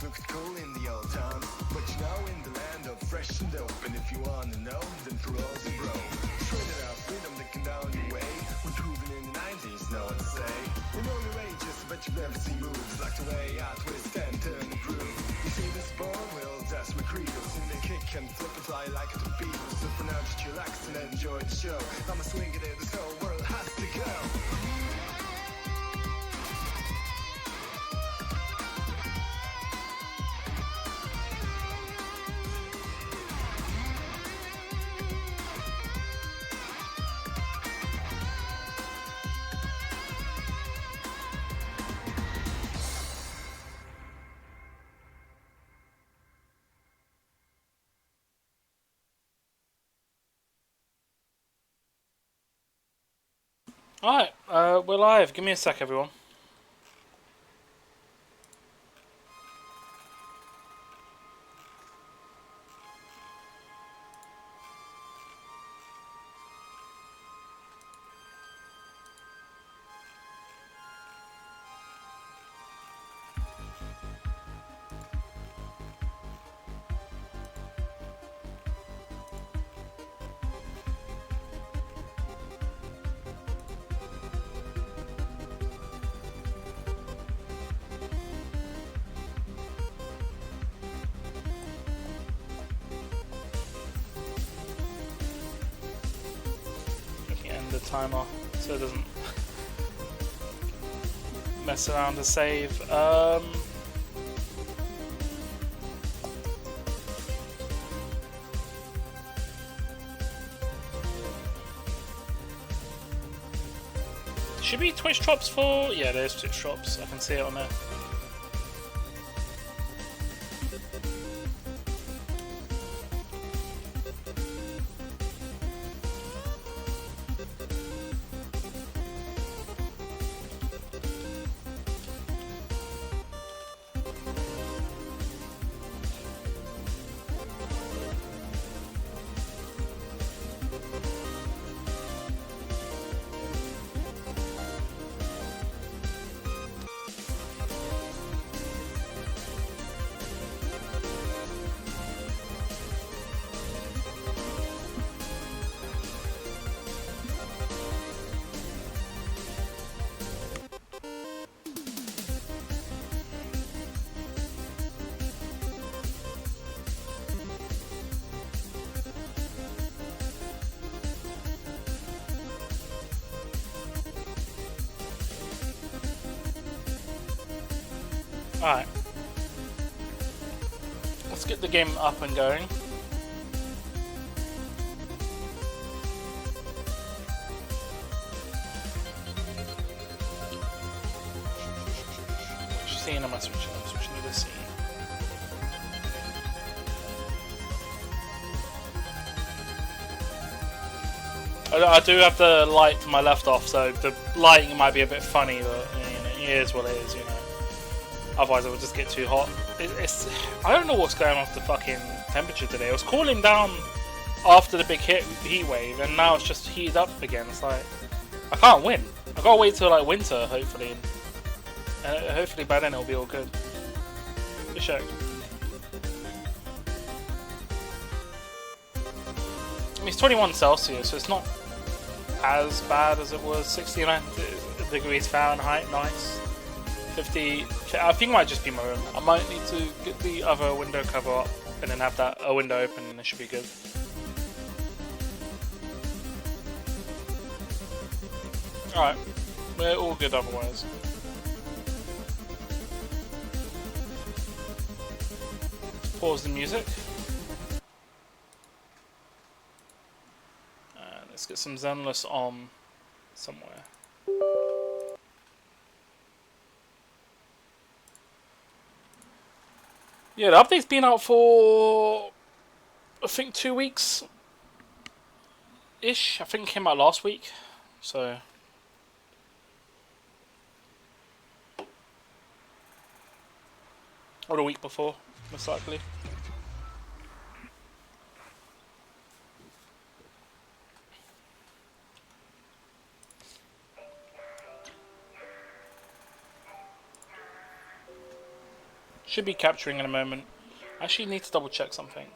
looked cool in the old times, but you know, in the land of fresh and open, if you wanna know, then through all the bro. Shredded out freedom, licking down your way. We're proving in the 90s, no one to say. In all your ages, I bet you've never seen moves like the way I twist and turn and groove. You see this ball, well, that's my credo. Sing the kick and flip and fly like a torpedo. So for now, just relax and enjoy the show. I'ma swing it in, this whole world has to go. Alright, we're live. Give me a sec, everyone. The timer so it doesn't mess around to save. Should be Twitch drops for... yeah, there's Twitch drops. I can see it on there. Alright. Let's get the game up and going. Which scene am I switching? I'm switching to this scene. I do have the light to my left off, so the lighting might be a bit funny, but it is what it is, you know. Otherwise, it would just get too hot. I don't know what's going on with the fucking temperature today. It was cooling down after the big heat wave, and now it's just heated up again. It's like, I can't win. I gotta wait till like winter, hopefully. And hopefully by then it'll be all good. Just check. I mean, it's 21 Celsius, so it's not as bad as it was. 69 degrees Fahrenheit, nice. 50. I think it might just be my room. I might need to get the other window cover up and then have that window open, and it should be good. Alright, we're all good otherwise. Let's pause the music. And let's get some Zenless on somewhere. Yeah, the update's been out for, I think, 2 weeks ish. I think it came out last week, so or the week before, most likely. Should be capturing in a moment. I actually need to double check something.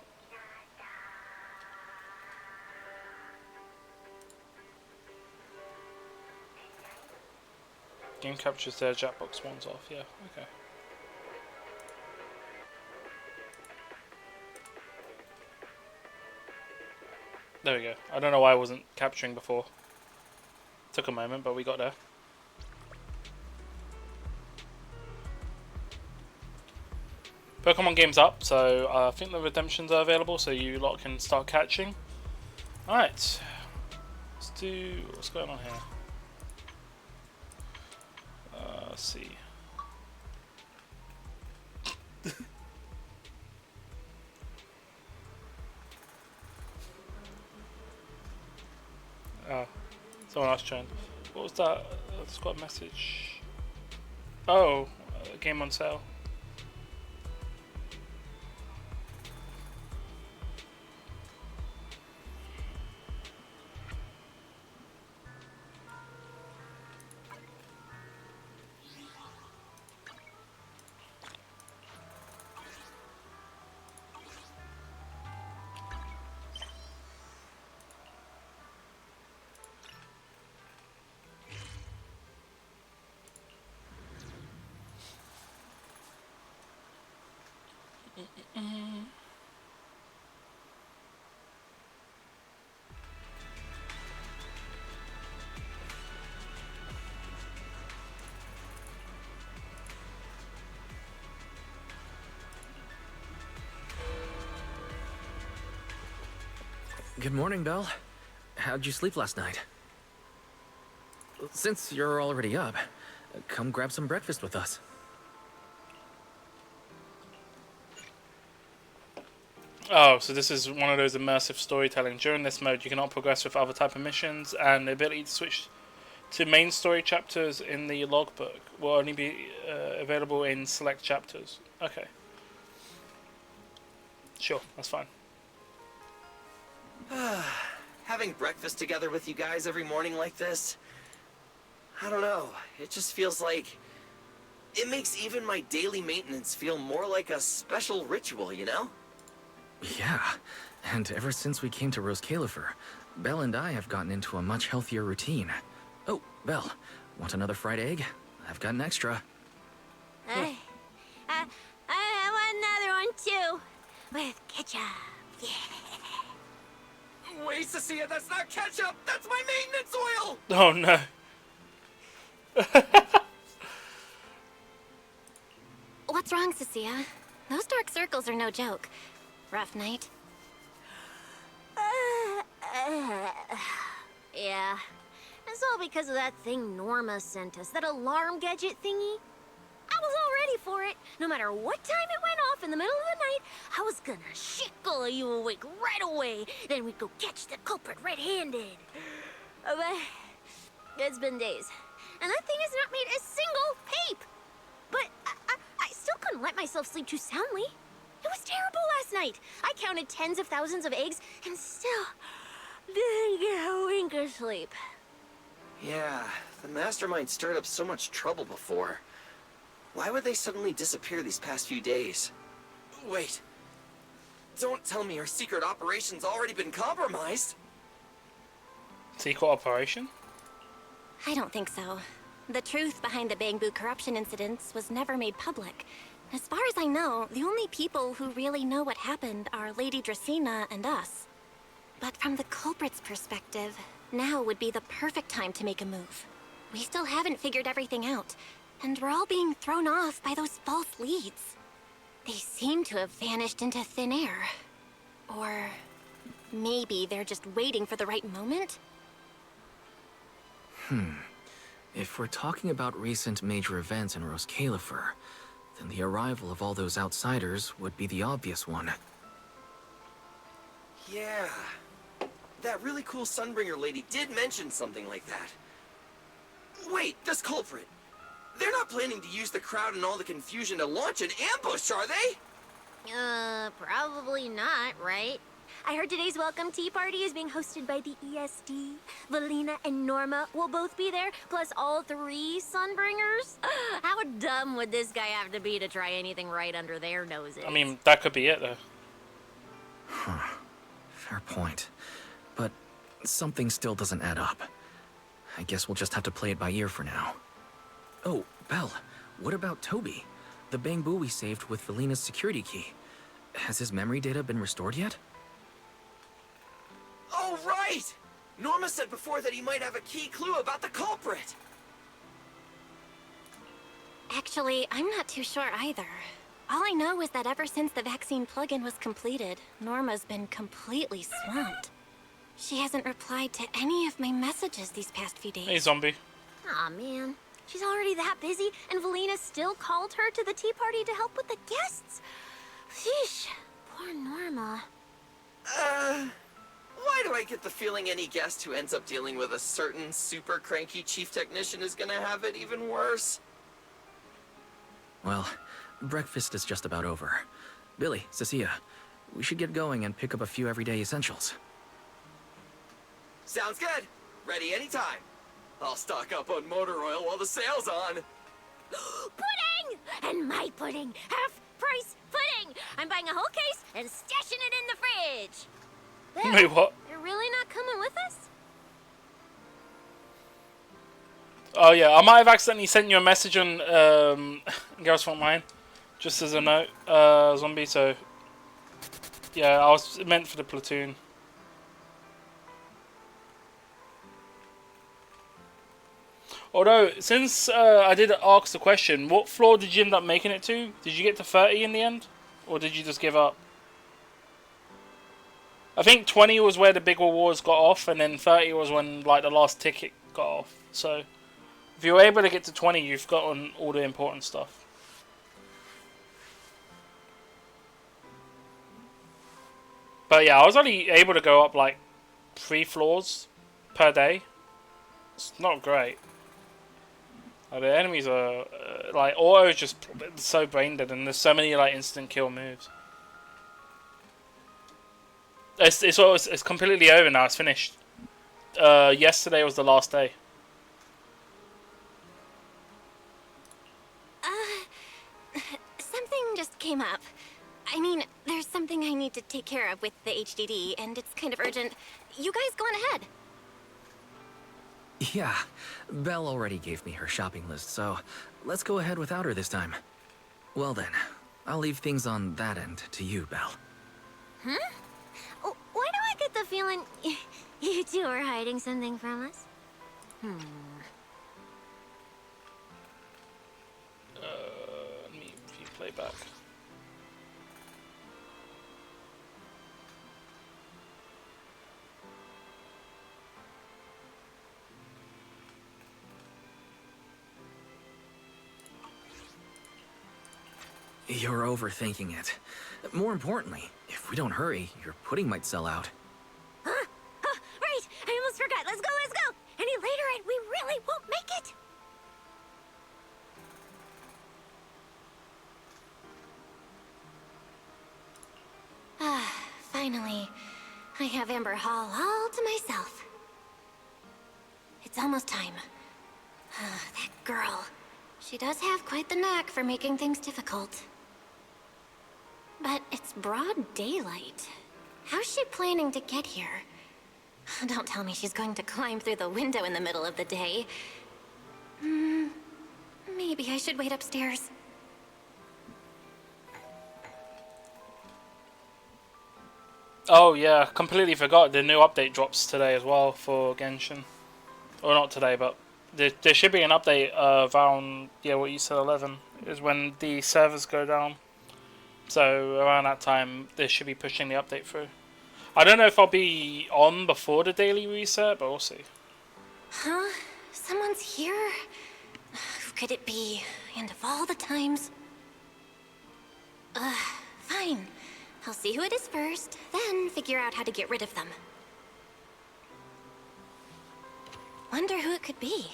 Game captures their Jackbox spawns off. Yeah, okay. There we go. I don't know why I wasn't capturing before. Took a moment, but we got there. Pokemon game's up, so I think the redemptions are available, so you lot can start catching. Alright. Let's do... what's going on here? Let's see. Someone else joined. What was that? I just got a message. Oh, game on sale. Good morning, Belle. How'd you sleep last night? Since you're already up, come grab some breakfast with us. Oh, so this is one of those immersive storytelling. During this mode, you cannot progress with other type of missions, and the ability to switch to main story chapters in the logbook will only be available in select chapters. Okay. Sure, that's fine. Having breakfast together with you guys every morning like this, I don't know, it just feels like it makes even my daily maintenance feel more like a special ritual, you know? Yeah, and ever since we came to Rose Califer, Belle and I have gotten into a much healthier routine. Oh, Belle, want another fried egg? I've got an extra. I want another one too, with ketchup. Yeah. Wait, Cecilia, that's not ketchup! That's my maintenance oil! Oh no. What's wrong, Cecilia? Those dark circles are no joke. Rough night? Yeah. It's all because of that thing Norma sent us, that alarm gadget thingy. I was all ready for it. No matter what time it went off in the middle of the night, I was gonna shickle you awake right away. Then we'd go catch the culprit red-handed. But it's been days, and that thing has not made a single peep. But I still couldn't let myself sleep too soundly. It was terrible last night. I counted tens of thousands of eggs and still didn't get a wink of sleep. Yeah, the Mastermind stirred up so much trouble before. Why would they suddenly disappear these past few days? Wait. Don't tell me our secret operation's already been compromised. Secret operation? I don't think so. The truth behind the Bangbu corruption incidents was never made public. As far as I know, the only people who really know what happened are Lady Dracena and us. But from the culprit's perspective, now would be the perfect time to make a move. We still haven't figured everything out, and we're all being thrown off by those false leads. They seem to have vanished into thin air. Or maybe they're just waiting for the right moment? If we're talking about recent major events in Rose Califer, then the arrival of all those outsiders would be the obvious one. Yeah. That really cool Sunbringer lady did mention something like that. Wait, this culprit. They're not planning to use the crowd and all the confusion to launch an ambush, are they? Probably not, right? I heard today's welcome tea party is being hosted by the ESD. Valina and Norma will both be there, plus all 3 Sunbringers. How dumb would this guy have to be to try anything right under their noses? I mean, that could be it, though. Fair point. But something still doesn't add up. I guess we'll just have to play it by ear for now. Oh, Belle, what about Toby? The Bangbu we saved with Valina's security key. Has his memory data been restored yet? Oh, right! Norma said before that he might have a key clue about the culprit. Actually, I'm not too sure either. All I know is that ever since the vaccine plugin was completed, Norma's been completely swamped. She hasn't replied to any of my messages these past few days. Hey, zombie. Aw, man. She's already that busy, and Valina still called her to the tea party to help with the guests? Sheesh. Poor Norma. Why do I get the feeling any guest who ends up dealing with a certain super cranky chief technician is gonna have it even worse? Well, breakfast is just about over. Billy, Cecilia, we should get going and pick up a few everyday essentials. Sounds good. Ready anytime. I'll stock up on motor oil while the sale's on. Pudding! And my pudding! Half-price pudding! I'm buying a whole case and stashing it in the fridge. Bill, Wait, what? you're really not coming with us? Oh, yeah, I might have accidentally sent you a message on Girls Want Mine, just as a note, zombie, so... Yeah, I was meant for the platoon. Although, since I did ask the question, what floor did you end up making it to? Did you get to 30 in the end? Or did you just give up? I think 20 was where the big rewards got off, and then 30 was when like the last ticket got off. So, if you were able to get to 20, you've gotten all the important stuff. But yeah, I was only able to go up like 3 floors per day. It's not great. The enemies are like auto is just so brain dead, and there's so many like instant kill moves. It's completely over now. It's finished. Yesterday was the last day. Something just came up. I mean, there's something I need to take care of with the HDD, and it's kind of urgent. You guys go on ahead. Yeah, Belle already gave me her shopping list, so let's go ahead without her this time. Well then, I'll leave things on that end to you, Belle. Huh? Oh, why do I get the feeling you two are hiding something from us? Let me play back. You're overthinking it. More importantly, if we don't hurry, your pudding might sell out. Huh? Right! I almost forgot. Let's go, let's go! Any later and we really won't make it! Finally, I have Amber Hall all to myself. It's almost time. That girl. She does have quite the knack for making things difficult. But it's broad daylight. How's she planning to get here? Don't tell me she's going to climb through the window in the middle of the day. Maybe I should wait upstairs. Oh yeah, completely forgot. The new update drops today as well for Genshin. Or not today, but there should be an update around, yeah, what you said, 11 is when the servers go down. So around that time, they should be pushing the update through. I don't know if I'll be on before the daily reset, but we'll see. Huh? Someone's here? Who could it be? And of all the times... Fine. I'll see who it is first, then figure out how to get rid of them. Wonder who it could be.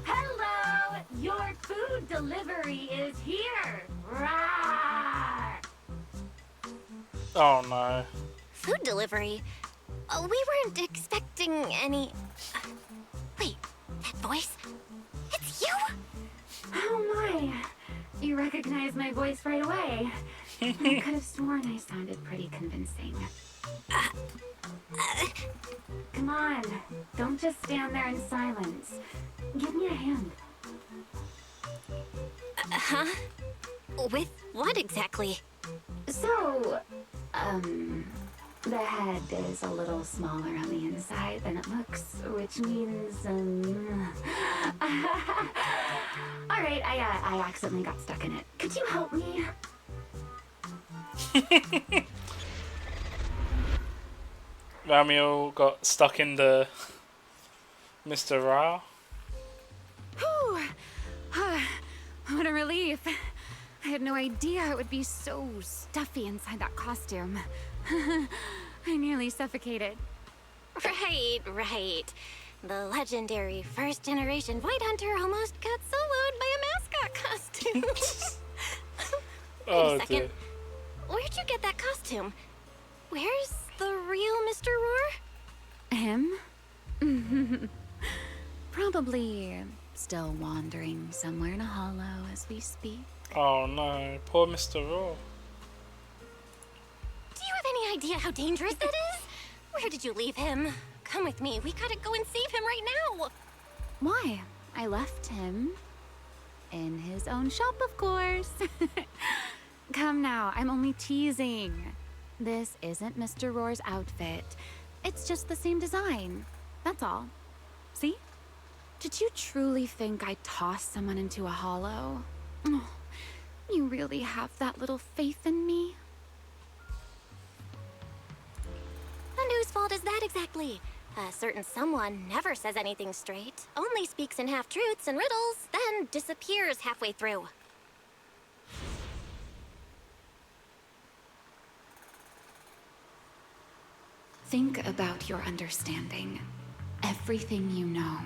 Hello! Your food delivery is here! Rawr! Oh no. Food delivery? Oh, we weren't expecting any... Wait, that voice? It's you? Oh my! You recognize my voice right away. I could have sworn I sounded pretty convincing. Come on, don't just stand there in silence. Give me a hand. Huh? With what exactly? So, the head is a little smaller on the inside than it looks, which means, Alright, I accidentally got stuck in it. Could you help me? Ramiel got stuck in the Mr. Ra. Whew. What a relief. I had no idea it would be so stuffy inside that costume. I nearly suffocated. Right. The legendary first generation Void Hunter almost got soloed by a mascot costume. Wait Oh a second. dear. Where'd you get that costume? Where's the real Mr. Roar? Him? Probably still wandering somewhere in a hollow as we speak. Oh no, poor Mr. Raw. Do you have any idea how dangerous that is? Where did you leave him? Come with me. We gotta go and save him right now. Why? I left him in his own shop, of course. Come now, I'm only teasing. This isn't Mr. Roar's outfit. It's just the same design. That's all. See? Did you truly think I'd toss someone into a hollow? Oh, you really have that little faith in me? And whose fault is that exactly? A certain someone never says anything straight, only speaks in half-truths and riddles, then disappears halfway through. Think about your understanding. Everything you know.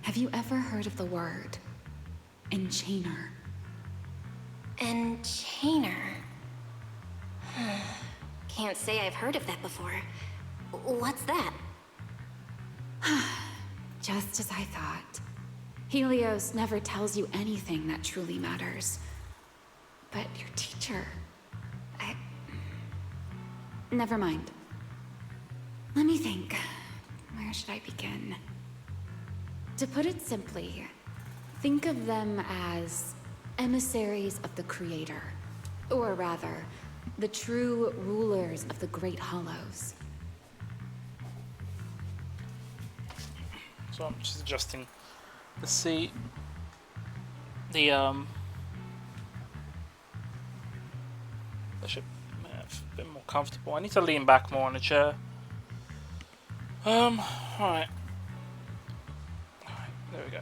Have you ever heard of the word enchainer? Enchainer. Can't say I've heard of that before. What's that? Just as I thought. Helios never tells you anything that truly matters. But your teacher... Never mind. Let me think. Where should I begin? To put it simply, think of them as emissaries of the Creator. Or rather, the true rulers of the Great Hollows. So I'm just adjusting the seat. That should have a bit more comfortable. I need to lean back more on the chair. Alright. There we go.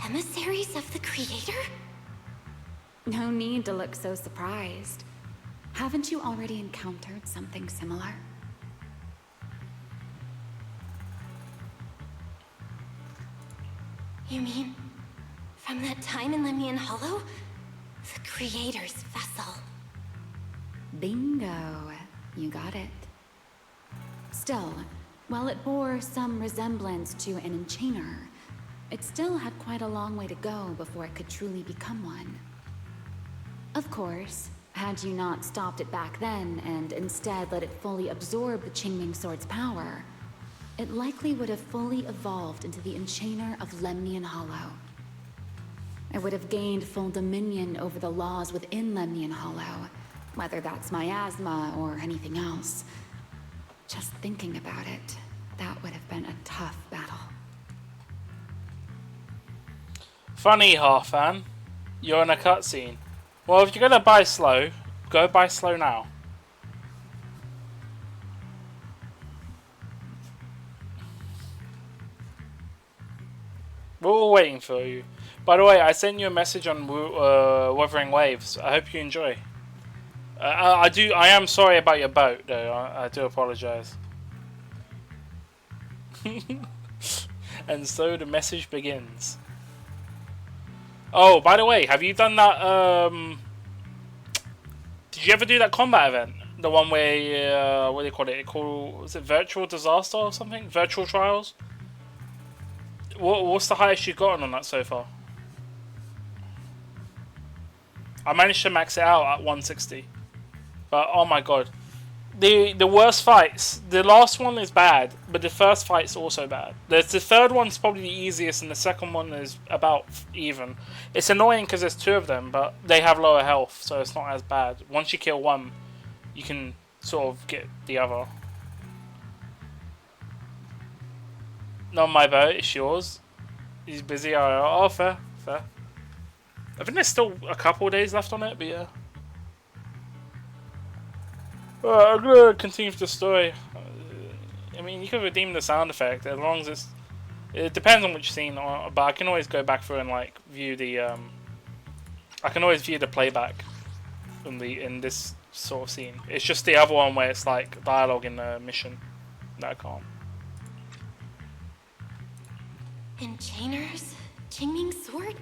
Emissaries of the Creator? No need to look so surprised. Haven't you already encountered something similar? You mean, from that time in Lemnian Hollow? The Creator's vessel. Bingo. You got it. Still, while it bore some resemblance to an enchainer, it still had quite a long way to go before it could truly become one. Of course, had you not stopped it back then and instead let it fully absorb the Qingming Sword's power, it likely would have fully evolved into the Enchainer of Lemnian Hollow. It would have gained full dominion over the laws within Lemnian Hollow, whether that's miasma or anything else. Just thinking about it, that would have been a tough battle. Funny, Harfan. You're in a cutscene. Well, if you're gonna buy slow, go buy slow now. We're all waiting for you. By the way, I sent you a message on Wuthering Waves. I hope you enjoy. I am sorry about your boat, though. I do apologize. And so the message begins. Oh, by the way, have you done that? Did you ever do that combat event? The one where what do you call it? Was it Virtual Disaster or something? Virtual Trials. What's the highest you've gotten on that so far? I managed to max it out at 160. But oh my god. The worst fights. The last one is bad, but the first fight's also bad. The third one's probably the easiest, and the second one is about even. It's annoying because there's two of them, but they have lower health, so it's not as bad. Once you kill one, you can sort of get the other. Not my boat, it's yours. He's busy. Oh, fair. I think there's still a couple of days left on it, but yeah. Well, I'm gonna continue the story. I mean, you can redeem the sound effect as long as it depends on which scene, but I can always go back through and like view the I can always view the playback in this sort of scene. It's just the other one where it's like dialogue in the mission that I can't. Enchainers? Qingming sword?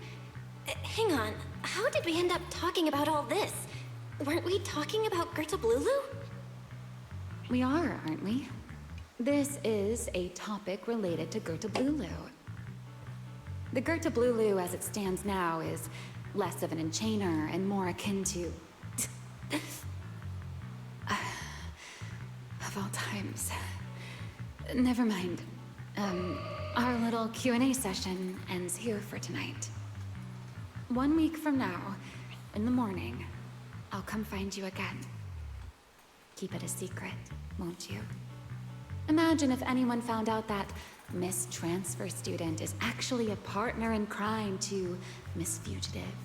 Hang on, how did we end up talking about all this? Weren't we talking about Gertablulu? We are, aren't we? This is a topic related to Gertablulu. The Gertablulu as it stands now is less of an enchainer and more akin to... of all times. Never mind. Our little Q&A session ends here for tonight. 1 week from now, in the morning, I'll come find you again. Keep it a secret, won't you? Imagine if anyone found out that Miss Transfer Student is actually a partner in crime to Miss Fugitive.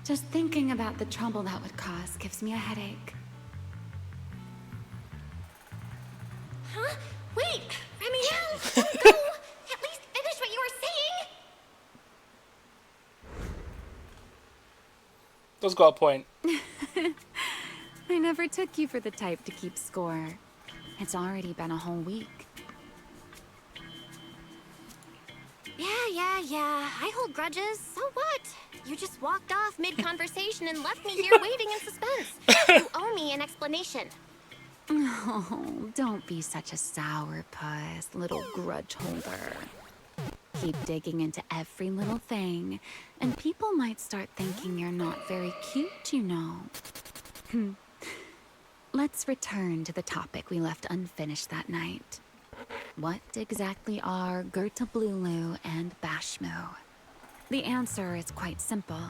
Just thinking about the trouble that would cause gives me a headache. Huh? Wait! Ramiel! Don't go! At least finish what you were saying! That's got a point. I never took you for the type to keep score. It's already been a whole week. Yeah. I hold grudges. So what? You just walked off mid-conversation and left me here waiting in suspense. You owe me an explanation. Oh, don't be such a sourpuss, little grudge holder. Keep digging into every little thing, and people might start thinking you're not very cute, you know. Let's return to the topic we left unfinished that night. What exactly are Gertablulu and Bashmu? The answer is quite simple.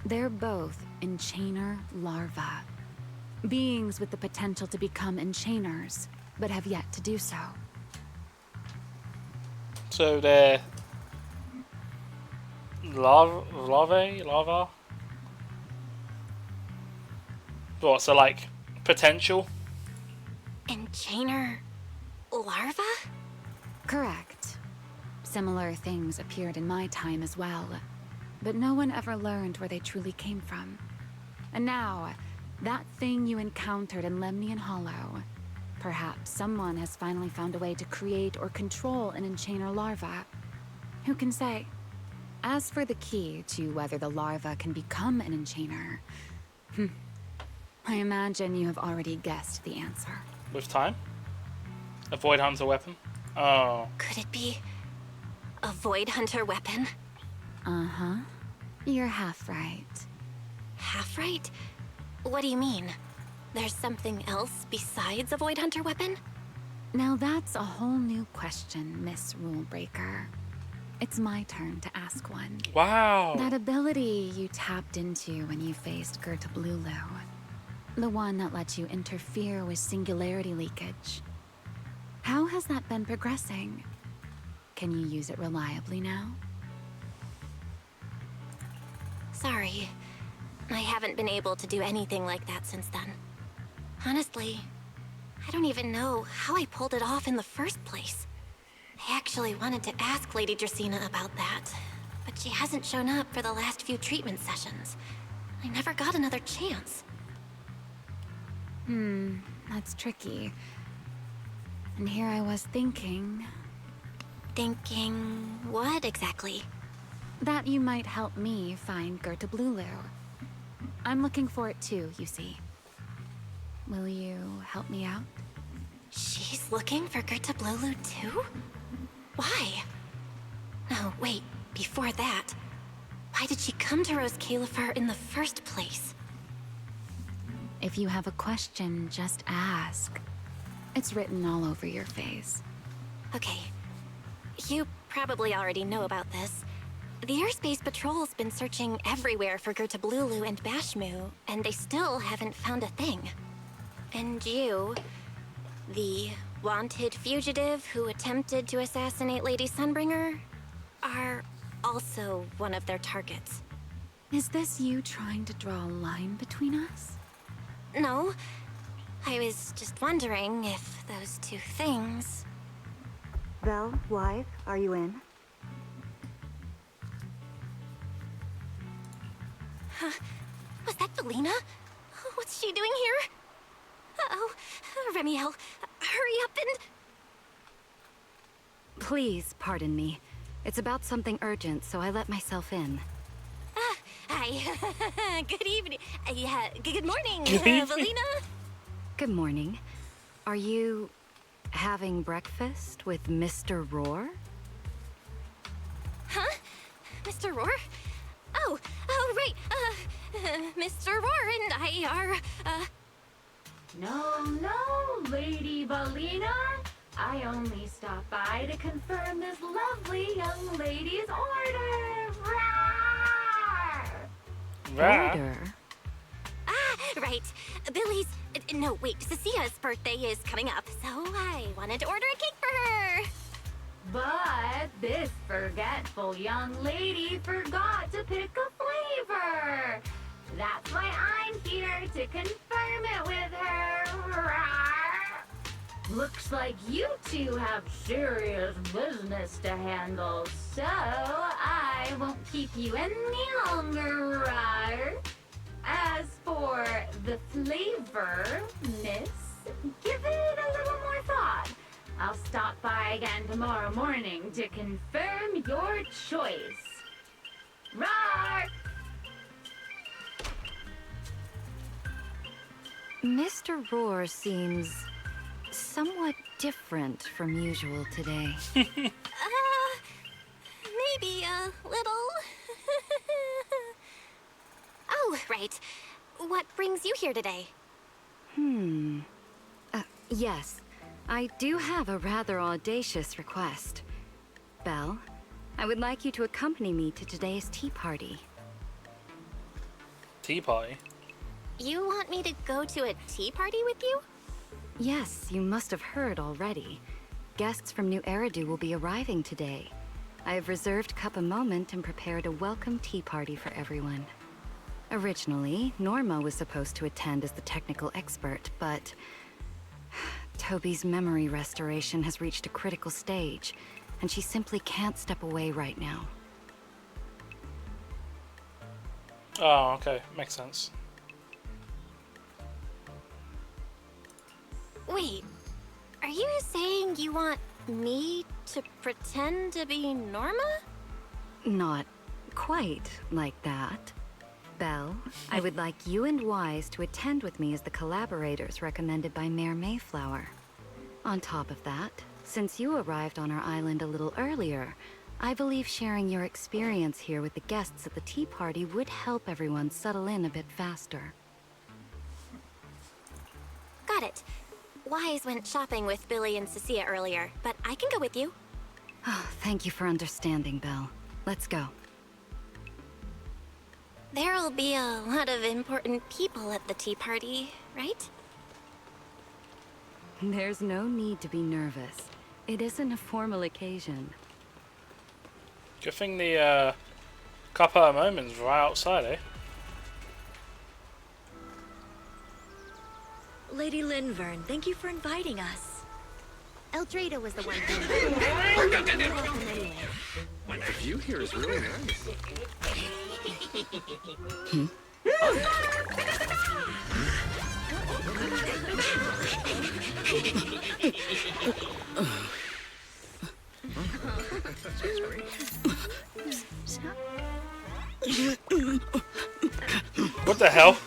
They're both enchainer larvae. Beings with the potential to become enchainers, but have yet to do so. So they're lava? What, so like potential? Enchainer larva? Correct. Similar things appeared in my time as well, but no one ever learned where they truly came from. And now, that thing you encountered in Lemnian Hollow, perhaps someone has finally found a way to create or control an enchainer larva. Who can say? As for the key to whether the larva can become an enchainer, I imagine you have already guessed the answer. With time? A Void Hunter weapon? Oh. Could it be a Void Hunter weapon? Uh-huh. You're half right. Half right? What do you mean? There's something else besides a Void Hunter weapon? Now that's a whole new question, Miss Rulebreaker. It's my turn to ask one. Wow. That ability you tapped into when you faced Gertablulu. The one that lets you interfere with singularity leakage. How has that been progressing? Can you use it reliably now? Sorry. I haven't been able to do anything like that since then. Honestly, I don't even know how I pulled it off in the first place. I actually wanted to ask Lady Dracaena about that, but she hasn't shown up for the last few treatment sessions. I never got another chance. That's tricky. And here I was thinking Thinking what exactly? that you might help me find Gerta Blulu. I'm looking for it too, you see. Will you help me out? She's looking for Gerta Blulu too? Why? No, wait, before that. Why did she come to Rose Califer in the first place? If you have a question, just ask. It's written all over your face. Okay. You probably already know about this. The Airspace Patrol's been searching everywhere for Gerta Blulu and Bashmu, and they still haven't found a thing. And you, the wanted fugitive who attempted to assassinate Lady Sunbringer, are also one of their targets. Is this you trying to draw a line between us? No, I was just wondering if those two things... Vel, wife, are you in? Was that Belina? What's she doing here? Uh-oh. Remiel, hurry up and... Please, pardon me. It's about something urgent, so I let myself in. Hi. Good evening. Yeah, good morning, Good evening. Belina. Good morning. Are you having breakfast with Mr. Roar? Huh? Mr. Roar? Oh, right. Mr. Roar and I are, No, Lady Belina. I only stopped by to confirm this lovely young lady's order. Rawr! Rah. Order? right. Billy's, no, wait, Cecia's birthday is coming up, so I wanted to order a cake for her. But this forgetful young lady forgot to pick a flavor. That's why I'm here to confirm it with her. Rawr. Looks like you two have serious business to handle, so I won't keep you any longer. Rawr. As for the flavor, miss, give it a little more thought. I'll stop by again tomorrow morning to confirm your choice. Roar! Mr. Roar seems somewhat different from usual today. Maybe a little. Oh, right. What brings you here today? Yes, I do have a rather audacious request. Belle, I would like you to accompany me to today's tea party. Tea party. You want me to go to a tea party with you? Yes, you must have heard already. Guests from New Eridu will be arriving today. I have reserved Cup a Moment and prepared a welcome tea party for everyone. Originally, Norma was supposed to attend as the technical expert, but Toby's memory restoration has reached a critical stage, and she simply can't step away right now. Oh, okay. Makes sense. Wait, are you saying you want me to pretend to be Norma? Not quite like that. Belle, I would like you and Wise to attend with me as the collaborators recommended by Mayor Mayflower. On top of that, since you arrived on our island a little earlier, I believe sharing your experience here with the guests at the tea party would help everyone settle in a bit faster. Got it. Wise went shopping with Billy and Cecilia earlier, but I can go with you. Oh, thank you for understanding, Belle. Let's go. There'll be a lot of important people at the tea party, right? There's no need to be nervous. It isn't a formal occasion. Good thing the Cup of Moment's right outside, eh? Lady Linvern, thank you for inviting us. Eldrada was the one who... Welcome anyway. The view here is really nice. What the hell?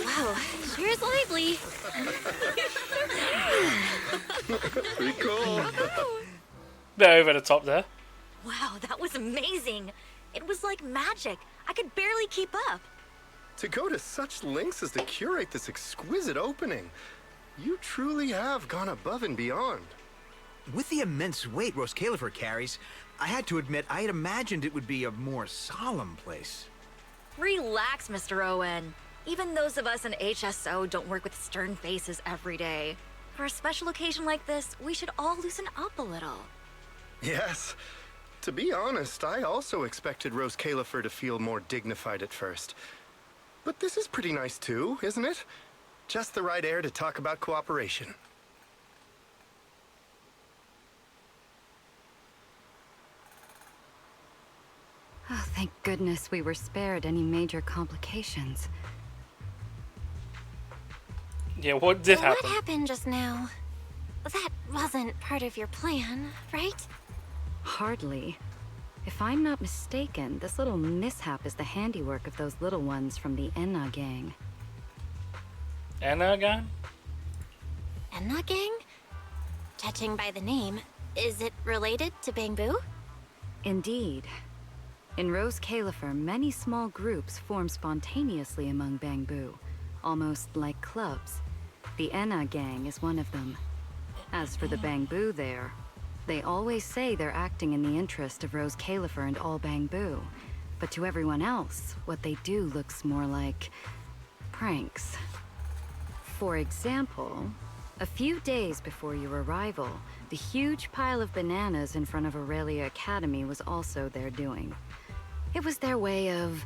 Wow, sure is lively. Pretty cool. Bit over the top there. Wow, that was amazing. It was like magic. I could barely keep up. To go to such lengths as to curate this exquisite opening, you truly have gone above and beyond. With the immense weight Rose Califer carries, I had to admit I had imagined it would be a more solemn place. Relax, Mr. Owen. Even those of us in HSO don't work with stern faces every day. For a special occasion like this, we should all loosen up a little. Yes. To be honest, I also expected Rose Califer to feel more dignified at first. But this is pretty nice too, isn't it? Just the right air to talk about cooperation. Oh, thank goodness we were spared any major complications. Yeah, what did happen? What happened just now? That wasn't part of your plan, right? Hardly. If I'm not mistaken, this little mishap is the handiwork of those little ones from the Enna gang. Enna gang? Enna gang? Judging by the name, is it related to Bangbu? Indeed. In Rose Califer, many small groups form spontaneously among Bangbu, almost like clubs. The Enna gang is one of them. As for the Bangbu there, they always say they're acting in the interest of Rose Califer and all Bangbu. But to everyone else, what they do looks more like pranks. For example, a few days before your arrival, the huge pile of bananas in front of Aurelia Academy was also their doing. It was their way of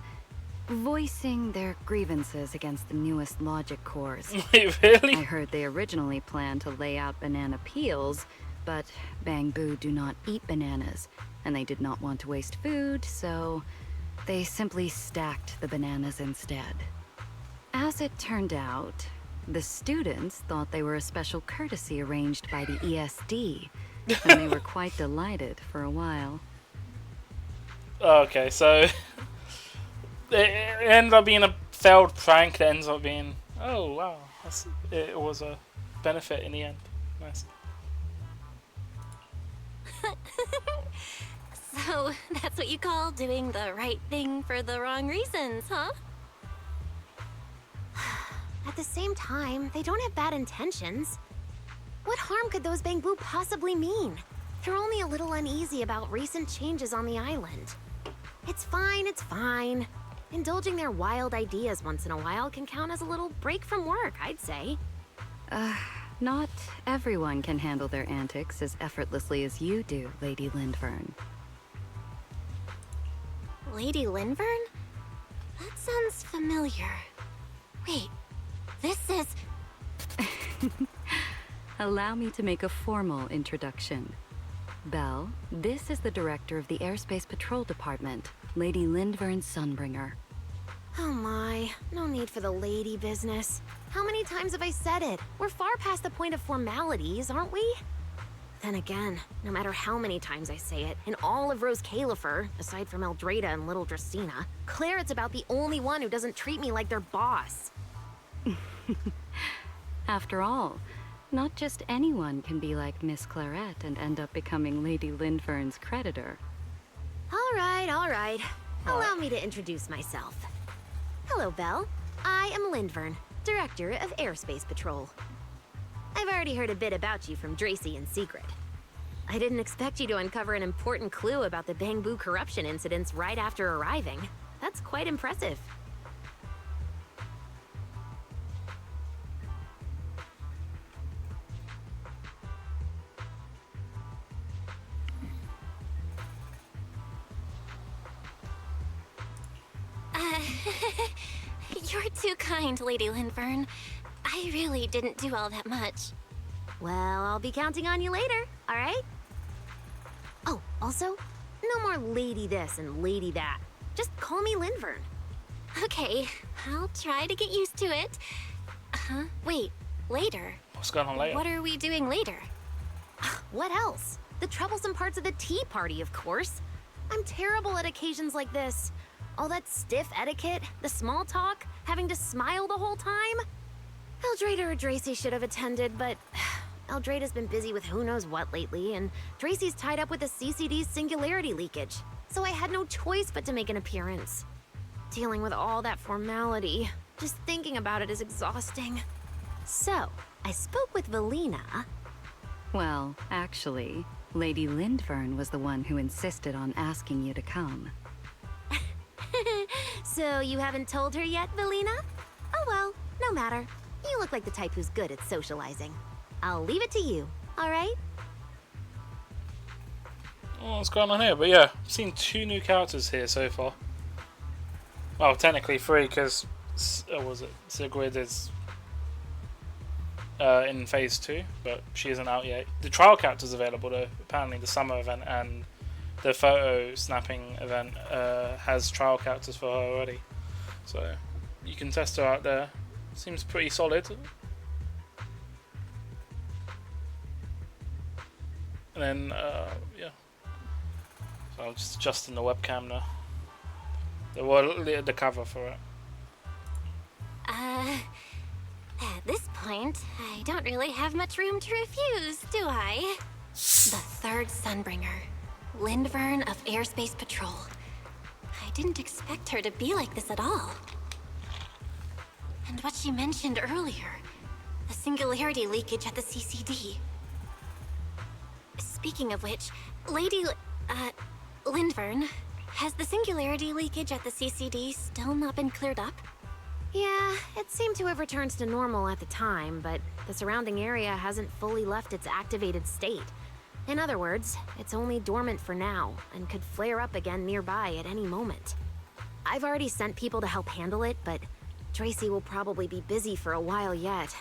voicing their grievances against the newest logic cores. Wait, really? I heard they originally planned to lay out banana peels, but Bangbu do not eat bananas, and they did not want to waste food, so they simply stacked the bananas instead. As it turned out, the students thought they were a special courtesy arranged by the ESD, and they were quite delighted for a while. Okay, so it ended up being a failed prank that ends up being, oh wow, it was a benefit in the end. Nice. So, that's what you call doing the right thing for the wrong reasons, huh? At the same time, they don't have bad intentions. What harm could those Bangbu possibly mean? They're only a little uneasy about recent changes on the island. It's fine, it's fine. Indulging their wild ideas once in a while can count as a little break from work, I'd say. Not everyone can handle their antics as effortlessly as you do, Lady Lindvern. Lady Lindvern? That sounds familiar. Wait, this is... Allow me to make a formal introduction. Belle, this is the director of the Airspace Patrol Department, Lady Lindvern Sunbringer. Oh my, no need for the lady business. How many times have I said it? We're far past the point of formalities, aren't we? Then again, no matter how many times I say it, in all of Rose Califer, aside from Eldrada and Little Dracena, Claret's about the only one who doesn't treat me like their boss. After all, not just anyone can be like Miss Claret and end up becoming Lady Lindvern's creditor. All right. Allow me to introduce myself. Hello, Belle. I am Lindvern, Director of Airspace Patrol. I've already heard a bit about you from Dracy in secret. I didn't expect you to uncover an important clue about the Bangbu corruption incidents right after arriving. That's quite impressive. You're too kind, Lady Lindvern. I really didn't do all that much. Well, I'll be counting on you later, all right? Oh, also, no more lady this and lady that. Just call me Lindvern. Okay, I'll try to get used to it. Huh? Wait, later? What's going on later? What are we doing later? What else? The troublesome parts of the tea party, of course. I'm terrible at occasions like this. All that stiff etiquette, the small talk, having to smile the whole time. Eldrada or Dracy should have attended, but Eldrada's been busy with who knows what lately, and Dracy's tied up with the CCD's singularity leakage, so I had no choice but to make an appearance. Dealing with all that formality, just thinking about it is exhausting. So, I spoke with Valina. Well, actually, Lady Lindvern was the one who insisted on asking you to come. So you haven't told her yet, Valina? Oh well, no matter. You look like the type who's good at socializing. I'll leave it to you, alright? What's going on here? But yeah, I've seen 2 new characters here so far. Well, technically 3, because was it Sigrid is in phase 2, but she isn't out yet. The trial character's available though. Apparently, the summer event and the photo snapping event has trial characters for her already, so you can test her out there. Seems pretty solid. And then yeah, so I'm just adjusting the webcam now. The cover for it. At this point, I don't really have much room to refuse, do I? The third Sunbringer, Lindvern of Airspace Patrol. I didn't expect her to be like this at all. And what she mentioned earlier, the singularity leakage at the CCD. Speaking of which, Lady Lindvern, has the singularity leakage at the CCD still not been cleared up? Yeah, it seemed to have returned to normal at the time, but the surrounding area hasn't fully left its activated state. In other words, it's only dormant for now, and could flare up again nearby at any moment. I've already sent people to help handle it, but Tracy will probably be busy for a while yet.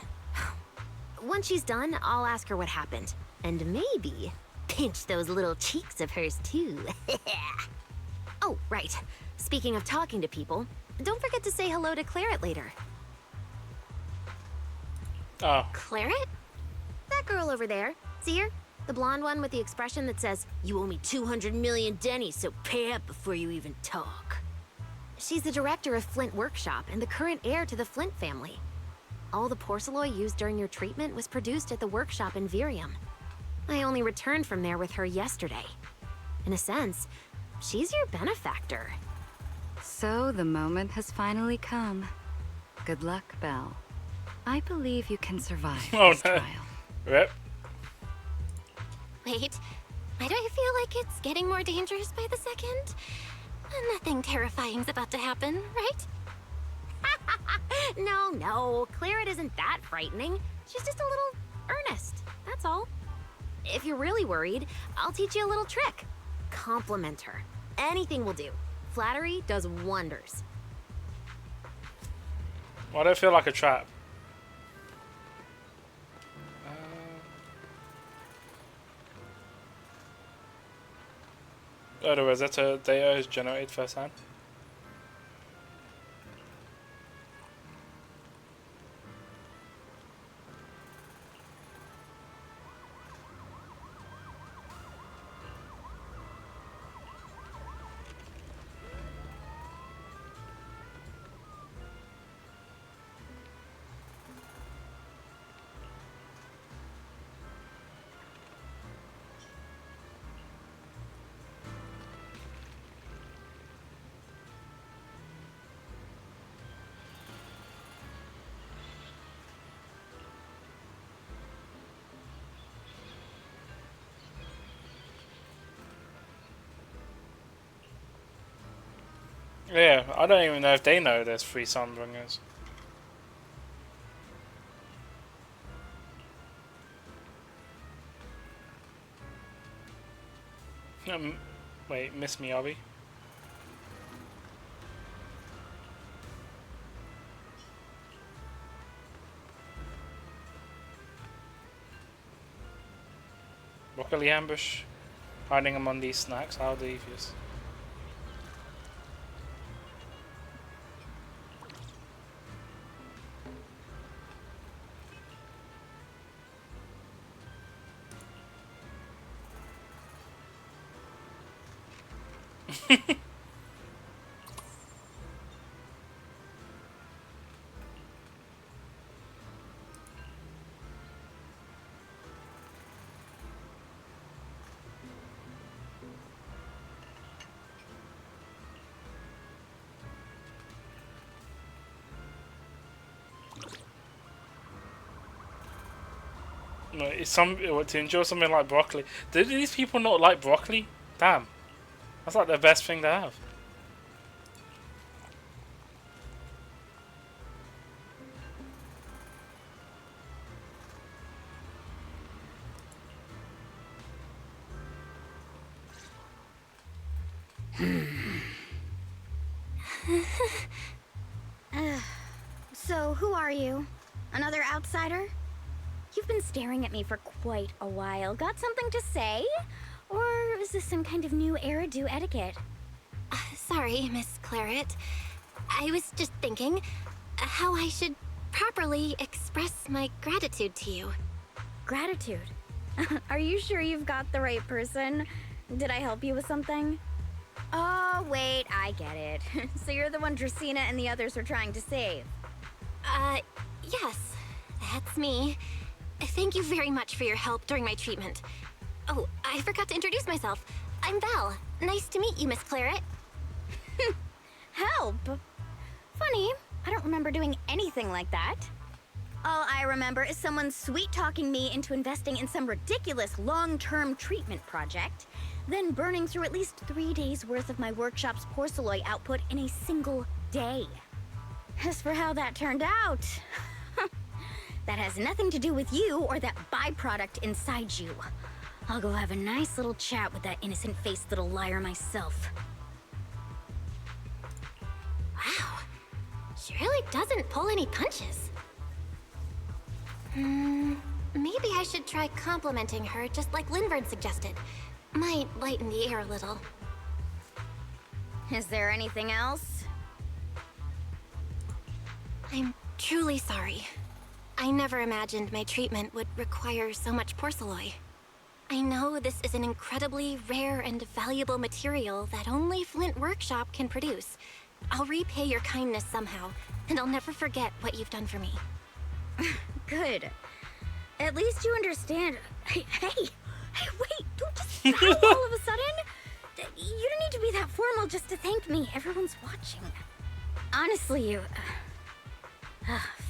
Once she's done, I'll ask her what happened. And maybe pinch those little cheeks of hers too. Oh, right. Speaking of talking to people, don't forget to say hello to Claret later. Oh. Claret? That girl over there. See her? The blonde one with the expression that says, "You owe me 200 million dennies, so pay up before you even talk." She's the director of Flint Workshop and the current heir to the Flint family. All the porcelain used during your treatment was produced at the workshop in Virium. I only returned from there with her yesterday. In a sense, she's your benefactor. So the moment has finally come. Good luck, Belle. I believe you can survive this trial. Rip. Wait, why do I feel like it's getting more dangerous by the second? Nothing terrifying's about to happen, right? No, Claret isn't that frightening. She's just a little earnest, that's all. If you're really worried, I'll teach you a little trick. Compliment her. Anything will do. Flattery does wonders. Why do I feel like a trap? Oh, the Rosetta Deo is generated first hand. Yeah, I don't even know if they know there's 3 Sunbringers. Wait, Miss Miyabi? Broccoli ambush, hiding among these snacks, how devious. No, it's to enjoy something like broccoli. Do these people not like broccoli? Damn, that's like the best thing to have. So, who are you? Another outsider? You've been staring at me for quite a while. Got something to say? Or is this some kind of new Eridu etiquette? Sorry, Miss Claret. I was just thinking how I should properly express my gratitude to you. Gratitude? Are you sure you've got the right person? Did I help you with something? Oh, wait, I get it. So you're the one Dracaena and the others are trying to save. Yes, that's me. Thank you very much for your help during my treatment. Oh, I forgot to introduce myself. I'm Belle. Nice to meet you, Miss Claret. Help? Funny, I don't remember doing anything like that. All I remember is someone sweet-talking me into investing in some ridiculous long-term treatment project, then burning through at least 3 days' worth of my workshop's porcelain output in a single day. As for how that turned out, that has nothing to do with you or that byproduct inside you. I'll go have a nice little chat with that innocent-faced little liar myself. Wow, she really doesn't pull any punches. Maybe I should try complimenting her just like Linvern suggested. Might lighten the air a little. Is there anything else? I'm truly sorry. I never imagined my treatment would require so much porcelain. I know this is an incredibly rare and valuable material that only Flint Workshop can produce. I'll repay your kindness somehow, and I'll never forget what you've done for me. Good. At least you understand. Hey, wait, don't just bow all of a sudden. You don't need to be that formal just to thank me. Everyone's watching. Honestly, you...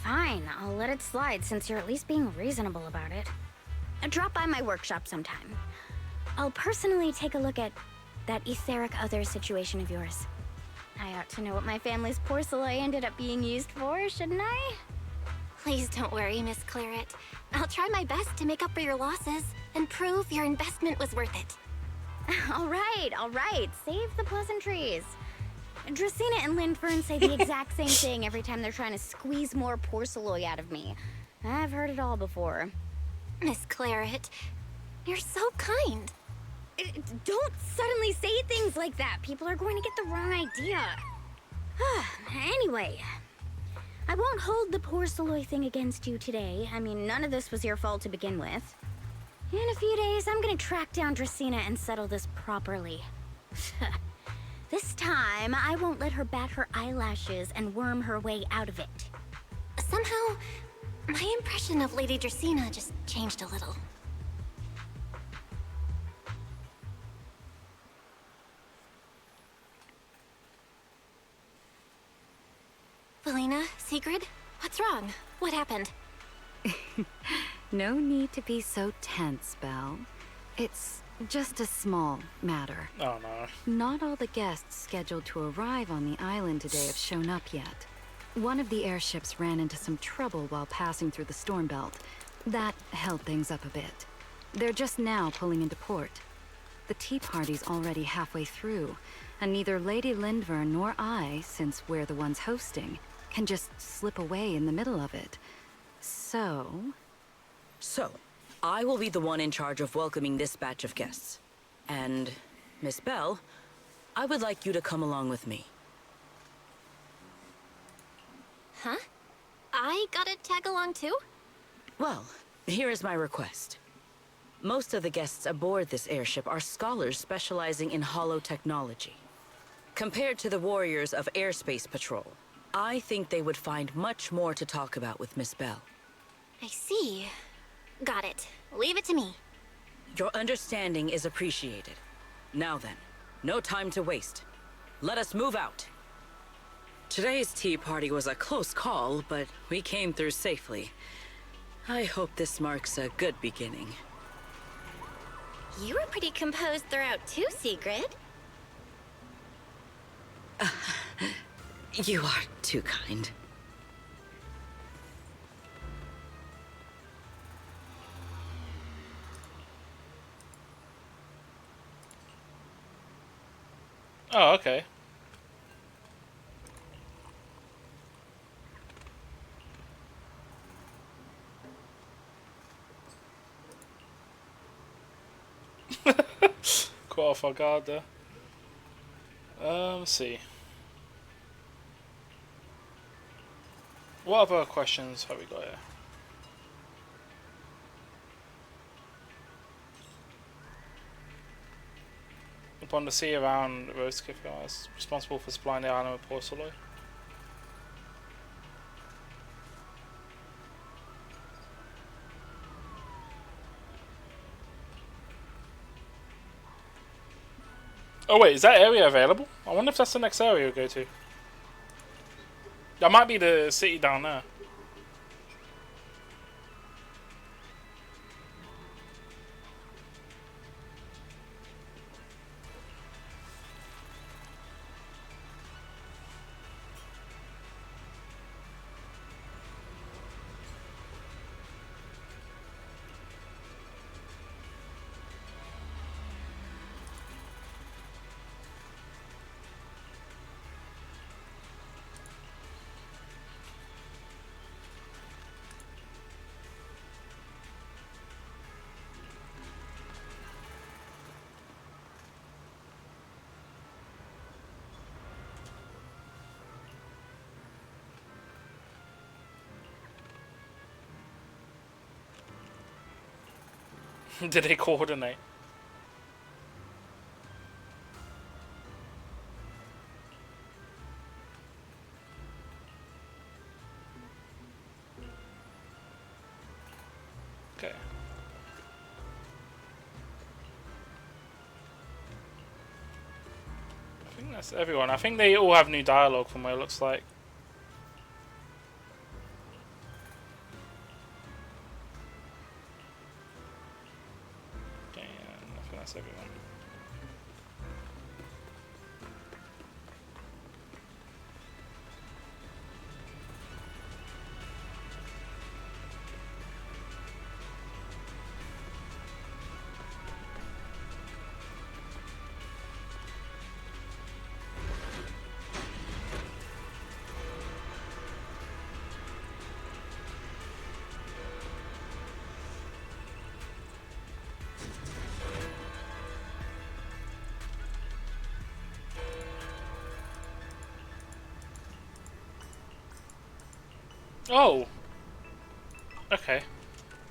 fine, I'll let it slide since you're at least being reasonable about it. Drop by my workshop sometime. I'll personally take a look at that etheric other situation of yours. I ought to know what my family's porcelain ended up being used for, shouldn't I? Please don't worry, Miss Claret. I'll try my best to make up for your losses and prove your investment was worth it. All right. Save the pleasantries. Dracaena and Linfern say the exact same thing every time they're trying to squeeze more porcelain out of me. I've heard it all before. Miss Claret, you're so kind. Don't suddenly say things like that. People are going to get the wrong idea. Anyway, I won't hold the porcelain thing against you today. I mean, none of this was your fault to begin with. In a few days, I'm gonna track down Dracaena and settle this properly. This time, I won't let her bat her eyelashes and worm her way out of it. Somehow, my impression of Lady Dracaena just changed a little. Valina, Sigrid, what's wrong? What happened? No need to be so tense, Belle. It's Just a small matter. Oh no. Not all the guests scheduled to arrive on the island today have shown up yet. One of the airships ran into some trouble while passing through the storm belt. That held things up a bit. They're just now pulling into port. The tea party's already halfway through, and neither Lady Lindver nor I, since we're the ones hosting, can just slip away in the middle of it. So, I will be the one in charge of welcoming this batch of guests. And, Miss Belle, I would like you to come along with me. Huh? I gotta tag along too? Well, here is my request. Most of the guests aboard this airship are scholars specializing in hollow technology. Compared to the warriors of Airspace Patrol, I think they would find much more to talk about with Miss Belle. I see. Got it. Leave it to me. Your understanding is appreciated. Now then, no time to waste. Let us move out. Today's tea party was a close call, but we came through safely. I hope this marks a good beginning. You were pretty composed throughout too, Sigrid. You are too kind. Oh, okay. Caught off our guard there. Let's see. What other questions have we got here? Upon the sea around Roskilde is responsible for supplying the island with porcelain. Oh wait, is that area available? I wonder if that's the next area we'll go to. That might be the city down there. Did they coordinate? Okay. I think that's everyone. I think they all have new dialogue from what it looks like. That's everyone. Oh. Okay.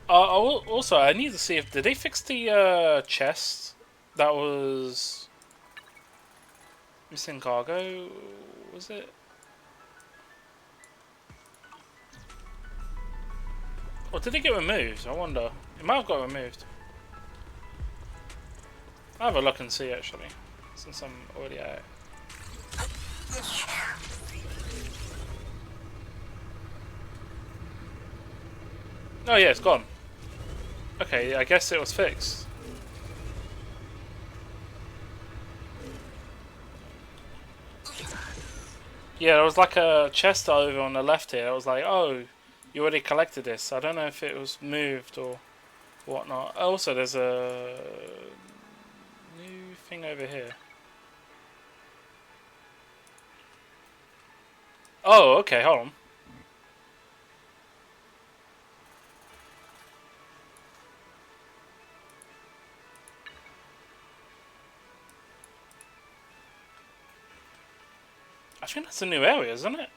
Also, I need to see if did they fix the chest that was missing cargo. Was it? Or did it get removed? I wonder. It might have got removed. I'll have a look and see actually, since I'm already at it. Oh yeah, it's gone. Okay, I guess it was fixed. Yeah, there was like a chest over on the left here. I was like, oh, you already collected this. I don't know if it was moved or whatnot. Also, there's a new thing over here. Oh, okay, hold on. I think that's a new area, isn't it?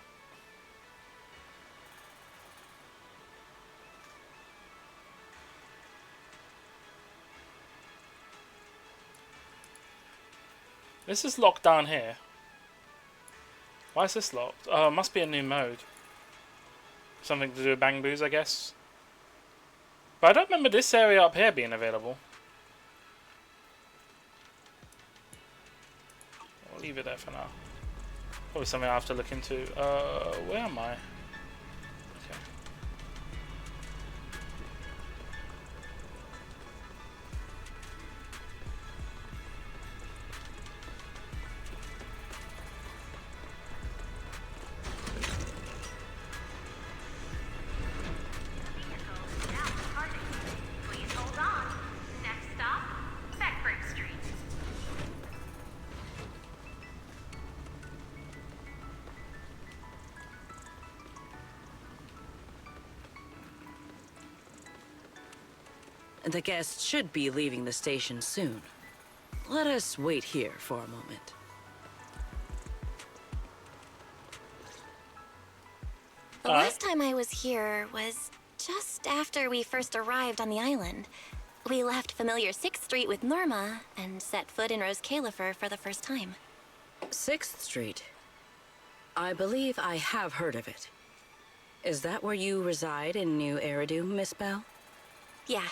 This is locked down here. Why is this locked? Oh, it must be a new mode. Something to do with Bang Boos, I guess. But I don't remember this area up here being available. I'll leave it there for now. Probably something I have to look into. Where am I? Okay. Please hold on. Next stop, Beckford Street. The guests should be leaving the station soon. Let us wait here for a moment. The last time I was here was just after we first arrived on the island. We left familiar 6th Street with Norma and set foot in Rose Califer for the first time. 6th Street. I believe I have heard of it. Is that where you reside in New Eridu, Miss Bell? Yeah.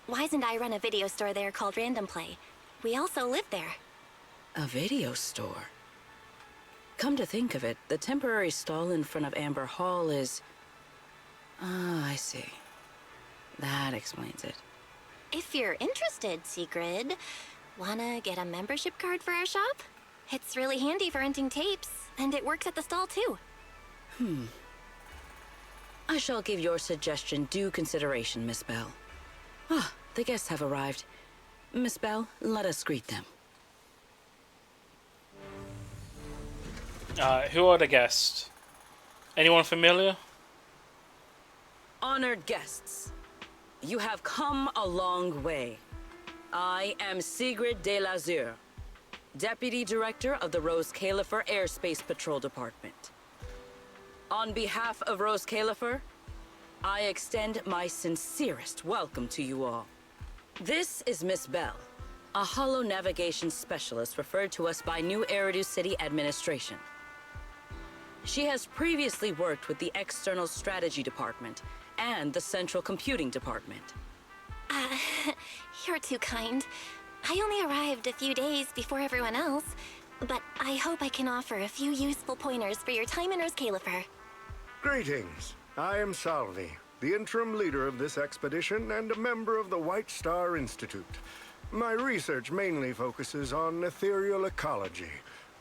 Wise and I run a video store there called Random Play. We also live there. A video store? Come to think of it, the temporary stall in front of Amber Hall is... Ah, I see. That explains it. If you're interested, Sigrid, wanna get a membership card for our shop? It's really handy for renting tapes, and it works at the stall too. I shall give your suggestion due consideration, Miss Bell. Ah, the guests have arrived. Miss Bell, let us greet them. Who are the guests? Anyone familiar? Honored guests, you have come a long way. I am Sigrid de Lazure, Deputy Director of the Rose Califer Airspace Patrol Department. On behalf of Rose Califer, I extend my sincerest welcome to you all. This is Miss Bell, a holo navigation specialist referred to us by New Eridu City Administration. She has previously worked with the External Strategy Department and the Central Computing Department. You're too kind. I only arrived a few days before everyone else, but I hope I can offer a few useful pointers for your time in Rose Califer. Greetings. I am Salvi, the interim leader of this expedition and a member of the White Star Institute. My research mainly focuses on ethereal ecology.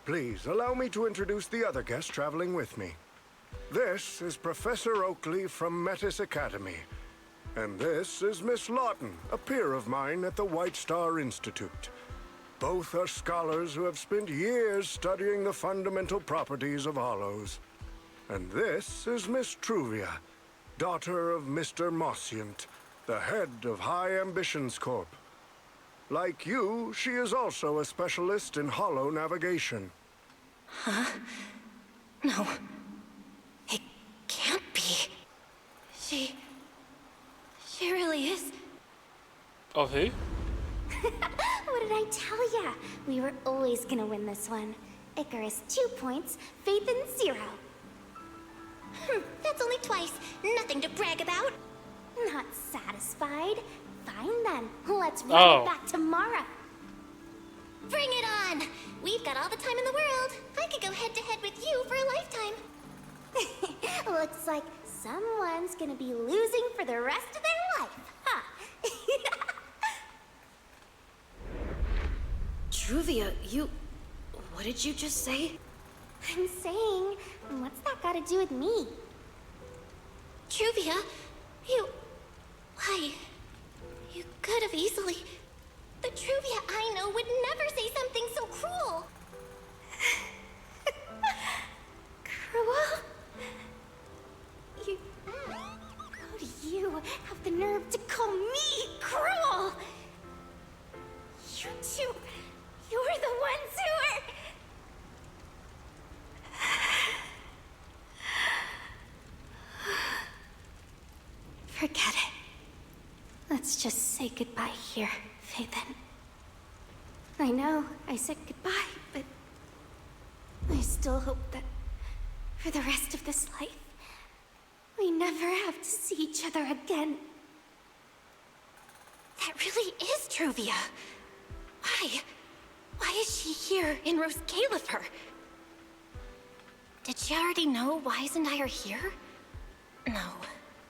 Please allow me to introduce the other guest traveling with me. This is Professor Oakley from Metis Academy. And this is Miss Lawton, a peer of mine at the White Star Institute. Both are scholars who have spent years studying the fundamental properties of hollows. And this is Miss Truvia, daughter of Mr. Mossient, the head of High Ambitions Corp. Like you, she is also a specialist in holo navigation. Huh? No. It can't be. She really is. Of who? What did I tell ya? We were always gonna win this one. Icarus 2 points, Phaethon 0. That's only twice. Nothing to brag about. Not satisfied. Fine then. Let's run it back tomorrow. Bring it on! We've got all the time in the world. I could go head-to-head with you for a lifetime. Looks like someone's gonna be losing for the rest of their life, huh? Truvia, what did you just say? I'm saying, what's that got to do with me? Truvia, why? You could have easily... The Truvia I know would never say something so cruel. Cruel? How do you have the nerve to call me cruel? You two, you're the ones who are... Forget it. Let's just say goodbye here, Phaethon. I know I said goodbye, but I still hope that for the rest of this life, we never have to see each other again. That really is Truvia. Why? Why is she here in Rose Califer? Did she already know Wise and I are here? No,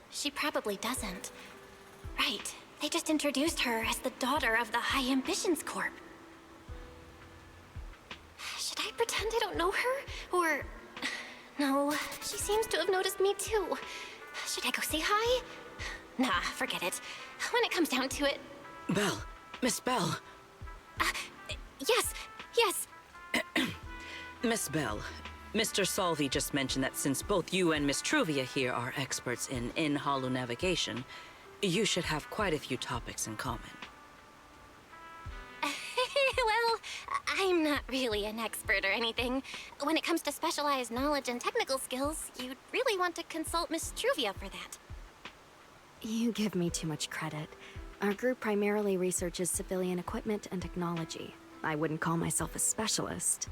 she probably doesn't. Right, they just introduced her as the daughter of the High Ambitions Corp. Should I pretend I don't know her? Or... No, she seems to have noticed me too. Should I go say hi? Nah, forget it. When it comes down to it... Belle. Miss Belle. Yes. Miss Belle, Mr. Salvi just mentioned that since both you and Miss Truvia here are experts in hollow navigation, you should have quite a few topics in common. Well, I'm not really an expert or anything. When it comes to specialized knowledge and technical skills, you'd really want to consult Miss Truvia for that. You give me too much credit. Our group primarily researches civilian equipment and technology. I wouldn't call myself a specialist.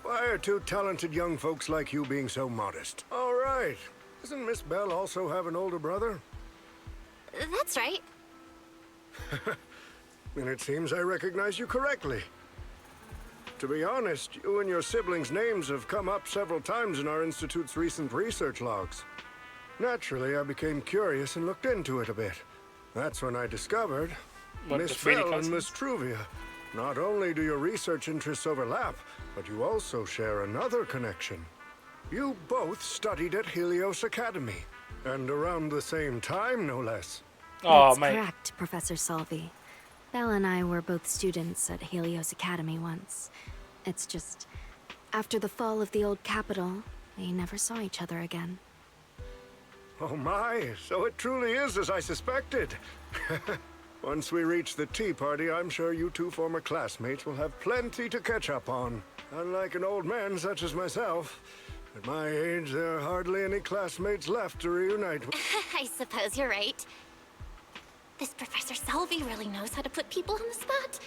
Why are two talented young folks like you being so modest? All right. Doesn't Miss Belle also have an older brother? That's right. Then it seems I recognize you correctly. To be honest, you and your siblings' names have come up several times in our Institute's recent research logs. Naturally, I became curious and looked into it a bit. That's when I discovered Miss Belle and Miss Truvia. Not only do your research interests overlap, but you also share another connection. You both studied at Helios Academy, and around the same time, no less. That's correct, Professor Salvi. Belle and I were both students at Helios Academy once. It's just, after the fall of the old capital, we never saw each other again. Oh my, so it truly is as I suspected. Once we reach the tea party, I'm sure you two former classmates will have plenty to catch up on. Unlike an old man such as myself, at my age, there are hardly any classmates left to reunite with. I suppose you're right. This Professor Salvi really knows how to put people on the spot.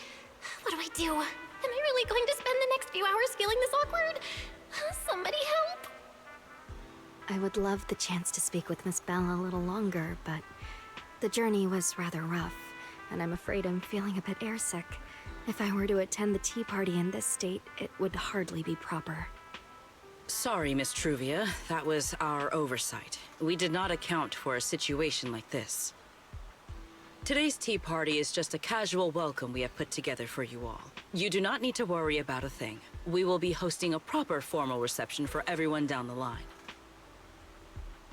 What do I do? Am I really going to spend the next few hours feeling this awkward? Somebody help! I would love the chance to speak with Miss Belle a little longer, but the journey was rather rough, and I'm afraid I'm feeling a bit airsick. If I were to attend the tea party in this state, it would hardly be proper. Sorry, Miss Truvia. That was our oversight. We did not account for a situation like this. Today's tea party is just a casual welcome we have put together for you all. You do not need to worry about a thing. We will be hosting a proper formal reception for everyone down the line.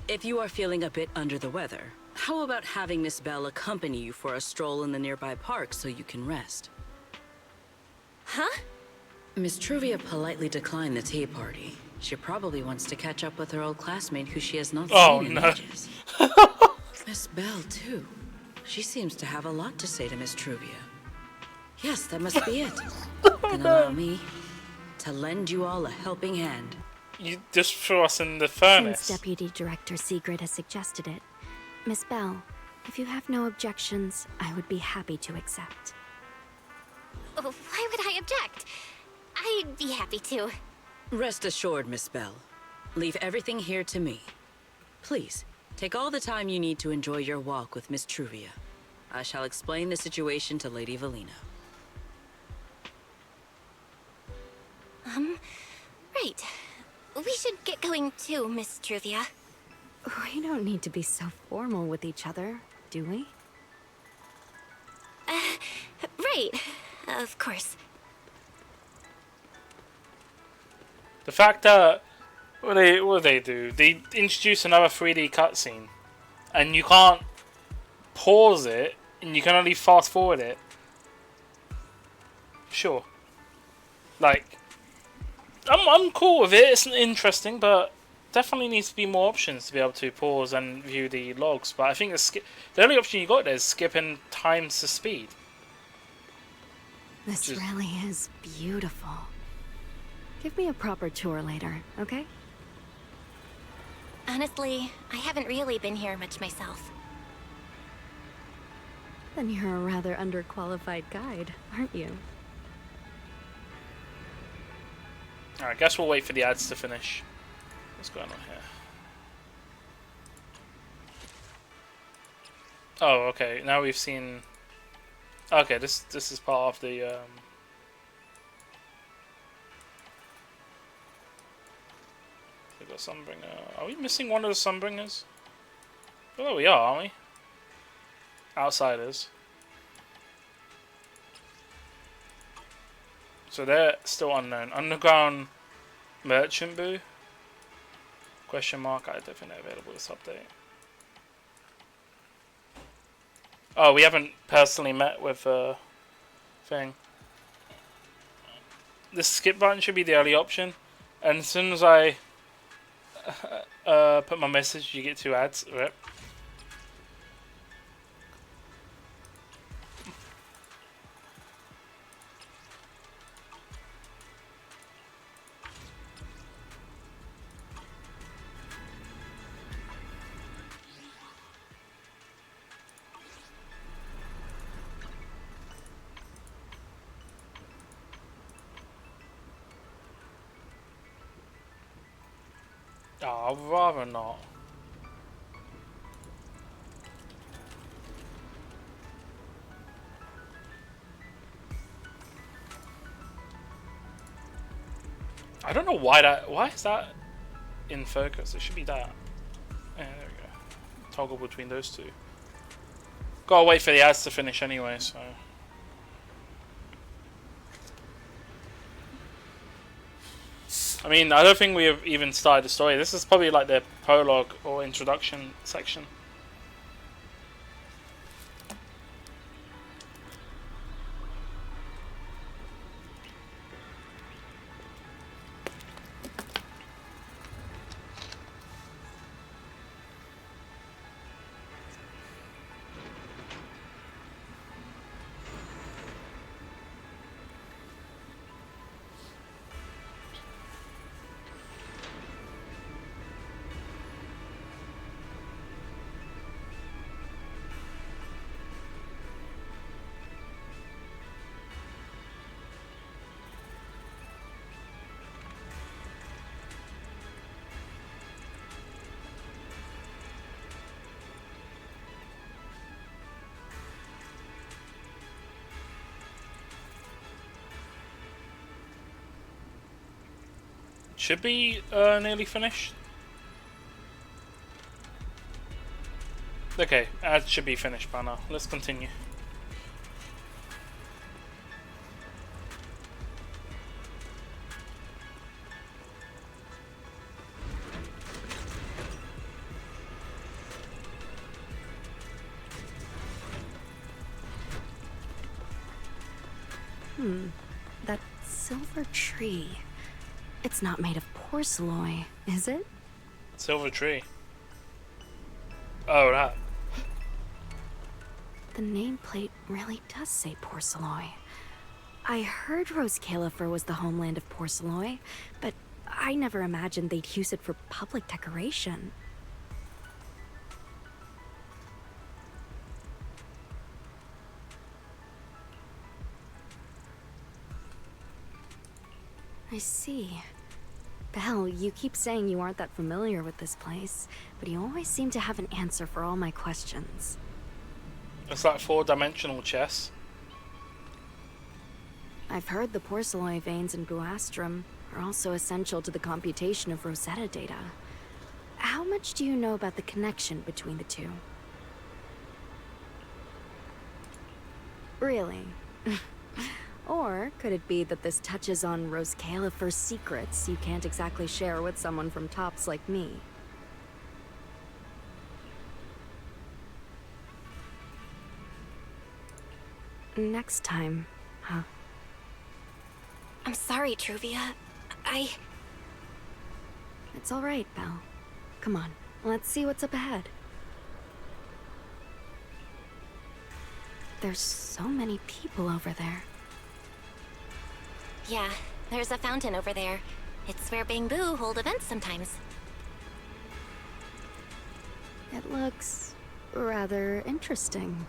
If you are feeling a bit under the weather, how about having Miss Belle accompany you for a stroll in the nearby park so you can rest? Huh? Miss Truvia politely declined the tea party. She probably wants to catch up with her old classmate who she has not seen in ages. Miss Belle, too. She seems to have a lot to say to Miss Truvia. Yes, that must be it. Then allow me to lend you all a helping hand. You just threw us in the furnace. Since Deputy Director Sigrid has suggested it, Miss Belle, if you have no objections, I would be happy to accept. Oh, why would I object? I'd be happy to. Rest assured, Miss Belle. Leave everything here to me. Please, take all the time you need to enjoy your walk with Miss Truvia. I shall explain the situation to Lady Valina. Right. We should get going too, Miss Truvia. We don't need to be so formal with each other, do we? Right. Of course. The fact that what do they do? They introduce another 3D cutscene, and you can't pause it, and you can only fast forward it. Sure. Like, I'm cool with it. It's interesting, but definitely needs to be more options to be able to pause and view the logs. But I think the only option you got there is skipping times to speed. This really is beautiful. Give me a proper tour later, okay? Honestly, I haven't really been here much myself. Then you're a rather underqualified guide, aren't you? Alright, I guess we'll wait for the ads to finish. What's going on here? Oh, okay. Now we've seen... Okay, this is part of the... We've got Sunbringer. Are we missing one of the Sunbringers? Oh, we are, aren't we? Outsiders. So they're still unknown. Underground Merchant Boo? Question mark. I don't think they're available this update. Oh, we haven't personally met with thing. The skip button should be the early option, and as soon as I put my message, you get 2 ads. Right? Oh, I'd rather not. I don't know why that. Why is that in focus? It should be that. Yeah, there we go. Toggle between those two. Gotta wait for the ads to finish anyway, so. I mean, I don't think we have even started the story. This is probably like the prologue or introduction section. Should be nearly finished. Okay, ads should be finished by now. Let's continue. That silver tree. It's not made of porcelain, is it? Silver tree. Oh, that. The nameplate really does say porcelain. I heard Rose Califer was the homeland of porcelain, but I never imagined they'd use it for public decoration. I see. Belle, you keep saying you aren't that familiar with this place, but you always seem to have an answer for all my questions. It's like 4-dimensional chess. I've heard the porcelain veins in Buastrum are also essential to the computation of Rosetta data. How much do you know about the connection between the two? Really? Or could it be that this touches on Rose Califer's secrets you can't exactly share with someone from Tops like me? Next time, huh? I'm sorry, Truvia. It's all right, Belle. Come on, let's see what's up ahead. There's so many people over there. Yeah, there's a fountain over there. It's where Bangboo hold events sometimes. It looks rather interesting.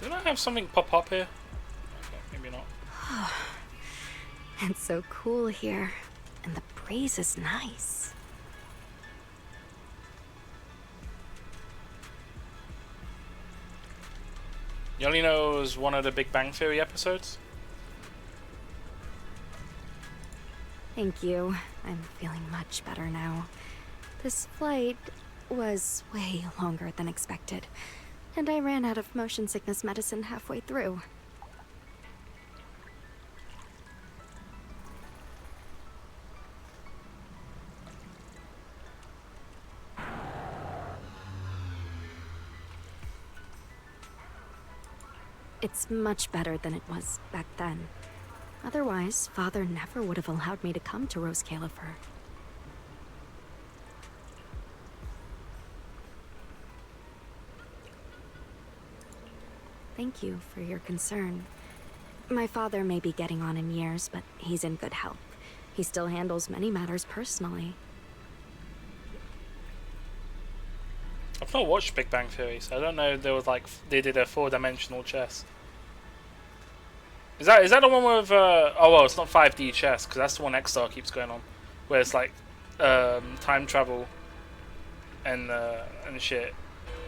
Didn't I have something pop up here? Okay, maybe not. It's so cool here, and the breeze is nice. You only know it was one of the Big Bang Theory episodes? Thank you. I'm feeling much better now. This flight was way longer than expected, and I ran out of motion sickness medicine halfway through. It's much better than it was back then. Otherwise, Father never would have allowed me to come to Rose Califer. Thank you for your concern. My father may be getting on in years, but he's in good health. He still handles many matters personally. I've not watched Big Bang Theory, so I don't know if there was like they did a 4-dimensional chess. Is that the one with oh well, it's not 5D chess because that's the one X-Star keeps going on, where it's like time travel and shit.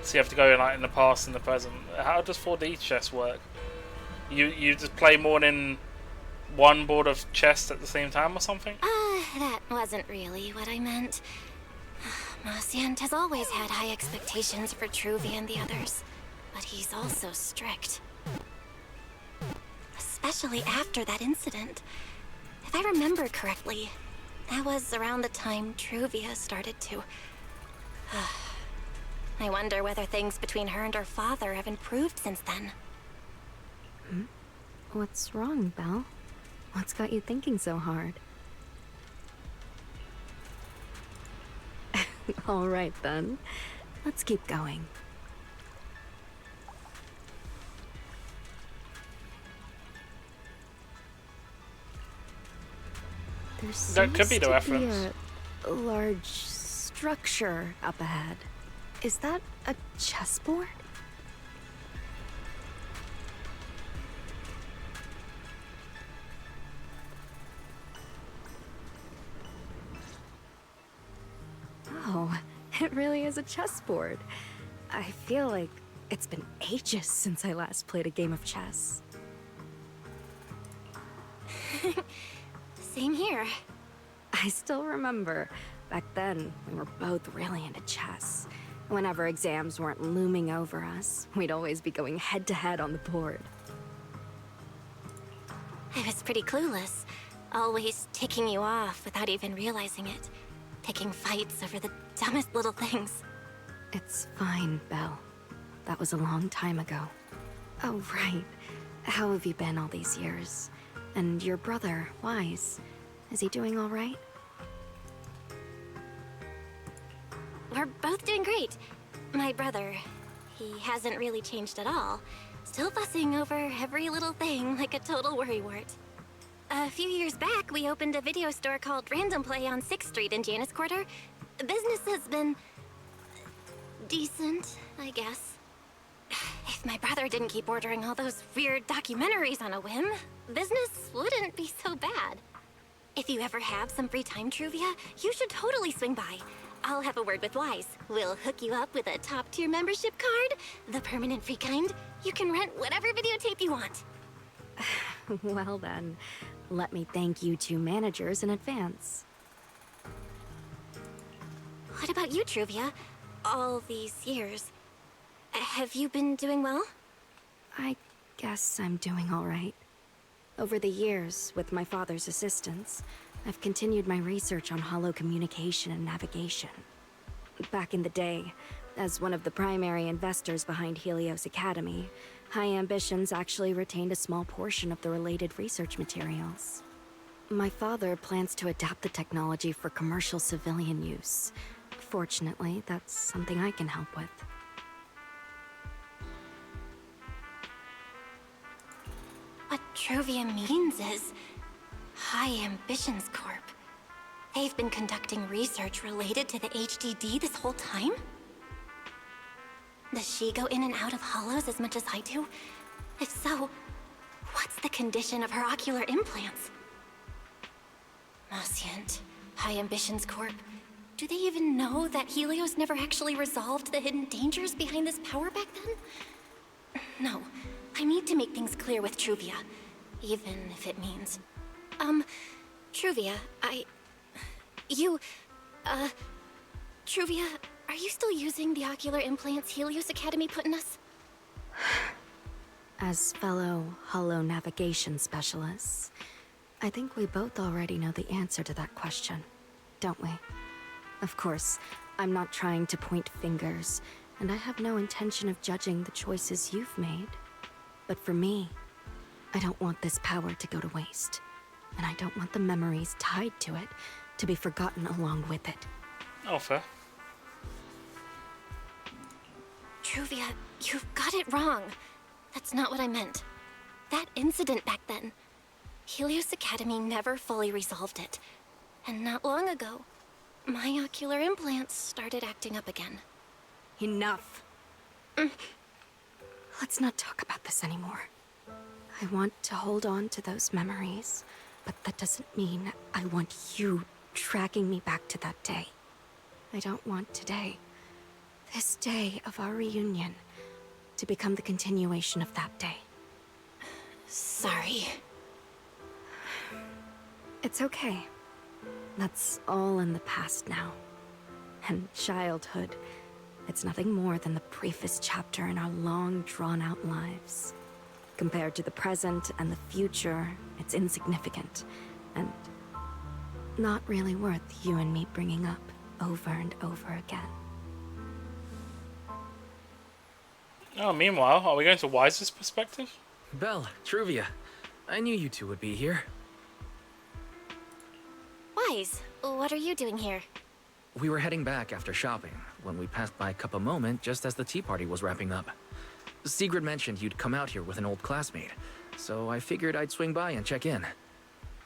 So you have to go like in the past and the present. How does 4D chess work? You just play more than one board of chess at the same time or something? That wasn't really what I meant. Marciant has always had high expectations for Truvia and the others, but he's also strict. Especially after that incident. If I remember correctly, that was around the time Truvia started to... I wonder whether things between her and her father have improved since then. What's wrong, Belle? What's got you thinking so hard? All right, then. Let's keep going. That could be the reference. A large structure up ahead. Is that a chessboard? Oh, it really is a chessboard. I feel like it's been ages since I last played a game of chess. Same here. I still remember. Back then, we were both really into chess. Whenever exams weren't looming over us, we'd always be going head-to-head on the board. I was pretty clueless. Always ticking you off without even realizing it. Picking fights over the dumbest little things. It's fine, Belle. That was a long time ago. Oh, right. How have you been all these years? And your brother, Wise, is he doing all right? We're both doing great. My brother, he hasn't really changed at all. Still fussing over every little thing like a total worrywart. A few years back, we opened a video store called Random Play on 6th Street in Janus Quarter. Business has been... decent, I guess. If my brother didn't keep ordering all those weird documentaries on a whim, business wouldn't be so bad. If you ever have some free time, Truvia, you should totally swing by. I'll have a word with Wise. We'll hook you up with a top-tier membership card, the permanent free kind. You can rent whatever videotape you want. Well then, let me thank you two managers in advance. What about you, Truvia? All these years. have you been doing well? I guess I'm doing all right. Over the years, with my father's assistance, I've continued my research on holo communication and navigation. Back in the day, as one of the primary investors behind Helios Academy, High Ambitions actually retained a small portion of the related research materials. My father plans to adapt the technology for commercial civilian use. Fortunately, that's something I can help with. What Truvia means is High Ambitions Corp. They've been conducting research related to the HDD this whole time? Does she go in and out of hollows as much as I do? If so, what's the condition of her ocular implants? Moscient, High Ambitions Corp. Do they even know that Helios never actually resolved the hidden dangers behind this power back then? No, I need to make things clear with Truvia, even if it means... Truvia, Truvia, are you still using the ocular implants Helios Academy put in us? As fellow holo navigation specialists, I think we both already know the answer to that question, don't we? Of course, I'm not trying to point fingers, and I have no intention of judging the choices you've made. But for me, I don't want this power to go to waste. And I don't want the memories tied to it to be forgotten along with it. Oh, fair. Truvia, you've got it wrong. That's not what I meant. That incident back then, Helios Academy never fully resolved it. And not long ago, my ocular implants started acting up again. Enough. Let's not talk about this anymore. I want to hold on to those memories, but that doesn't mean I want you dragging me back to that day. I don't want today, this day of our reunion, to become the continuation of that day. Sorry. It's okay. That's all in the past now. And childhood, it's nothing more than the briefest chapter in our long, drawn-out lives. Compared to the present and the future, it's insignificant, and not really worth you and me bringing up over and over again. Oh, meanwhile, are we going to Wise's perspective? Belle, Truvia, I knew you two would be here. Wise, what are you doing here? We were heading back after shopping when we passed by Cup of Moment just as the tea party was wrapping up. Sigrid mentioned you'd come out here with an old classmate, so I figured I'd swing by and check in.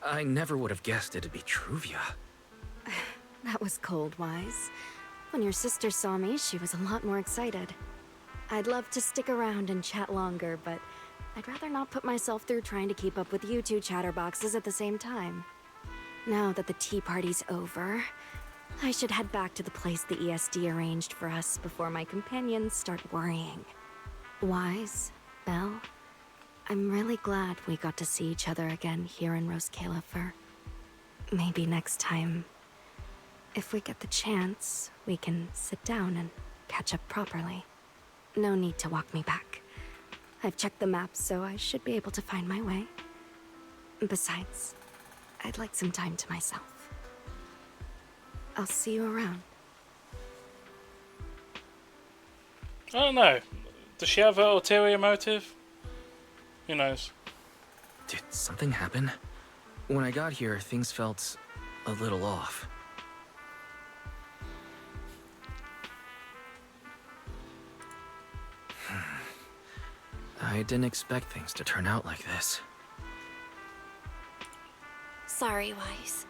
I never would have guessed it'd be Truvia. That was cold, Wise. When your sister saw me, she was a lot more excited. I'd love to stick around and chat longer, but I'd rather not put myself through trying to keep up with you two chatterboxes at the same time. Now that the tea party's over, I should head back to the place the ESD arranged for us before my companions start worrying. Wise, Belle, I'm really glad we got to see each other again here in Rose Calyphur. Maybe next time, if we get the chance, we can sit down and catch up properly. No need to walk me back. I've checked the map, so I should be able to find my way. Besides, I'd like some time to myself. I'll see you around. I don't know. Does she have an ulterior motive? Who knows? Did something happen? When I got here, things felt a little off. I didn't expect things to turn out like this. Sorry, Wise.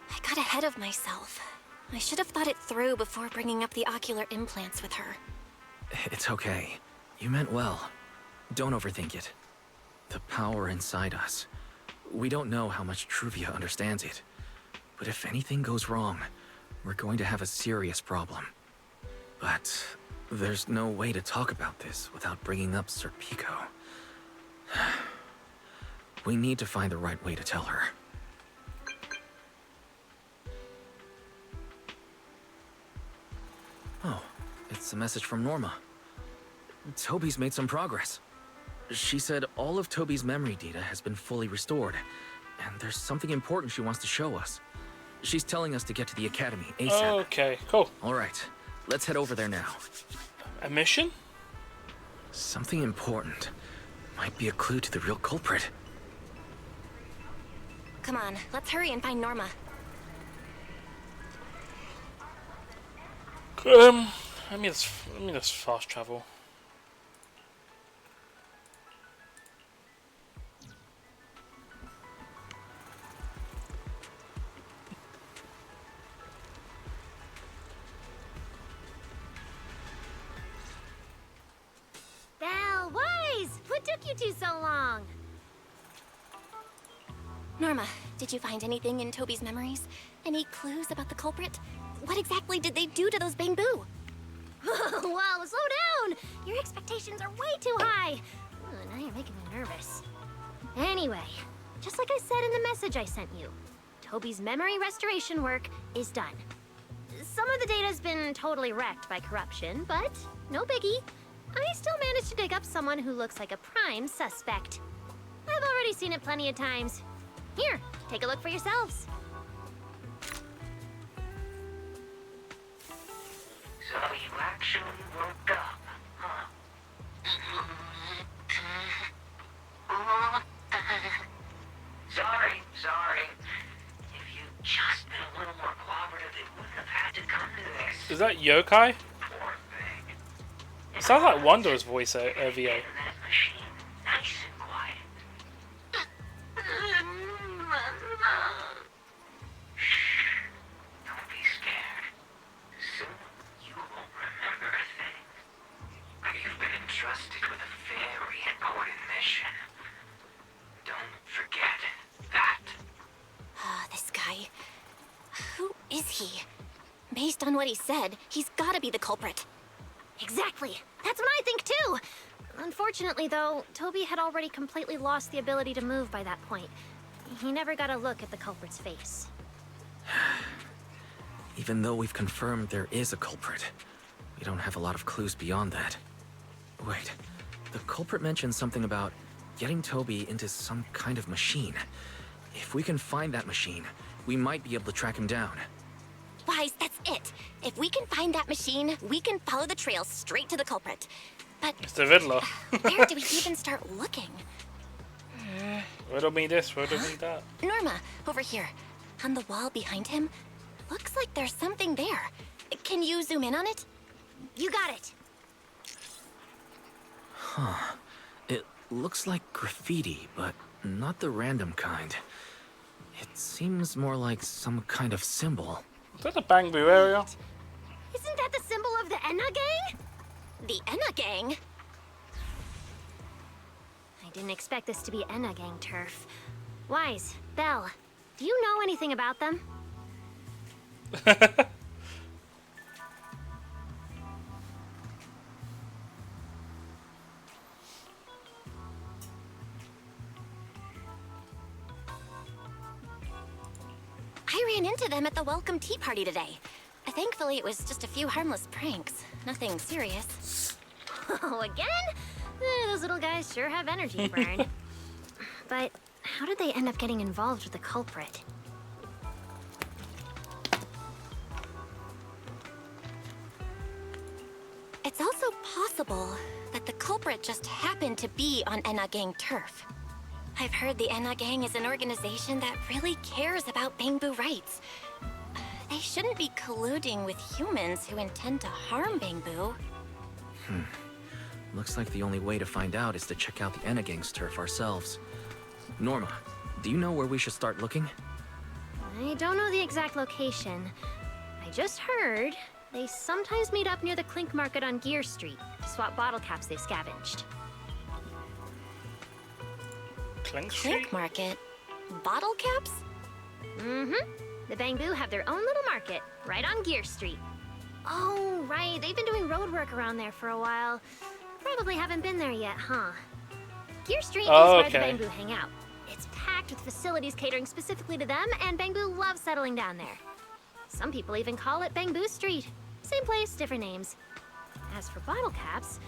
I got ahead of myself. I should have thought it through before bringing up the ocular implants with her. It's okay. You meant well. Don't overthink it. The power inside us. We don't know how much Truvia understands it. But if anything goes wrong, we're going to have a serious problem. But there's no way to talk about this without bringing up Serpico. We need to find the right way to tell her. Oh, it's a message from Norma. Toby's made some progress. She said all of Toby's memory data has been fully restored, and there's something important she wants to show us. She's telling us to get to the academy ASAP. Okay, cool. All right, let's head over there now. A mission? Something important. Might be a clue to the real culprit. Come on, let's hurry and find Norma. Let me just fast travel. Belle, Wise! What took you two so long? Norma, did you find anything in Toby's memories? Any clues about the culprit? What exactly did they do to those Bangbu? Whoa, slow down! Your expectations are way too high. Now you're making me nervous. Anyway, just like I said in the message I sent you, Toby's memory restoration work is done. Some of the data's been totally wrecked by corruption, but no biggie. I still managed to dig up someone who looks like a prime suspect. I've already seen it plenty of times. Here, take a look for yourselves. So you actually woke up, huh? Sorry. If you'd just been a little more cooperative, it wouldn't have had to come to this. Is that Yokai? Poor thing. It sounds like Wander's voice, VA. That machine, nice and quiet. Shh. Don't be scared. Soon you won't remember a thing. You've been entrusted with a very important mission. Don't forget that. This guy. Who is he? Based on what he said, he's gotta be the culprit. Exactly. That's what I think too. Unfortunately, though, Toby had already completely lost the ability to move by that point. He never got a look at the culprit's face. Even though we've confirmed there is a culprit, we don't have a lot of clues beyond that. Wait, the culprit mentioned something about getting Toby into some kind of machine. If we can find that machine, we might be able to track him down. Wise, that's it. If we can find that machine, we can follow the trail straight to the culprit. But It's the Riddler. where do we even start looking? Riddle me this, riddle me that. Norma, over here. On the wall behind him, looks like there's something there. Can you zoom in on it? You got it. Huh. It looks like graffiti, but not the random kind. It seems more like some kind of symbol. Is that the Bangbu area? Isn't that the symbol of the Enna gang? The Enna gang? I didn't expect this to be Enna gang turf. Wise, Belle, do you know anything about them? I ran into them at the welcome tea party today. Thankfully, it was just a few harmless pranks. Nothing serious. Oh, again? Those little guys sure have energy to burn. But how did they end up getting involved with the culprit? It's also possible that the culprit just happened to be on Enna Gang turf. I've heard the Enna Gang is an organization that really cares about Bangbu rights. They shouldn't be colluding with humans who intend to harm Bangbu. Looks like the only way to find out is to check out the Enna Gang's turf ourselves. Norma, do you know where we should start looking? I don't know the exact location. I just heard they sometimes meet up near the Clink Market on Gear Street to swap bottle caps they've scavenged. Clink Market? Bottle caps? Mm-hmm. The Bangbu have their own little market, right on Gear Street. Oh, right. They've been doing road work around there for a while. Probably haven't been there yet, huh? Gear Street is where the Bangbu hang out. It's packed with facilities catering specifically to them, and Bangbu love settling down there. Some people even call it Bangbu Street. Same place, different names. As for bottle caps,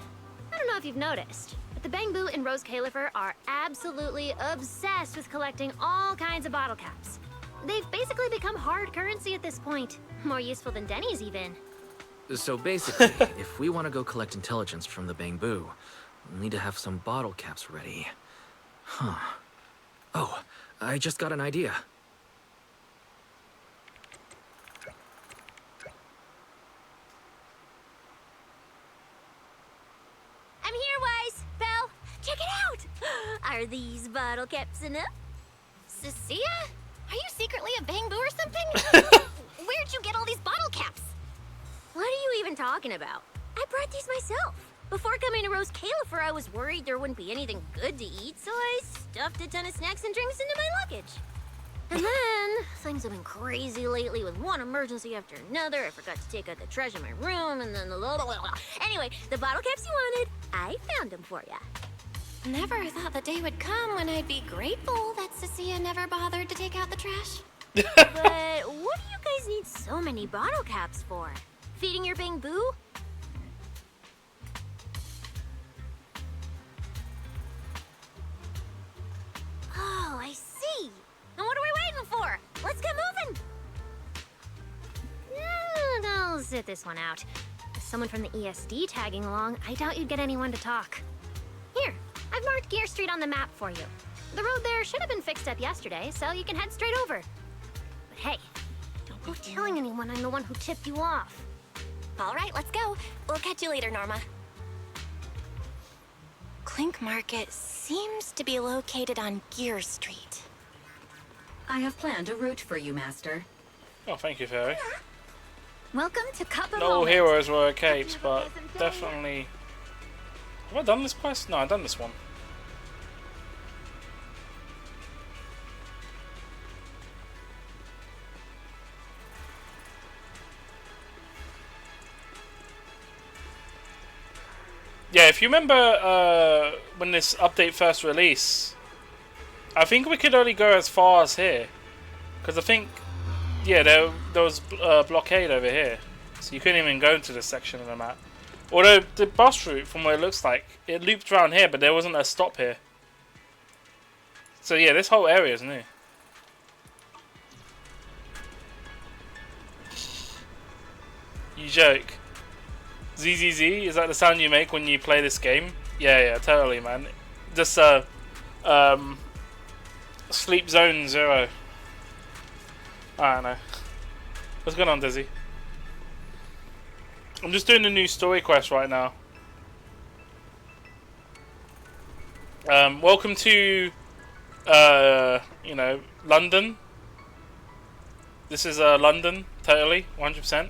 I I don't know if you've noticed, but the Bangboo and Rose Califer are absolutely obsessed with collecting all kinds of bottle caps. They've basically become hard currency at this point. More useful than Denny's even. So basically, if we want to go collect intelligence from the Bangboo, we'll need to have some bottle caps ready. Huh. Oh, I just got an idea. I'm here, Wise. Belle, check it out. Are these bottle caps enough? Cecilia? Are you secretly a Bangboo or something? Where'd you get all these bottle caps? What are you even talking about? I brought these myself. Before coming to Rose Califer, I was worried there wouldn't be anything good to eat, so I stuffed a ton of snacks and drinks into my luggage. And then, things have been crazy lately with one emergency after another. I forgot to take out the trash in my room, and then Anyway, the bottle caps you wanted, I found them for ya. Never thought the day would come when I'd be grateful that Cecilia never bothered to take out the trash. But what do you guys need so many bottle caps for? Feeding your Bangboo? Oh, I see. Then what are we waiting for? Let's get moving. I'll sit this one out. With someone from the ESD tagging along, I doubt you'd get anyone to talk. Here, I've marked Gear Street on the map for you. The road there should have been fixed up yesterday, so you can head straight over. But hey, don't go telling anyone I'm the one who tipped you off. All right, let's go. We'll catch you later, Norma. Clink Market seems to be located on Gear Street. I have planned a route for you, Master. Oh, thank you, Fairy. Welcome to Cup of Not all Moment. heroes wear capes, but definitely... Have I done this quest? No, I've done this one. Yeah, if you remember when this update first released, I think we could only go as far as here. Because I think, yeah, there was a blockade over here. So you couldn't even go into this section of the map. Although the bus route, from what it looks like, it looped around here, but there wasn't a stop here. So yeah, this whole area is new. You joke. ZZZ, is that the sound you make when you play this game? Yeah, totally, man. Just Sleep Zone 0. I don't know. What's going on, Dizzy? I'm just doing the new story quest right now. Welcome to, you know, London. This is London, totally, 100%.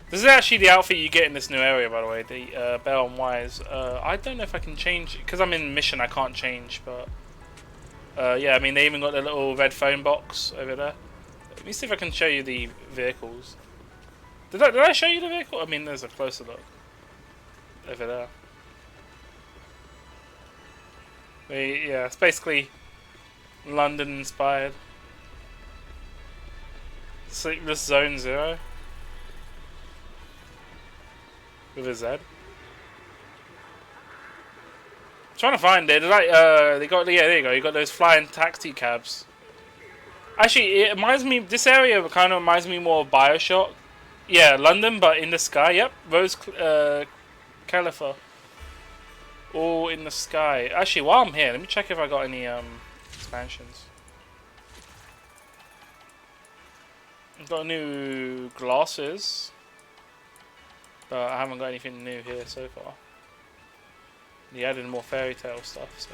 This is actually the outfit you get in this new area, by the way, the Belle and Wise. I don't know if I can change, because I'm in mission I can't change, but... yeah, I mean, they even got the little red phone box over there. Let me see if I can show you the vehicles. Did I show you the vehicle? I mean, there's a closer look. Over there. Yeah, it's basically London inspired. Sleepless Zone 0. With a Z. I'm trying to find it. Like, they got, yeah, there you go. You got those flying taxi cabs. Actually, it reminds me. This area kind of reminds me more of BioShock. Yeah, London, but in the sky. Yep, Rose Califer. All in the sky. Actually, while I'm here, let me check if I got any expansions. I've got new glasses. But I haven't got anything new here so far. They added more fairy tale stuff, so.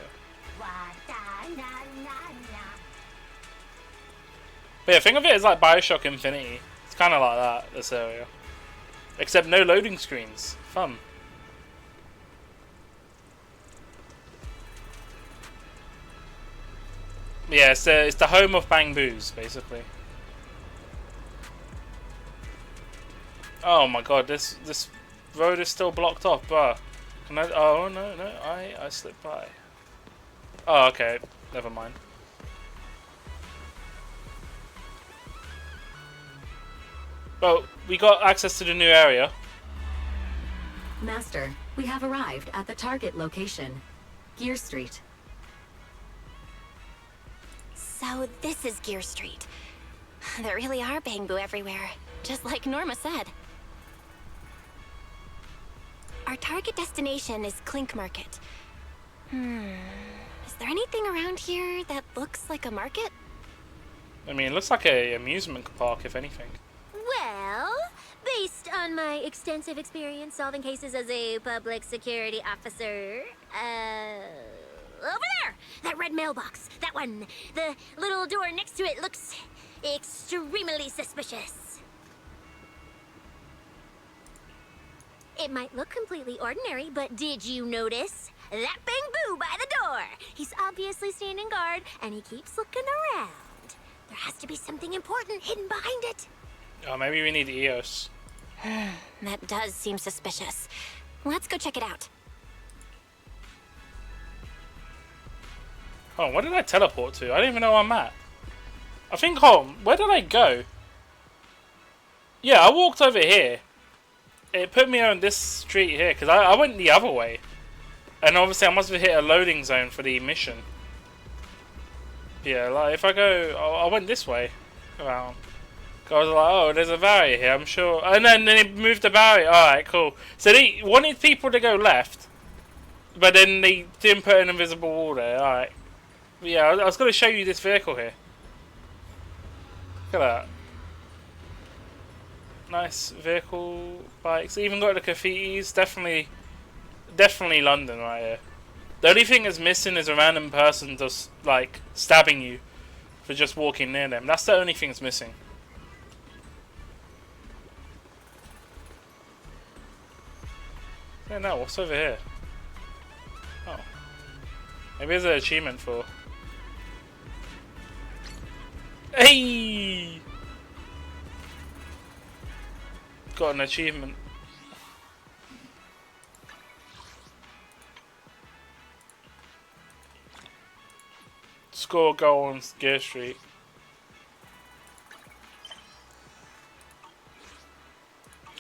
But yeah, think of it as like BioShock Infinity. It's kind of like that, this area. Except no loading screens. Fun. Yeah, it's the home of Bangboos, basically. Oh my god, this road is still blocked off, bruh. Can I? Oh no, I slipped by. Oh, okay, never mind. Well, we got access to the new area. Master, we have arrived at the target location, Gear Street. So this is Gear Street. There really are Bangbu everywhere, just like Norma said. Our target destination is Clink Market. Is there anything around here that looks like a market? I mean, it looks like a amusement park, if anything. Well, based on my extensive experience solving cases as a public security officer, over there! That red mailbox! That one! The little door next to it looks extremely suspicious. It might look completely ordinary, but did you notice? That Bangbu by the door! He's obviously standing guard, and he keeps looking around. There has to be something important hidden behind it. Oh, maybe we need EOS. That does seem suspicious. Let's go check it out. Oh, where did I teleport to? I don't even know where I'm at. I think, oh, where did I go? Yeah, I walked over here. It put me on this street here, because I went the other way. And obviously I must have hit a loading zone for the mission. Yeah, like if I go, I went this way around. I was like, oh, there's a barrier here, I'm sure. And then it moved the barrier. Alright, cool. So they wanted people to go left, but then they didn't put an invisible wall there. Alright. Yeah, I was going to show you this vehicle here. Look at that. Nice vehicle, bikes. Even got the graffitis. Definitely London right here. The only thing that's missing is a random person just like stabbing you for just walking near them. That's the only thing that's missing. Yeah, no, what's over here? Oh. Maybe there's an achievement for... Hey! Got an achievement. Score a goal on Gear Street.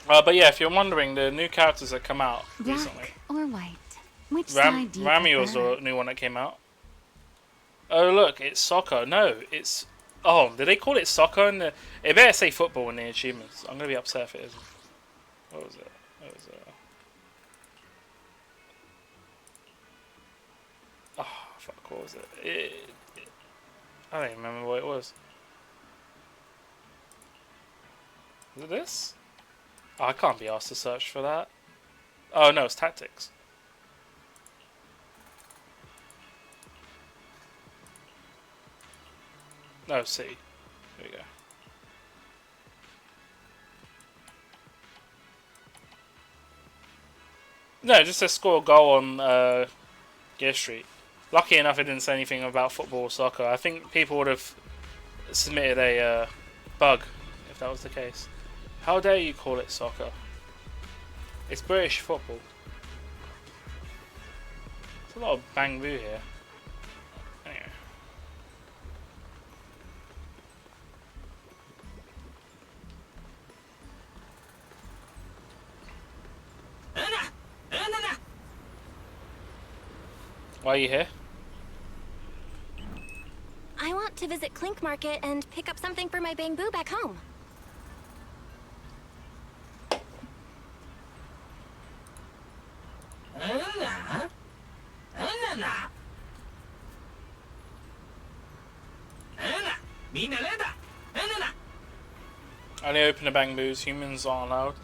But yeah, if you're wondering, the new characters that come out recently. Black or white? Which side do you Rami was prefer? the new one that came out. Oh look, it's soccer. No, it's... Oh, did they call it soccer? In the... It better say football in the achievements. I'm going to be upset if it isn't. What was it? What was it? Oh, fuck, what was it? I don't even remember what it was. Is it this? Oh, I can't be asked to search for that. Oh no, it's tactics. No, C. There we go. No, just to score a goal on Gear Street. Lucky enough, it didn't say anything about football or soccer. I think people would have submitted a bug if that was the case. How dare you call it soccer? It's British football. There's a lot of Bangbu here. Anyway. Why are you here? I want to visit Clink Market and pick up something for my Bangbu back home. Only open the Bangbus, humans aren't allowed.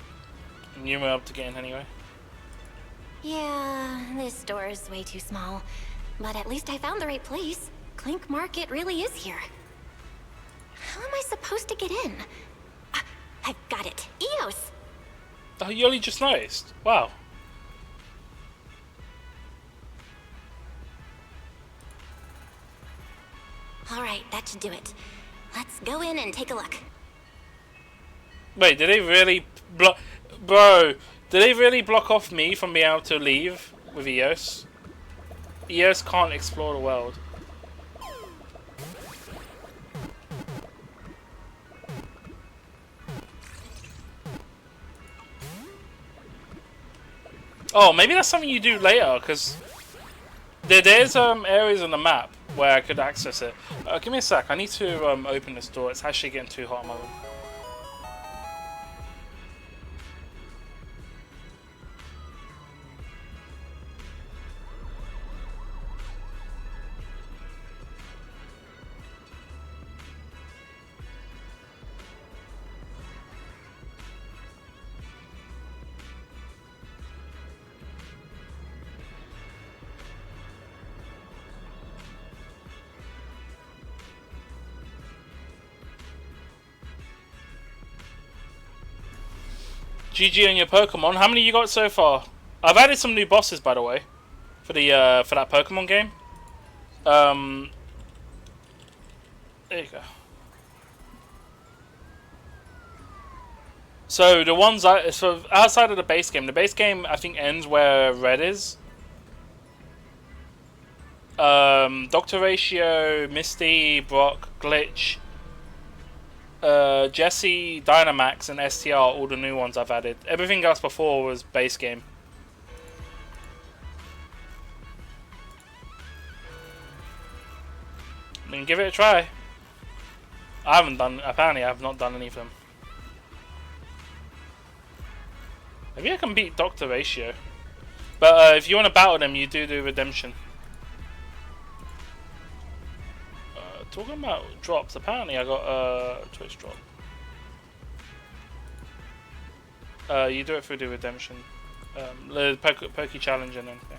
And you were able to get in anyway. Yeah, this door is way too small. But at least I found the right place. Clink Market really is here. How am I supposed to get in? I've got it. EOS! Oh, you only just noticed? Wow. Alright, that should do it. Let's go in and take a look. Wait, did they really block... Bro, did they really block off me from being able to leave with EOS? EOS can't explore the world. Oh, maybe that's something you do later, because there's areas on the map where I could access it. Give me a sec. I need to open this door. It's actually getting too hot in my room. GG on your Pokemon. How many you got so far? I've added some new bosses, by the way, for the for that Pokemon game. There you go. So the ones so outside of the base game I think ends where Red is. Dr. Ratio, Misty, Brock, Glitch, Jesse, Dynamax, and STR, all the new ones I've added. Everything else before was base game. Then give it a try. Apparently I have not done any of them. Maybe I can beat Dr. Ratio. But if you want to battle them, you do Redemption. Talking about drops, apparently I got a Twitch drop. You do it through the Redemption. The Poke Challenge and everything.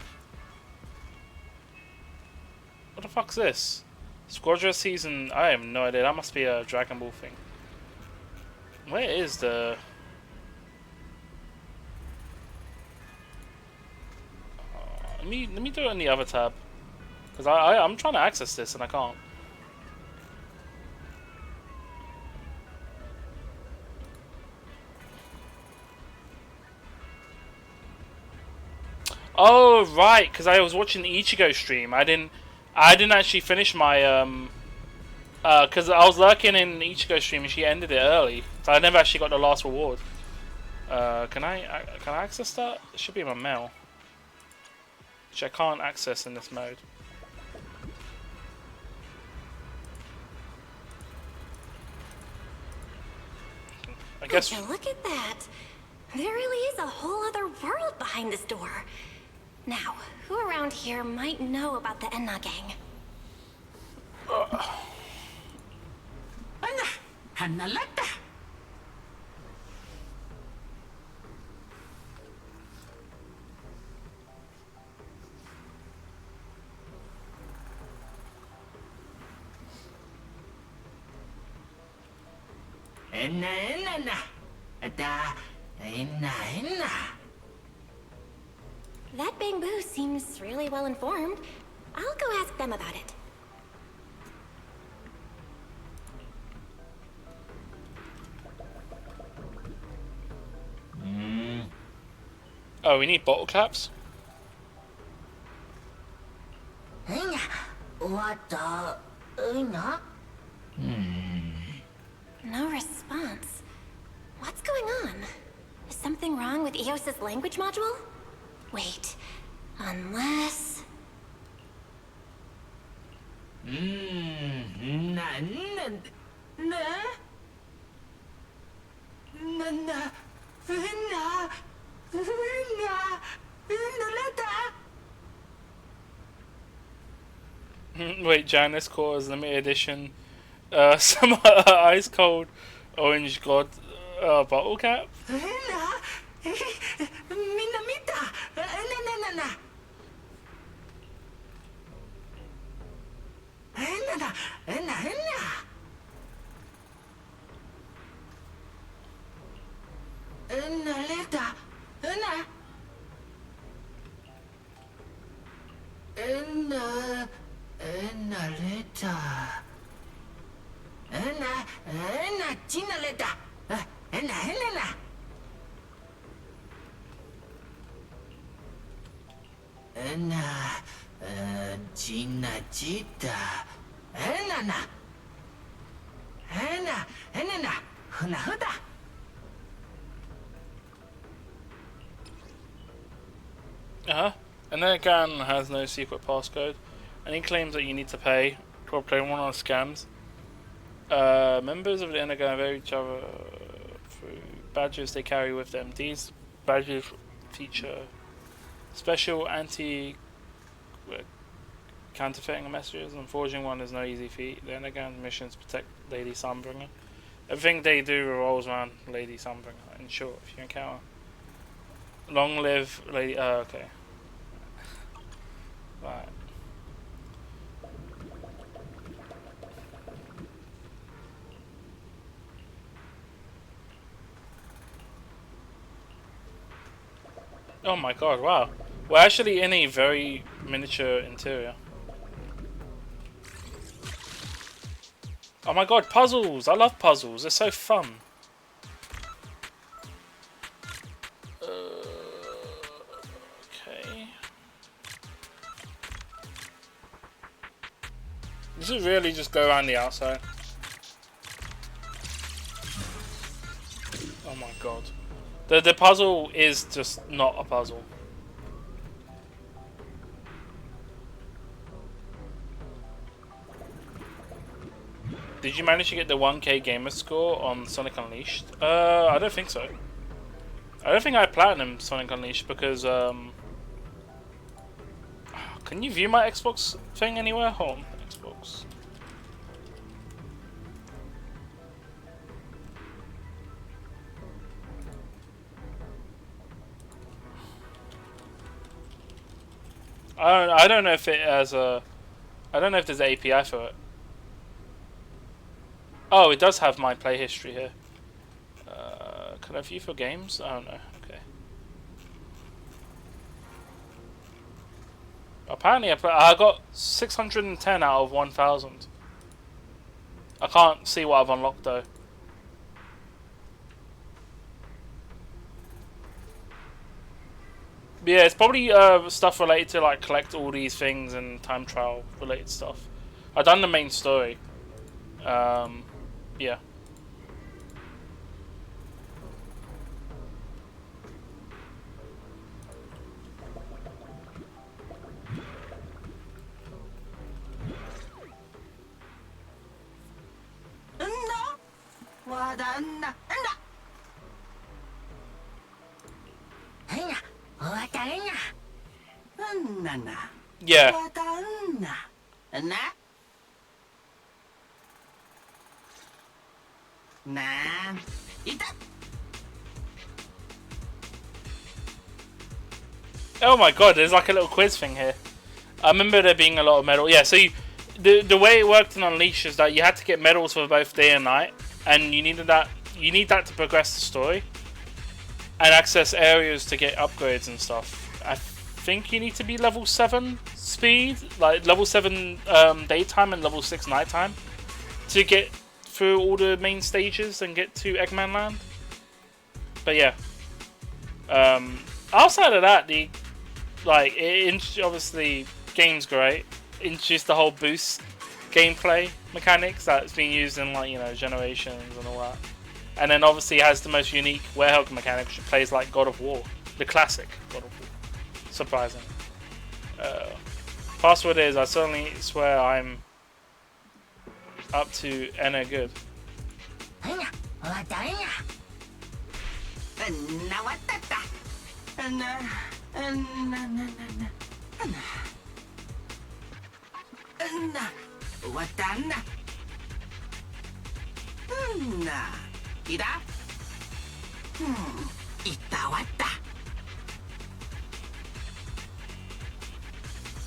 What the fuck's this? Squadra Season... I have no idea. That must be a Dragon Ball thing. Where is the... let me do it in the other tab. Because I'm trying to access this and I can't. Oh right, because I was watching the Ichigo stream. I didn't actually finish my because I was lurking in the Ichigo stream and she ended it early, so I never actually got the last reward. Can I access that? It should be in my mail, which I can't access in this mode. I guess. Would you look at that? There really is a whole other world behind this door. Now, who around here might know about the Enna gang? Hanalata. Enna. That Bangboo seems really well informed. I'll go ask them about it. Oh, we need bottle caps? No response. What's going on? Is something wrong with Eos's language module? Wait, unless... Wait, Janice Core's limited edition. Some ice cold orange god bottle cap. Energan has no secret passcode, and he claims that you need to pay to obtain one on scams. Members of the Energan vary each other through badges they carry with them. These badges feature special anti-counterfeiting messages, and forging one is no easy feat. The Energan missions protect Lady Sunbringer. Everything they do revolves around Lady Sunbringer. In short, if you encounter long live Lady... okay. Right. Oh my god, wow. We're actually in a very miniature interior. Oh my god, puzzles! I love puzzles, they're so fun. Okay. This is really just go around the outside. Oh my god. The puzzle is just not a puzzle. Did you manage to get the 1K gamer score on Sonic Unleashed? I don't think so. I don't think I platinum Sonic Unleashed because can you view my Xbox thing anywhere? Hold on, Xbox. I don't know if it has a... I don't know if there's an API for it. Oh, it does have my play history here. Can I view for games? I don't know. Okay. Apparently I got 610 out of 1000. I can't see what I've unlocked though. But yeah, it's probably stuff related to like collect all these things and time trial related stuff. I've done the main story. Yeah. Yeah. Oh my god, there's like a little quiz thing here. I remember there being a lot of medals. Yeah, so the way it worked in Unleashed is that you had to get medals for both day and night, and you need that to progress the story and access areas to get upgrades and stuff. I think you need to be level 7 speed, like level 7 daytime and level 6 nighttime to get through all the main stages and get to Eggman Land. But yeah, outside of that, obviously game's great. Introduced the whole boost gameplay mechanics that's been used in Generations and all that. And then obviously it has the most unique Werehog mechanic, which plays like God of War, the classic God of War. Surprising. Password is, I certainly swear I'm up to Enna good.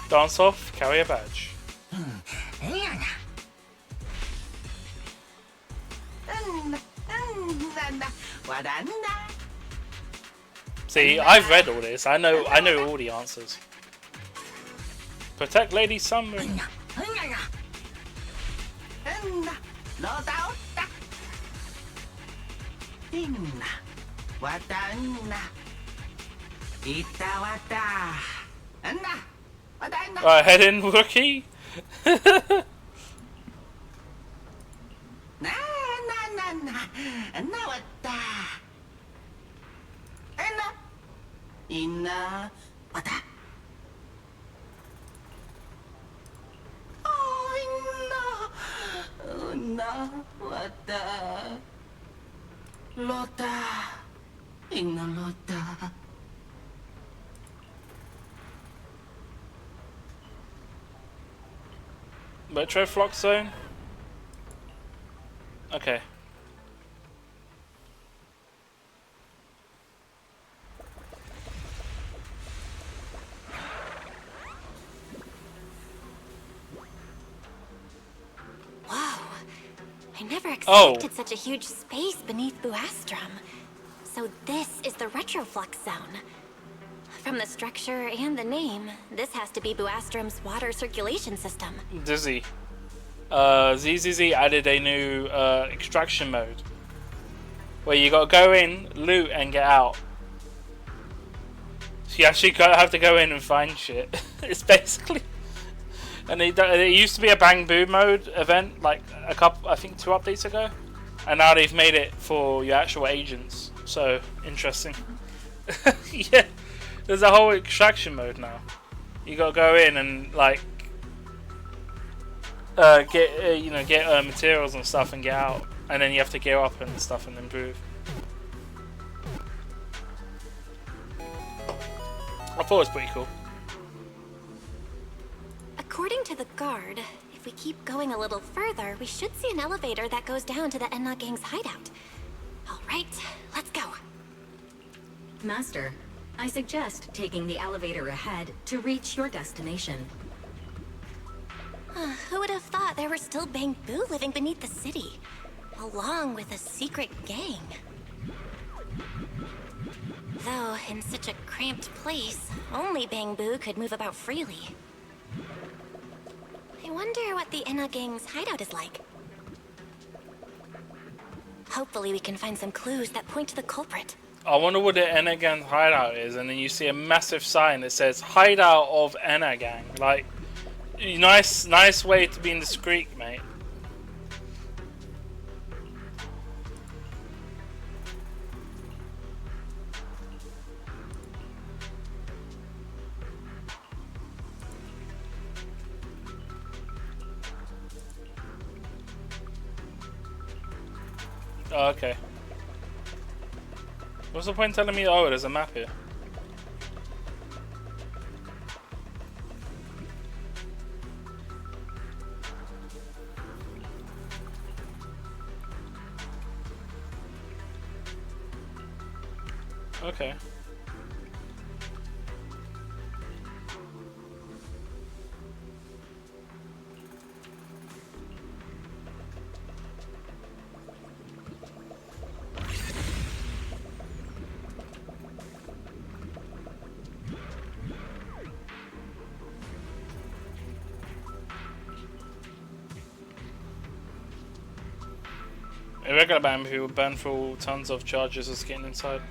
Dance off, carry a badge. See, I've read all this. I know all the answers. Protect Lady Sunbringer. Right, head in, rookie. 나왔다. 로타, 있나 로타. Metro Flock Zone? Okay. Whoa. I never expected such a huge space beneath Buastrum. So this is the Retroflux Zone. From the structure and the name, this has to be Buastrum's water circulation system. Dizzy. ZZZ added a new extraction mode where you gotta go in, loot, and get out. So you actually have to go in and find shit. It's basically, and it used to be a Bang Boo mode event like I think 2 updates ago, and now they've made it for your actual agents. So interesting. Yeah, there's a whole extraction mode now. You gotta go in and like get materials and stuff and get out, and then you have to gear up and stuff and improve. I thought it was pretty cool. According to the guard, if we keep going a little further, we should see an elevator that goes down to the Enna Gang's hideout. All right, let's go. Master, I suggest taking the elevator ahead to reach your destination. Who would have thought there were still Bang Boo living beneath the city, along with a secret gang? Though, in such a cramped place, only Bang Boo could move about freely. I wonder what the Enna Gang's hideout is like. Hopefully we can find some clues that point to the culprit. I wonder what the Enna Gang hideout is, and then you see a massive sign that says "Hideout of Enna Gang." Like, nice way to be indiscreet, mate. Oh, okay. What's the point telling me, oh, there's a map here? Okay. A regular bamboo will burn through tons of charges as getting inside.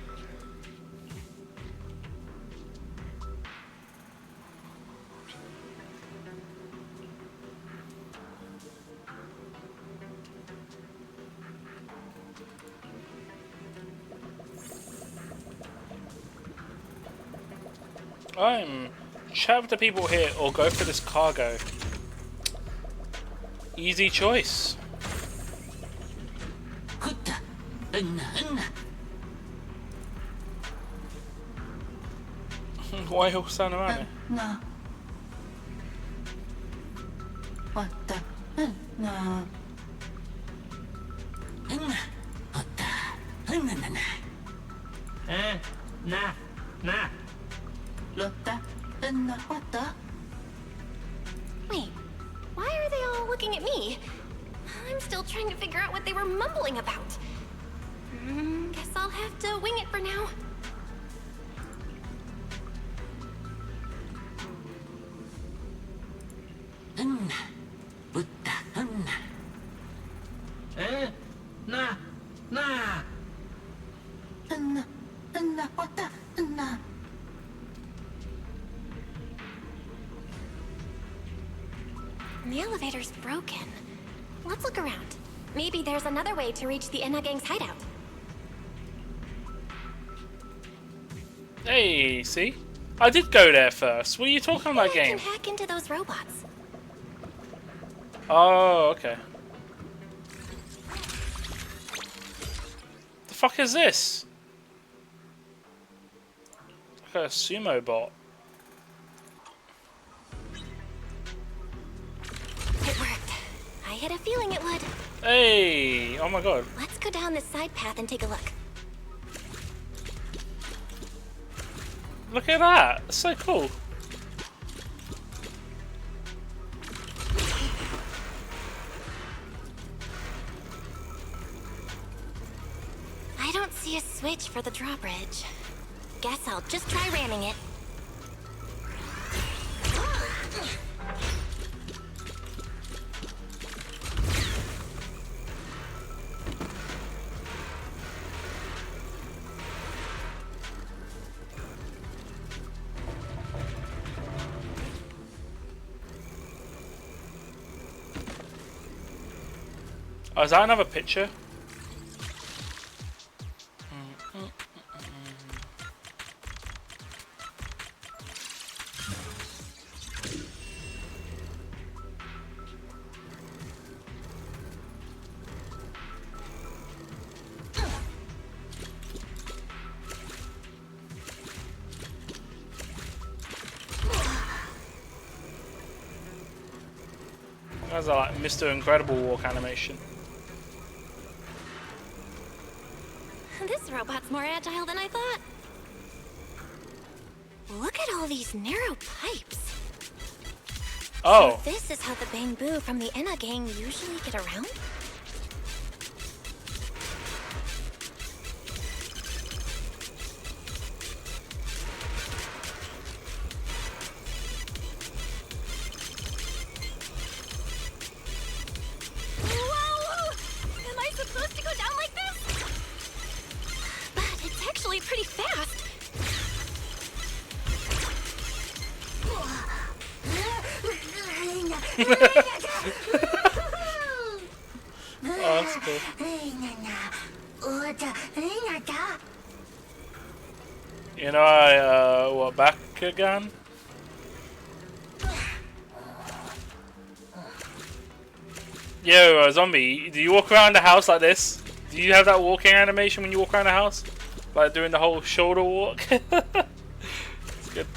Chat with the people here or go for this cargo. Easy choice. Why you all stand around it? 나 왔다. 나 왔다. 나 로타. 나 왔다. Wait, why are they all looking at me? I'm still trying to figure out what they were mumbling about. Guess I'll have to wing it for now. 나 왔다. 나 The elevator's broken. Let's look around. Maybe there's another way to reach the Enna Gang's hideout. Hey, see? I did go there first. What are you talking about, I game? can hack into those robots. Oh, okay. fuck is this? Like a sumo bot. It worked. I had a feeling it would. Hey! Oh my god. Let's go down this side path and take a look. Look at that. That's so cool. I don't see a switch for the drawbridge. Guess I'll just try ramming it. Oh, is that another picture? That's like Mr. Incredible walk animation. This robot's more agile than I thought. Look at all these narrow pipes. Oh. So this is how the Bangbu from the Enna gang usually get around? Whoa! Am I supposed to go down like this? But it's actually pretty fast. Oh, that's cool. You know, what, back again? Yo, zombie, do you walk around the house like this? Do you have that walking animation when you walk around the house? Like doing the whole shoulder walk? It's good.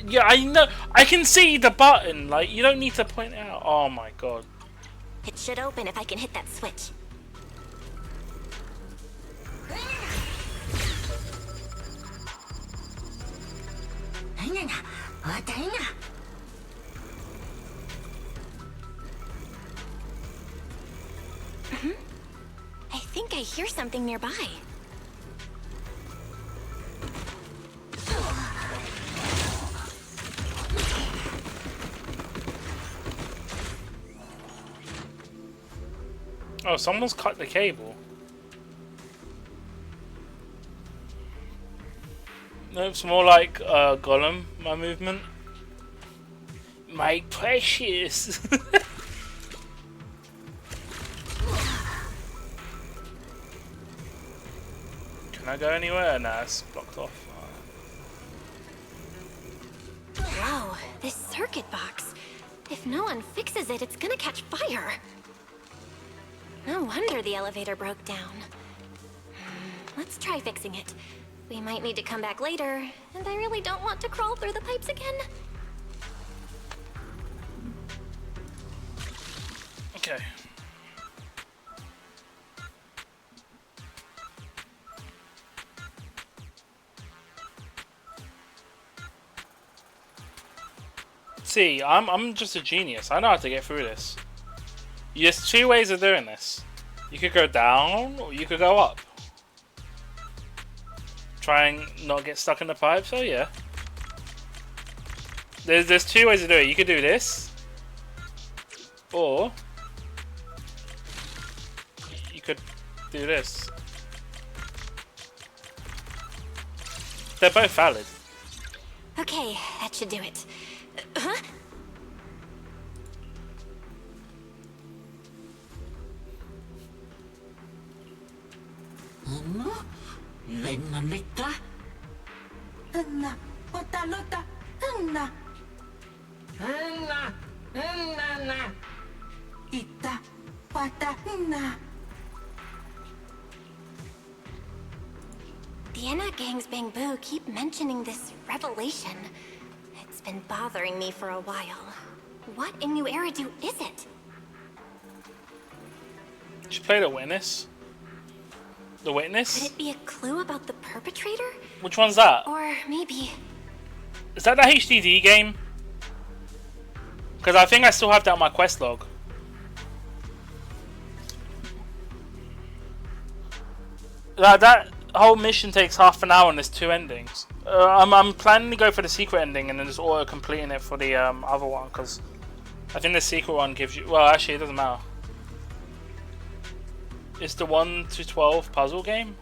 Yeah, I know. I can see the button. Like, you don't need to point it out. Oh my god. It should open if I can hit that switch. I think I hear something nearby. Oh, someone's cut the cable. No, it's more like Gollum, my movement. My precious. Can I go anywhere? Nah, it's blocked off. Whoa, this circuit box. If no one fixes it, it's gonna catch fire. No wonder the elevator broke down. Let's try fixing it. We might need to come back later, and I really don't want to crawl through the pipes again. Okay. See, I'm just a genius. I know how to get through this. There's two ways of doing this. You could go down, or you could go up. Try and not get stuck in the pipes. Oh yeah. There's two ways to do it. You could do this, or you could do this. They're both valid. Okay, that should do it. Huh? Lenna Litta? Enna, ota lota, na. Na. Ita, wata, na. The Enna Gang's Bamboo keep mentioning this revelation. It's been bothering me for a while. What in New Eridu is it? She played a witness. The witness? Could it be a clue about the perpetrator? Which one's that? Or maybe... Is that the HDD game? Because I think I still have that on my quest log. That whole mission takes half an hour and there's 2 endings. I'm planning to go for the secret ending and then just auto completing it for the other one, because I think the secret one gives you... Well, actually, it doesn't matter. It's the 1 to 12 puzzle game.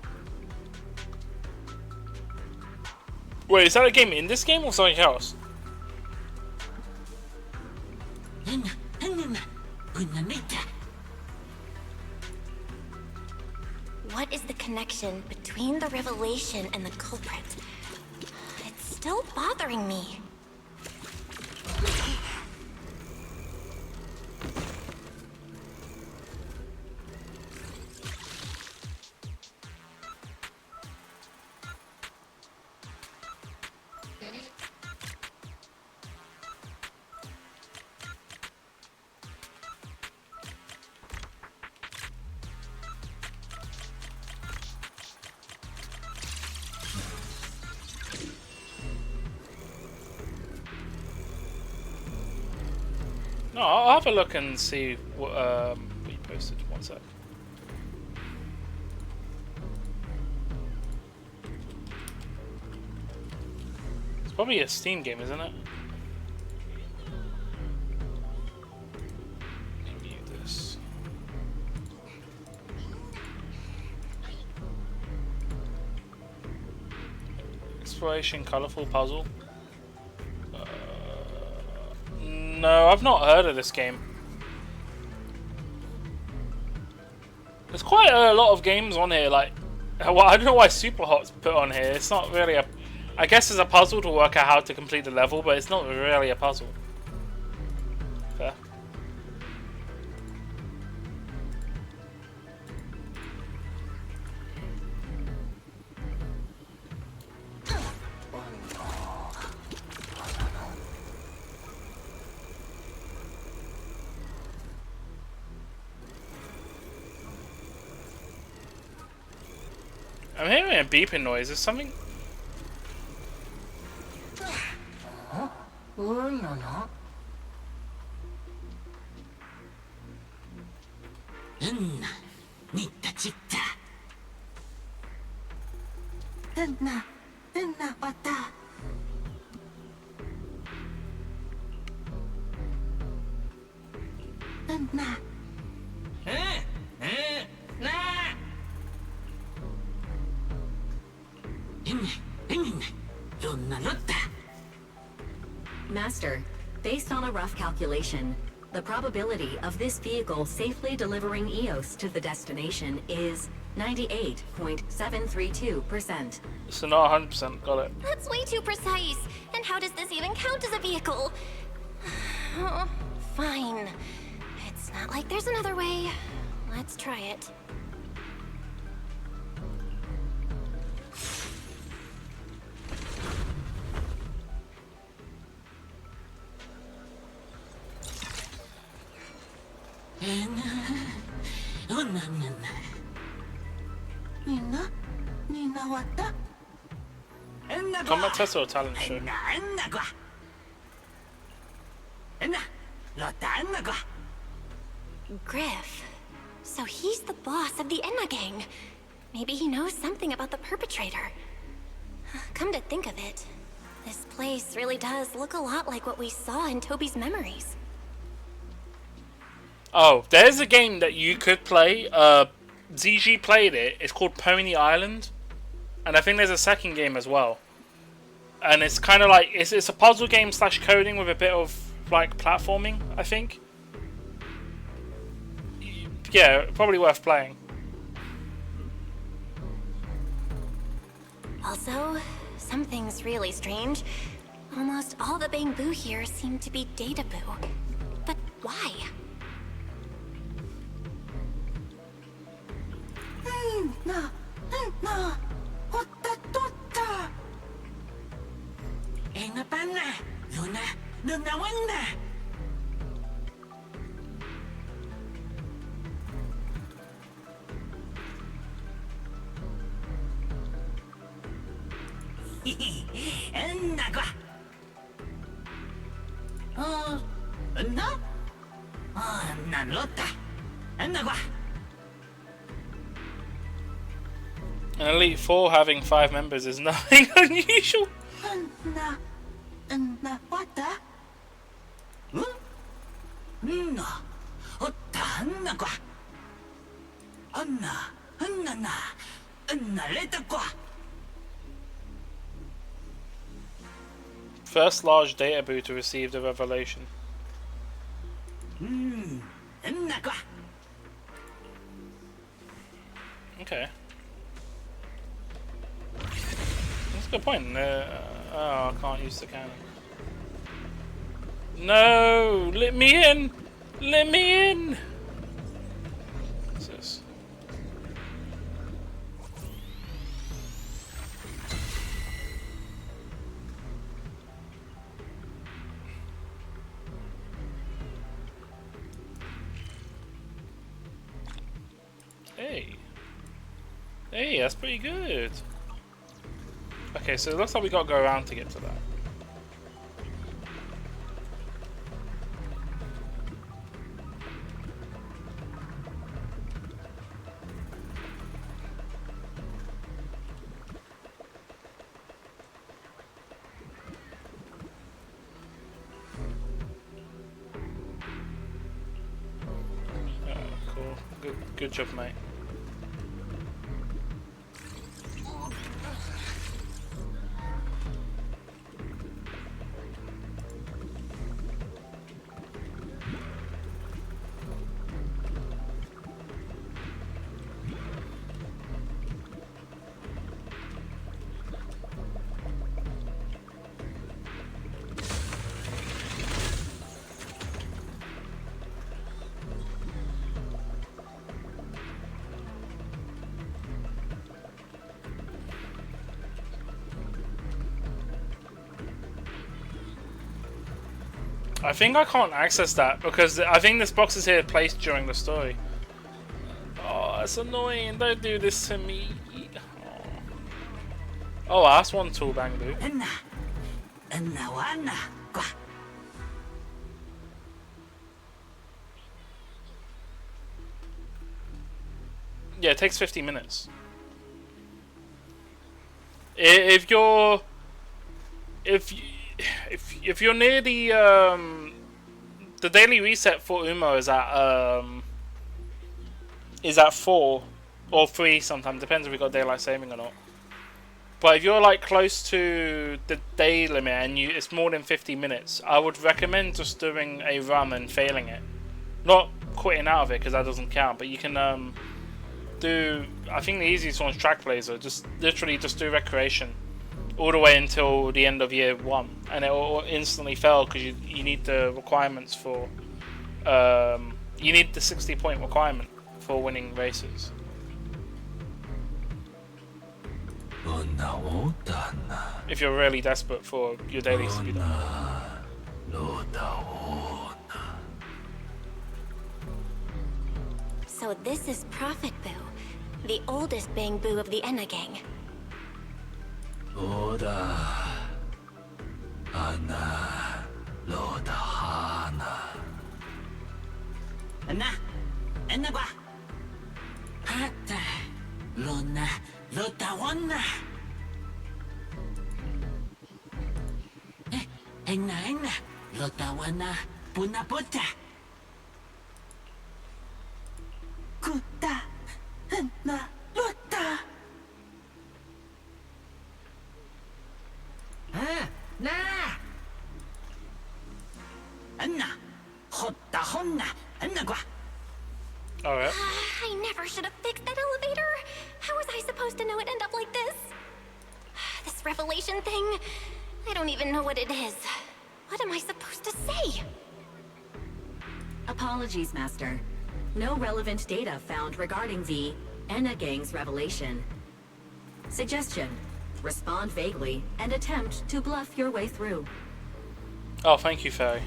Wait, is that a game in this game or something else? What is the connection between the revelation and the culprit? It's still bothering me. No, I'll have a look and see what you posted. One sec. It's probably a Steam game, isn't it? View this. Exploration, colorful puzzle. No, I've not heard of this game. There's quite a lot of games on here, like... Well, I don't know why Superhot's put on here. It's not really a... I guess it's a puzzle to work out how to complete the level, but it's not really a puzzle. Fair. I'm hearing a beeping noise. Is something? Wata. Na. Master, based on a rough calculation, the probability of this vehicle safely delivering Eos to the destination is 98.732%. So not 100%, got it. That's way too precise. And how does this even count as a vehicle? Oh, fine. It's not like there's another way. Let's try it. Combat test or talent show? Griff. So he's the boss of the Enna Gang. Maybe he knows something about the perpetrator. Come to think of it, this place really does look a lot like what we saw in Toby's memories. Oh, there's a game that you could play. ZG played it. It's called Pony Island. And I think there's a second game as well. And it's kind of like, it's a puzzle game slash coding with a bit of like platforming, I think. Yeah, probably worth playing. Also, something's really strange. Almost all the Bangbu here seem to be Databu. But why? Na, otta totta. Enga panna, Luna, Luna wanna. Enna qua. No? Nan lotta. Enna qua. An Elite Four having 5 members is nothing unusual. Na wata? No. Otta anna qua. Anna leta qua. First large data boot to receive the revelation. Anna qua. Okay. That's a good point. Oh, I can't use the cannon. No! Let me in! Let me in! What's this? Hey. Hey, that's pretty good. Okay, so it looks like we gotta go around to get to that. Cool. Good job, mate. I think I can't access that because I think this box is here placed during the story. Oh, that's annoying. Don't do this to me. Oh, that's one tool Bangbu. Yeah, it takes 50 minutes. If you're near the daily reset for Umo is at 4 or 3 sometimes, depends if we got daylight saving or not. But if you're like close to the day limit and it's more than 50 minutes, I would recommend just doing a run and failing it, not quitting out of it because that doesn't count. But you can do, I think the easiest one's Track Blazer. Just literally just do Recreation all the way until the end of year 1, and it will instantly fail because you need the requirements for you need the 60-point requirement for winning races. If you're really desperate for your dailies to be done. So this is Prophet Boo, the oldest Bangbu of the Enna gang. Loda, Anna, Loda, Hana. Anna, Anna qua. Hata, Luna, Loda wanna. Enna, Loda wanna, Puna puta. Kuta, Enna, Loda. Na! Anna! Hotta honna! Anna qua! Alright. I never should have fixed that elevator. How was I supposed to know it'd end up like this? This revelation thing. I don't even know what it is. What am I supposed to say? Apologies, Master. No relevant data found regarding the Enna Gang's revelation. Suggestion: respond vaguely and attempt to bluff your way through. Oh, thank you, Fairy.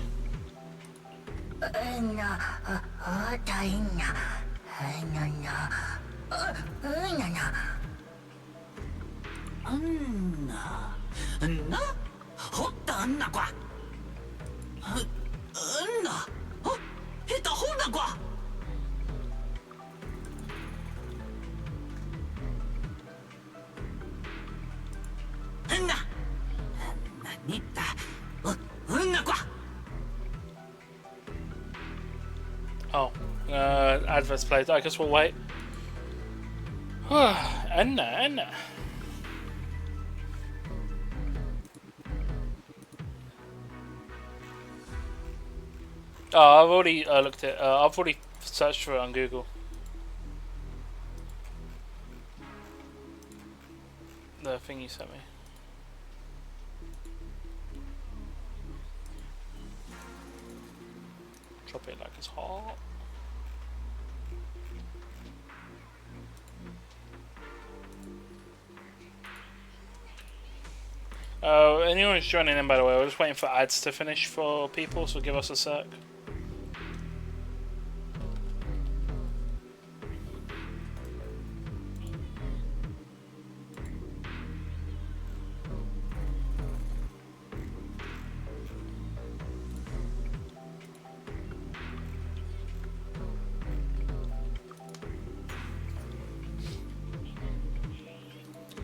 Oh, adverts played. I guess we'll wait. Enna. Oh, I've already looked at. I've already searched for it on Google. The thing you sent me. Drop it like it's hot. Anyone who's joining in, by the way, we're just waiting for ads to finish for people, so give us a sec.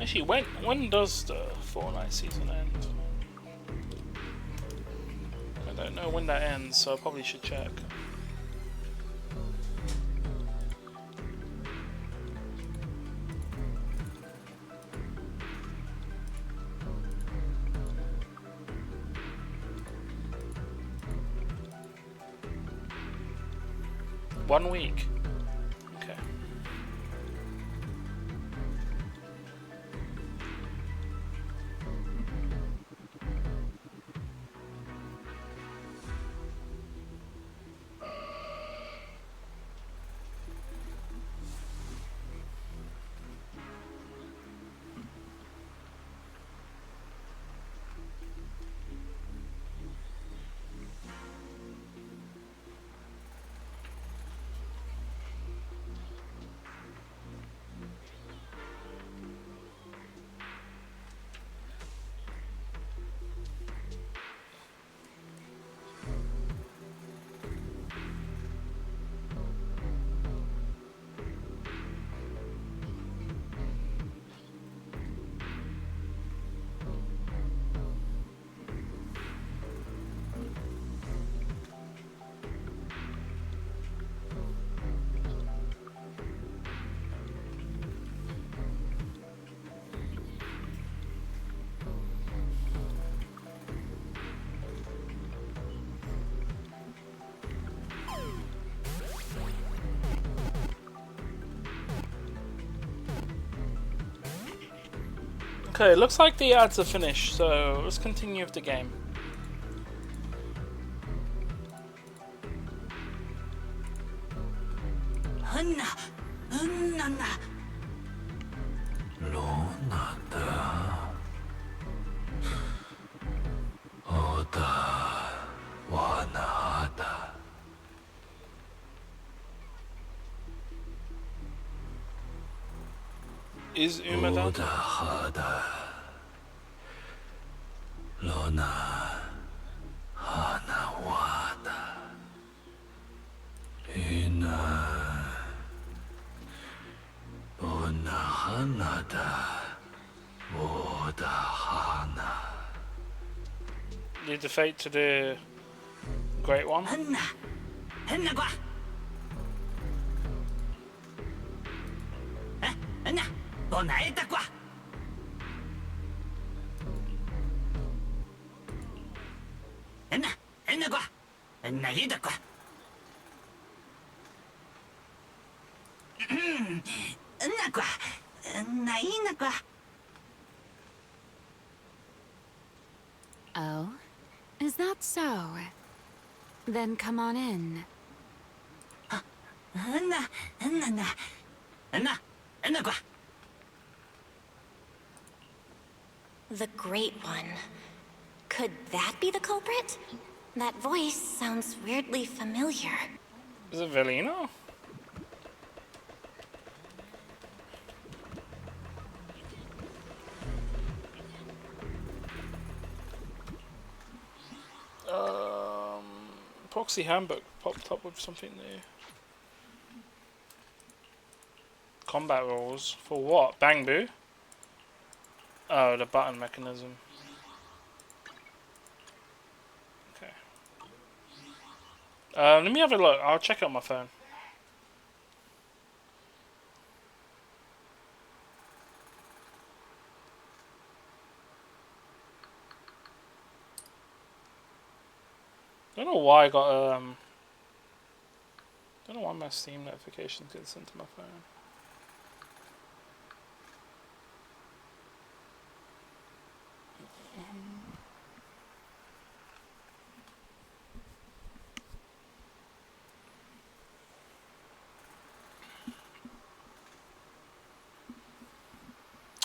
Actually, when does the Fortnite season end? I don't know when that ends, so I probably should check. One week. Okay. Okay, it looks like the ads are finished, so let's continue with the game. Is Uma down? Need the fate to the Great One. Oh? Is that so? Then come on in. The Great One. Could that be the culprit? That voice sounds weirdly familiar. Is it Velino? Proxy handbook popped up with something new. Combat rules for what? Bang Boo? Oh, the button mechanism. Okay. Let me have a look. I'll check it on my phone. Don't know why I got don't know why my Steam notifications get sent to my phone.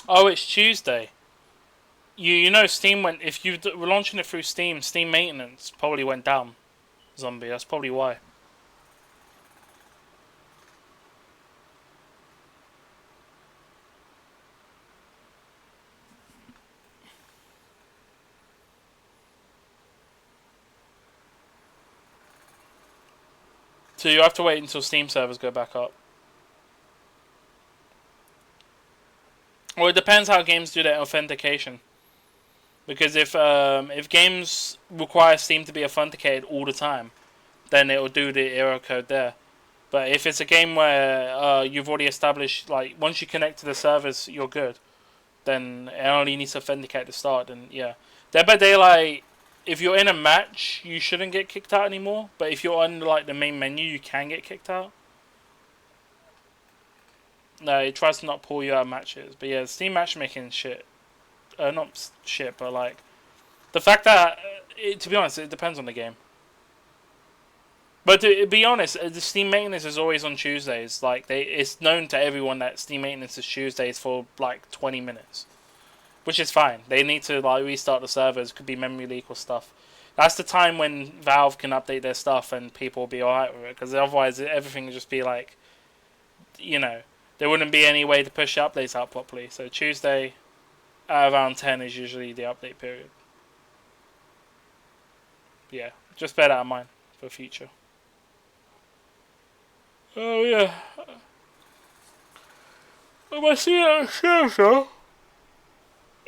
Oh, it's Tuesday. You know Steam went, if you were launching it through Steam, Steam maintenance probably went down. Zombie, that's probably why. So you have to wait until Steam servers go back up. Well, it depends how games do their authentication. Because if games require Steam to be authenticated all the time, then it will do the error code there. But if it's a game where you've already established, like, once you connect to the servers, you're good, then it only needs to authenticate at the start, then yeah. Dead by Daylight, if you're in a match, you shouldn't get kicked out anymore. But if you're on, like, the main menu, you can get kicked out. No, it tries to not pull you out of matches. But yeah, Steam matchmaking shit. Not shit, but like the fact that to be honest, it depends on the game. But to be honest, the Steam maintenance is always on Tuesdays. Like it's known to everyone that Steam maintenance is Tuesdays for like 20 minutes, which is fine. They need to like restart the servers. Could be memory leak or stuff. That's the time when Valve can update their stuff and people will be alright with it. Because otherwise, everything would just be like, you know, there wouldn't be any way to push updates out properly. So Tuesday. Around 10 is usually the update period. Yeah, just bear that in mind for future. Oh yeah. My CM though.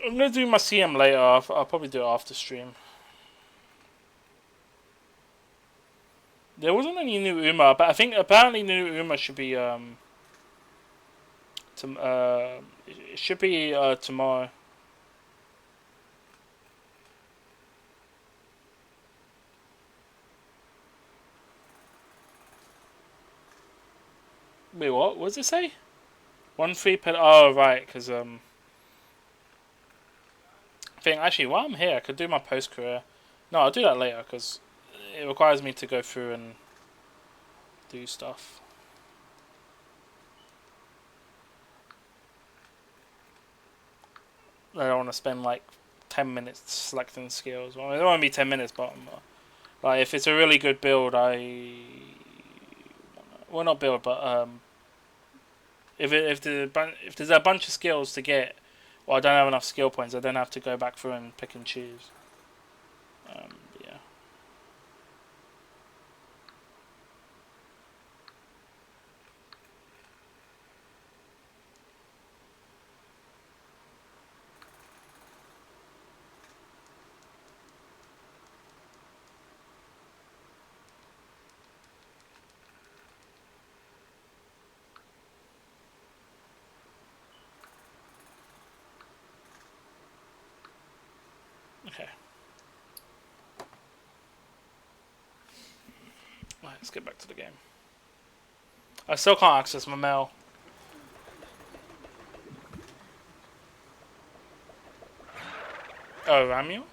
I'm gonna do my CM later. I'll probably do it after stream. There wasn't any new Uma, but I think apparently new Uma should be it should be tomorrow. Wait, what? What does it say? 1 3 per. Oh, right, because I think actually while I'm here, I could do my post career. No, I'll do that later because it requires me to go through and do stuff. I don't want to spend like 10 minutes selecting skills. Well, it don't want to be 10 minutes, but like if it's a really good build, well, not build, but if there's a bunch of skills to get, or I don't have enough skill points, I don't have to go back through and pick and choose. Yeah. Okay. Right, let's get back to the game. I still can't access my mail. Oh, Ramuel?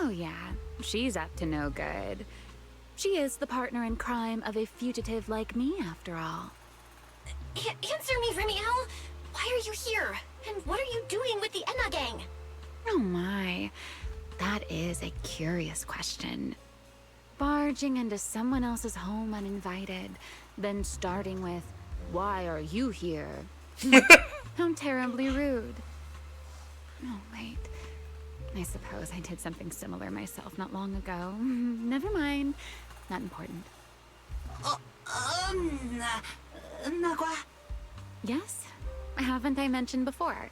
Oh yeah, she's up to no good. She is the partner in crime of a fugitive like me, after all. Answer me, Remiel! Why are you here? And what are you doing with the Enna gang? Oh my, that is a curious question. Barging into someone else's home uninvited, then starting with, "Why are you here?" How terribly rude. Oh, wait. I suppose I did something similar myself not long ago. Never mind. Not important. Yes? Haven't I mentioned before?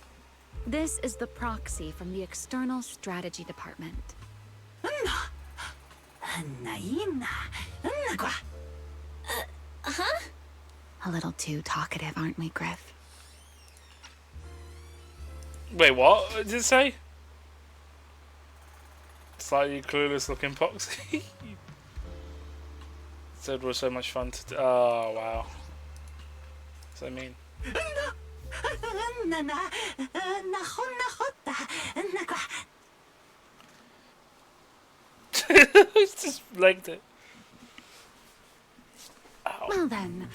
This is the proxy from the External Strategy Department. Huh? A little too talkative, aren't we, Griff? Wait, what did it say? Slightly clueless looking proxy. Said was so much fun to do. Oh wow. So mean. It's just legged it. Ow. Well then,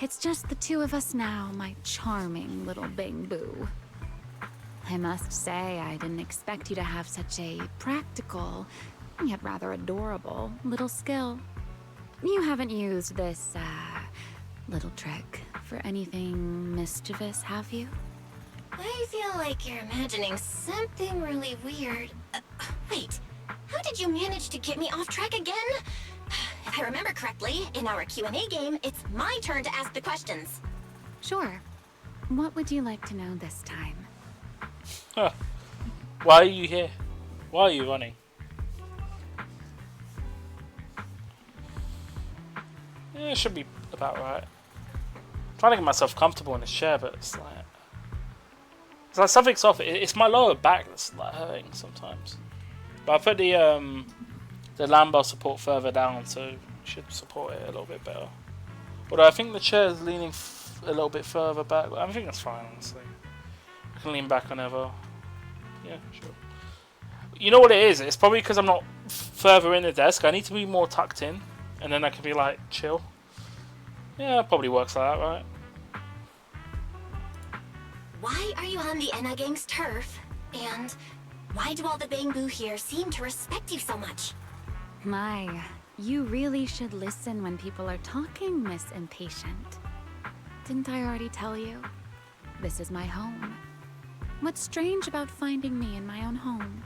it's just the two of us now, my charming little Bangboo. I must say, I didn't expect you to have such a practical, yet rather adorable, little skill. You haven't used this, little trick for anything mischievous, have you? I feel like you're imagining something really weird. Wait, how did you manage to get me off track again? If I remember correctly, in our Q&A game, it's my turn to ask the questions. Sure. What would you like to know this time? Huh. Why are you here? Why are you running? Yeah, it should be about right. I'm trying to get myself comfortable in this chair, but it's like something's off. It's my lower back that's like hurting sometimes. But I put the lumbar support further down, so it should support it a little bit better. Although I think the chair is leaning a little bit further back. But I think that's fine, honestly. I can lean back whenever. Yeah, sure. You know what it is? It's probably because I'm not further in the desk. I need to be more tucked in, and then I can be like chill. Yeah, it probably works like that, right? Why are you on the Enna gang's turf? And why do all the Bangboo here seem to respect you so much? My, you really should listen when people are talking, Miss Impatient. Didn't I already tell you? This is my home. What's strange about finding me in my own home?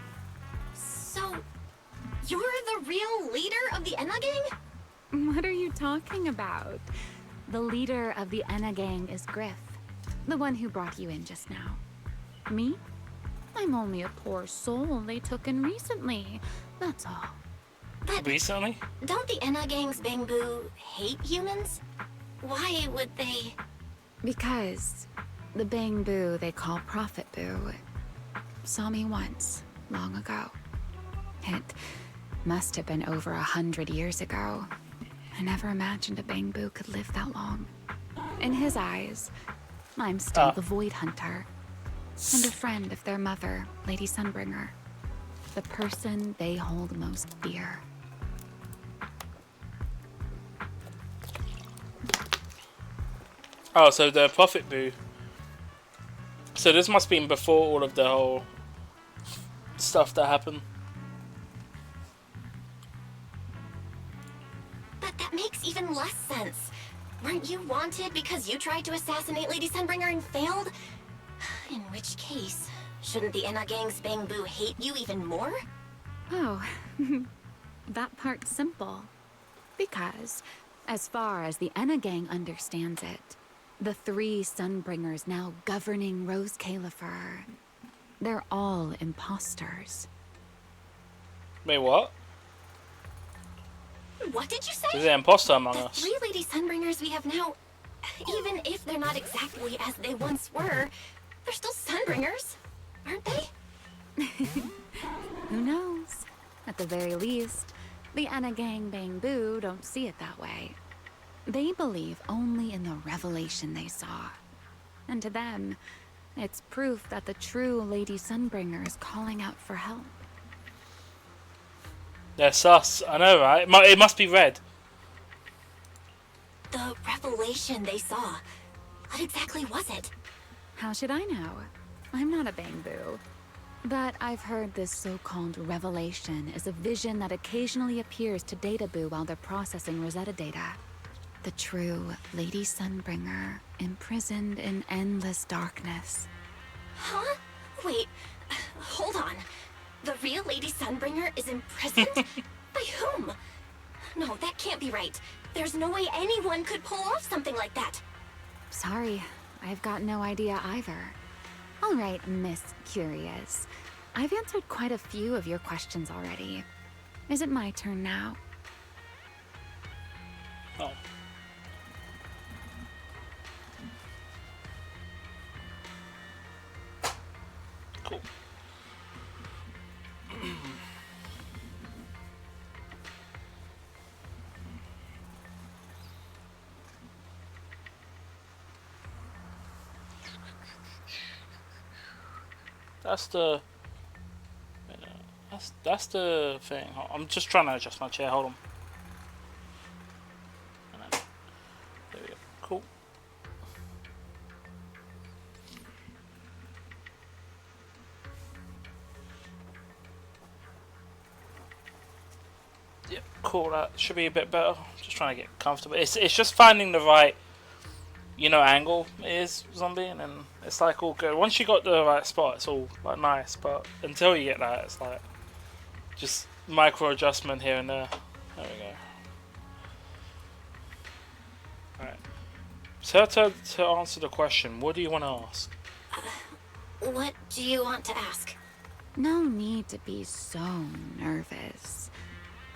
So, you're the real leader of the Enna gang? What are you talking about? The leader of the Enna gang is Griff, the one who brought you in just now. Me? I'm only a poor soul they took in recently, that's all. But recently? Don't the Enna gang's Bangboo hate humans? Why would they? Because the Bangboo they call Prophet Boo saw me once, long ago. It must have been over 100 years ago. I never imagined a Bangboo could live that long. In his eyes, I'm still the Void Hunter, and a friend of their mother, Lady Sunbringer, the person they hold most dear. Oh, so the Prophet Boo. So this must have been before all of the whole stuff that happened. But that makes even less sense. Weren't you wanted because you tried to assassinate Lady Sunbringer and failed? In which case, shouldn't the Enna gang's Bangboo hate you even more? Oh, that part's simple. Because, as far as the Enna gang understands it, the 3 Sunbringers now governing Rose Califer, they're all imposters. Wait, what? What did you say? There's an imposter among The us. 3 Lady Sunbringers we have now, even if they're not exactly as they once were, they're still Sunbringers, aren't they? Who knows? At the very least, the Enna gang Bangboo don't see it that way. They believe only in the revelation they saw. And to them, it's proof that the true Lady Sunbringer is calling out for help. They're sus. I know, right? It must be red. The revelation they saw. What exactly was it? How should I know? I'm not a Bangboo. But I've heard this so-called revelation is a vision that occasionally appears to Databoo while they're processing Rosetta data. The true Lady Sunbringer, imprisoned in endless darkness. Huh? Wait, hold on. The real Lady Sunbringer is imprisoned? By whom? No, that can't be right. There's no way anyone could pull off something like that. Sorry, I've got no idea either. All right, Miss Curious. I've answered quite a few of your questions already. Is it my turn now? Oh. Cool. That's the thing. I'm just trying to adjust my chair. Hold on. There we go. Cool. Yep, cool. That should be a bit better. Just trying to get comfortable. It's just finding the right, angle is zombie, and then it's like all good. Once you got the right spot, it's all like nice. But until you get that, it's like just micro adjustment here and there. There we go. Alright. So to answer the question, what do you want to ask? What do you want to ask? No need to be so nervous.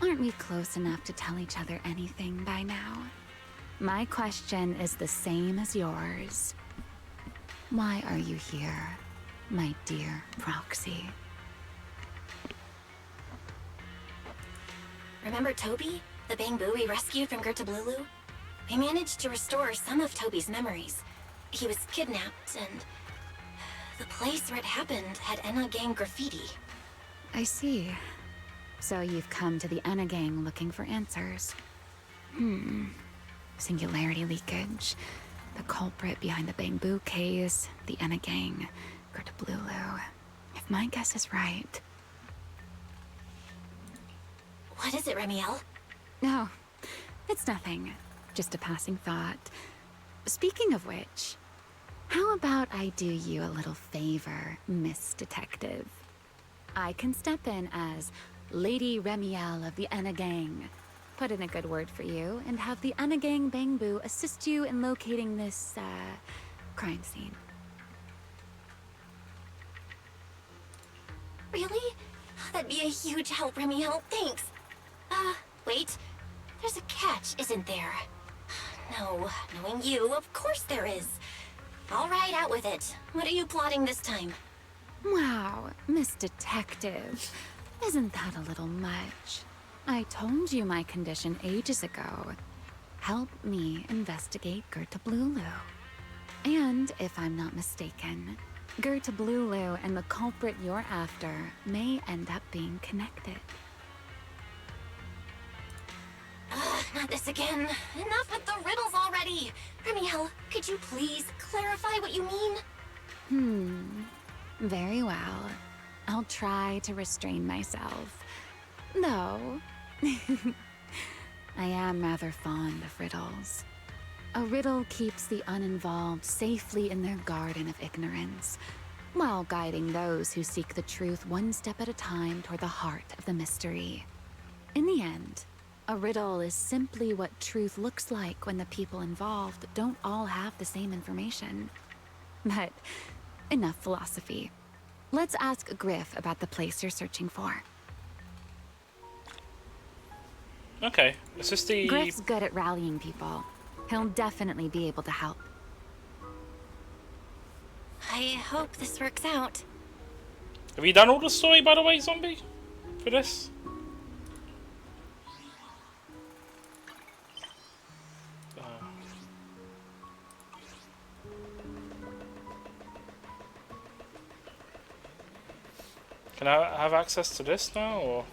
Aren't we close enough to tell each other anything by now? My question is the same as yours. Why are you here, my dear Proxy? Remember Toby? The Bangboo we rescued from Gertablulu? We managed to restore some of Toby's memories. He was kidnapped, and the place where it happened had Enna Gang graffiti. I see. So you've come to the Enna Gang looking for answers. Singularity leakage, the culprit behind the Bangboo case, the Enna Gang, Gertablulu. If my guess is right... What is it, Remiel? No, it's nothing. Just a passing thought. Speaking of which, how about I do you a little favor, Miss Detective? I can step in as Lady Remiel of the Enna Gang, put in a good word for you, and have the Enna Gang Bangboo assist you in locating this, crime scene. Really? That'd be a huge help, Remiel. Thanks. Wait. There's a catch, isn't there? No, knowing you, of course there is. All right, out with it. What are you plotting this time? Wow, Miss Detective. Isn't that a little much? I told you my condition ages ago. Help me investigate Gertablulu. And, if I'm not mistaken, Gertablulu and the culprit you're after may end up being connected. Not this again. Enough with the riddles already. Remiel, could you please clarify what you mean? Very well. I'll try to restrain myself. Though, I am rather fond of riddles. A riddle keeps the uninvolved safely in their garden of ignorance, while guiding those who seek the truth one step at a time toward the heart of the mystery. In the end, a riddle is simply what truth looks like when the people involved don't all have the same information. But enough philosophy. Let's ask Griff about the place you're searching for. Okay, is this the... Griff's good at rallying people. He'll definitely be able to help. I hope this works out. Have you done all the story, by the way, Zombie? For this? Can I have access to this now, or...?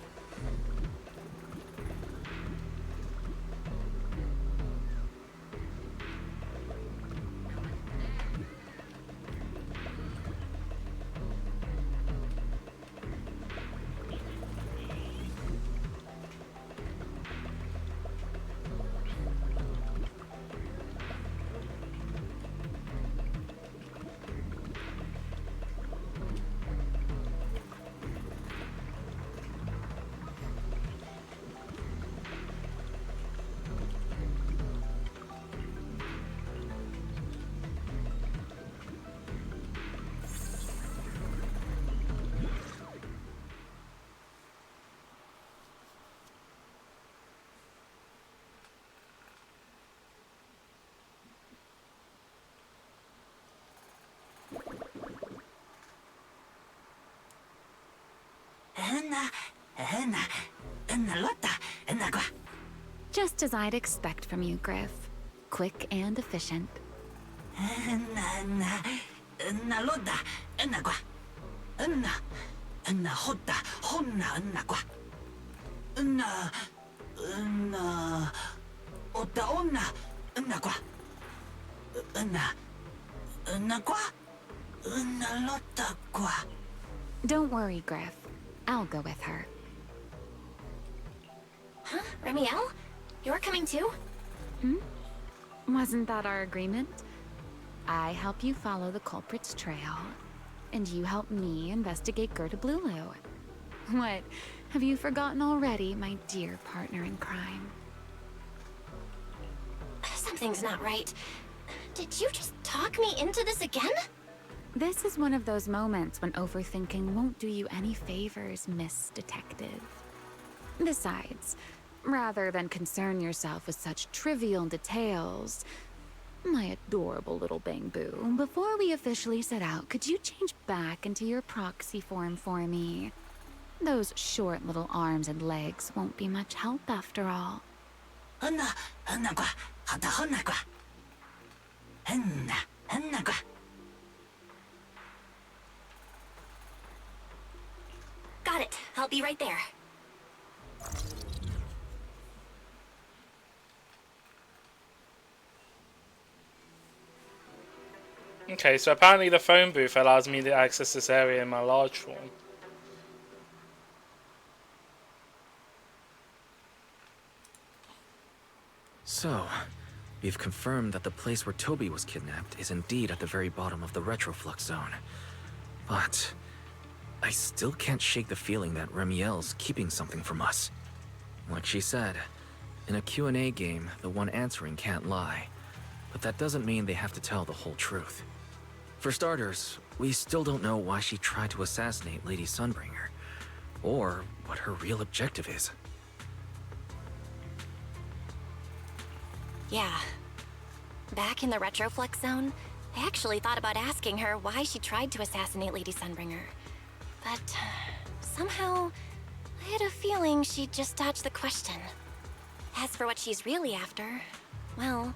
Just as I'd expect from you, Griff. Quick and efficient. Don't worry, Griff. I'll go with her. Huh? Remiel? You're coming too? Wasn't that our agreement? I help you follow the culprit's trail, and you help me investigate Gerta Blulu. What? Have you forgotten already, my dear partner in crime? Something's not right. Did you just talk me into this again? This is one of those moments when overthinking won't do you any favors, Miss Detective. Besides, rather than concern yourself with such trivial details, my adorable little Bangboo, before we officially set out, could you change back into your proxy form for me? Those short little arms and legs won't be much help after all. Got it. I'll be right there. Okay, so apparently the phone booth allows me to access this area in my large form. So, we've confirmed that the place where Toby was kidnapped is indeed at the very bottom of the Retroflux zone. But I still can't shake the feeling that Remiel's keeping something from us. Like she said, in a Q&A game, the one answering can't lie. But that doesn't mean they have to tell the whole truth. For starters, we still don't know why she tried to assassinate Lady Sunbringer, or what her real objective is. Yeah. Back in the Retroflux zone, I actually thought about asking her why she tried to assassinate Lady Sunbringer. But somehow, I had a feeling she'd just dodge the question. As for what she's really after, well,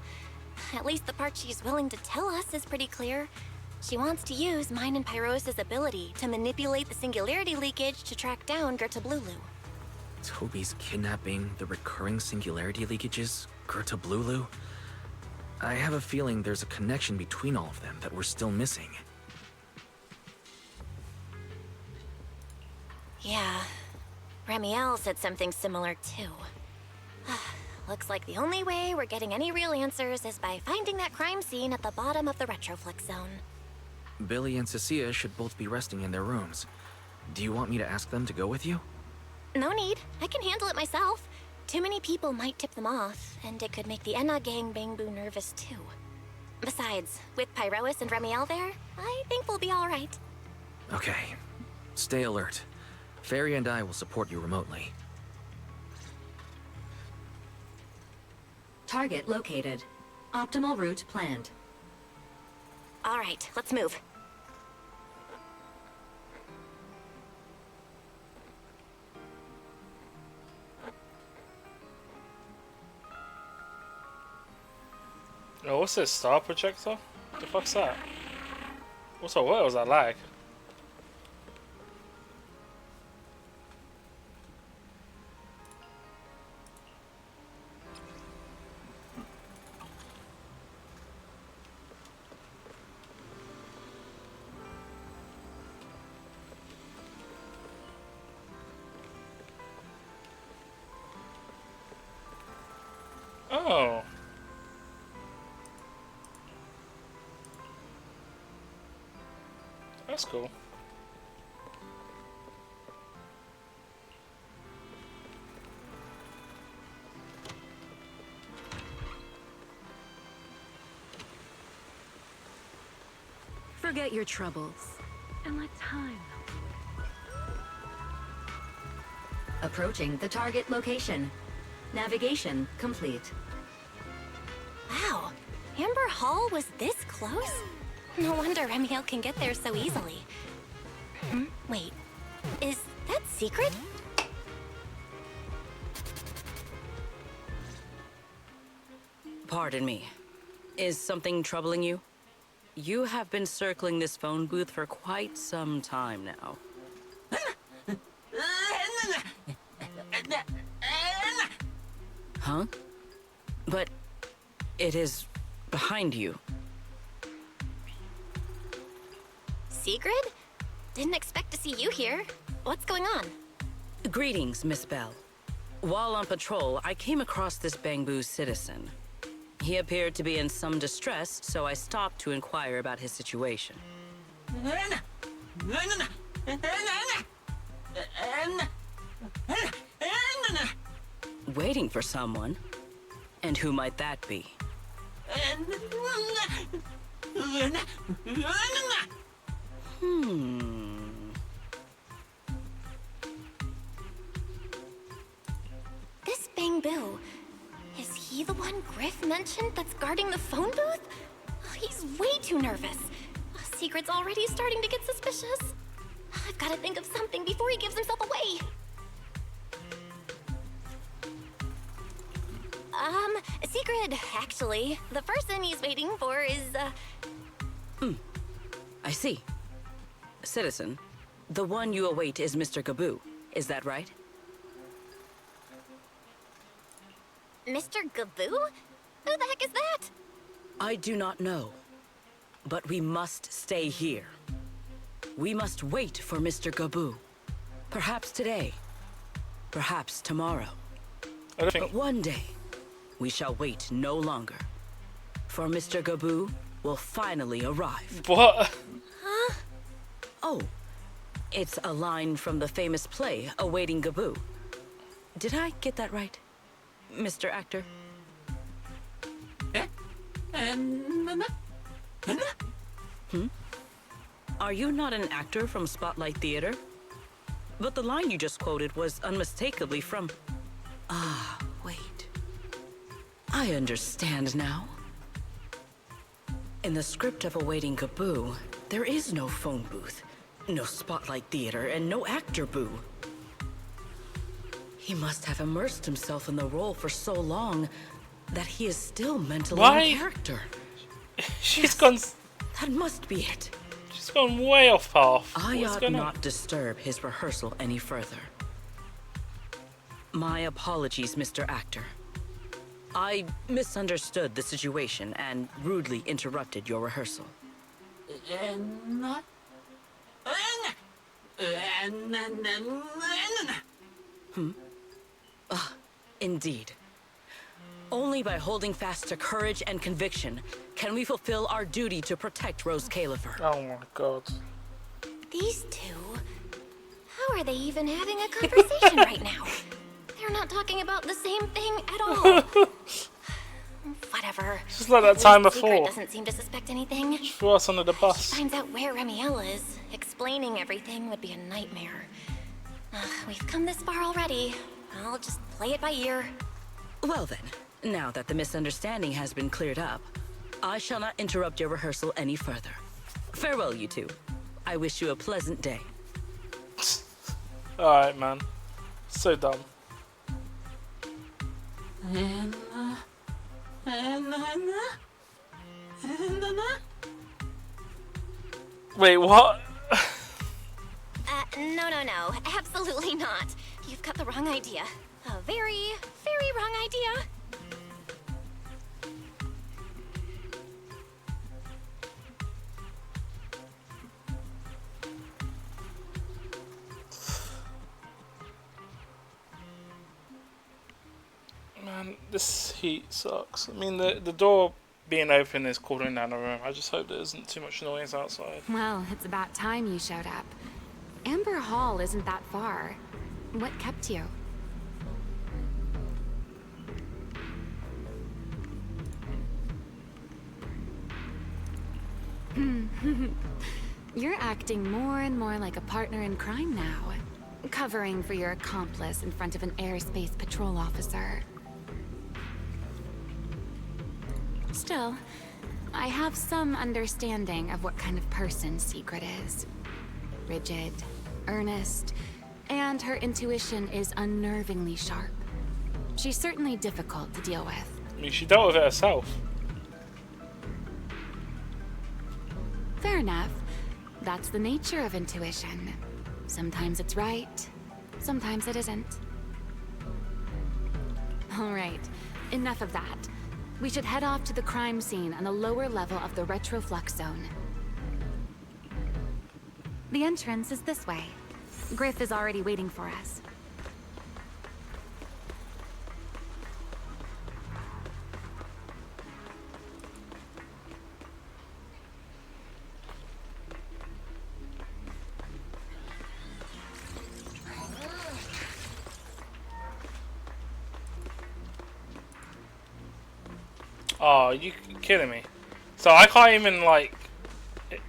at least the part she's willing to tell us is pretty clear. She wants to use mine and Pyros' ability to manipulate the singularity leakage to track down Gerta Blulu. Toby's kidnapping, the recurring singularity leakages, Gerta Blulu? I have a feeling there's a connection between all of them that we're still missing. Yeah. Remiel said something similar too. Looks like the only way we're getting any real answers is by finding that crime scene at the bottom of the Retroflux zone. Billy and Cecilia should both be resting in their rooms. Do you want me to ask them to go with you? No need. I can handle it myself. Too many people might tip them off, and it could make the Enna gang Bangboo nervous too. Besides, with Pyrois and Remiel there, I think we'll be alright. Okay. Stay alert. Fairy and I will support you remotely. Target located. Optimal route planned. Alright, let's move. Oh, what's this? Star projector? What the fuck's that? Also, what was that lag? Oh. That's cool. Forget your troubles. And let time. Approaching the target location. Navigation complete. Wow, Amber Hall was this close? No wonder Remiel can get there so easily. Wait, is that secret? Pardon me. Is something troubling you? You have been circling this phone booth for quite some time now. Huh? But it is behind you. Sigrid? Didn't expect to see you here. What's going on? Greetings, Miss Bell. While on patrol, I came across this Bangbu citizen. He appeared to be in some distress, so I stopped to inquire about his situation. Waiting for someone? And who might that be? This Bangbu, is he the one Griff mentioned that's guarding the phone booth? Oh, he's way too nervous. Oh, Sigrid's already starting to get suspicious. I've got to think of something before he gives himself away. Sigrid, actually, the person he's waiting for is, I see. Citizen, the one you await is Mr. Gaboo. Is that right? Mr. Gaboo? Who the heck is that? I do not know. But we must stay here. We must wait for Mr. Gaboo. Perhaps today. Perhaps tomorrow. But one day, we shall wait no longer. For Mr. Gaboo will finally arrive. What? Huh? Oh, it's a line from the famous play, Awaiting Gaboo. Did I get that right, Mr. Actor? Are you not an actor from Spotlight Theater? But the line you just quoted was unmistakably from... Ah, wait. I understand now. In the script of Awaiting Gaboo, there is no phone booth, no Spotlight Theater, and no actor boo. He must have immersed himself in the role for so long that he is still mentally in character. She's gone... That must be it. She's gone way off path. I What's ought going on? not disturb his rehearsal any further. My apologies, Mr. Actor. I misunderstood the situation and rudely interrupted your rehearsal. Indeed. Only by holding fast to courage and conviction can we fulfill our duty to protect Rose Califer. Oh my god. These two? How are they even having a conversation right now? They're not talking about the same thing at all. Whatever. Just like that time before. Secret doesn't seem to suspect anything. Just threw us under the bus. Finds out where Remiel is. Explaining everything would be a nightmare. We've come this far already. I'll just play it by ear. Well then, now that the misunderstanding has been cleared up, I shall not interrupt your rehearsal any further. Farewell, you two. I wish you a pleasant day. Alright, man. So dumb. Wait, what? No. Absolutely not. You've got the wrong idea. A very, very wrong idea. Man, this heat sucks. I mean, the door being open is cooling down the room. I just hope there isn't too much noise outside. Well, it's about time you showed up. Amber Hall isn't that far. What kept you? You're acting more and more like a partner in crime now. Covering for your accomplice in front of an airspace patrol officer. Still, I have some understanding of what kind of person Secret is. Rigid, earnest, and her intuition is unnervingly sharp. She's certainly difficult to deal with. I mean, she dealt with it herself. Fair enough. That's the nature of intuition. Sometimes it's right, sometimes it isn't. Alright, enough of that. We should head off to the crime scene on the lower level of the Retroflux zone. The entrance is this way. Griff is already waiting for us. Oh, you kidding me? So I can't even like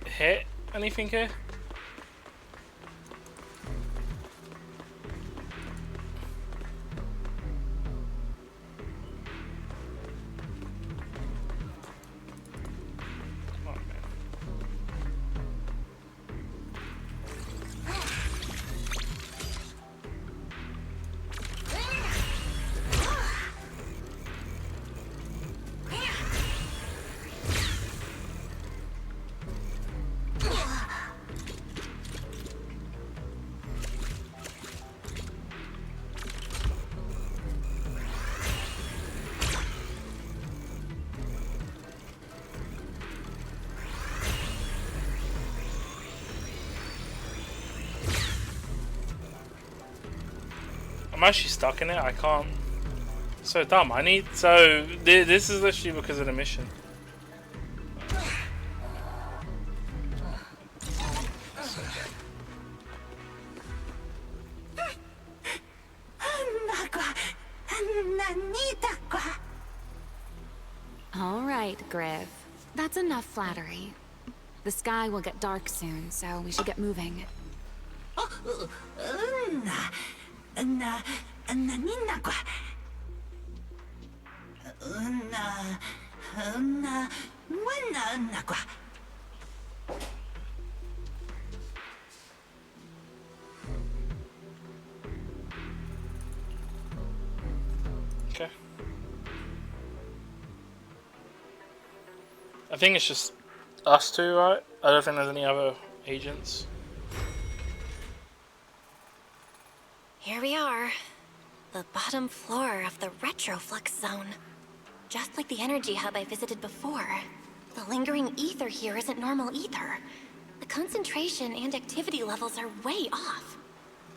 hit anything here? I'm actually stuck in it. I can't. So dumb. I need. So this is literally because of the mission. All right, Griff. That's enough flattery. The sky will get dark soon, so we should get moving. Okay. I think it's just us two, right? I don't think there's any other agents. Here we are. The bottom floor of the Retroflux zone. Just like the energy hub I visited before. The lingering ether here isn't normal either. The concentration and activity levels are way off.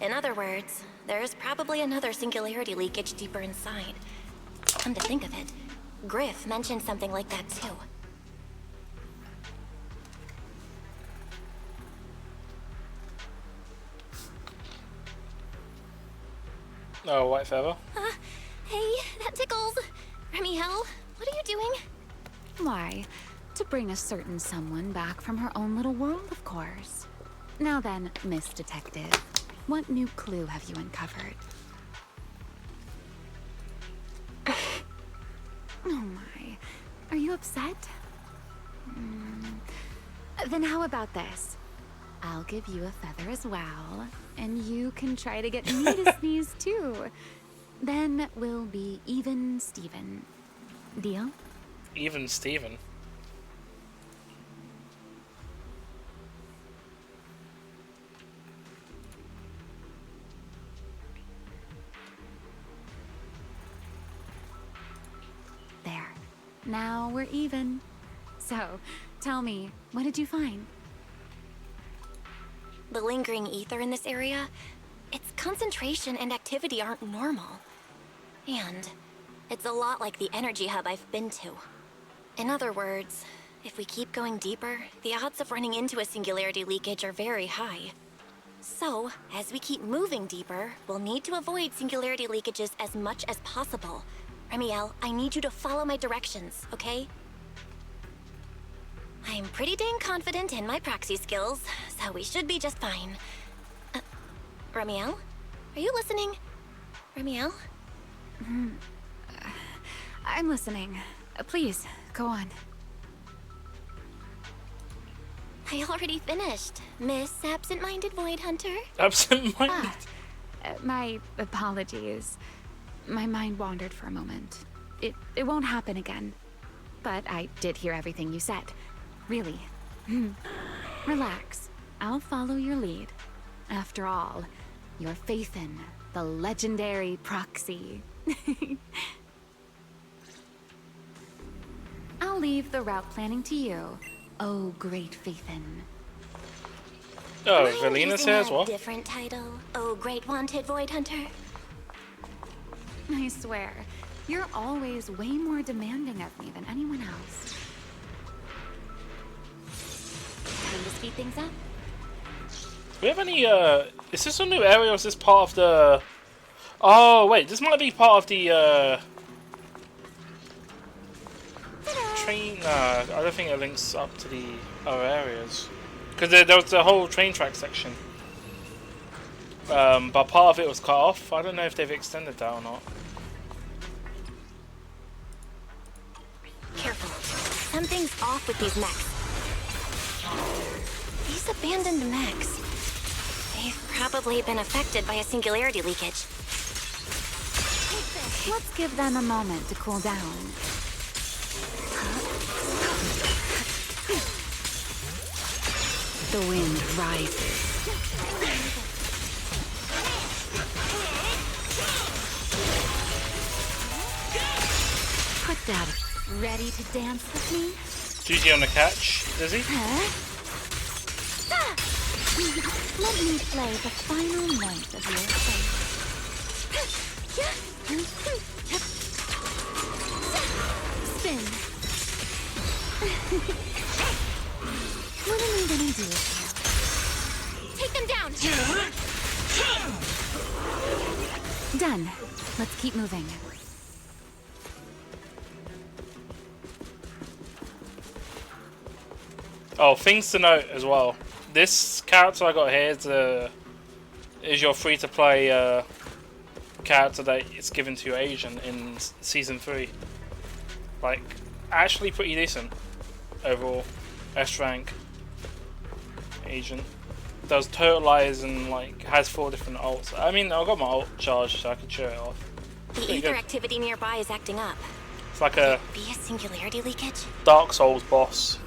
In other words, there's probably another singularity leakage deeper inside. Come to think of it, Griff mentioned something like that too. Oh, white feather. Hey, that tickles. Remiel, what are you doing? Why? To bring a certain someone back from her own little world, of course. Now then, Miss Detective, what new clue have you uncovered? Oh my, are you upset? Then how about this? I'll give you a feather as well, and you can try to get me to sneeze too. Then we'll be even Steven. Deal? Even Steven. There. Now we're even. So, tell me, what did you find? The lingering ether in this area, its concentration and activity aren't normal. And it's a lot like the energy hub I've been to. In other words, if we keep going deeper, the odds of running into a singularity leakage are very high. So, as we keep moving deeper, we'll need to avoid singularity leakages as much as possible. Remiel, I need you to follow my directions, okay? I'm pretty dang confident in my proxy skills, so we should be just fine. Remiel? Are you listening? Remiel? I'm listening. Please, go on. I already finished, Miss Absent-Minded Void Hunter. Absent-minded? My apologies. My mind wandered for a moment. it won't happen again. But I did hear everything you said. Really. Relax. I'll follow your lead. After all, you're Phaethon, the legendary proxy. I'll leave the route planning to you, oh great Phaethon. Oh, Am I Velena's using here as a well. different title? Oh, great wanted void hunter. I swear, you're always way more demanding of me than anyone else. Time to speed things up? Do we have any, is this a new area or is this part of the... Oh, wait, this might be part of the, train... No, I don't think it links up to the other areas. Because there was the whole train track section. But part of it was cut off. I don't know if they've extended that or not. Careful. Something's off with these mechs. These abandoned mechs. They've probably been affected by a singularity leakage. Let's give them a moment to cool down. The wind rises. Put that. Ready to dance with me? GG on the catch, Dizzy. Huh? Let me play the final note of your face. Spin. What am I gonna do with you? Take them down! Done. Let's keep moving. Oh, things to note as well. This character I got here is your free-to-play character that is given to your agent in Season 3. Like, actually pretty decent overall. S rank agent. Does total eyes and like has 4 different ults. I mean, I've got my ult charged so I can show it off. The Pretty ether good. activity nearby is acting up. It's like a Be a singularity leakage? Dark Souls boss.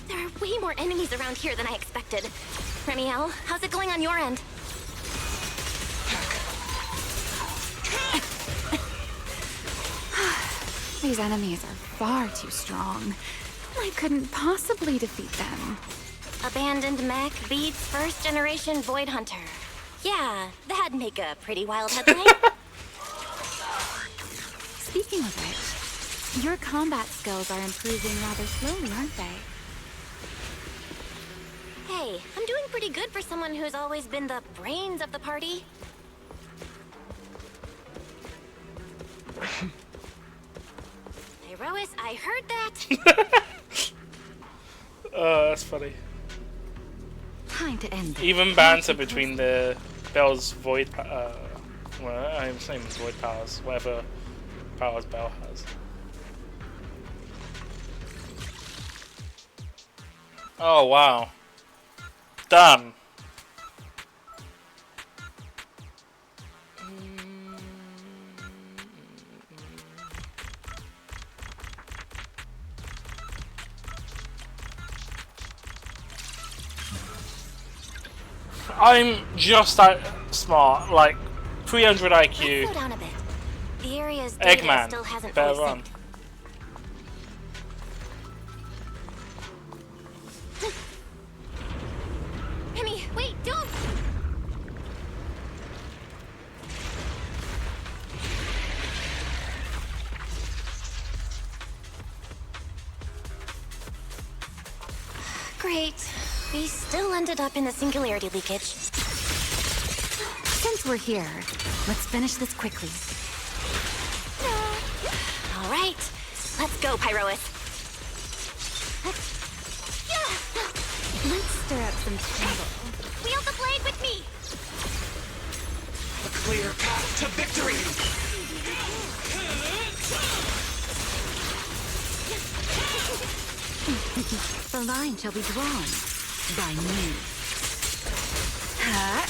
There are way more enemies around here than I expected. Remiel, how's it going on your end? These enemies are far too strong. I couldn't possibly defeat them. Abandoned mech beats first generation void hunter. Yeah, that'd make a pretty wild headline. Speaking of which, your combat skills are improving rather slowly, aren't they? Hey, I'm doing pretty good for someone who's always been the brains of the party. Hey, Rois, I heard that. That's funny. Time to end. Even banter between the Bell's void, well, I'm saying void powers, whatever powers Bell has. Oh wow, done. I'm just that smart, like 300 Let's IQ. slow down a bit. The area's data Eggman, still hasn't better fully run. synced. Remy, wait, don't! Great. We still ended up in the singularity leakage. Since we're here, let's finish this quickly. All right, let's go, Pyrois. Let's stir up some trouble. Wield the blade with me. A clear path to victory! The line shall be drawn by me. Huh?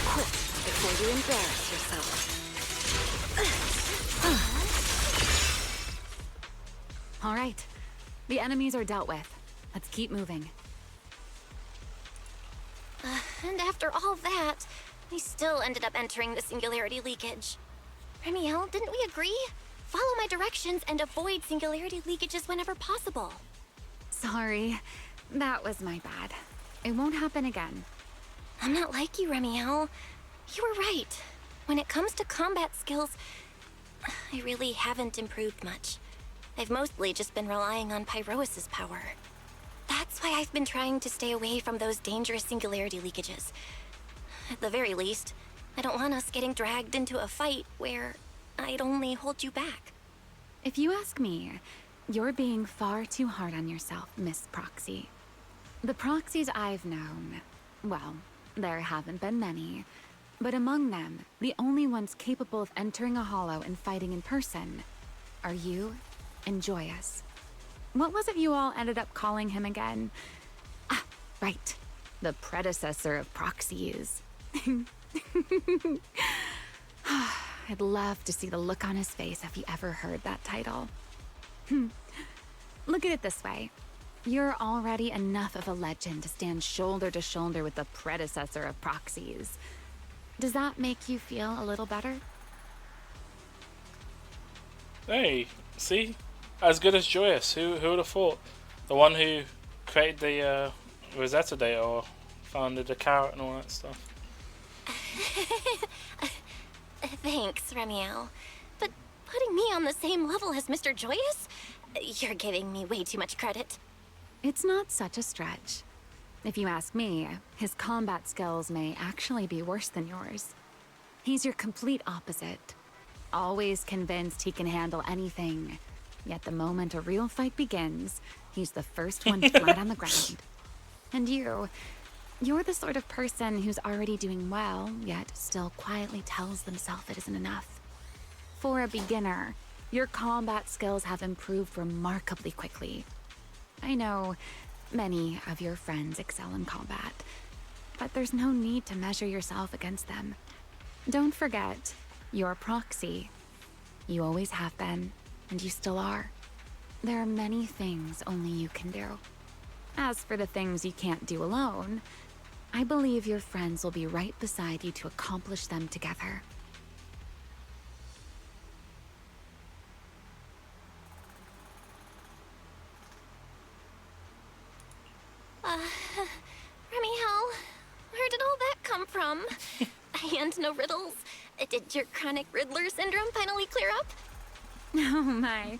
Quick, before you embarrass yourself. All right. The enemies are dealt with. Let's keep moving. And after all that, we still ended up entering the singularity leakage. Remiel, didn't we agree? Follow my directions and avoid singularity leakages whenever possible. Sorry. That was my bad. It won't happen again. I'm not like you, Remiel. You were right. When it comes to combat skills, I really haven't improved much. I've mostly just been relying on Pyrois's power. That's why I've been trying to stay away from those dangerous singularity leakages. At the very least, I don't want us getting dragged into a fight where I'd only hold you back. If you ask me, you're being far too hard on yourself, Miss Proxy. The Proxies I've known, well, there haven't been many, but among them, the only ones capable of entering a hollow and fighting in person are you and Joyous. What was it you all ended up calling him again? Ah, right. The predecessor of Proxies. I'd love to see the look on his face if he ever heard that title. Look at it this way. You're already enough of a legend to stand shoulder to shoulder with the predecessor of Proxies. Does that make you feel a little better? Hey, see? As good as Joyous. Who would have thought? The one who created the Rosetta data or founded the carrot and all that stuff. Thanks, Remiel. But putting me on the same level as Mr. Joyous? You're giving me way too much credit. It's not such a stretch. If you ask me, his combat skills may actually be worse than yours. He's your complete opposite. Always convinced he can handle anything. Yet the moment a real fight begins, he's the first one flat on the ground. And you're the sort of person who's already doing well, yet still quietly tells themselves it isn't enough. For a beginner, your combat skills have improved remarkably quickly. I know many of your friends excel in combat, but there's no need to measure yourself against them. Don't forget, you're a Proxy. You always have been, and you still are. There are many things only you can do. As for the things you can't do alone, I believe your friends will be right beside you to accomplish them together. Remiel, where did all that come from? And no riddles. Did your chronic Riddler syndrome finally clear up? Oh my,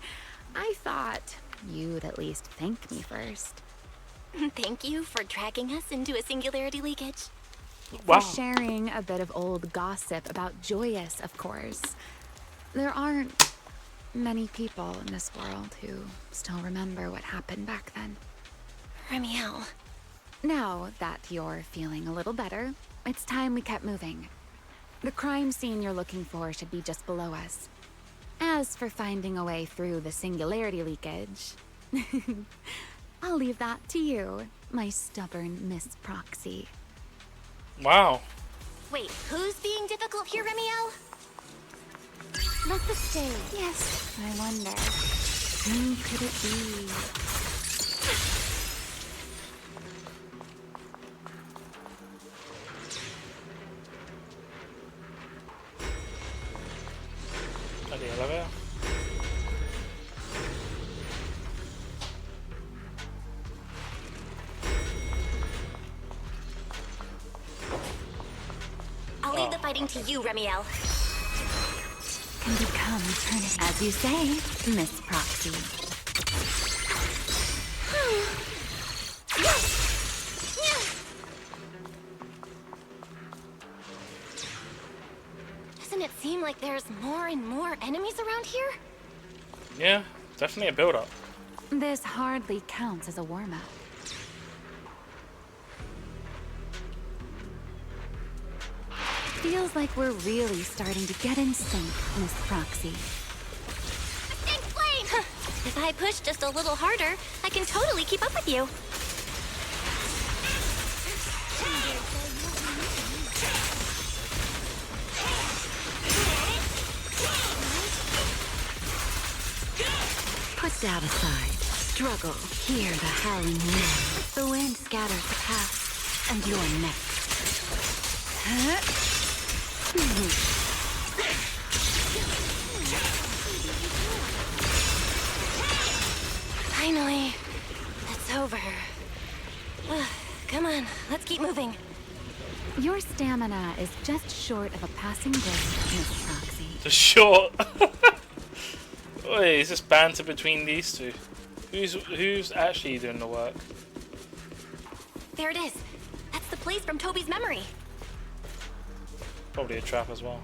I thought you'd at least thank me first. Thank you for dragging us into a singularity leakage. For sharing a bit of old gossip about Joyous, of course. There aren't many people in this world who still remember what happened back then. Remiel. Now that you're feeling a little better, it's time we kept moving. The crime scene you're looking for should be just below us. As for finding a way through the singularity leakage, I'll leave that to you, my stubborn Miss Proxy. Wow. Wait, who's being difficult here, Remiel? Not the stage. Yes. I wonder, who could it be? At the elevator. I'll leave the fighting to you, Remiel. Can become eternity, as you say, Miss Proxy. Doesn't it seem like there's more and more enemies around here? Yeah, definitely a build-up. This hardly counts as a warm-up. Feels like we're really starting to get in sync, Miss Proxy. Big flame! If I push just a little harder, I can totally keep up with you. Put doubt aside. Struggle. Hear the howling wind. The wind scatters the past, and you're next. Finally, it's over. Come on, let's keep moving. Your stamina is just short of a passing grade, Miss Proxy. Just short. Wait, is this banter between these two? Who's actually doing the work? There it is. That's the place from Toby's memory. Probably a trap as well.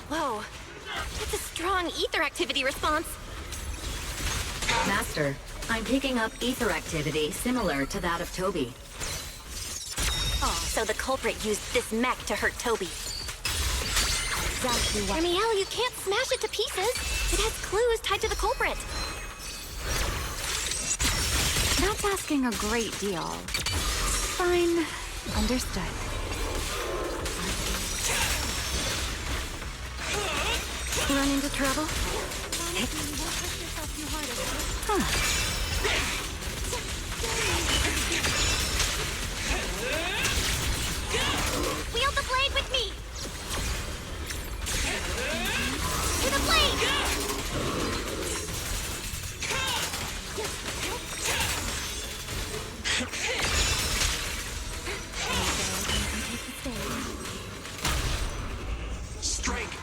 Whoa, that's a strong ether activity response. Master, I'm picking up ether activity similar to that of Toby. Oh, so the culprit used this mech to hurt Toby. Exactly what... Ramiel, you can't smash it to pieces. It has clues tied to the culprit. That's asking a great deal. Fine. Understood. Run into trouble? Wield the blade with me! To the blade! Strike!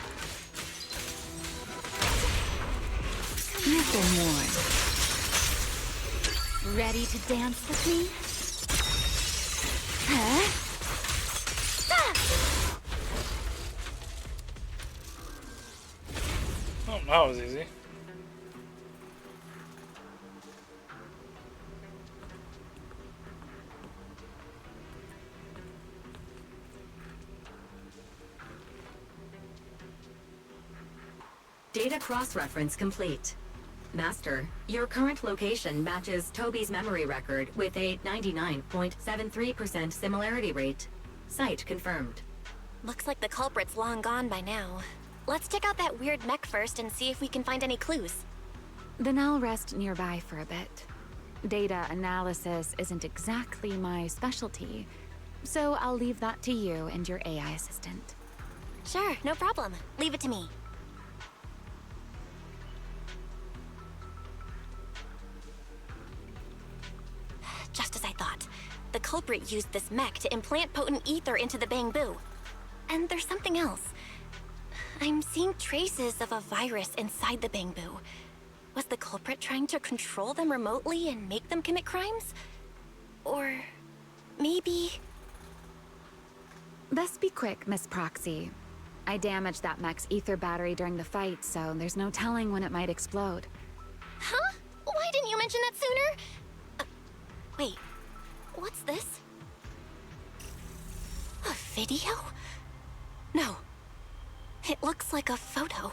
Mr. Ward. Ready to dance with me? Huh? Oh, that was easy. Data cross-reference complete. Master, your current location matches Toby's memory record with a 99.73% similarity rate. Site confirmed. Looks like the culprit's long gone by now. Let's check out that weird mech first and see if we can find any clues. Then I'll rest nearby for a bit. Data analysis isn't exactly my specialty, so I'll leave that to you and your AI assistant. Sure, no problem. Leave it to me. Just as I thought. The culprit used this mech to implant potent ether into the Bangbu. And there's something else. I'm seeing traces of a virus inside the Bangbu. Was the culprit trying to control them remotely and make them commit crimes? Or maybe... Best be quick, Miss Proxy. I damaged that mech's ether battery during the fight, so there's no telling when it might explode. Huh? Why didn't you mention that sooner? Wait, what's this? A video? No. It looks like a photo.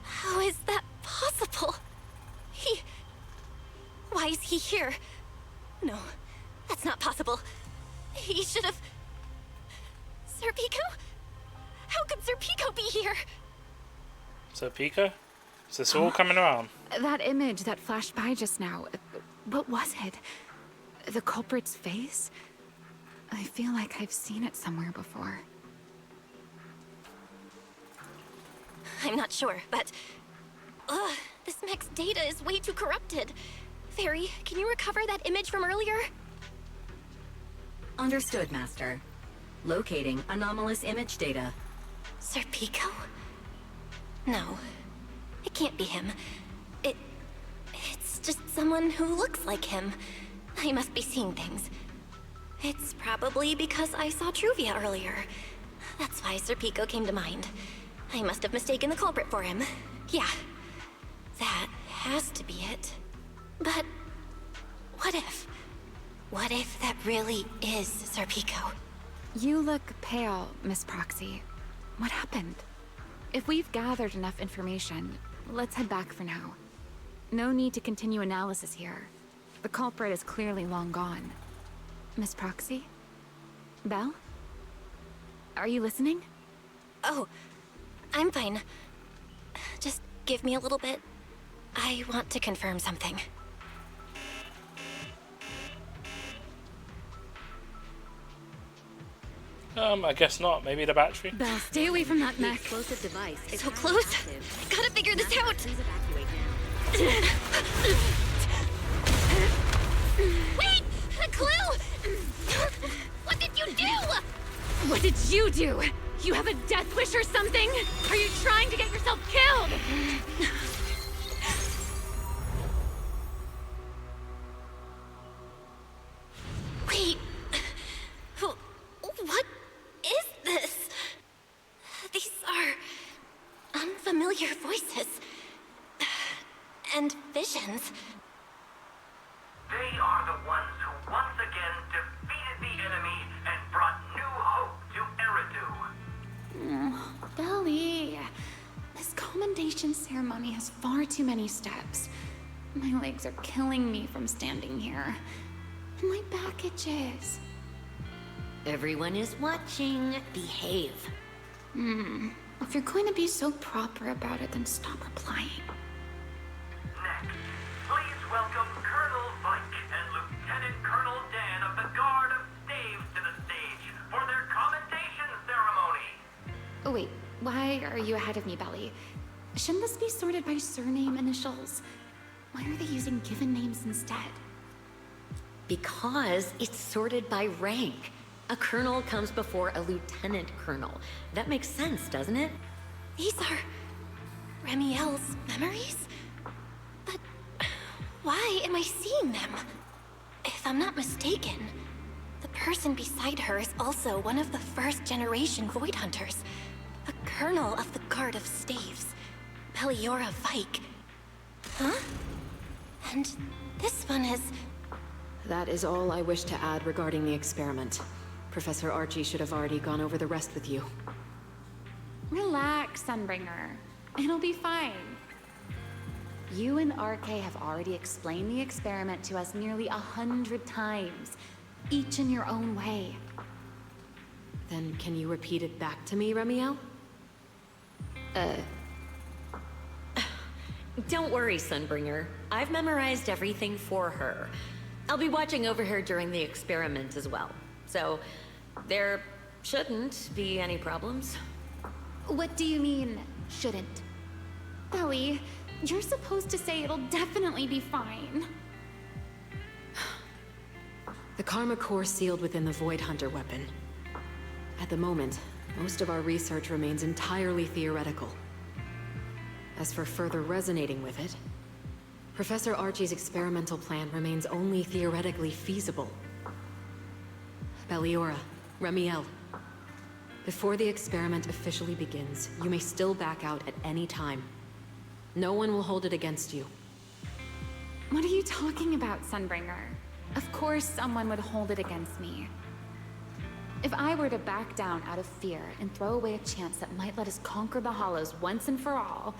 How is that possible? Why is he here? No, that's not possible. He should have... Sir Pico? How could Sir Pico be here? So Pico? Is this all coming around? That image that flashed by just now, what was it? The culprit's face? I feel like I've seen it somewhere before. I'm not sure, but... this mech's data is way too corrupted. Fairy, can you recover that image from earlier? Understood, Master. Locating anomalous image data. Sir Pico? No. It can't be him. It's just someone who looks like him. I must be seeing things. It's probably because I saw Truvia earlier. That's why Serpico came to mind. I must have mistaken the culprit for him. Yeah, that has to be it. But what if? What if that really is Serpico? You look pale, Miss Proxy. What happened? If we've gathered enough information, let's head back for now. No need to continue analysis here. The culprit is clearly long gone. Miss Proxy? Belle? Are you listening? Oh, I'm fine. Just give me a little bit. I want to confirm something. I guess not. Maybe the battery. Belle, stay away from that mech. Explosive device. So close. I gotta figure this out. Please evacuate now. Wait! A clue! What did you do? What did you do? You have a death wish or something? Are you trying to get yourself killed? Wait. What is this? These are unfamiliar voices. And visions. They are the ones who once again defeated the enemy and brought new hope to Eridu. Belly. This commendation ceremony has far too many steps. My legs are killing me from standing here. My back itches. Everyone is watching. Behave. If you're going to be so proper about it, then stop replying. Next, please welcome Colonel Vike and Lieutenant Colonel Dan of the Guard of Staves to the stage for their commendation ceremony. Oh wait, why are you ahead of me, Belly? Shouldn't this be sorted by surname initials? Why are they using given names instead? Because it's sorted by rank. A colonel comes before a lieutenant colonel. That makes sense, doesn't it? These are Remiel's memories? But why am I seeing them? If I'm not mistaken, the person beside her is also one of the first generation Void Hunters. A colonel of the Guard of Staves, Beliora Vike. Huh? And this one is... That is all I wish to add regarding the experiment. Professor Archie should have already gone over the rest with you. Relax, Sunbringer. It'll be fine. You and RK have already explained the experiment to us nearly 100 times, each in your own way. Then can you repeat it back to me, Remiel? Don't worry, Sunbringer. I've memorized everything for her. I'll be watching over her during the experiment as well. So, there shouldn't be any problems. What do you mean, shouldn't? Belly, you're supposed to say it'll definitely be fine. The Karma Core sealed within the Void Hunter weapon. At the moment, most of our research remains entirely theoretical. As for further resonating with it, Professor Archie's experimental plan remains only theoretically feasible. Beliora, Remiel, before the experiment officially begins, you may still back out at any time. No one will hold it against you. What are you talking about, Sunbringer? Of course someone would hold it against me. If I were to back down out of fear and throw away a chance that might let us conquer the Hollows once and for all,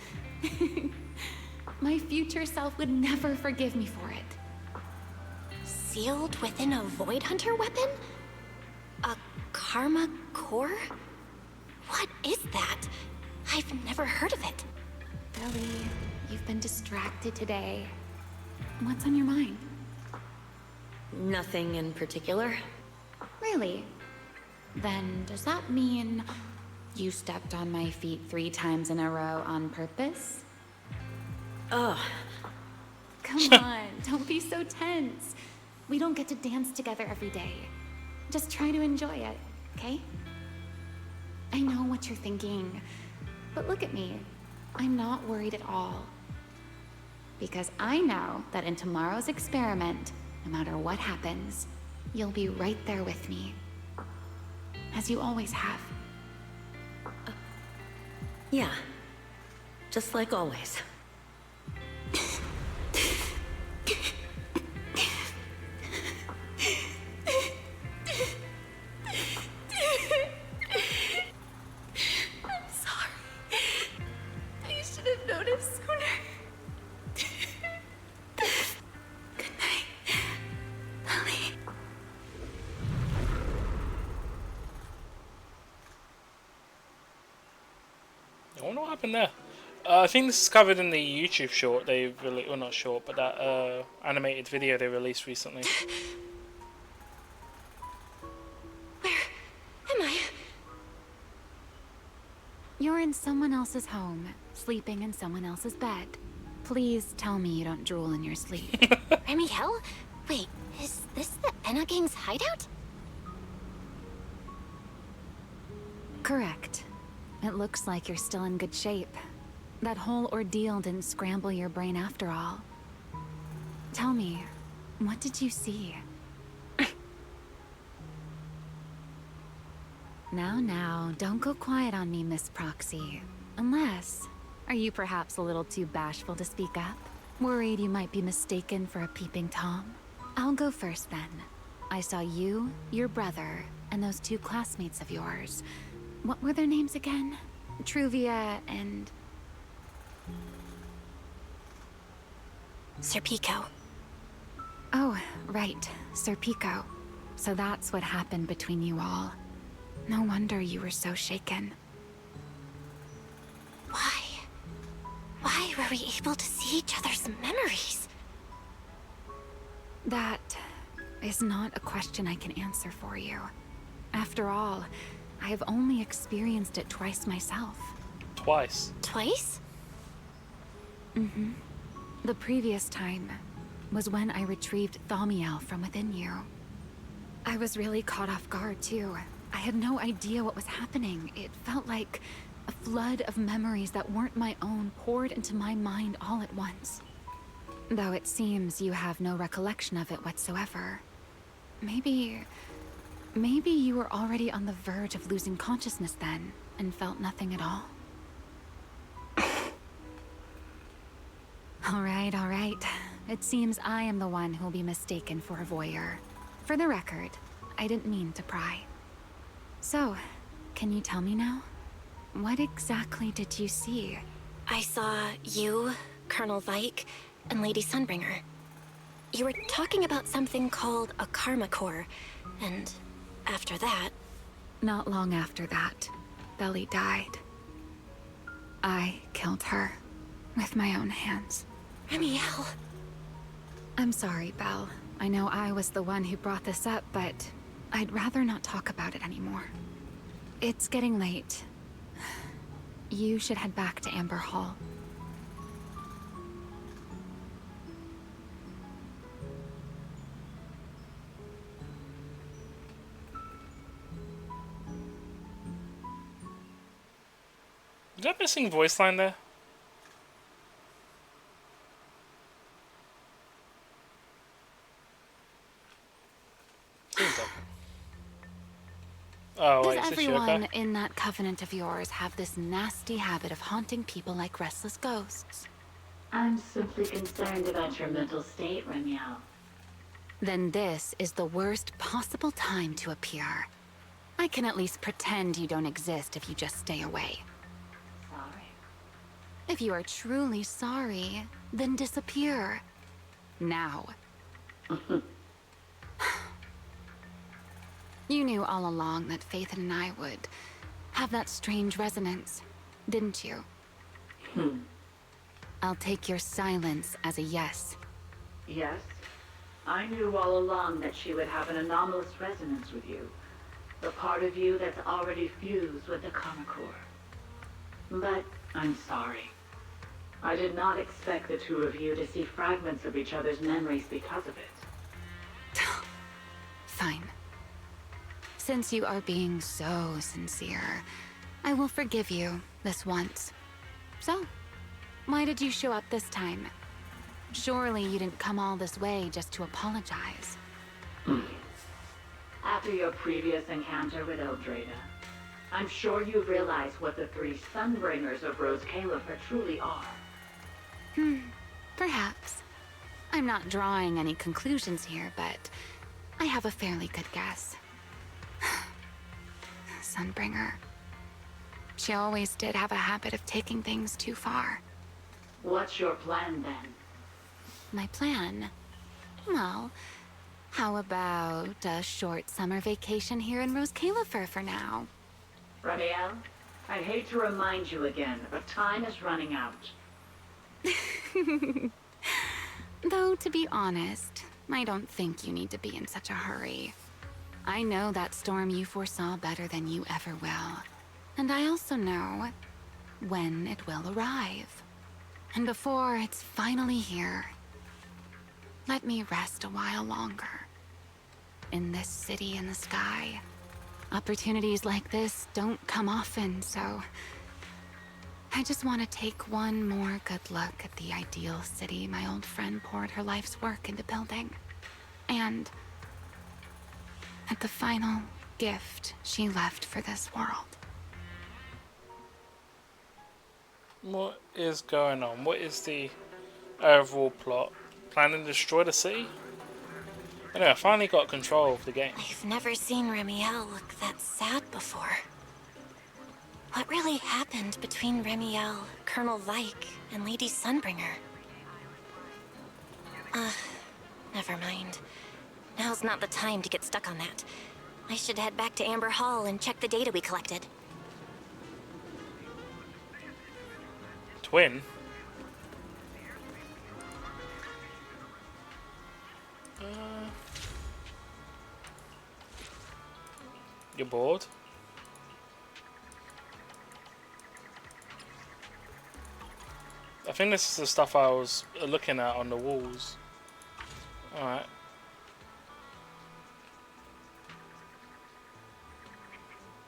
my future self would never forgive me for it. Sealed within a Void Hunter weapon? A Karma Core? What is that? I've never heard of it. Belly, you've been distracted today. What's on your mind? Nothing in particular. Really? Then does that mean you stepped on my feet 3 times in a row on purpose? Ugh. Come on, don't be so tense. We don't get to dance together every day. Just try to enjoy it, okay? I know what you're thinking, but look at me. I'm not worried at all. Because I know that in tomorrow's experiment, no matter what happens, you'll be right there with me. As you always have. Yeah. Just like always. I'm sorry. I should have noticed sooner. Good night, Lily. I wonder what happened there. I think this is covered in the YouTube short they released, well not short, but that animated video they released recently. Am I? You're in someone else's home, sleeping in someone else's bed. Please tell me you don't drool in your sleep. Remy Hell? Wait, is this the Enna Gang's hideout? Correct. It looks like you're still in good shape. That whole ordeal didn't scramble your brain after all. Tell me, what did you see? Now, don't go quiet on me, Miss Proxy. Unless, are you perhaps a little too bashful to speak up? Worried you might be mistaken for a peeping Tom? I'll go first then. I saw you, your brother, and those two classmates of yours. What were their names again? Truvia and... Sir Pico. Oh, right. Sir Pico. So that's what happened between you all. No wonder you were so shaken. Why? Why were we able to see each other's memories? That is not a question I can answer for you. After all, I have only experienced it twice myself. Twice? Twice? Mm-hmm. The previous time was when I retrieved Thaumiel from within you. I was really caught off guard, too. I had no idea what was happening. It felt like a flood of memories that weren't my own poured into my mind all at once. Though it seems you have no recollection of it whatsoever. Maybe you were already on the verge of losing consciousness then, and felt nothing at all. All right. It seems I am the one who'll be mistaken for a voyeur. For the record, I didn't mean to pry. So, can you tell me now? What exactly did you see? I saw you, Colonel Vike, and Lady Sunbringer. You were talking about something called a Karma Core, and after that... Not long after that, Belly died. I killed her with my own hands. Remiel. I'm sorry, Belle. I know I was the one who brought this up, but I'd rather not talk about it anymore. It's getting late. You should head back to Amber Hall. Is that missing voice line there? Oh, wait, Does is everyone okay? in that covenant of yours have this nasty habit of haunting people like restless ghosts? I'm simply concerned about your mental state, Remiel. Then this is the worst possible time to appear. I can at least pretend you don't exist if you just stay away. Sorry. If you are truly sorry, then disappear. Now. You knew all along that Faith and I would have that strange resonance, didn't you? I'll take your silence as a yes. Yes. I knew all along that she would have an anomalous resonance with you. The part of you that's already fused with the Karma Core. But I'm sorry. I did not expect the two of you to see fragments of each other's memories because of it. Fine. Since you are being so sincere, I will forgive you this once. So, why did you show up this time? Surely you didn't come all this way just to apologize. After your previous encounter with Eldrada, I'm sure you've realized what the three Sunbringers of Rose Califer truly are. Perhaps. I'm not drawing any conclusions here, but I have a fairly good guess. Sunbringer. She always did have a habit of taking things too far. What's your plan then? My plan? Well, how about a short summer vacation here in Rose Califer for now? Ramiel, I hate to remind you again, but time is running out. Though, to be honest, I don't think you need to be in such a hurry. I know that storm you foresaw better than you ever will. And I also know when it will arrive. And before it's finally here, let me rest a while longer. In this city in the sky, opportunities like this don't come often, so I just want to take one more good look at the ideal city my old friend poured her life's work into building. And at the final gift she left for this world. What is going on? What is the overall plot? Planning to destroy the city? Anyway, I finally got control of the game. I've never seen Ramiel look that sad before. What really happened between Ramiel, Colonel Vyke, and Lady Sunbringer? Never mind. Now's not the time to get stuck on that. I should head back to Amber Hall and check the data we collected. Twin? You're bored? I think this is the stuff I was looking at on the walls. Alright.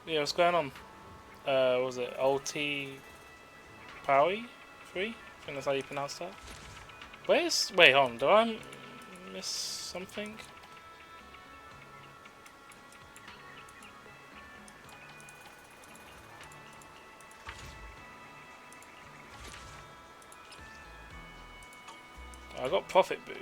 Yeah, what's going on? Was it LT Powie 3? I think that's how you pronounce that. Where's... Wait, hold on. Do I miss something? I got Prophet Boo.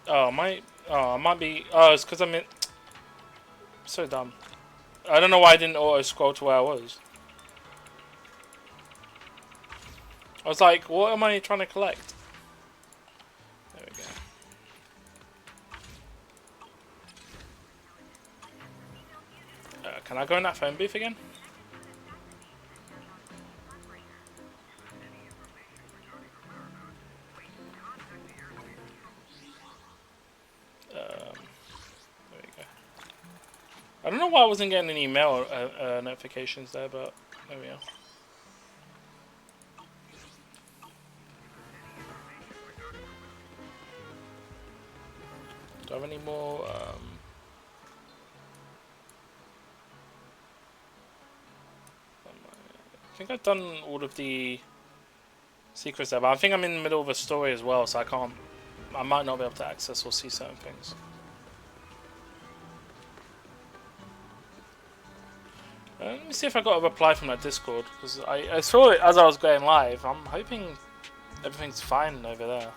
Oh, I might be. Oh, it's because I'm in. So dumb. I don't know why I didn't auto scroll to where I was. I was like, what am I trying to collect? There we go. Can I go in that phone booth again? There we go. I don't know why I wasn't getting any email notifications there, but there we are. Do I have any more? I think I've done all of the secrets there, but I think I'm in the middle of a story as well, so I might not be able to access or see certain things. Let me see if I got a reply from that Discord, because I saw it as I was going live. I'm hoping everything's fine over there.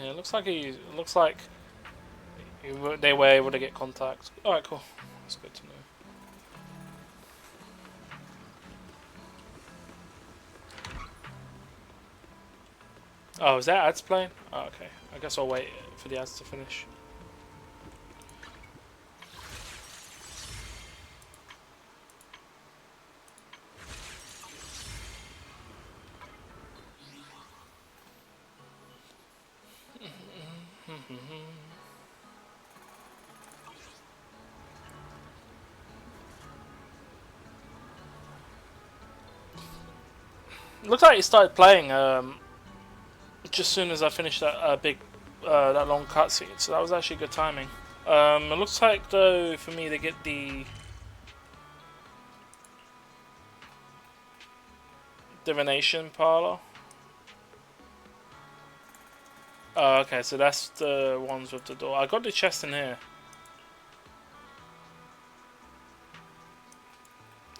Yeah, it looks like they were able to get contact. All right, cool. That's good to know. Oh, is that ads playing? Oh, okay. I guess I'll wait for the ads to finish. Looks like it started playing just as soon as I finished that that long cutscene, so that was actually good timing. It looks like though for me to get the divination parlor. Oh, okay, so that's the ones with the door. I got the chest in here.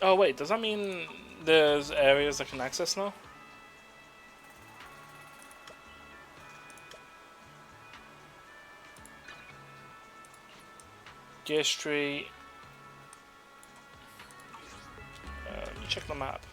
Oh wait, does that mean there's areas I can access now? Gear Street. Let me check the map.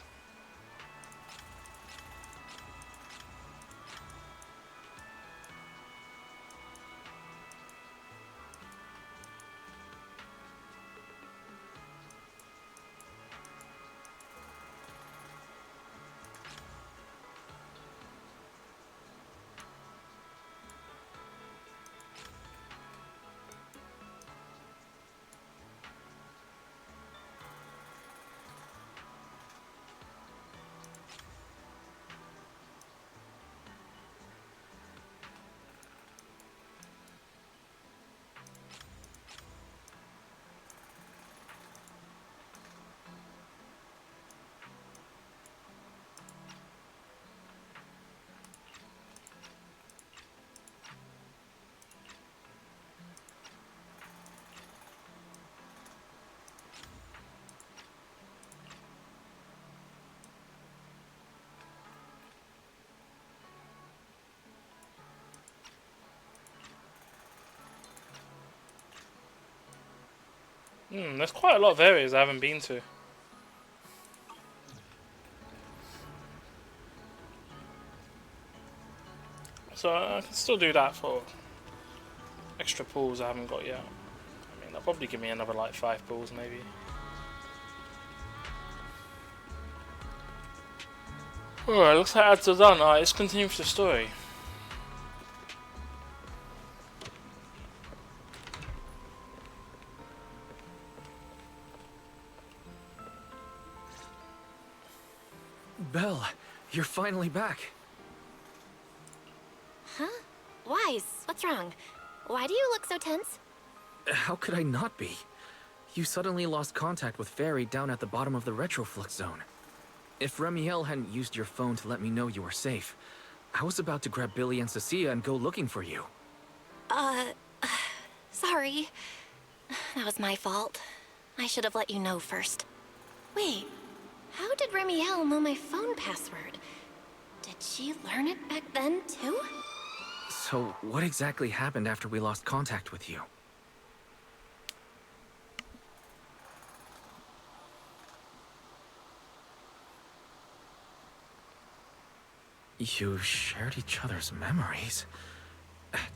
There's quite a lot of areas I haven't been to. So I can still do that for extra pools I haven't got yet. I mean, they'll probably give me another like 5 pools maybe. Alright, looks like ads are done. Alright, let's continue with the story. Belle, you're finally back. Huh? Wise, what's wrong? Why do you look so tense? How could I not be? You suddenly lost contact with Fairy down at the bottom of the Retroflux zone. If Remiel hadn't used your phone to let me know you were safe, I was about to grab Billy and Cecilia and go looking for you. Sorry. That was my fault. I should have let you know first. Wait, how did Remiel know my phone password? Did she learn it back then, too? So, what exactly happened after we lost contact with you? You shared each other's memories.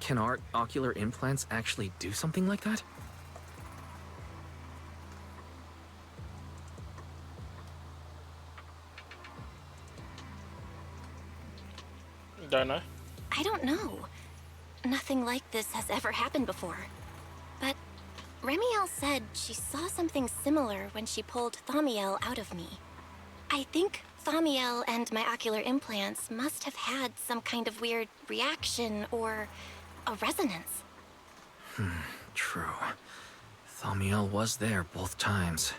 Can our ocular implants actually do something like that? Don't know. I don't know. Nothing like this has ever happened before. But Remiel said she saw something similar when she pulled Thaumiel out of me. I think Thaumiel and my ocular implants must have had some kind of weird reaction or a resonance. True. Thaumiel was there both times.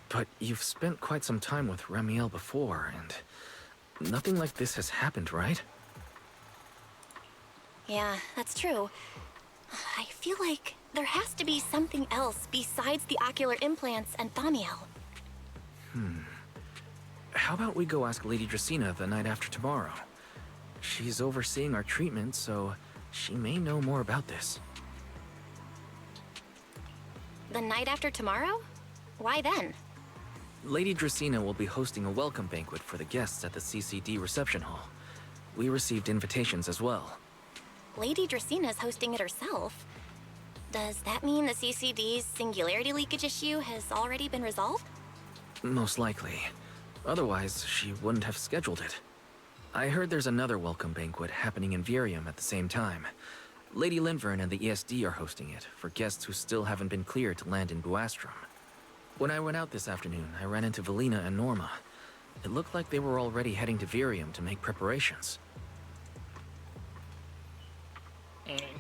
But you've spent quite some time with Remiel before, and nothing like this has happened, right? Yeah, that's true. I feel like there has to be something else besides the ocular implants and Thaumiel. How about we go ask Lady Dracena the night after tomorrow? She's overseeing our treatment, so She may know more about this. The night after tomorrow? Why then? Lady Dracaena will be hosting a welcome banquet for the guests at the CCD reception hall. We received invitations as well. Lady Draceena's hosting it herself. Does that mean the CCD's singularity leakage issue has already been resolved? Most likely. Otherwise, she wouldn't have scheduled it. I heard there's another welcome banquet happening in Virium at the same time. Lady Linvern and the ESD are hosting it for guests who still haven't been cleared to land in Buastrom. When I went out this afternoon, I ran into Valina and Norma. It looked like they were already heading to Virium to make preparations.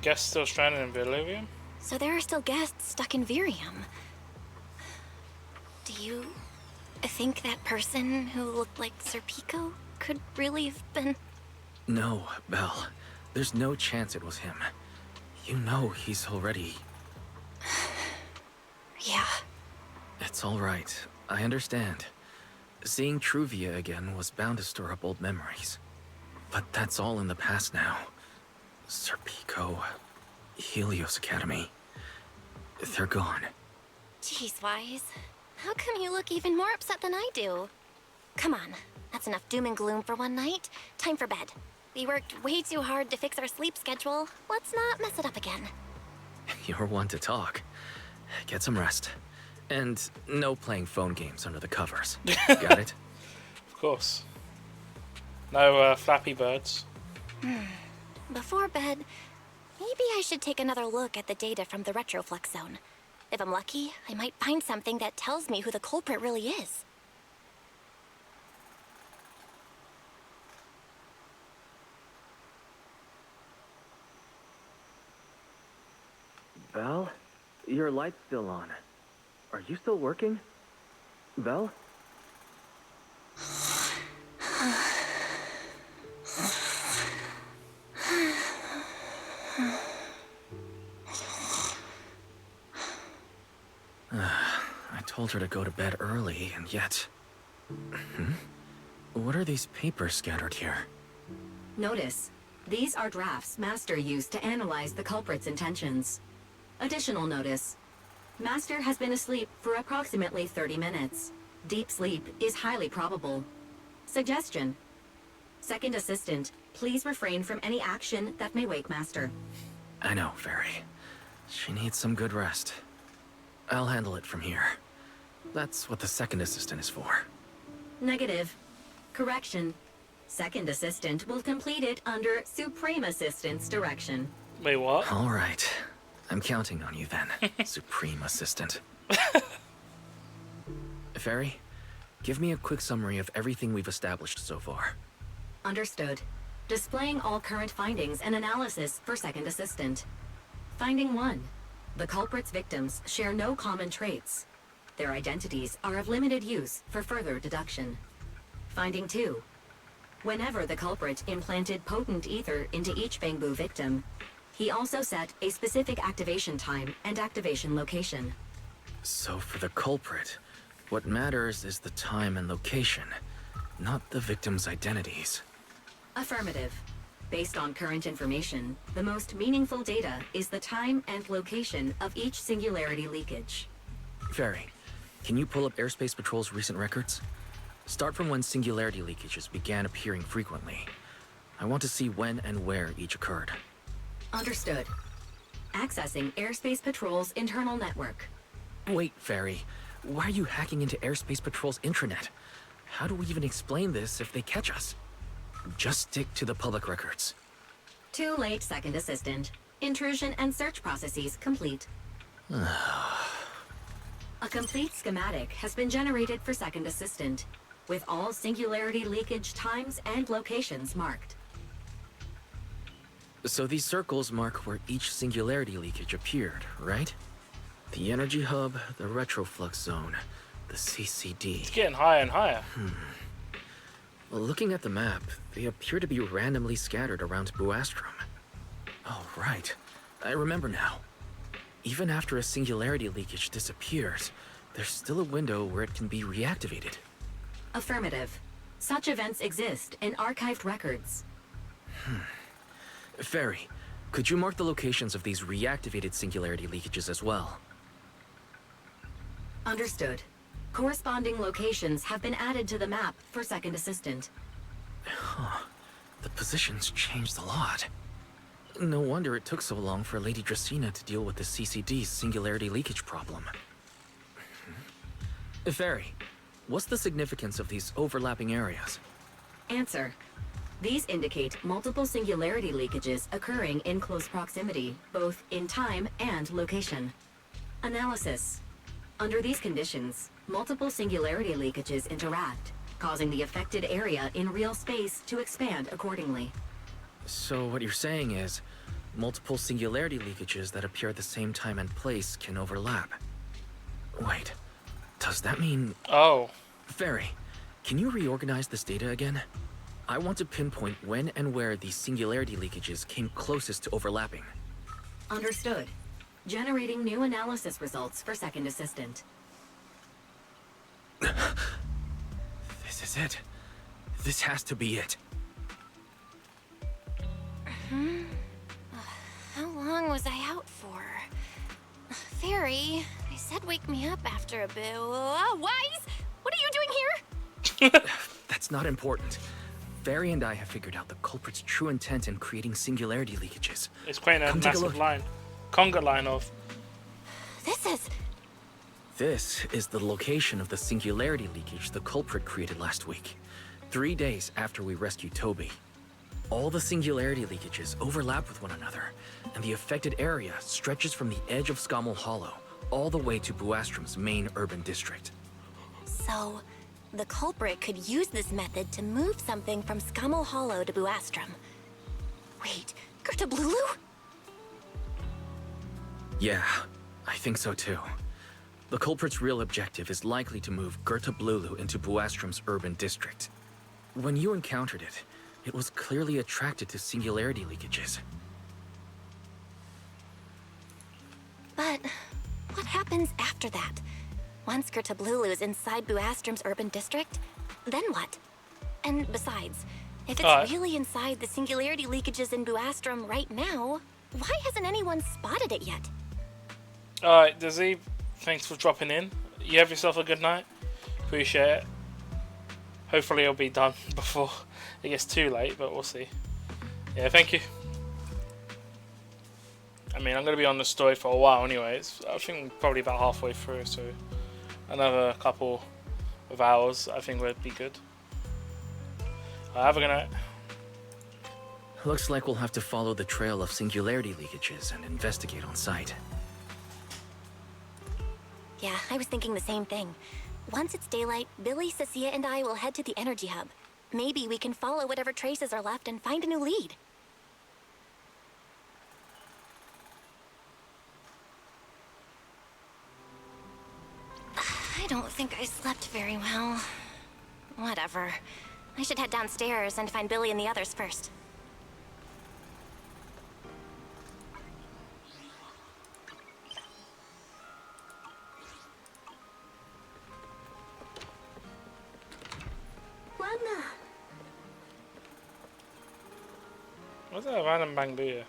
Guests still stranded in Virium? So there are still guests stuck in Virium. Do you think that person who looked like Sir Pico could really have been... No, Belle. There's no chance it was him. You know he's already... Yeah. It's all right. I understand. Seeing Truvia again was bound to stir up old memories. But that's all in the past now. Sir Pico, Helios Academy, they're gone. Jeez, Wise. How come you look even more upset than I do? Come on, that's enough doom and gloom for one night. Time for bed. We worked way too hard to fix our sleep schedule. Let's not mess it up again. You're one to talk. Get some rest. And no playing phone games under the covers. Got it? Of course. No Flappy Birds. Before bed, maybe I should take another look at the data from the Retroflux zone. If I'm lucky, I might find something that tells me who the culprit really is. Belle, your light's still on. Are you still working? Belle? I told her to go to bed early, and yet... What are these papers scattered here? Notice, these are drafts Master used to analyze the culprit's intentions. Additional notice, Master has been asleep for approximately 30 minutes. Deep sleep is highly probable. Suggestion. Second Assistant, please refrain from any action that may wake Master. I know, Fairy. She needs some good rest. I'll handle it from here. That's what the Second Assistant is for. Negative. Correction. Second Assistant will complete it under Supreme Assistant's direction. Wait, what? All right. I'm counting on you then, Supreme Assistant. Fairy, give me a quick summary of everything we've established so far. Understood. Displaying all current findings and analysis for Second Assistant. Finding 1. The culprit's victims share no common traits. Their identities are of limited use for further deduction. Finding 2. Whenever the culprit implanted potent ether into each Bangbu victim, he also set a specific activation time and activation location. So for the culprit, what matters is the time and location, not the victims' identities. Affirmative. Based on current information, the most meaningful data is the time and location of each singularity leakage. Fairy, can you pull up Airspace Patrol's recent records? Start from when singularity leakages began appearing frequently. I want to see when and where each occurred. Understood. Accessing Airspace Patrol's internal network. Wait, Fairy. Why are you hacking into Airspace Patrol's intranet? How do we even explain this if they catch us? Just stick to the public records. Too late, Second Assistant. Intrusion and search processes complete. A complete schematic has been generated for Second Assistant, with all singularity leakage times and locations marked. So these circles mark where each singularity leakage appeared, right? The energy hub, the retroflux zone, the CCD. It's getting higher and higher. Well, looking at the map, they appear to be randomly scattered around Buastrom. Oh, right. I remember now. Even after a singularity leakage disappears, there's still a window where it can be reactivated. Affirmative. Such events exist in archived records. Fairy, Could you mark the locations of these reactivated singularity leakages as well? Understood. Corresponding locations have been added to the map for Second Assistant. Huh. The positions changed a lot. No wonder it took so long for Lady Dracaena to deal with the CCD's singularity leakage problem. Fairy, what's the significance of these overlapping areas? Answer. These indicate multiple singularity leakages occurring in close proximity, both in time and location. Analysis. Under these conditions, multiple singularity leakages interact, causing the affected area in real space to expand accordingly. So what you're saying is, multiple singularity leakages that appear at the same time and place can overlap. Wait, does that mean... Oh. Fairy, can you reorganize this data again? I want to pinpoint when and where these singularity leakages came closest to overlapping. Understood. Generating new analysis results for Second Assistant. This is it. This has to be it. How long was I out for? Fairy, I said wake me up after a bit. Wise? What are you doing here? That's not important. Fairy and I have figured out the culprit's true intent in creating singularity leakages. It's quite a Come take a massive look. line. Conga line of. This is the location of the singularity leakage the culprit created last week, 3 days after we rescued Toby. All the singularity leakages overlap with one another, and the affected area stretches from the edge of Scommel Hollow all the way to Buastrom's main urban district. So, the culprit could use this method to move something from Scommel Hollow to Buastrom. Wait, Gerta Blulu? Yeah, I think so too. The culprit's real objective is likely to move Gerta Blulu into Buastrom's urban district. When you encountered it, it was clearly attracted to singularity leakages. But what happens after that? Once Gerta Blulu is inside Buastrom's urban district, then what? And besides, if it's really inside the singularity leakages in Buastrom right now, why hasn't anyone spotted it yet? Alright, Dizzy, thanks for dropping in. You have yourself a good night. Appreciate it. Hopefully it'll be done before it gets too late, but we'll see. Yeah, thank you. I mean, I'm going to be on the story for a while anyways. I think probably about halfway through, so another couple of hours I think would be good. Have a good night. Looks like we'll have to follow the trail of singularity leakages and investigate on site. Yeah, I was thinking the same thing. Once it's daylight, Billy, Cecilia, and I will head to the energy hub. Maybe we can follow whatever traces are left and find a new lead. I don't think I slept very well. Whatever. I should head downstairs and find Billy and the others first. What's that random bamboo here?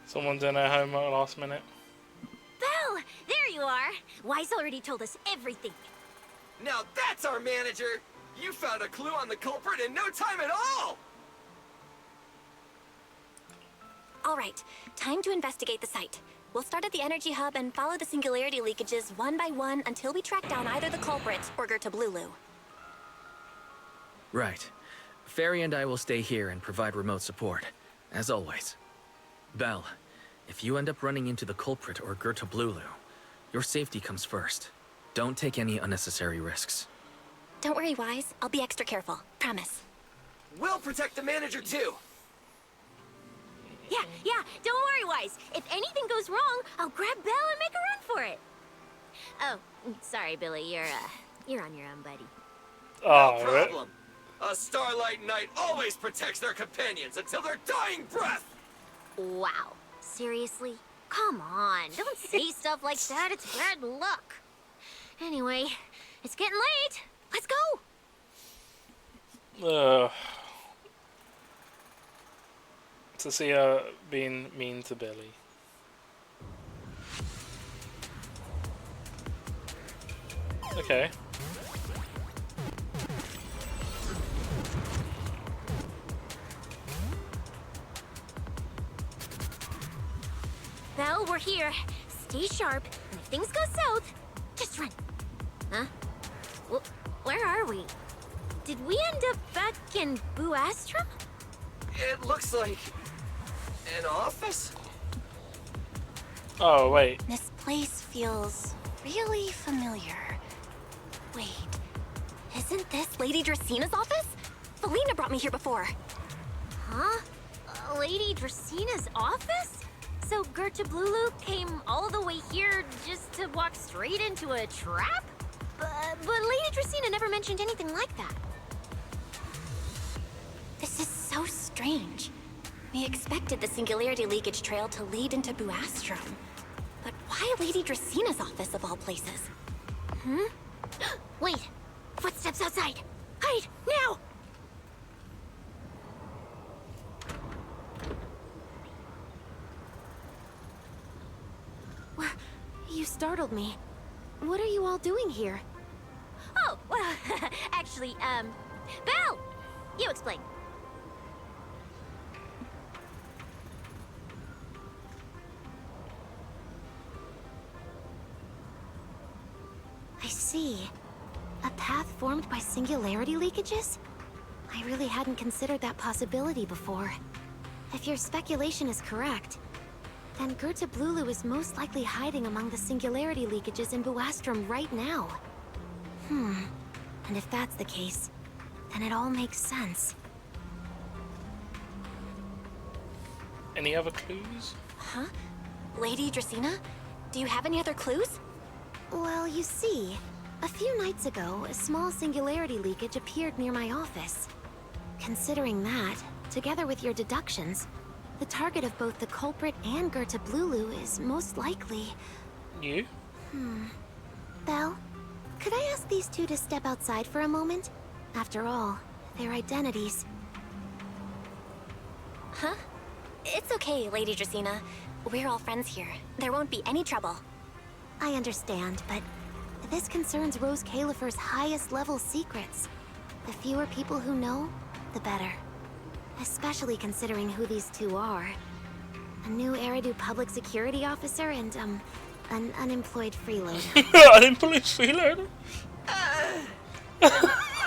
Someone doing their homework last minute. Belle, there you are. Wise already told us everything. Now that's our manager! You found a clue on the culprit in no time at all! All right, time to investigate the site. We'll start at the energy hub and follow the singularity leakages one by one until we track down either the culprit or Gerta Blulu. Right. Fairy and I will stay here and provide remote support, as always. Belle, If you end up running into the culprit or Gerta Blulu, your safety comes first. Don't take any unnecessary risks. Don't worry, Wise. I'll be extra careful. Promise. We'll protect the manager too. Yeah, don't worry, Wise. If anything goes wrong, I'll grab Belle and make a run for it. Oh, sorry, Billy. You're on your own, buddy. Oh, No problem. A Starlight Knight always protects their companions until their dying breath. Wow. Seriously? Come on. Don't say stuff like that. It's bad luck. Anyway, it's getting late. Let's go. Cecilia being mean to Billy. Okay. Belle, we're here. Stay sharp, and if things go south, just run. Huh? Where are we? Did we end up back in Buastrum? It looks like an office. Oh, wait. This place feels really familiar. Wait, isn't this Lady Dracena's office? Felina brought me here before. Huh? Lady Dracena's office? So Gerta Blulu came all the way here just to walk straight into a trap? But Lady Dracena never mentioned anything like that. This is so strange. We expected the Singularity Leakage Trail to lead into Buastrum. But why Lady Dracena's office of all places? Wait! Footsteps outside! Hide! Now! You startled me. What are you all doing here? Oh, well, actually, Belle! You explain. I see. A path formed by singularity leakages? I really hadn't considered that possibility before. If your speculation is correct, then Gerta Blulu is most likely hiding among the singularity leakages in Buastrum right now. And if that's the case, then it all makes sense. Any other clues? Huh? Lady Dracena? Do you have any other clues? Well, you see, a few nights ago, a small singularity leakage appeared near my office. Considering that, together with your deductions, the target of both the culprit and Gerta Blulu is most likely... You? Belle, could I ask these two to step outside for a moment? After all, their identities... Huh? It's okay, Lady Dracena. We're all friends here. There won't be any trouble. I understand, but this concerns Rose Califer's highest level secrets. The fewer people who know, the better. Especially considering who these two are. A new Eridu public security officer and, an unemployed freeloader. Unemployed freeloader?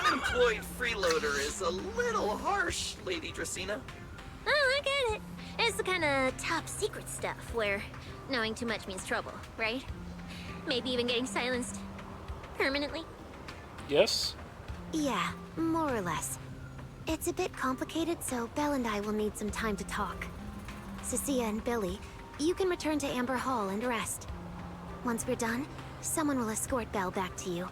Unemployed freeloader is a little harsh, Lady Dracena. Oh, I get it. It's the kind of top secret stuff where knowing too much means trouble, right? Maybe even getting silenced. Permanently? Yes? Yeah, more or less. It's a bit complicated, so Belle and I will need some time to talk. Cecilia and Billy, you can return to Amber Hall and rest. Once we're done, someone will escort Belle back to you.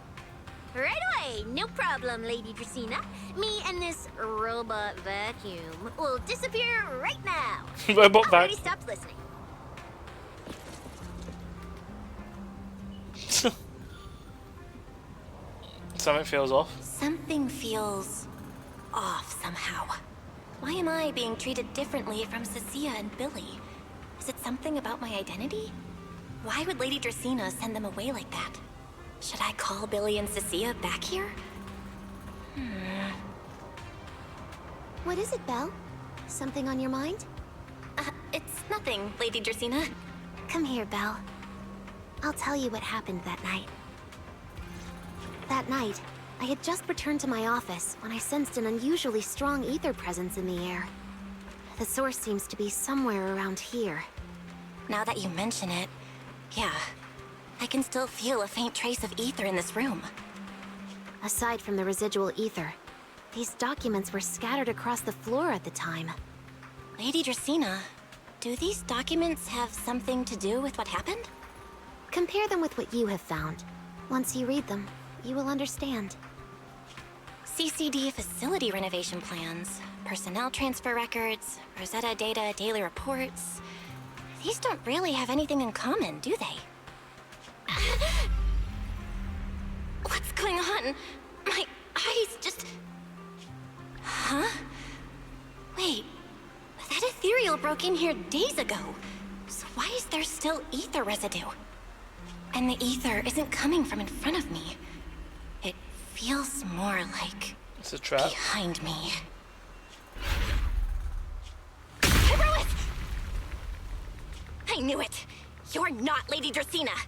Right away! No problem, Lady Dracena. Me and this robot vacuum will disappear right now. Robot I've already vacuum. stopped listening. Something feels off. Something feels... off somehow. Why am I being treated differently from Cecilia and Billy? Is it something about my identity? Why would Lady Dracena send them away like that? Should I call Billy and Cecilia back here? What is it, Belle? Something on your mind? It's nothing, Lady Dracena. Come here, Belle. I'll tell you what happened that night. That night, I had just returned to my office when I sensed an unusually strong ether presence in the air. The source seems to be somewhere around here. Now that you mention it, yeah, I can still feel a faint trace of ether in this room. Aside from the residual ether, these documents were scattered across the floor at the time. Lady Dracaena, do these documents have something to do with what happened? Compare them with what you have found. Once you read them, you will understand. CCD facility renovation plans, personnel transfer records, Rosetta data, daily reports. These don't really have anything in common, do they? What's going on? My eyes just... Huh? Wait, that ethereal broke in here days ago. So why is there still ether residue? And the ether isn't coming from in front of me. It feels more like... It's a trap. Behind me. Iroas! I knew it! You're not Lady Dracaena!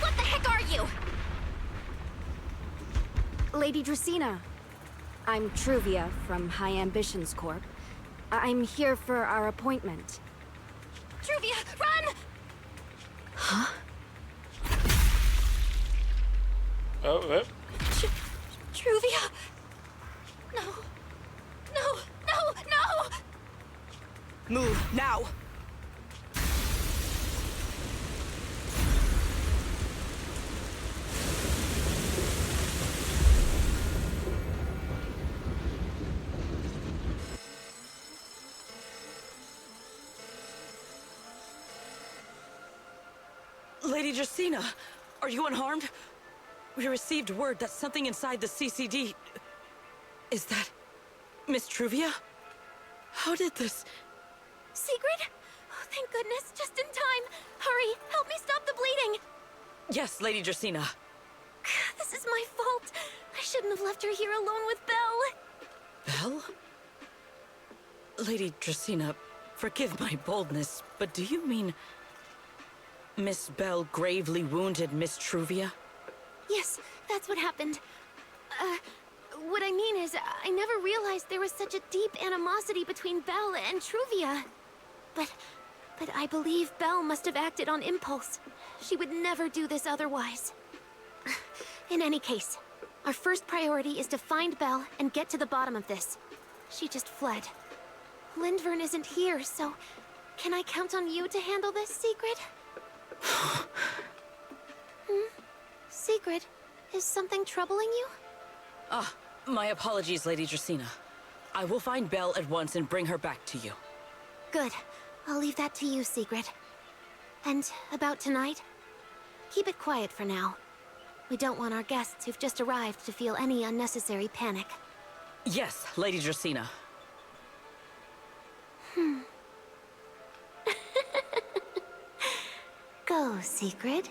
What the heck are you? Lady Dracaena. I'm Truvia from High Ambitions Corp. I'm here for our appointment. Truvia, run! Huh? Oh. Truvia! No. No, no, no! Move, now! Lady Dracaena, are you unharmed? We received word that something inside the CCD... Is that... Miss Truvia? How did this... Sigrid? Oh, thank goodness, just in time. Hurry, help me stop the bleeding. Yes, Lady Dracaena. This is my fault. I shouldn't have left her here alone with Belle. Belle? Lady Dracaena, forgive my boldness, but do you mean... Miss Belle gravely wounded Miss Truvia? Yes, that's what happened. What I mean is, I never realized there was such a deep animosity between Belle and Truvia. But I believe Belle must have acted on impulse. She would never do this otherwise. In any case, our first priority is to find Belle and get to the bottom of this. She just fled. Lindvern isn't here, so can I count on you to handle this, Sigrid? Sigrid, is something troubling you? Ah, my apologies, Lady Dracaena. I will find Belle at once and bring her back to you. Good. I'll leave that to you, Sigrid. And about tonight? Keep it quiet for now. We don't want our guests who've just arrived to feel any unnecessary panic. Yes, Lady Dracaena. Go, Sigrid.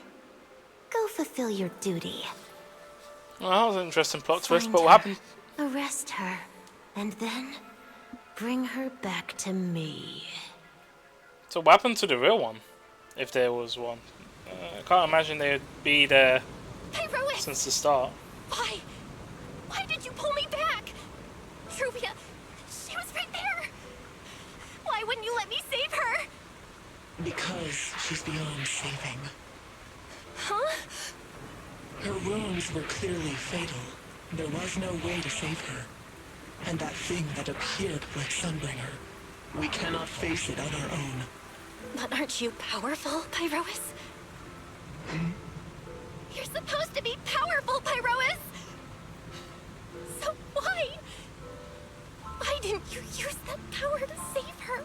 Go fulfill your duty. Well, that was an interesting plot twist, Find but what her, happened? Arrest her, and then bring her back to me. So what happened to the real one? If there was one. I can't imagine they'd be there since the start. Why? Why did you pull me back? Truvia, she was right there. Why wouldn't you let me save her? Because she's beyond saving. Huh? Her wounds were clearly fatal. There was no way to save her. And that thing that appeared like Sunbringer, we cannot face it on our own. But aren't you powerful, Pyroas? You're supposed to be powerful, Pyroas! So why? Why didn't you use that power to save her?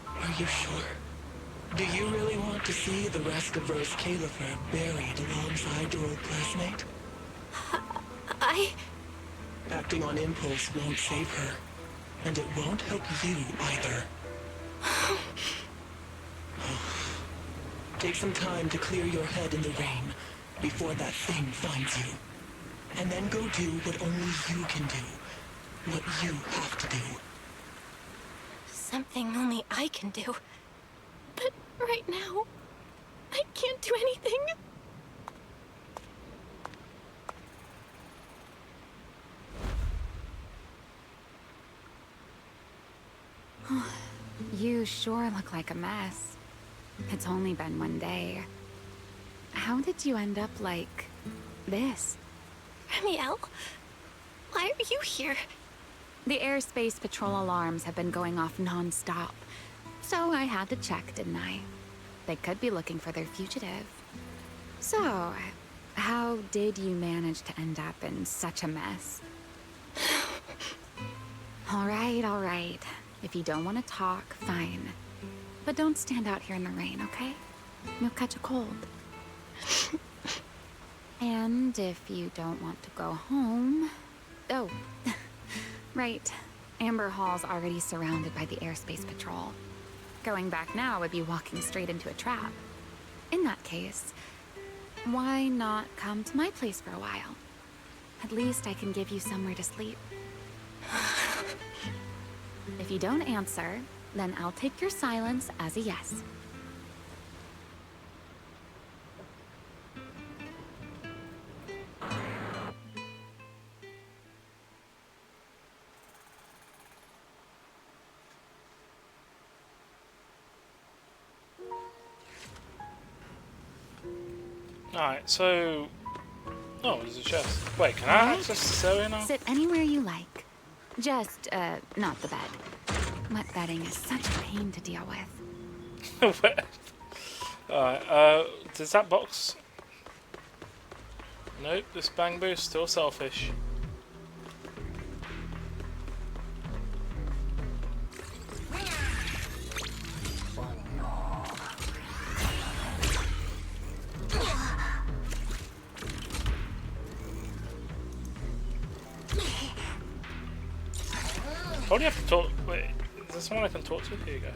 Are you sure? Do you really want to see the rest of Rose Califer buried alongside your old classmate? Acting on impulse won't save her. And it won't help you either. Take some time to clear your head in the rain before that thing finds you. And then go do what only you can do. What you have to do. Something only I can do. But right now, I can't do anything. You sure look like a mess. It's only been one day. How did you end up like this? Ramiel, why are you here? The airspace patrol alarms have been going off non-stop, so I had to check, didn't I? They could be looking for their fugitive. So, how did you manage to end up in such a mess? All right. If you don't want to talk, fine. But don't stand out here in the rain, okay? You'll catch a cold. And if you don't want to go home... Oh, right. Amber Hall's already surrounded by the airspace patrol. Going back now would be walking straight into a trap. In that case, why not come to my place for a while? At least I can give you somewhere to sleep. If you don't answer, then I'll take your silence as a yes. Alright, so... Oh, there's a chest. Wait, can I access the stairway now? Sit anywhere you like. Just, not the bed. Wet bedding is such a pain to deal with. Alright, does that box... Nope, this bamboo is still selfish. How do you have to talk? Wait, is there someone I can talk to? Here you go.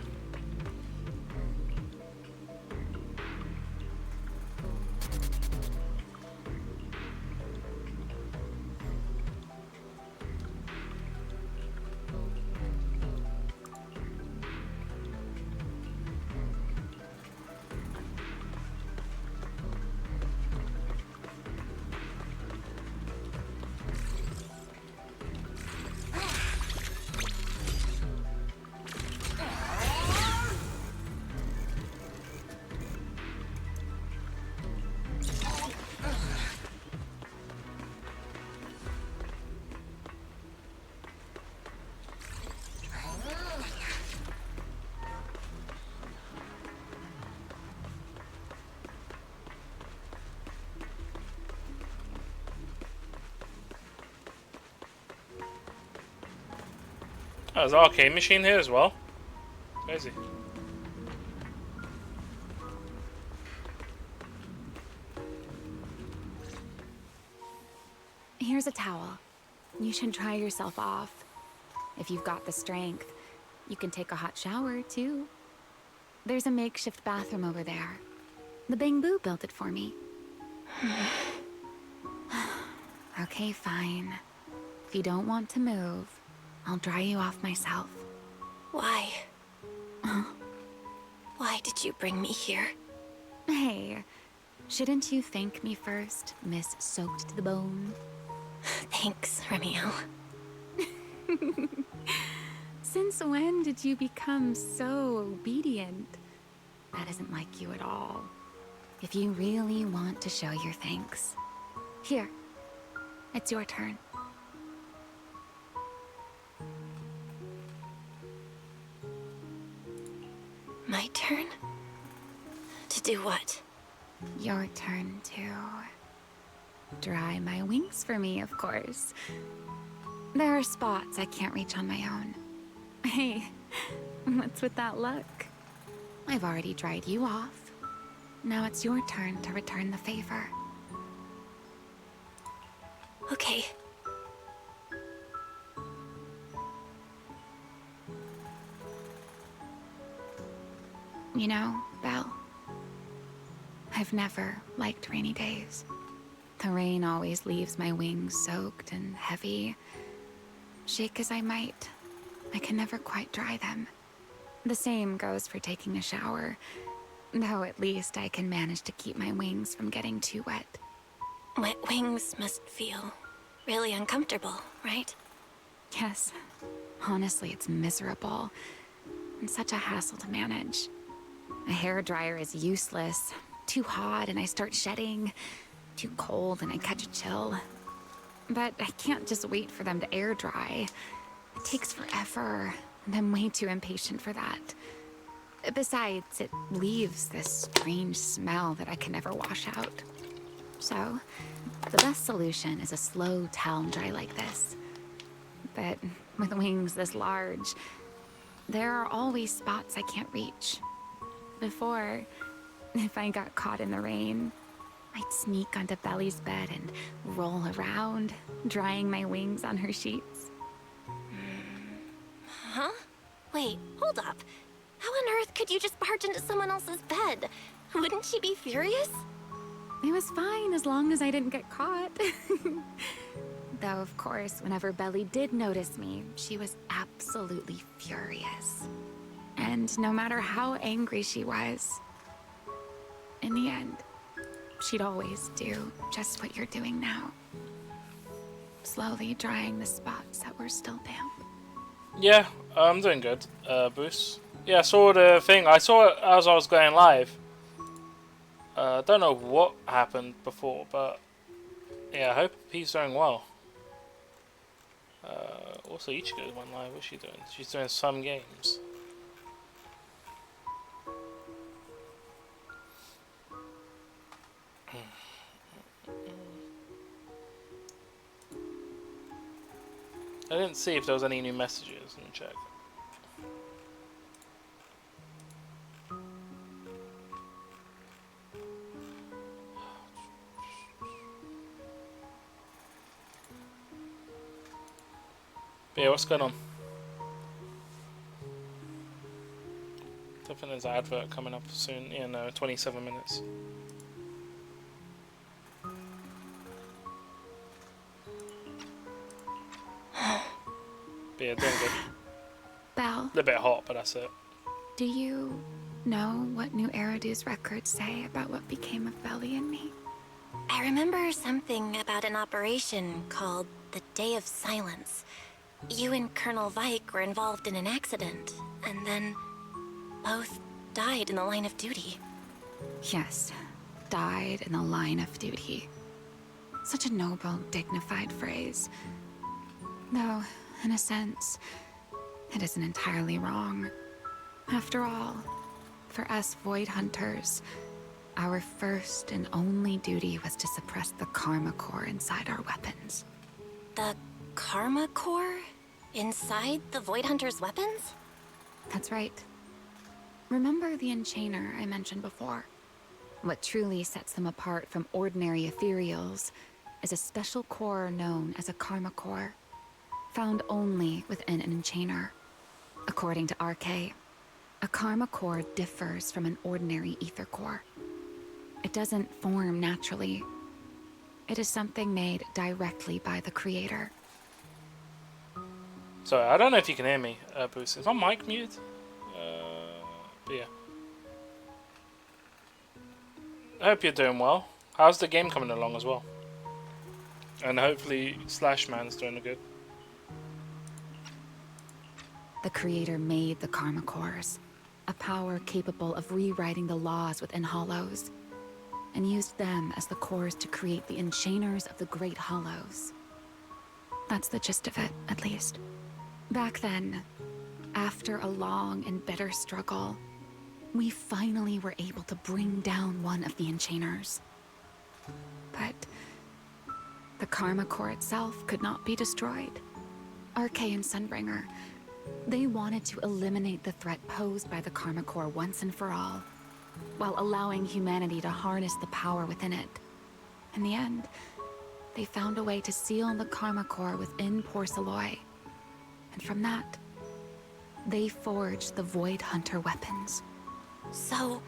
Oh, there's an arcade machine here as well. Crazy. Here's a towel. You should dry yourself off. If you've got the strength, you can take a hot shower, too. There's a makeshift bathroom over there. The Bangbu built it for me. Okay, fine. If you don't want to move, I'll dry you off myself. Why? Why did you bring me here? Hey, shouldn't you thank me first, Miss Soaked to the Bone? Thanks, Ramiel. Since when did you become so obedient? That isn't like you at all. If you really want to show your thanks, here, it's your turn. My turn? To do what? Your turn to dry my wings for me, of course. There are spots I can't reach on my own. Hey, what's with that look? I've already dried you off. Now it's your turn to return the favor. Okay. You know, Belle, I've never liked rainy days. The rain always leaves my wings soaked and heavy. Shake as I might, I can never quite dry them. The same goes for taking a shower, though at least I can manage to keep my wings from getting too wet. Wet wings must feel really uncomfortable, right? Yes. Honestly, it's miserable. And such a hassle to manage. A hairdryer is useless. Too hot and I start shedding. Too cold and I catch a chill. But I can't just wait for them to air dry. It takes forever, and I'm way too impatient for that. Besides, it leaves this strange smell that I can never wash out. So, the best solution is a slow towel dry like this. But with wings this large, there are always spots I can't reach. Before, if I got caught in the rain, I'd sneak onto Belly's bed and roll around, drying my wings on her sheets. Huh? Wait, hold up. How on earth could you just barge into someone else's bed? Wouldn't she be furious? It was fine as long as I didn't get caught. Though, of course, whenever Belly did notice me, she was absolutely furious. And no matter how angry she was, in the end, she'd always do just what you're doing now. Slowly drying the spots that were still damp. Yeah, I'm doing good, Bruce. Yeah, I saw the thing. I saw it as I was going live. Don't know what happened before, but yeah, I hope he's doing well. Also, Ichigo went live. What's she doing? She's doing some games. I didn't see if there was any new messages. Let me check. But yeah, what's going on? I think there's an advert coming up soon in 27 minutes. But yeah, doing good. Belle, A little bit hot, but that's it. do you know what New Eridu's records say about what became of Belly and me? I remember something about an operation called the Day of Silence. You and Colonel Vike were involved in an accident, and then both died in the line of duty. Yes, died in the line of duty. Such a noble, dignified phrase. Though, in a sense, it isn't entirely wrong. After all, for us Void Hunters, our first and only duty was to suppress the Karma Core inside our weapons. The Karma Core? Inside the Void Hunter's weapons? That's right. Remember the Enchainer I mentioned before? What truly sets them apart from ordinary ethereals is a special core known as a Karma Core, found only within an Enchainer. According to RK, a Karma Core differs from an ordinary ether core. It doesn't form naturally. It is something made directly by the creator. Sorry, I don't know if you can hear me, Bruce. Is my mic muted? But yeah. I hope you're doing well. How's the game coming along as well? And hopefully Slashman's doing good. The creator made the Karma Cores, a power capable of rewriting the laws within Hollows, and used them as the cores to create the Enchainers of the Great Hollows. That's the gist of it, at least. Back then, after a long and bitter struggle, we finally were able to bring down one of the Enchainers. But the Karma Core itself could not be destroyed. RK and Sunbringer, they wanted to eliminate the threat posed by the Karma Core once and for all, while allowing humanity to harness the power within it. In the end, they found a way to seal the Karma Core within Porceloy. And from that, they forged the Void Hunter weapons. So,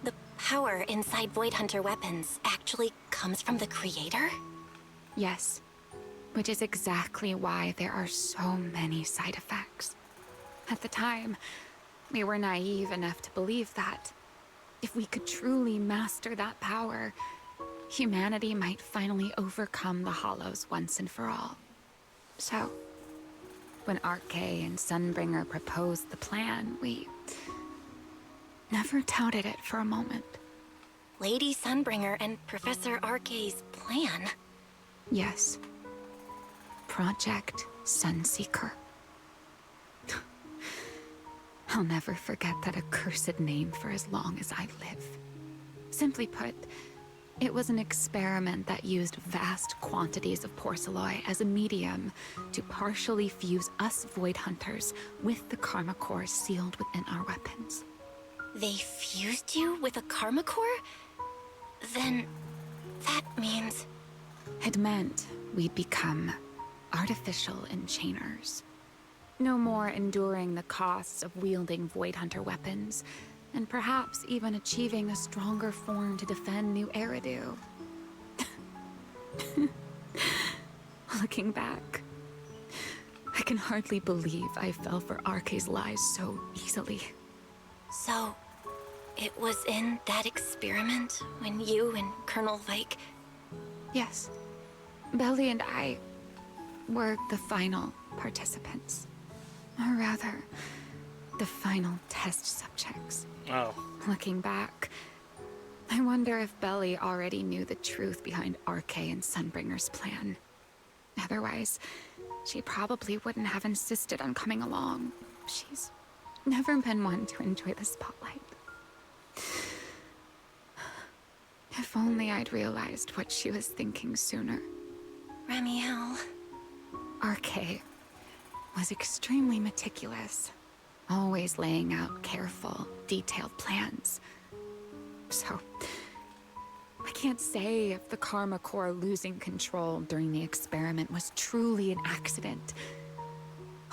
the power inside Void Hunter weapons actually comes from the creator? Yes, which is exactly why there are so many side effects. At the time, we were naive enough to believe that if we could truly master that power, humanity might finally overcome the Hollows once and for all. So, when RK and Sunbringer proposed the plan, we Never doubted it for a moment. Lady Sunbringer and Professor Arkay's plan? Yes. Project Sunseeker. I'll never forget that accursed name for as long as I live. Simply put, it was an experiment that used vast quantities of porcelloi as a medium to partially fuse us Void Hunters with the Karma Core sealed within our weapons. They fused you with a Karma Core? Then that means... It meant we'd become artificial enchainers. No more enduring the costs of wielding Void Hunter weapons, and perhaps even achieving a stronger form to defend New Eridu. Looking back, I can hardly believe I fell for Arkay's lies so easily. So, it was in that experiment when you and Colonel Vike... Yes. Belly and I were the final participants. Or rather, the final test subjects. Oh. Looking back, I wonder if Belly already knew the truth behind Arkay and Sunbringer's plan. Otherwise, she probably wouldn't have insisted on coming along. She's never been one to enjoy the spotlight. If only I'd realized what she was thinking sooner. Ramiel... Arkay was extremely meticulous, always laying out careful, detailed plans. So, I can't say if the Karma Core losing control during the experiment was truly an accident,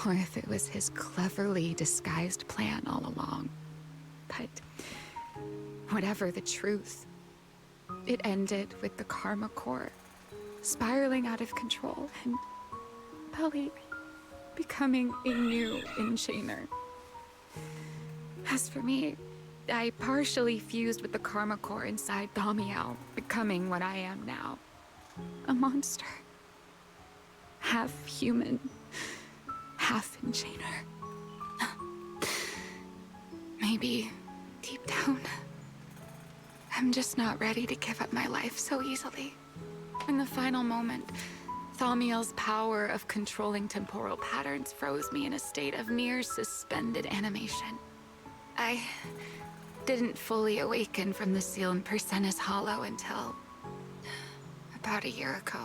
or if it was his cleverly disguised plan all along. But whatever the truth, it ended with the Karma Core spiraling out of control and Belly becoming a new Enchainer. As for me, I partially fused with the Karma Core inside Thaumiel, becoming what I am now. A monster. Half human, half Enchainer. Maybe, deep down, I'm just not ready to give up my life so easily. In the final moment, Thaumiel's power of controlling temporal patterns froze me in a state of near suspended animation. I didn't fully awaken from the seal in Persena's Hollow until about a year ago.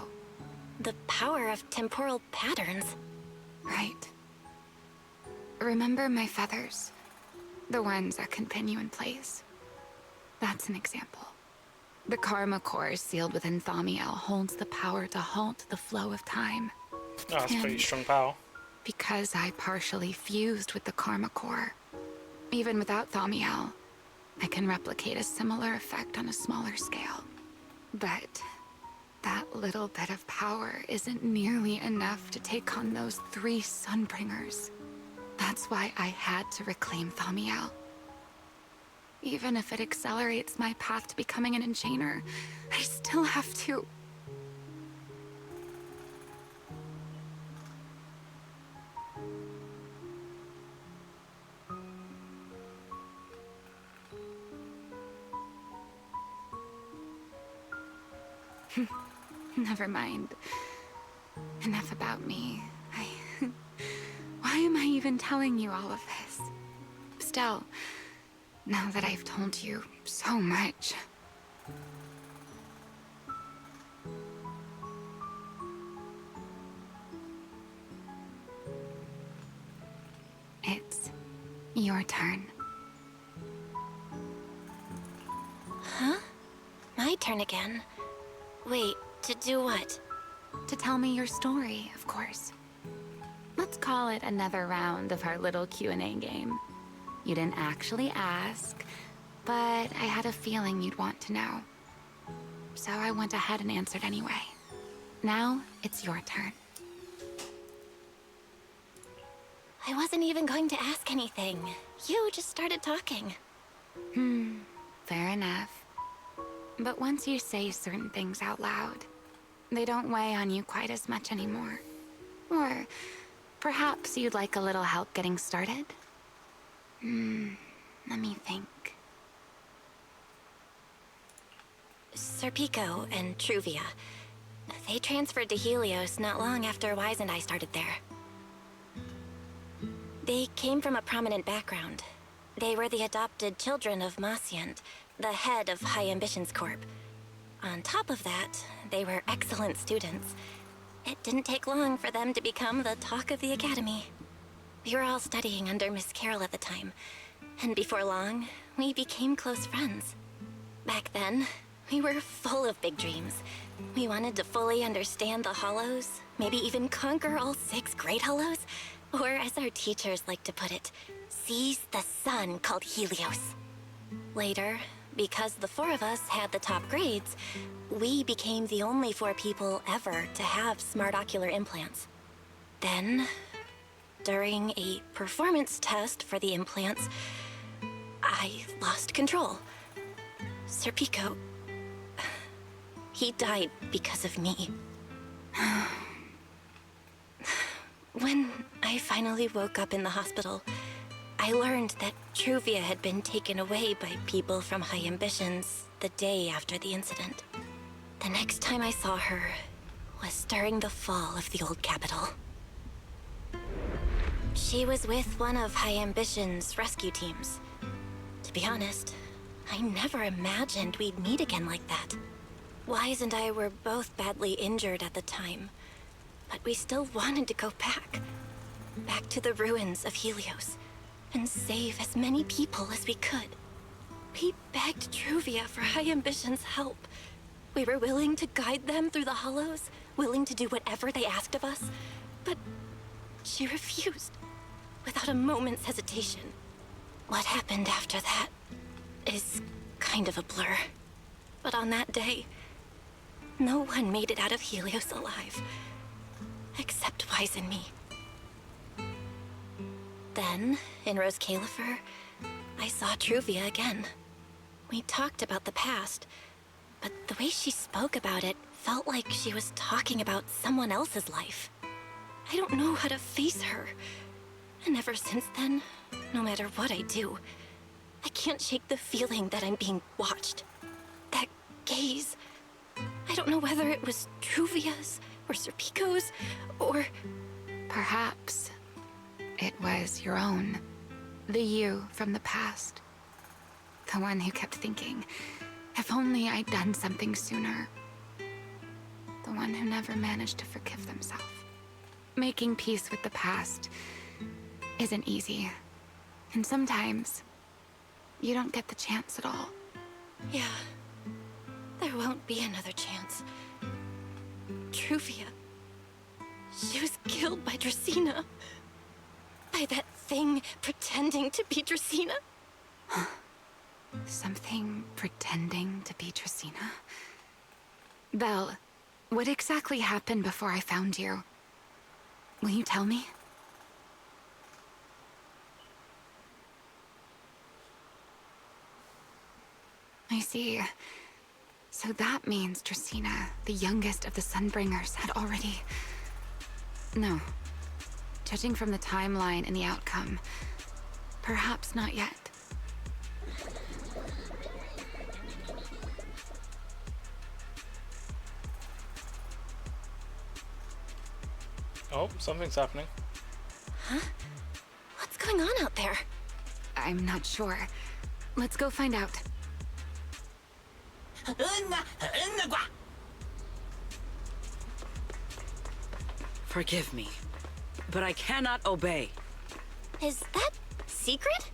The power of temporal patterns? Right. Remember my feathers? The ones that can pin you in place? That's an example. The Karma Core sealed within Thaumiel holds the power to halt the flow of time. Oh, that's pretty strong power. Because I partially fused with the Karma Core, even without Thaumiel, I can replicate a similar effect on a smaller scale. But that little bit of power isn't nearly enough to take on those 3 Sunbringers. That's why I had to reclaim Thaumiel. Even if it accelerates my path to becoming an Enchainer, I still have to... Never mind. Enough about me. Why am I even telling you all of this? Still, now that I've told you so much... It's your turn. Huh? My turn again? Wait, to do what? To tell me your story, of course. Let's call it another round of our little Q&A game. You didn't actually ask, but I had a feeling you'd want to know. So I went ahead and answered anyway. Now, it's your turn. I wasn't even going to ask anything. You just started talking. Fair enough. But once you say certain things out loud, they don't weigh on you quite as much anymore. Or perhaps you'd like a little help getting started? Let me think. Serpico and Truvia. They transferred to Helios not long after Wise and I started there. They came from a prominent background. They were the adopted children of Masyant, the head of High Ambitions Corp. On top of that, they were excellent students. It didn't take long for them to become the talk of the Academy. We were all studying under Miss Carroll at the time, and before long, we became close friends. Back then, we were full of big dreams. We wanted to fully understand the Hollows, maybe even conquer all 6 Great Hollows, or as our teachers like to put it, seize the sun called Helios. Later, because the 4 of us had the top grades, we became the only 4 people ever to have smart ocular implants. Then, during a performance test for the implants, I lost control. Serpico, he died because of me. When I finally woke up in the hospital, I learned that Truvia had been taken away by people from High Ambitions the day after the incident. The next time I saw her was during the fall of the old capital. She was with one of High Ambition's rescue teams. To be honest, I never imagined we'd meet again like that. Wise and I were both badly injured at the time, but we still wanted to go back. Back to the ruins of Helios, and save as many people as we could. We begged Truvia for High Ambition's help. We were willing to guide them through the Hollows, willing to do whatever they asked of us, but she refused, without a moment's hesitation. What happened after that is kind of a blur. But on that day, no one made it out of Helios alive, except Wise and me. Then, in Rose Califer, I saw Truvia again. We talked about the past, but the way she spoke about it felt like she was talking about someone else's life. I don't know how to face her. And ever since then, no matter what I do, I can't shake the feeling that I'm being watched. That gaze. I don't know whether it was Truvia's, or Serpico's, or... Perhaps it was your own. The you from the past. The one who kept thinking, if only I'd done something sooner. The one who never managed to forgive themselves. Making peace with the past isn't easy. And sometimes, you don't get the chance at all. Yeah. There won't be another chance. Truvia. She was killed by Dracena. By that thing pretending to be Dracena. Something pretending to be Dracena? Belle, what exactly happened before I found you? Will you tell me? I see. So that means Dracena, the youngest of the Sunbringers, had already... No. Judging from the timeline and the outcome, perhaps not yet. Oh, something's happening. Huh? What's going on out there? I'm not sure. Let's go find out. Forgive me, but I cannot obey. Is that secret?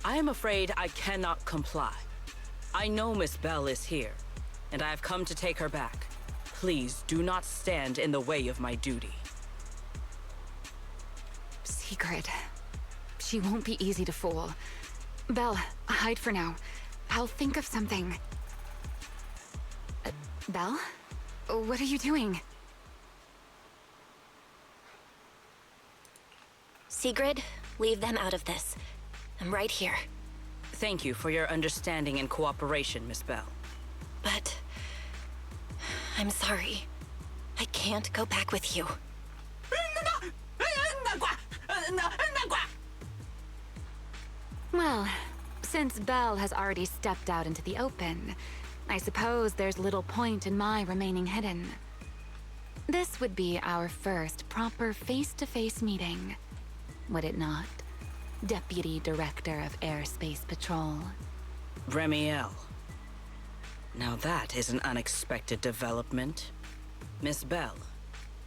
I am afraid I cannot comply. I know Miss Belle is here, and I have come to take her back. Please do not stand in the way of my duty. Sigrid. She won't be easy to fool. Belle, hide for now. I'll think of something. Belle? What are you doing? Sigrid, leave them out of this. I'm right here. Thank you for your understanding and cooperation, Miss Belle. But... I'm sorry. I can't go back with you. Well, since Belle has already stepped out into the open, I suppose there's little point in my remaining hidden. This would be our first proper face-to-face meeting, would it not? Deputy Director of Airspace Patrol. Remiel. Now that is an unexpected development. Miss Belle,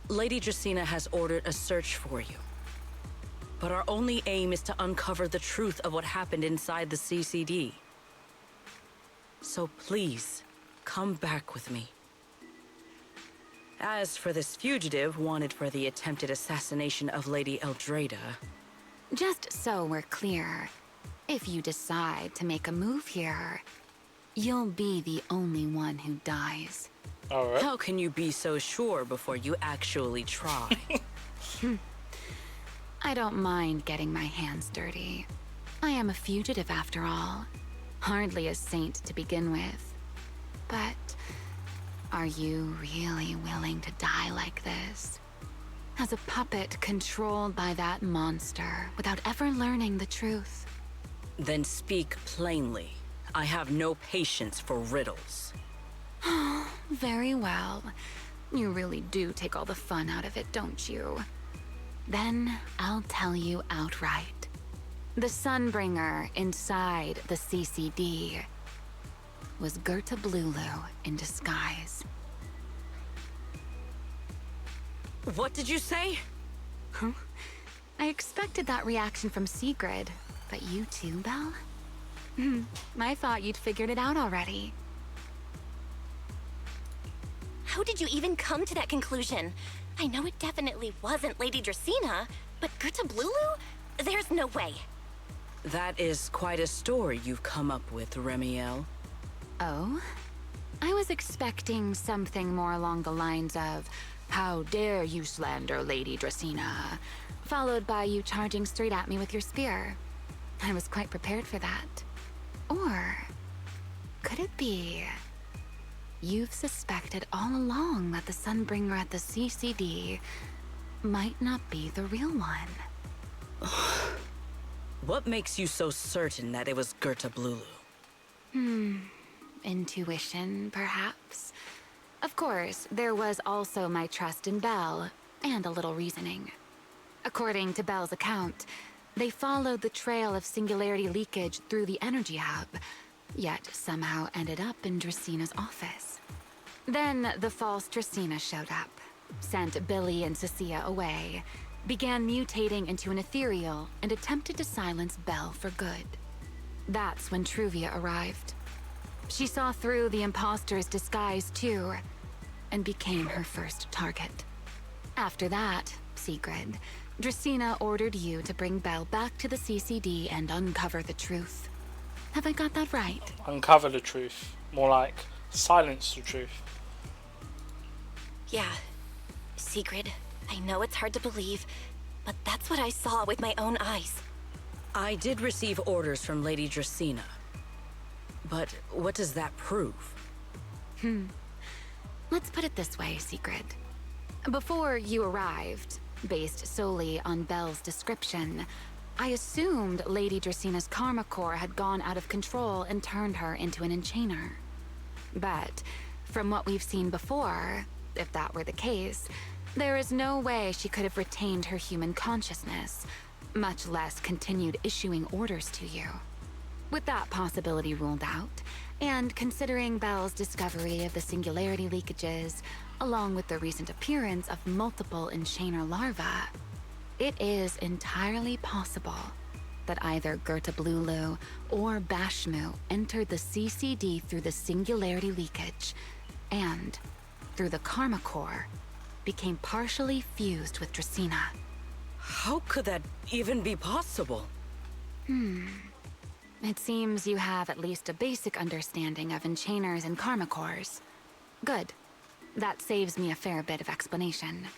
Lady Dracaena has ordered a search for you. But our only aim is to uncover the truth of what happened inside the CCD. So please, come back with me. As for this fugitive wanted for the attempted assassination of Lady Eldrada... Just so we're clear, if you decide to make a move here, you'll be the only one who dies. All right. How can you be so sure before you actually try? I don't mind getting my hands dirty. I am a fugitive after all. Hardly a saint to begin with. But are you really willing to die like this? As a puppet controlled by that monster without ever learning the truth? Then speak plainly. I have no patience for riddles. Very well. You really do take all the fun out of it, don't you? Then I'll tell you outright. The Sunbringer inside the CCD was Gerta Blulu in disguise. What did you say? Huh? I expected that reaction from Sigrid, but you too, Belle? I thought you'd figured it out already. How did you even come to that conclusion? I know it definitely wasn't Lady Dracaena, but Gerta Blulu? There's no way. That is quite a story you've come up with, Remiel. Oh? I was expecting something more along the lines of, "How dare you slander Lady Dracaena?" followed by you charging straight at me with your spear. I was quite prepared for that. Or could it be you've suspected all along that the Sunbringer at the CCD might not be the real one? What makes you so certain that it was Gerta Blulu? Intuition, perhaps? Of course, there was also my trust in Belle, and a little reasoning. According to Belle's account, they followed the trail of singularity leakage through the energy hub, yet somehow ended up in Draceena's office. Then the false Dracaena showed up, sent Billy and Cecilia away, began mutating into an ethereal, and attempted to silence Belle for good. That's when Truvia arrived. She saw through the imposter's disguise too, and became her first target. After that, Sigrid, Dracaena ordered you to bring Belle back to the CCD and uncover the truth. Have I got that right? Uncover the truth. More like silence the truth. Yeah. Sigrid, I know it's hard to believe, but that's what I saw with my own eyes. I did receive orders from Lady Dracaena. But what does that prove? Let's put it this way, Sigrid. Before you arrived, based solely on Belle's description, I assumed Lady Draceena's karma core had gone out of control and turned her into an enchainer. But from what we've seen before, if that were the case, there is no way she could have retained her human consciousness, much less continued issuing orders to you. With that possibility ruled out, and considering Belle's discovery of the singularity leakages, along with the recent appearance of multiple enchainer larvae, it is entirely possible that either Gerta Blulu or Bashmu entered the CCD through the singularity leakage, and, through the karma core, became partially fused with Dracaena. How could that even be possible? It seems you have at least a basic understanding of enchainers and karma cores. Good. That saves me a fair bit of explanation.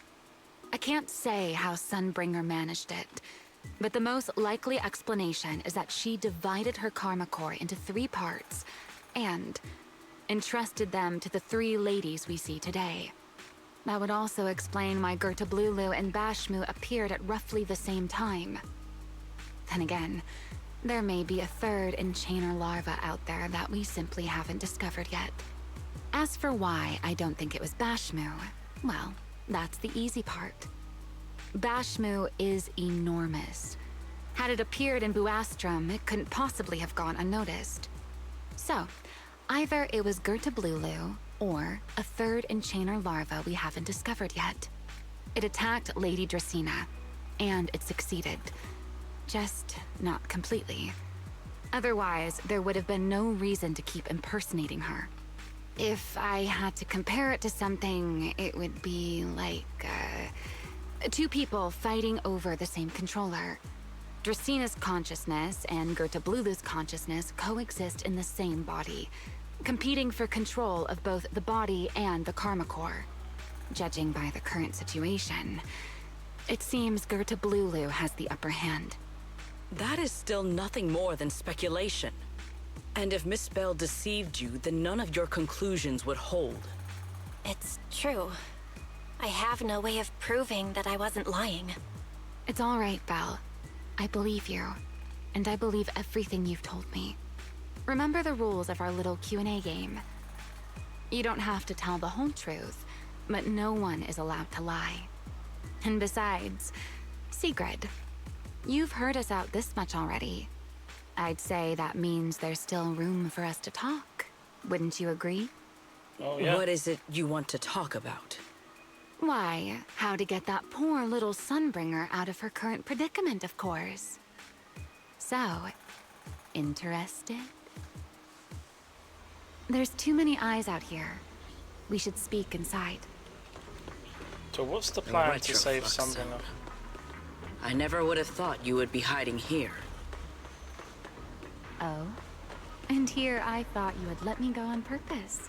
I can't say how Sunbringer managed it, but the most likely explanation is that she divided her karma core into 3 parts and entrusted them to the 3 ladies we see today. That would also explain why Gertablulu and Bashmu appeared at roughly the same time. Then again, there may be a third Enchainer larva out there that we simply haven't discovered yet. As for why I don't think it was Bashmu, well, that's the easy part. Bashmu is enormous. Had it appeared in Buastrum, it couldn't possibly have gone unnoticed. So, either it was Gertablulu, or a third Enchainer larva we haven't discovered yet. It attacked Lady Dracena, and it succeeded. Just not completely. Otherwise, there would have been no reason to keep impersonating her. If I had to compare it to something, it would be like, two people fighting over the same controller. Dracena's consciousness and Gertablulu's consciousness coexist in the same body, competing for control of both the body and the Karma Core. Judging by the current situation, it seems Gertablulu has the upper hand. That is still nothing more than speculation. And if Miss Bell deceived you, then none of your conclusions would hold. It's true. I have no way of proving that I wasn't lying. It's all right, Belle. I believe you, and I believe everything you've told me. Remember the rules of our little Q&A game. You don't have to tell the whole truth, but no one is allowed to lie. And besides, Sigrid, you've heard us out this much already. I'd say that means there's still room for us to talk. Wouldn't you agree? Oh, yeah. What is it you want to talk about? Why, how to get that poor little Sunbringer out of her current predicament, of course. So, interested? There's too many eyes out here. We should speak inside. So what's the plan to save Sunbringer? I never would have thought you would be hiding here. Oh? And here I thought you would let me go on purpose.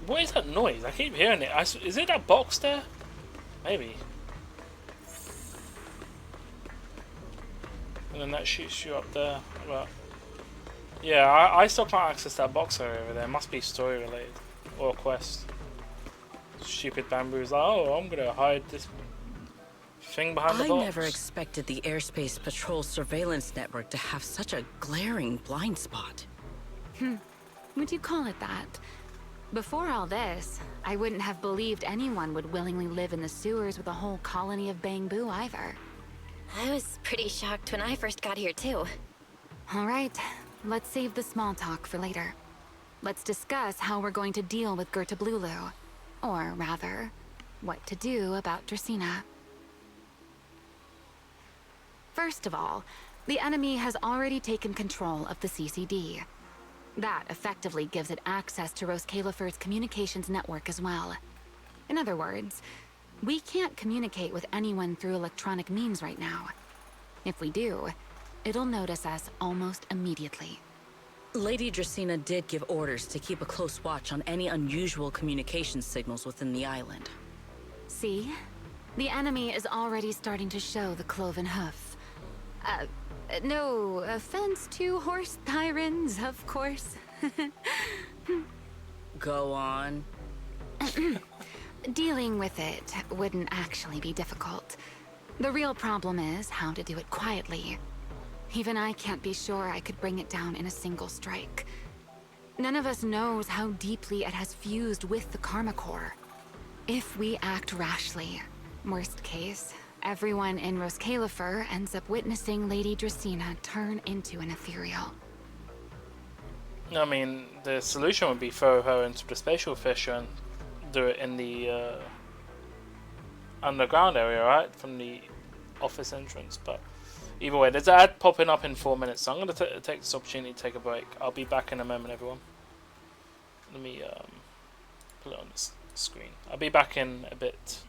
What is that noise? I keep hearing it. Is it that box there? Maybe. And then that shoots you up there. But yeah, I still can't access that box area over there. It must be story related or a quest. Stupid Bamboo's like, oh, I'm gonna hide this thing behind the box. I never expected the Airspace Patrol surveillance network to have such a glaring blind spot. Would you call it that? Before all this, I wouldn't have believed anyone would willingly live in the sewers with a whole colony of Bangboo either. I was pretty shocked when I first got here too. All right, let's save the small talk for later. Let's discuss how we're going to deal with Gertablulu. Or rather, what to do about Dracena. First of all, the enemy has already taken control of the CCD. That effectively gives it access to Roskalifer's communications network as well. In other words, we can't communicate with anyone through electronic means right now. If we do, it'll notice us almost immediately. Lady Dracena did give orders to keep a close watch on any unusual communication signals within the island. See? The enemy is already starting to show the cloven hoof. No offense to horse tyrants, of course. Go on. Dealing with it wouldn't actually be difficult. The real problem is how to do it quietly. Even I can't be sure I could bring it down in a single strike. None of us knows how deeply it has fused with the Karma Core. If we act rashly, worst case, everyone in Roskalifer ends up witnessing Lady Dracena turn into an ethereal. I mean, the solution would be throw her into the spatial fissure and do it in the underground area, right? From the office entrance, but either way, there's an ad popping up in 4 minutes, so I'm going to take this opportunity to take a break. I'll be back in a moment, everyone. Let me put it on the screen. I'll be back in a bit.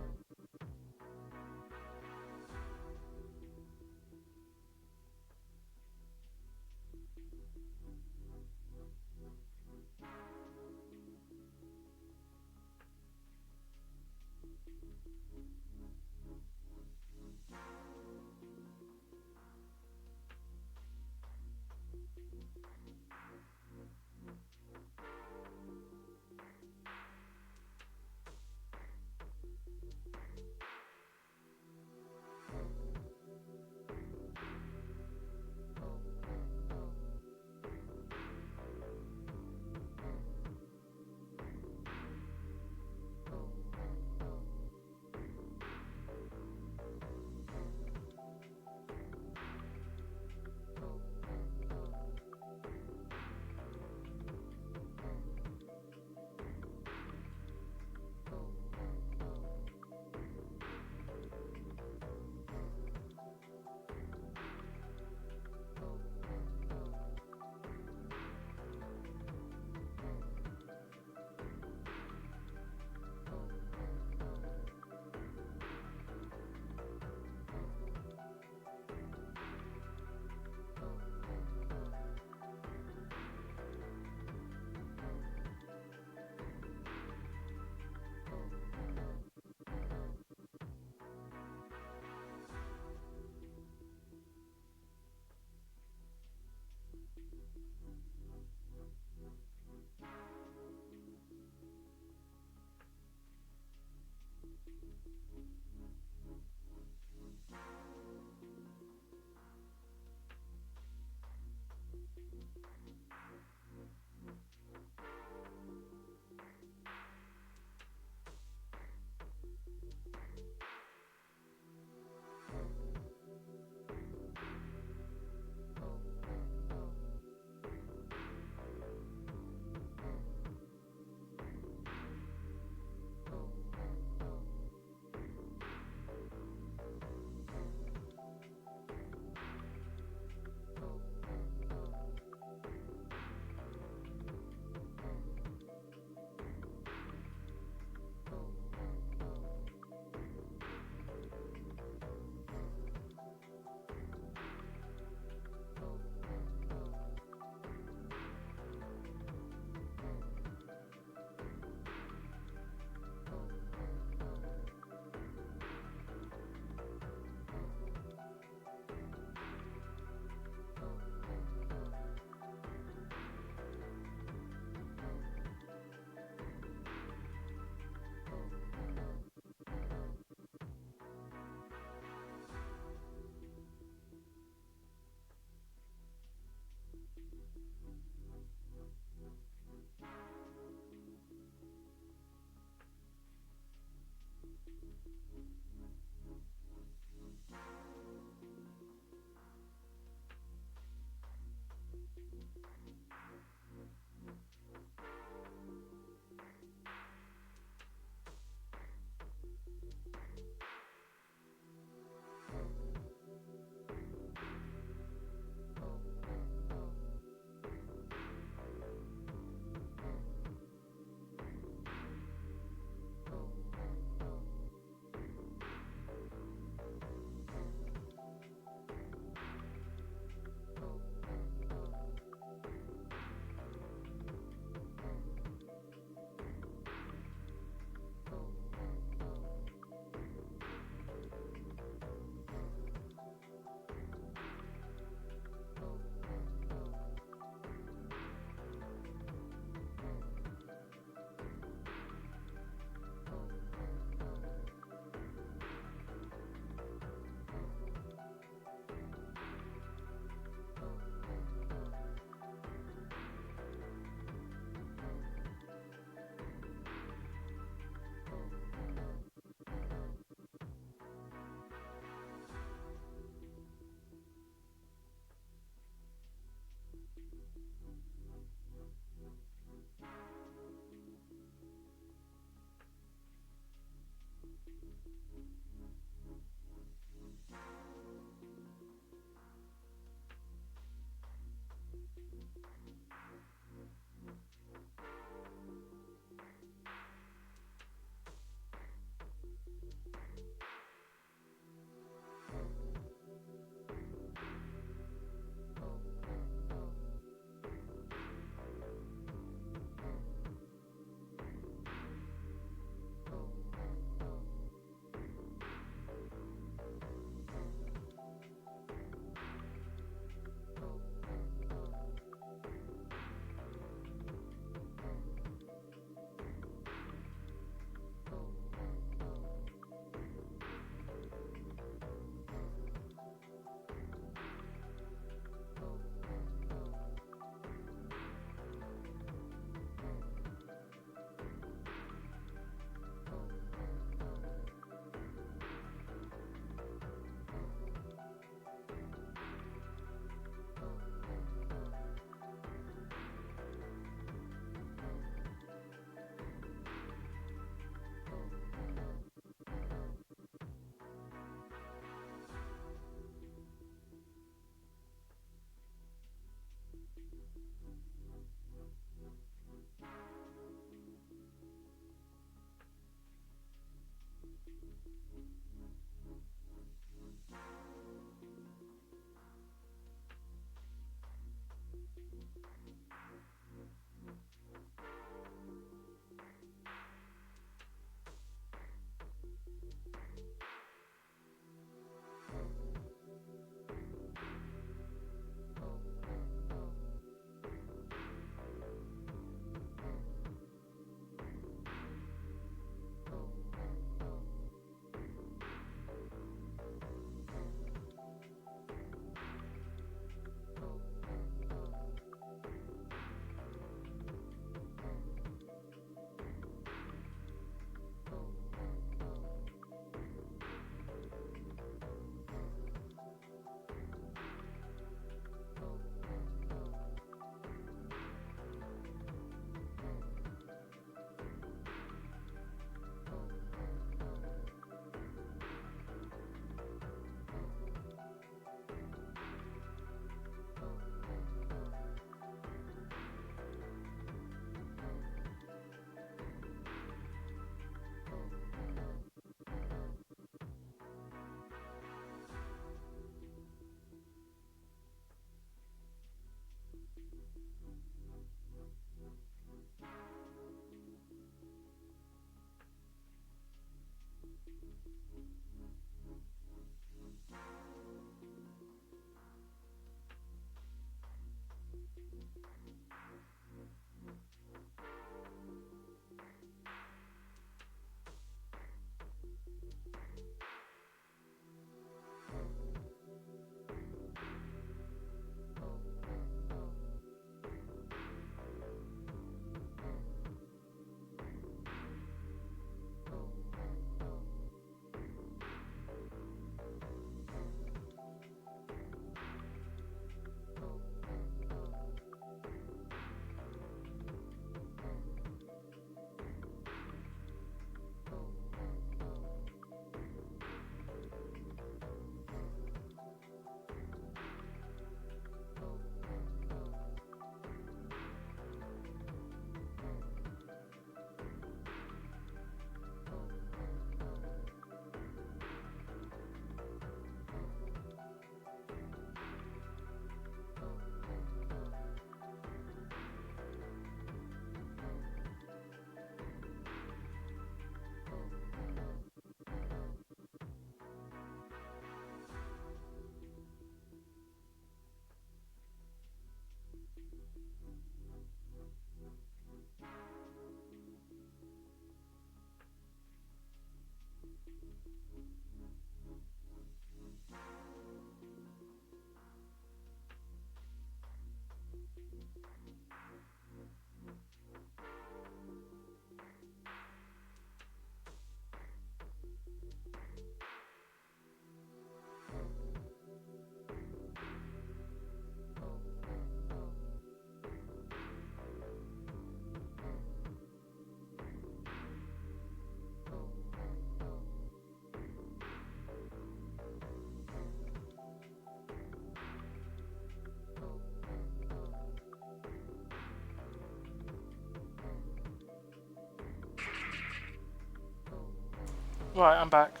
Right, I'm back.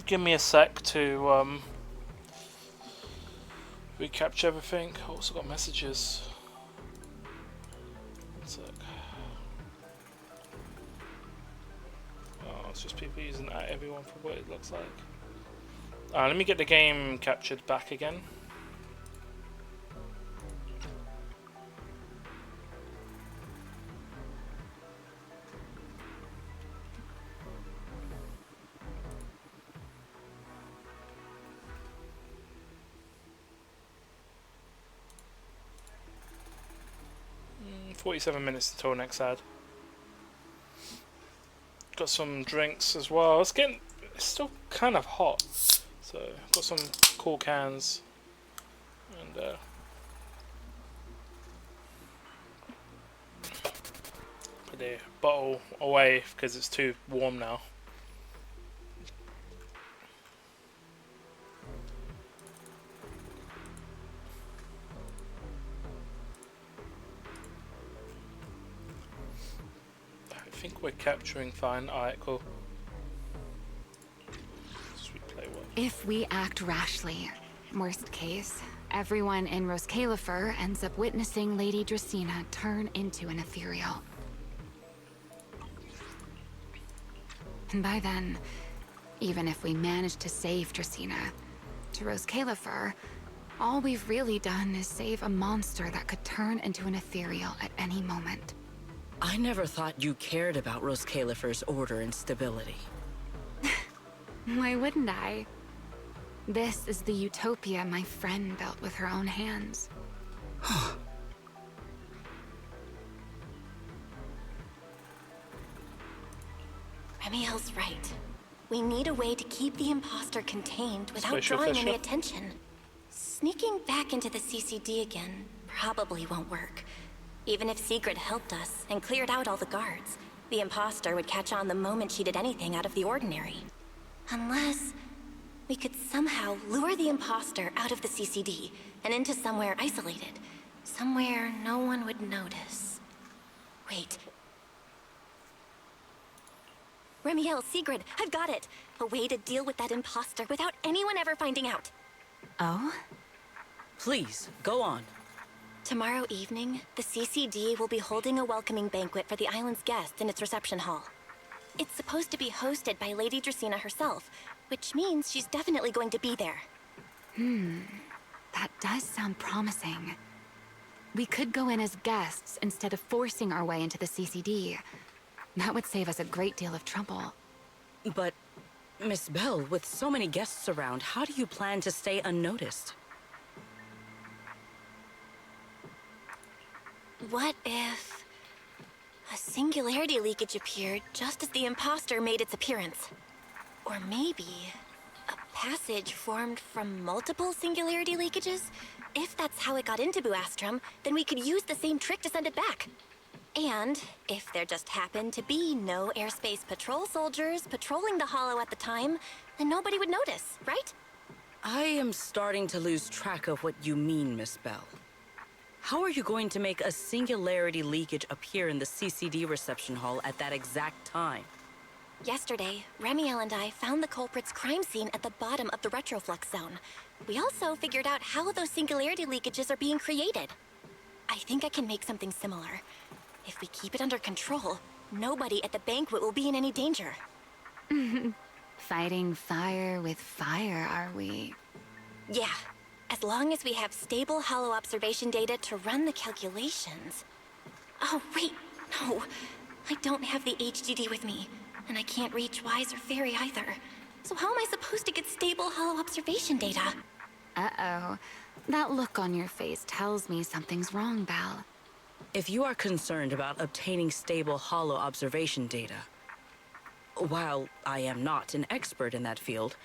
Give me a sec to recapture everything. I also got messages. One sec. Oh, it's just people using @everyone for what it looks like. Let me get the game captured back again. Mm, 47 minutes until next ad. Got some drinks as well. It's still kind of hot, so got some cool cans and put the bottle away because it's too warm now. I think we're capturing fine. Alright, cool. If we act rashly, worst case, everyone in Roskalifer ends up witnessing Lady Dracaena turn into an ethereal. And by then, even if we manage to save Dracaena, to Roskalifer, all we've really done is save a monster that could turn into an ethereal at any moment. I never thought you cared about Roskalifer's order and stability. Why wouldn't I? This is the utopia my friend built with her own hands. Remiel's right. We need a way to keep the imposter contained without Special drawing official. any attention. Sneaking back into the CCD again probably won't work. Even if Sigrid helped us and cleared out all the guards, the imposter would catch on the moment she did anything out of the ordinary. Unless we could somehow lure the imposter out of the CCD and into somewhere isolated. Somewhere no one would notice. Wait. Remiel, Sigrid, I've got it! A way to deal with that imposter without anyone ever finding out. Oh? Please, go on. Tomorrow evening, the CCD will be holding a welcoming banquet for the island's guests in its reception hall. It's supposed to be hosted by Lady Dracaena herself, which means she's definitely going to be there. That does sound promising. We could go in as guests instead of forcing our way into the CCD. That would save us a great deal of trouble. But, Miss Bell, with so many guests around, how do you plan to stay unnoticed? What if a singularity leakage appeared just as the imposter made its appearance? Or maybe a passage formed from multiple singularity leakages? If that's how it got into Buastrum, then we could use the same trick to send it back. And if there just happened to be no airspace patrol soldiers patrolling the Hollow at the time, then nobody would notice, right? I am starting to lose track of what you mean, Miss Bell. How are you going to make a singularity leakage appear in the CCD reception hall at that exact time? Yesterday, Remiel and I found the culprit's crime scene at the bottom of the Retroflux zone. We also figured out how those singularity leakages are being created. I think I can make something similar. If we keep it under control, nobody at the banquet will be in any danger. Fighting fire with fire, are we? Yeah, as long as we have stable Hollow observation data to run the calculations. Oh, wait, no. I don't have the HDD with me, and I can't reach Wise or Fairy either. So how am I supposed to get stable Hollow observation data? Uh-oh. That look on your face tells me something's wrong, Belle. If you are concerned about obtaining stable Hollow observation data, while I am not an expert in that field,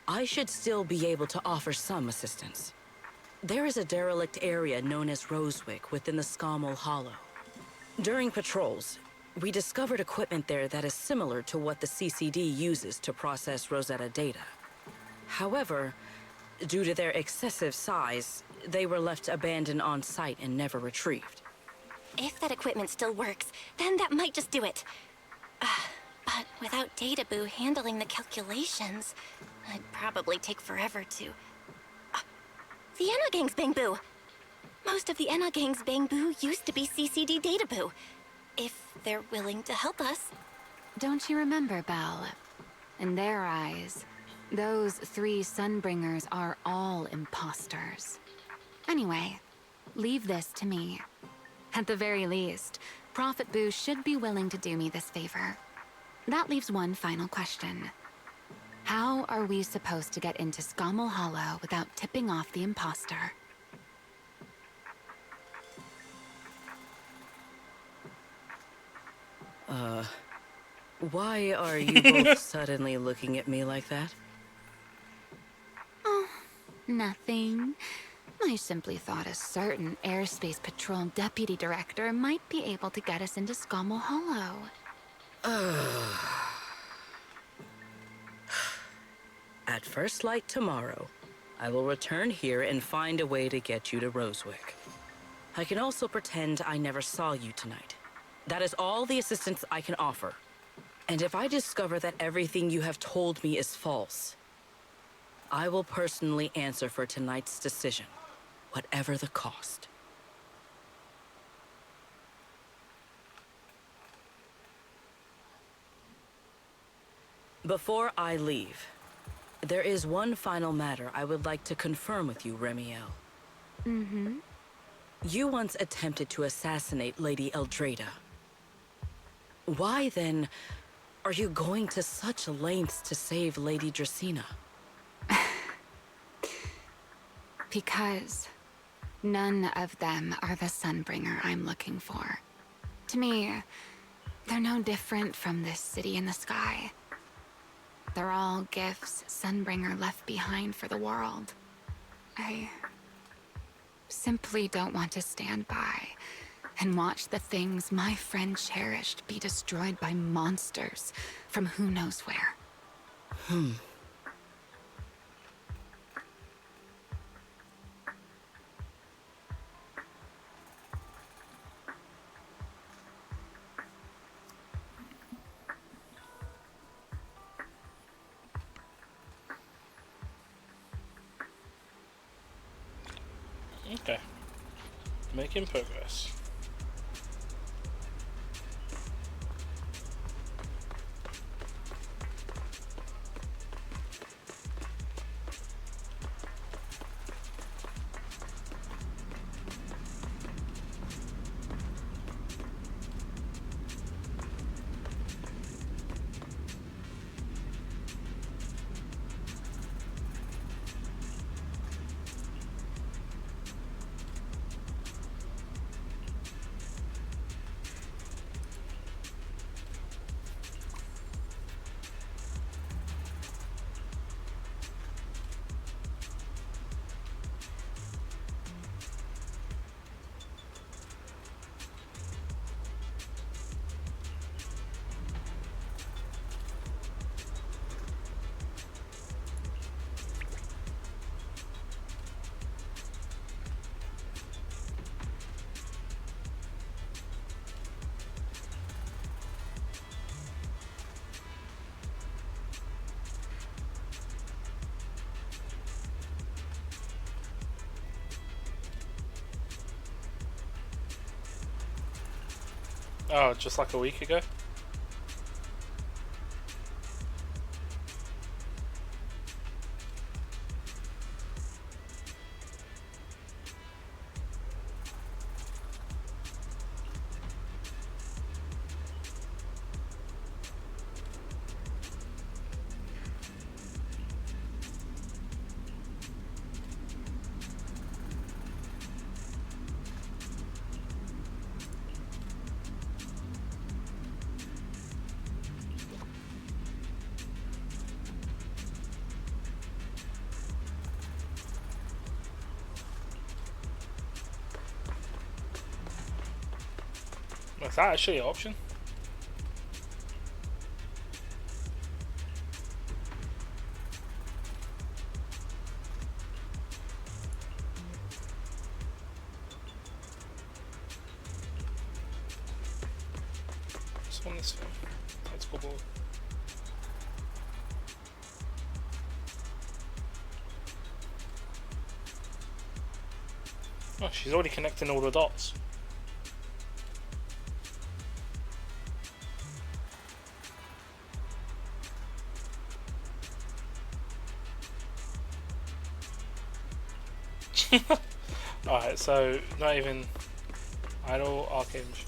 I should still be able to offer some assistance. There is a derelict area known as Rosewick within the Scommel Hollow. During patrols, we discovered equipment there that is similar to what the CCD uses to process Rosetta data. However, due to their excessive size, they were left abandoned on site and never retrieved. If that equipment still works, then that might just do it. But without Databoo handling the calculations, it'd probably take forever to... the Enogang's Bangboo! Most of the Enogang's Bangboo used to be CCD Databoo. If they're willing to help us. Don't you remember, Belle? In their eyes, those 3 Sunbringers are all imposters. Anyway, leave this to me. At the very least, Prophet Boo should be willing to do me this favor. That leaves one final question. How are we supposed to get into Scommel Hollow without tipping off the imposter? Why are you both suddenly looking at me like that? Oh, nothing. I simply thought a certain Airspace Patrol Deputy Director might be able to get us into Scommel Hollow. At first light tomorrow, I will return here and find a way to get you to Rosewick. I can also pretend I never saw you tonight. That is all the assistance I can offer. And if I discover that everything you have told me is false, I will personally answer for tonight's decision, whatever the cost. Before I leave, there is one final matter I would like to confirm with you, Remiel. Mm-hmm. You once attempted to assassinate Lady Eldrada. Why, then, are you going to such lengths to save Lady Dracena? Because none of them are the Sunbringer I'm looking for. To me, they're no different from this city in the sky. They're all gifts Sunbringer left behind for the world. I simply don't want to stand by and watch the things my friend cherished be destroyed by monsters from who knows where. Okay. Making progress. Oh, just like a week ago? Is that actually an option? What's on this film? Tactical board. Oh, she's already connecting all the dots. Alright, so not even idle arcade machine.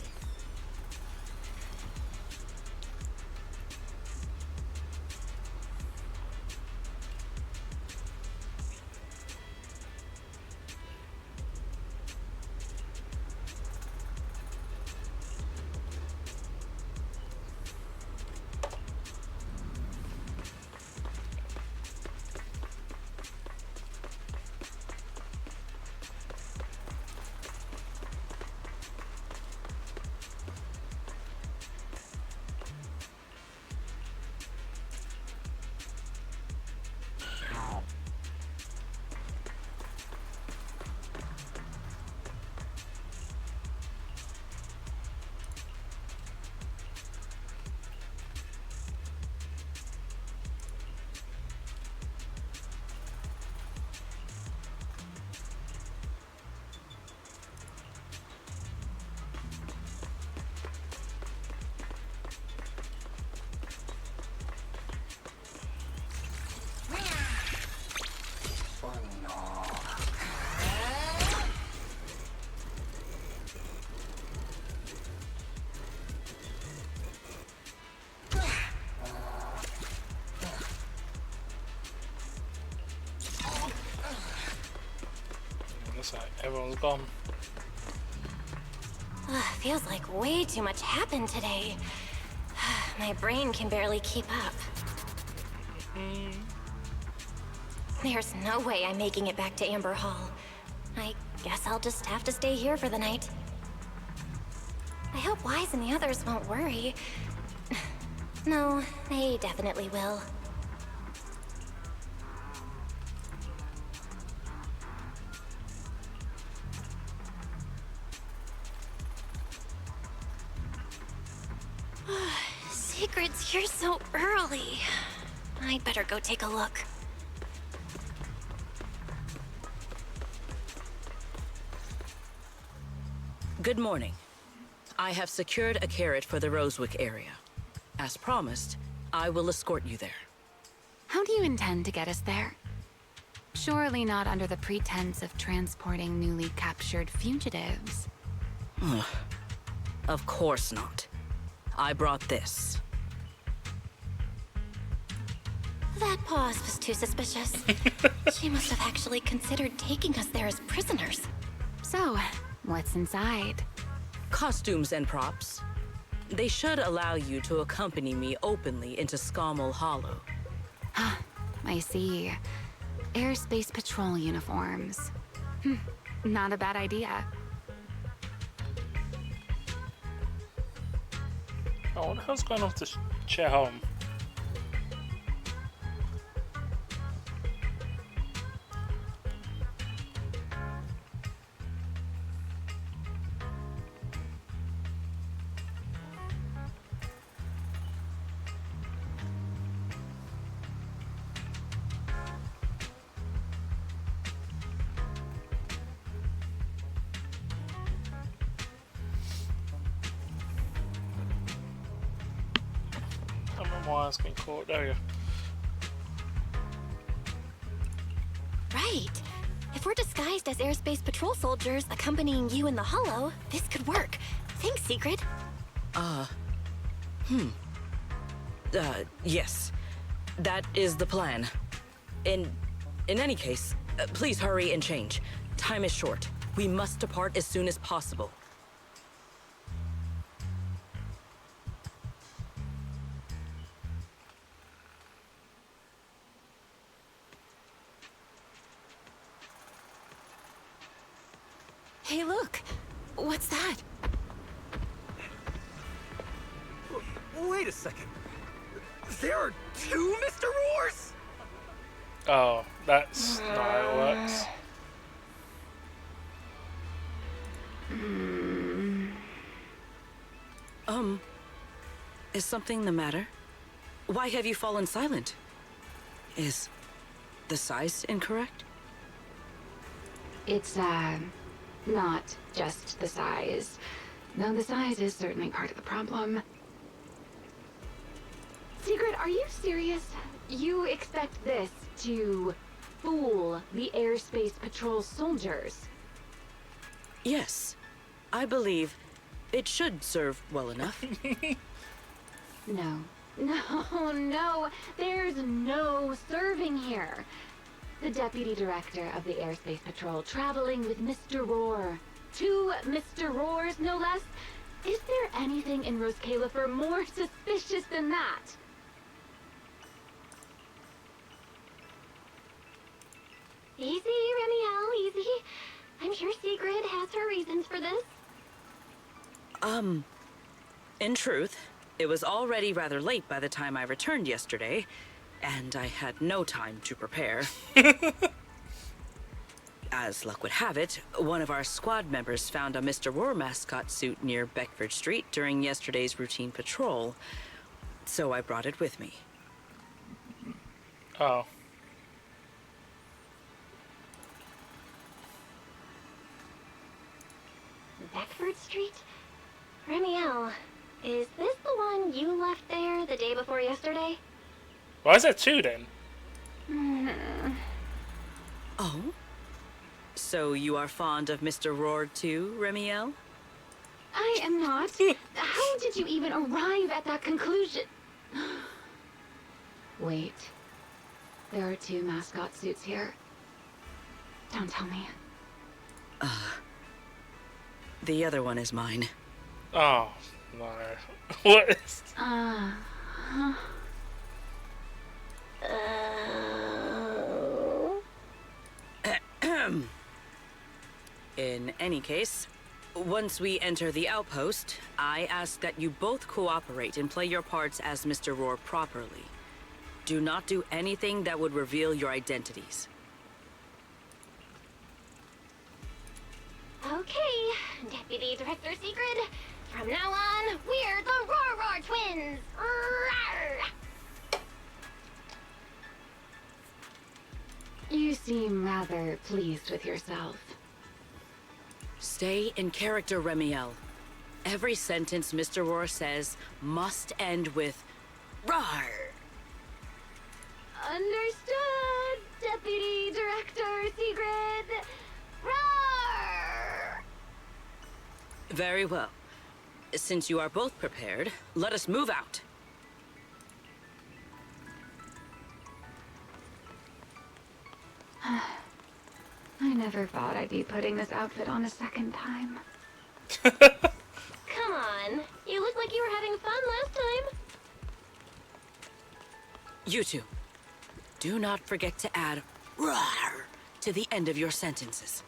Looks like everyone's gone. Feels like way too much happened today. My brain can barely keep up. There's no way I'm making it back to Amber Hall. I guess I'll just have to stay here for the night. I hope Wise and the others won't worry. No, they definitely will. Secret's here so early. I'd better go take a look. Good morning. I have secured a carrot for the Rosewick area. As promised, I will escort you there. How do you intend to get us there? Surely not under the pretense of transporting newly captured fugitives. Of course not. I brought this. That pause was too suspicious. She must have actually considered taking us there as prisoners. So, what's inside? Costumes and props. They should allow you to accompany me openly into Scommel Hollow. I see. Airspace Patrol uniforms. Not a bad idea. Oh, what the hell's going on with this chair home? mask being caught. There we go. Right. If we're disguised as airspace patrol soldiers accompanying you in the Hollow, this could work. Thanks, Sigrid. Yes. That is the plan. In any case, please hurry and change. Time is short. We must depart as soon as possible. Hey, look! What's that? Wait a second. There are two Mr. Roars? Oh, that's not how it works. Is something the matter? Why have you fallen silent? Is the size incorrect? It's, not just the size. Though the size is certainly part of the problem. Sigrid, are you serious? You expect this to fool the airspace patrol soldiers? Yes. I believe it should serve well enough. No. No. There's no serving here. The Deputy Director of the Airspace Patrol traveling with Mr. Roar. Two Mr. Roars, no less. Is there anything in Rose Califer more suspicious than that? Easy, Remiel, easy. I'm sure Sigrid has her reasons for this. In truth, it was already rather late by the time I returned yesterday, and I had no time to prepare. As luck would have it, one of our squad members found a Mr. Roar mascot suit near Beckford Street during yesterday's routine patrol, so I brought it with me. Oh. Beckford Street? Remiel, is this the one you left there the day before yesterday? Why is there two then? Oh? So you are fond of Mr. Roar too, Remiel? I am not. How did you even arrive at that conclusion? Wait. There are two mascot suits here. Don't tell me. The other one is mine. Oh, no. What is... In any case, once we enter the outpost, I ask that you both cooperate and play your parts as Mr. Roar properly. Do not do anything that would reveal your identities. Okay, Deputy Director Sigrid. From now on, we're the Roar Twins! Rawr! You seem rather pleased with yourself. Stay in character, Remiel. Every sentence Mr. Roar says must end with "Rawr." Understood, Deputy Director Sigrid. Roar! Very well. Since you are both prepared, let us move out. I never thought I'd be putting this outfit on a second time. Come on, you looked like you were having fun last time. You two, do not forget to add "rawr" to the end of your sentences.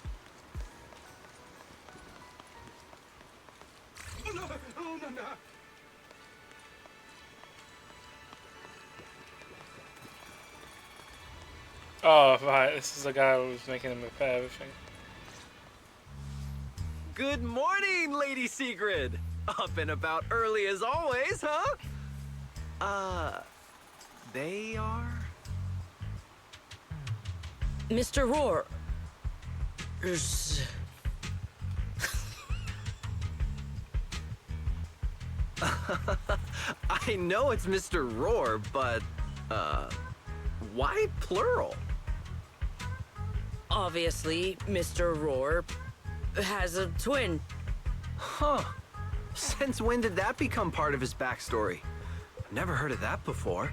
Oh, right. This is the guy who was making him repair everything. Good morning, Lady Sigrid. Up and about early as always, huh? They are? Mr. Roar. I know it's Mr. Roar, but, why plural? Obviously, Mr. Roar has a twin. Huh. Since when did that become part of his backstory? Never heard of that before.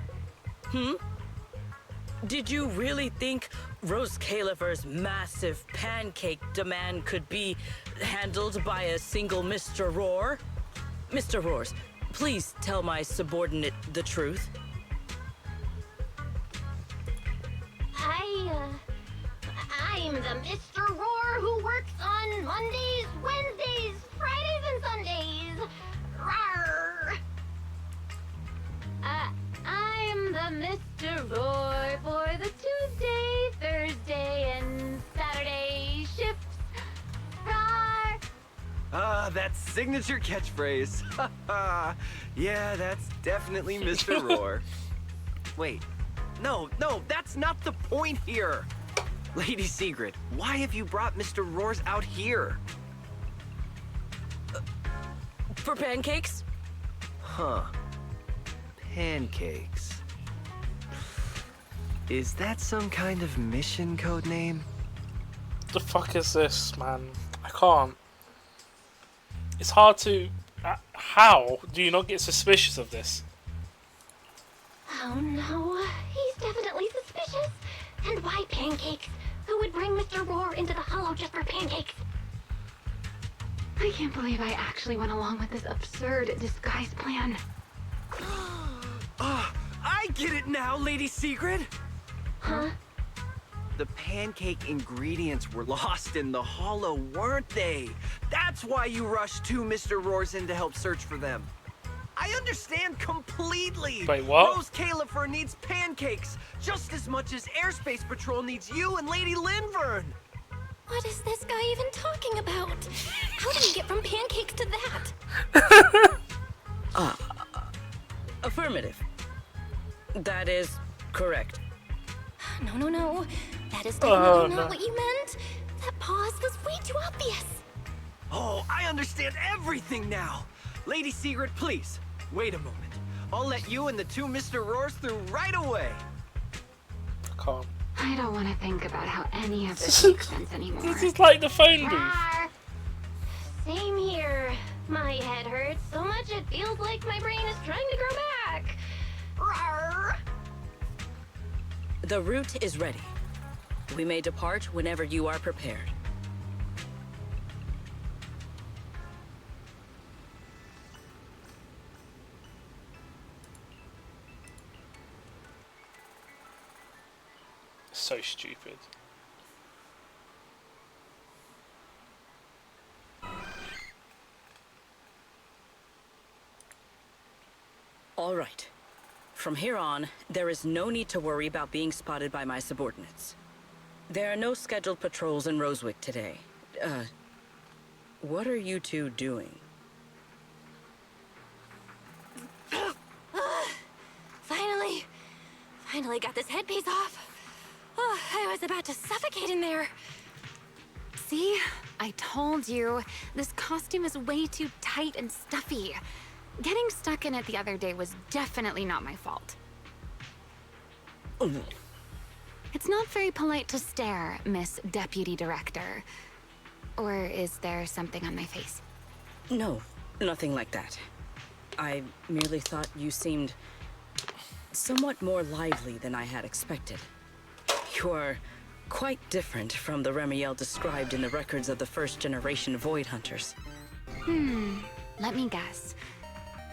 Did you really think Rose Califer's massive pancake demand could be handled by a single Mr. Roar? Mr. Roars, please tell my subordinate the truth. I'm the Mr. Roar who works on Mondays, Wednesdays, Fridays, and Sundays. Rawr. I'm the Mr. Roar for the Tuesday, Thursday, and Saturday shifts. Rawr. That signature catchphrase. Yeah, that's definitely Mr. Roar. Wait, no, that's not the point here. Lady Sigrid, why have you brought Mr. Roars out here? For pancakes? Huh. Pancakes. Is that some kind of mission code name? The fuck is this, man? I can't. It's hard to... how do you not get suspicious of this? Oh no, he's definitely suspicious. And why pancakes? Who would bring Mr. Roar into the Hollow just for pancakes? I can't believe I actually went along with this absurd disguise plan. I get it now, Lady Sigrid! Huh? The pancake ingredients were lost in the Hollow, weren't they? That's why you rushed two Mr. Roars in to help search for them. I understand completely. Wait, what? Rose Califer needs pancakes just as much as Airspace Patrol needs you and Lady Linvern. What is this guy even talking about? How did he get from pancakes to that? Affirmative. That is correct. No. That is definitely not what you meant. That pause was way too obvious. Oh, I understand everything now. Lady Sigrid, please, wait a moment. I'll let you and the two Mr. Roars through right away. I can't. I don't want to think about how any of this makes sense anymore. This is like the phone booth. Rawr. Same here. My head hurts so much it feels like my brain is trying to grow back. Rawr. The route is ready. We may depart whenever you are prepared. So stupid. All right. From here on, there is no need to worry about being spotted by my subordinates. There are no scheduled patrols in Rosewick today. What are you two doing? Finally got this headpiece off. Oh, I was about to suffocate in there. See? I told you. This costume is way too tight and stuffy. Getting stuck in it the other day was definitely not my fault. It's not very polite to stare, Miss Deputy Director. Or is there something on my face? No, nothing like that. I merely thought you seemed somewhat more lively than I had expected. You are quite different from the Remiel described in the records of the first-generation Void Hunters. Let me guess.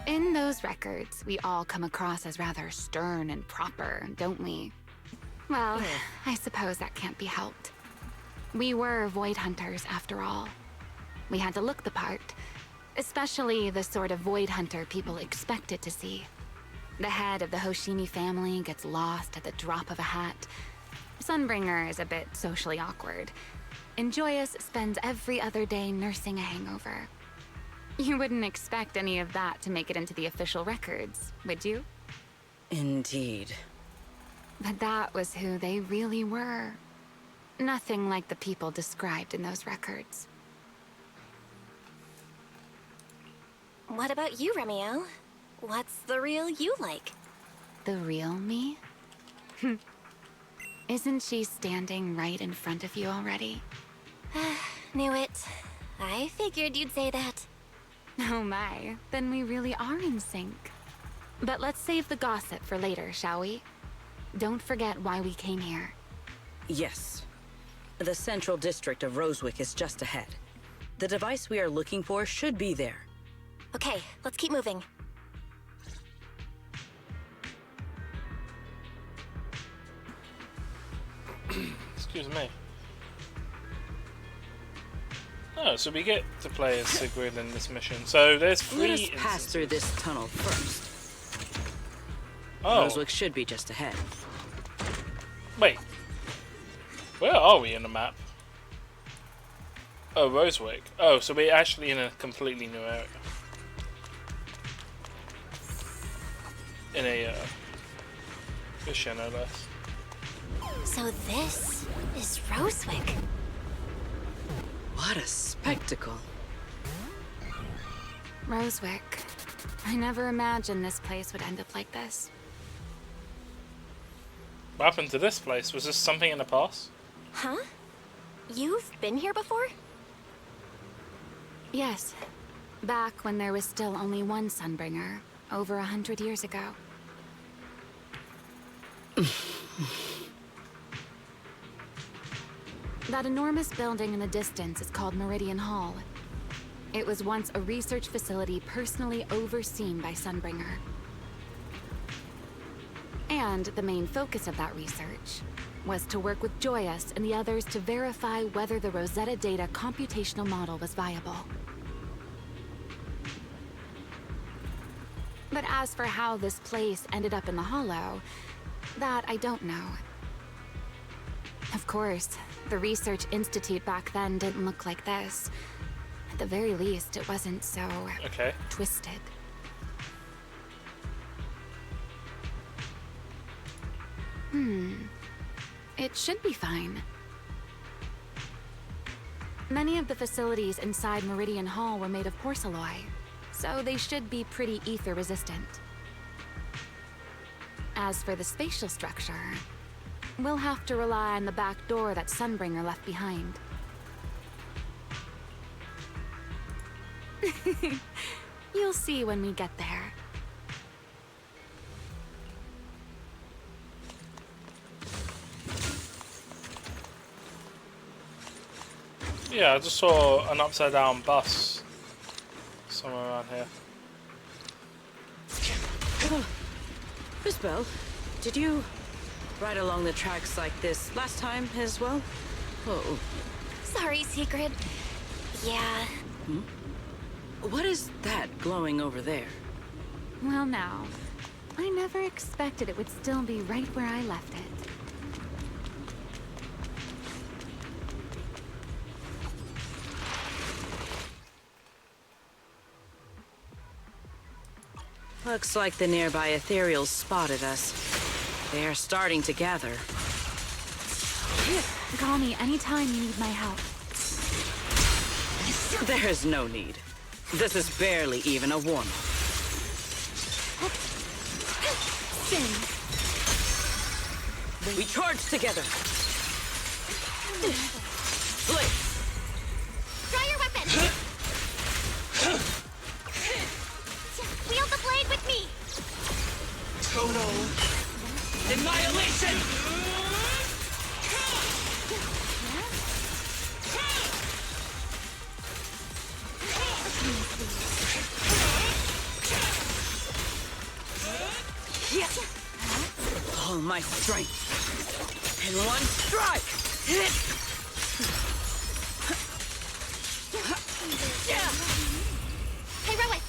In those records, we all come across as rather stern and proper, don't we? Well, I suppose that can't be helped. We were Void Hunters, after all. We had to look the part, especially the sort of Void Hunter people expected to see. The head of the Hoshimi family gets lost at the drop of a hat. Sunbringer is a bit socially awkward. And Joyous spends every other day nursing a hangover. You wouldn't expect any of that to make it into the official records, would you? Indeed. But that was who they really were. Nothing like the people described in those records. What about you, Remiel? What's the real you like? The real me? Isn't she standing right in front of you already? Knew it. I figured you'd say that. Oh my, then we really are in sync. But let's save the gossip for later, shall we? Don't forget why we came here. Yes. The central district of Rosewick is just ahead. The device we are looking for should be there. Okay, let's keep moving. Excuse me. Oh, so we get to play as Sigrid in this mission. So there's 3 Let us pass through this tunnel first. Oh. Rosewick should be just ahead. Wait. Where are we in the map? Oh, Rosewick. Oh, so we're actually in a completely new area. In a, fish, no less. So this is Rosewick. What a spectacle. Rosewick. I never imagined this place would end up like this. What happened to this place? Was this something in the past? Huh? You've been here before? Yes. Back when there was still only one Sunbringer, over 100 years ago. That enormous building in the distance is called Meridian Hall. It was once a research facility personally overseen by Sunbringer. And the main focus of that research was to work with Joyous and the others to verify whether the Rosetta Data computational model was viable. But as for how this place ended up in the Hollow, that I don't know. Of course, the Research Institute back then didn't look like this. At the very least, it wasn't so... twisted. It should be fine. Many of the facilities inside Meridian Hall were made of porcelain, so they should be pretty ether resistant. As for the spatial structure, we'll have to rely on the back door that Sunbringer left behind. You'll see when we get there. Yeah, I just saw an upside down bus somewhere around here. Miss Bell, did you ride along the tracks like this last time as well? Oh. Sorry, Sigrid. Yeah. What is that glowing over there? Well now, I never expected it would still be right where I left it. Looks like the nearby ethereals spotted us. They are starting to gather. Call me anytime you need my help. There is no need. This is barely even a warm-up. Sin. We charge together. Blade. Draw your weapon! Wield the blade with me! Total annihilation! All my strength in one strike! Heroic!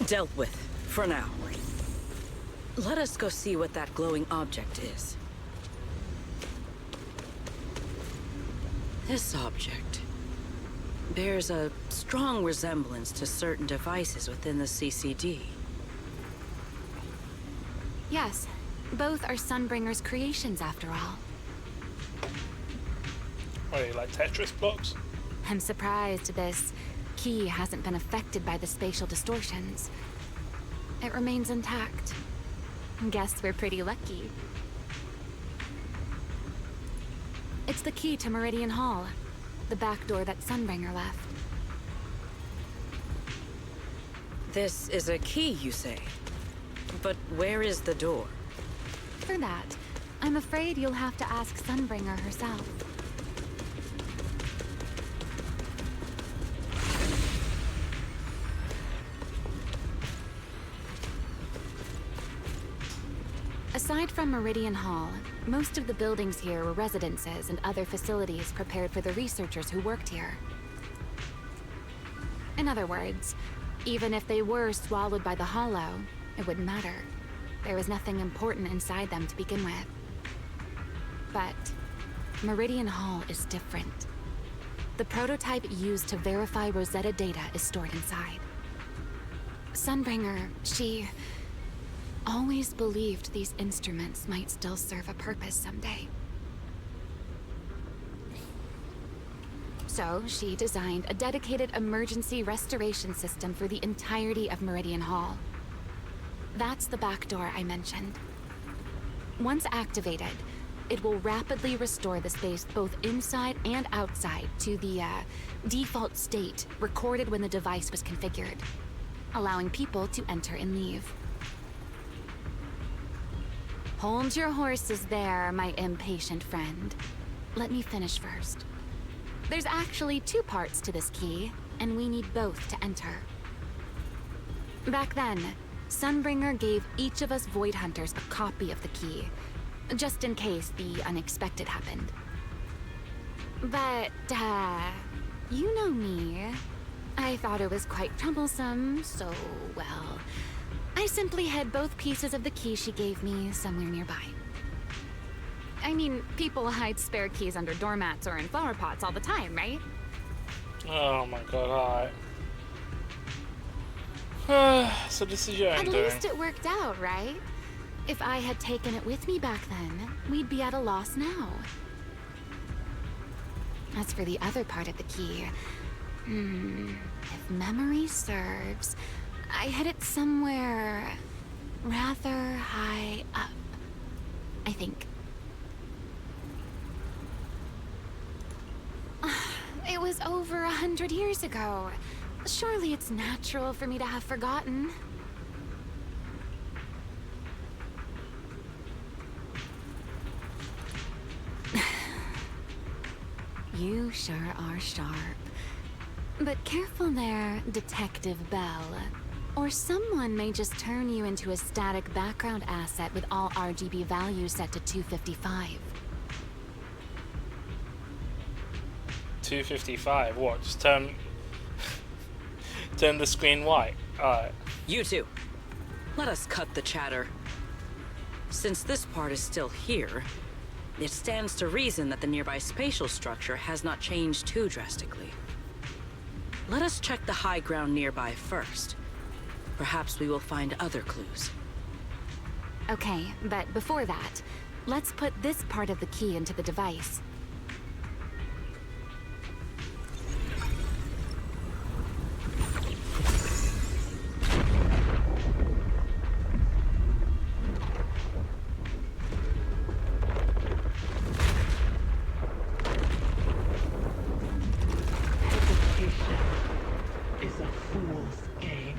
Dealt with, for now. Let us go see what that glowing object is. This object bears a strong resemblance to certain devices within the CCD. Yes, both are Sunbringer's creations after all. What are you, like Tetris blocks? I'm surprised this key hasn't been affected by the spatial distortions. It remains intact. Guess we're pretty lucky. It's the key to Meridian Hall, the back door that Sunbringer left. This is a key, you say? But where is the door? For that, I'm afraid you'll have to ask Sunbringer herself. Aside from Meridian Hall, most of the buildings here were residences and other facilities prepared for the researchers who worked here. In other words, even if they were swallowed by the Hollow, it wouldn't matter. There was nothing important inside them to begin with. But Meridian Hall is different. The prototype used to verify Rosetta data is stored inside. Sunbringer, she always believed these instruments might still serve a purpose someday. So she designed a dedicated emergency restoration system for the entirety of Meridian Hall. That's the back door I mentioned. Once activated, it will rapidly restore the space both inside and outside to the default state recorded when the device was configured, allowing people to enter and leave. Hold your horses there, my impatient friend. Let me finish first. There's actually two parts to this key, and we need both to enter. Back then, Sunbringer gave each of us Void Hunters a copy of the key, just in case the unexpected happened. But, you know me. I thought it was quite troublesome, so, well, I simply hid both pieces of the key she gave me somewhere nearby. I mean, people hide spare keys under doormats or in flower pots all the time, right? Oh my god, alright. So this is your own At doing. least it worked out, right? If I had taken it with me back then, we'd be at a loss now. As for the other part of the key, if memory serves, I hid it somewhere rather high up, I think. It was over 100 years ago. Surely it's natural for me to have forgotten. You sure are sharp. But careful there, Detective Bell. Or someone may just turn you into a static background asset with all RGB values set to 255. 255. What? Just turn the screen white. Alright. You two, let us cut the chatter. Since this part is still here, it stands to reason that the nearby spatial structure has not changed too drastically. Let us check the high ground nearby first. Perhaps we will find other clues. Okay, but before that, let's put this part of the key into the device. Is a fool's game.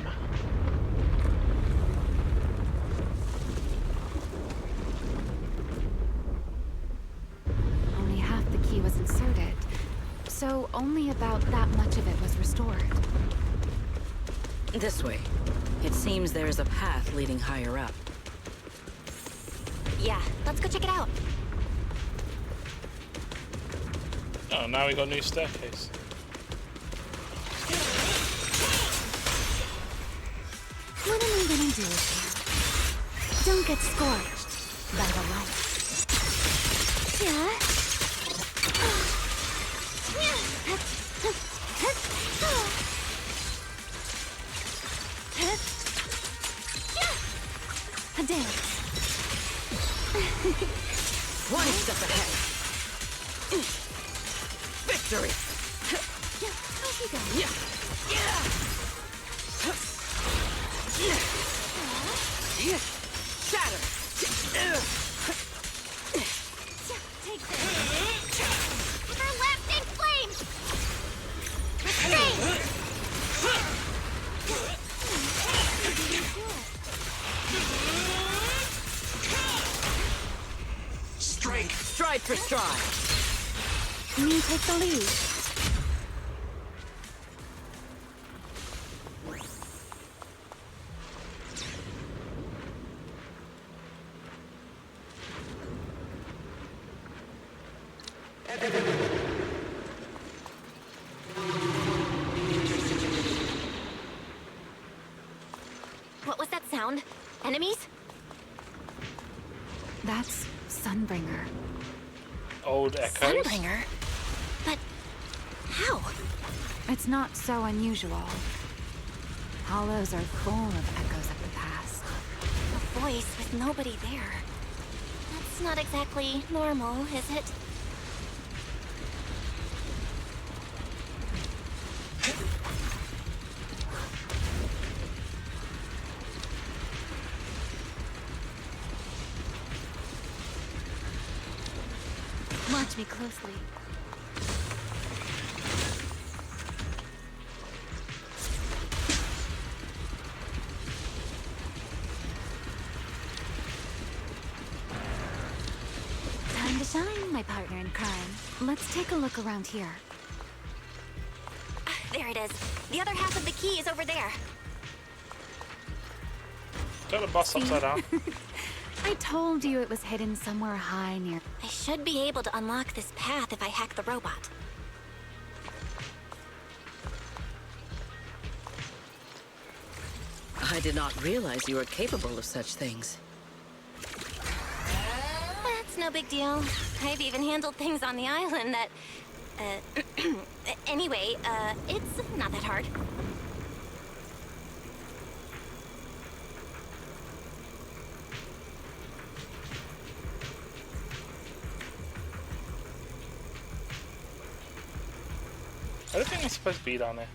Only half the key was inserted, so only about that much of it was restored. This way. It seems there is a path leading higher up. Yeah, let's go check it out. Oh, now we got a new staircase. What am I gonna do with you? Don't get scorched by the light. Yeah? A dance. One step ahead. Victory! you go. Shatter! Take this. Everlasting flame. Restrain. Strength. Stride for stride. Me take the lead. What was that sound? Enemies? That's Sunbringer. Old echoes. Sunbringer? But how? It's not so unusual. Hollows are full of echoes of the past. A voice with nobody there. That's not exactly normal, is it? Watch me closely. Time to shine, my partner in crime. Let's take a look around here. There it is. The other half of the key is over there. Turn the bus upside down. I told you it was hidden somewhere high near. I should be able to unlock this path if I hack the robot. I did not realize you were capable of such things. That's no big deal. I've even handled things on the island that... anyway, it's not that hard. I don't think I'm supposed to be down there.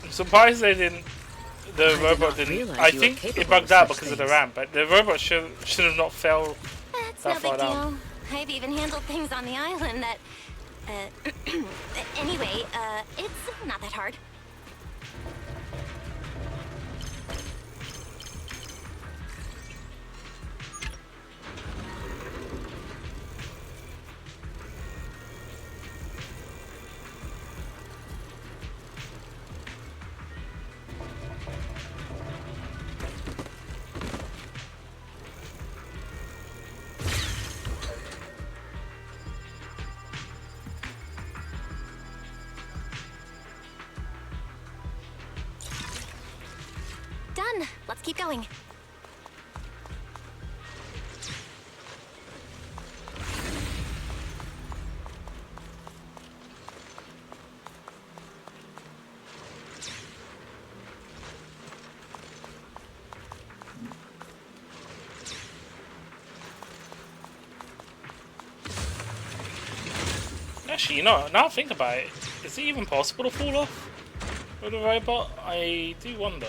I'm surprised they didn't. The robot didn't. I think it bugged out because of the ramp, but the robot should have not fell That's that no far big down. deal. I've even handled things on the island that... anyway, it's not that hard. Done. Let's keep going. Actually, you know, now I think about it, is it even possible to fall off with a robot? I do wonder.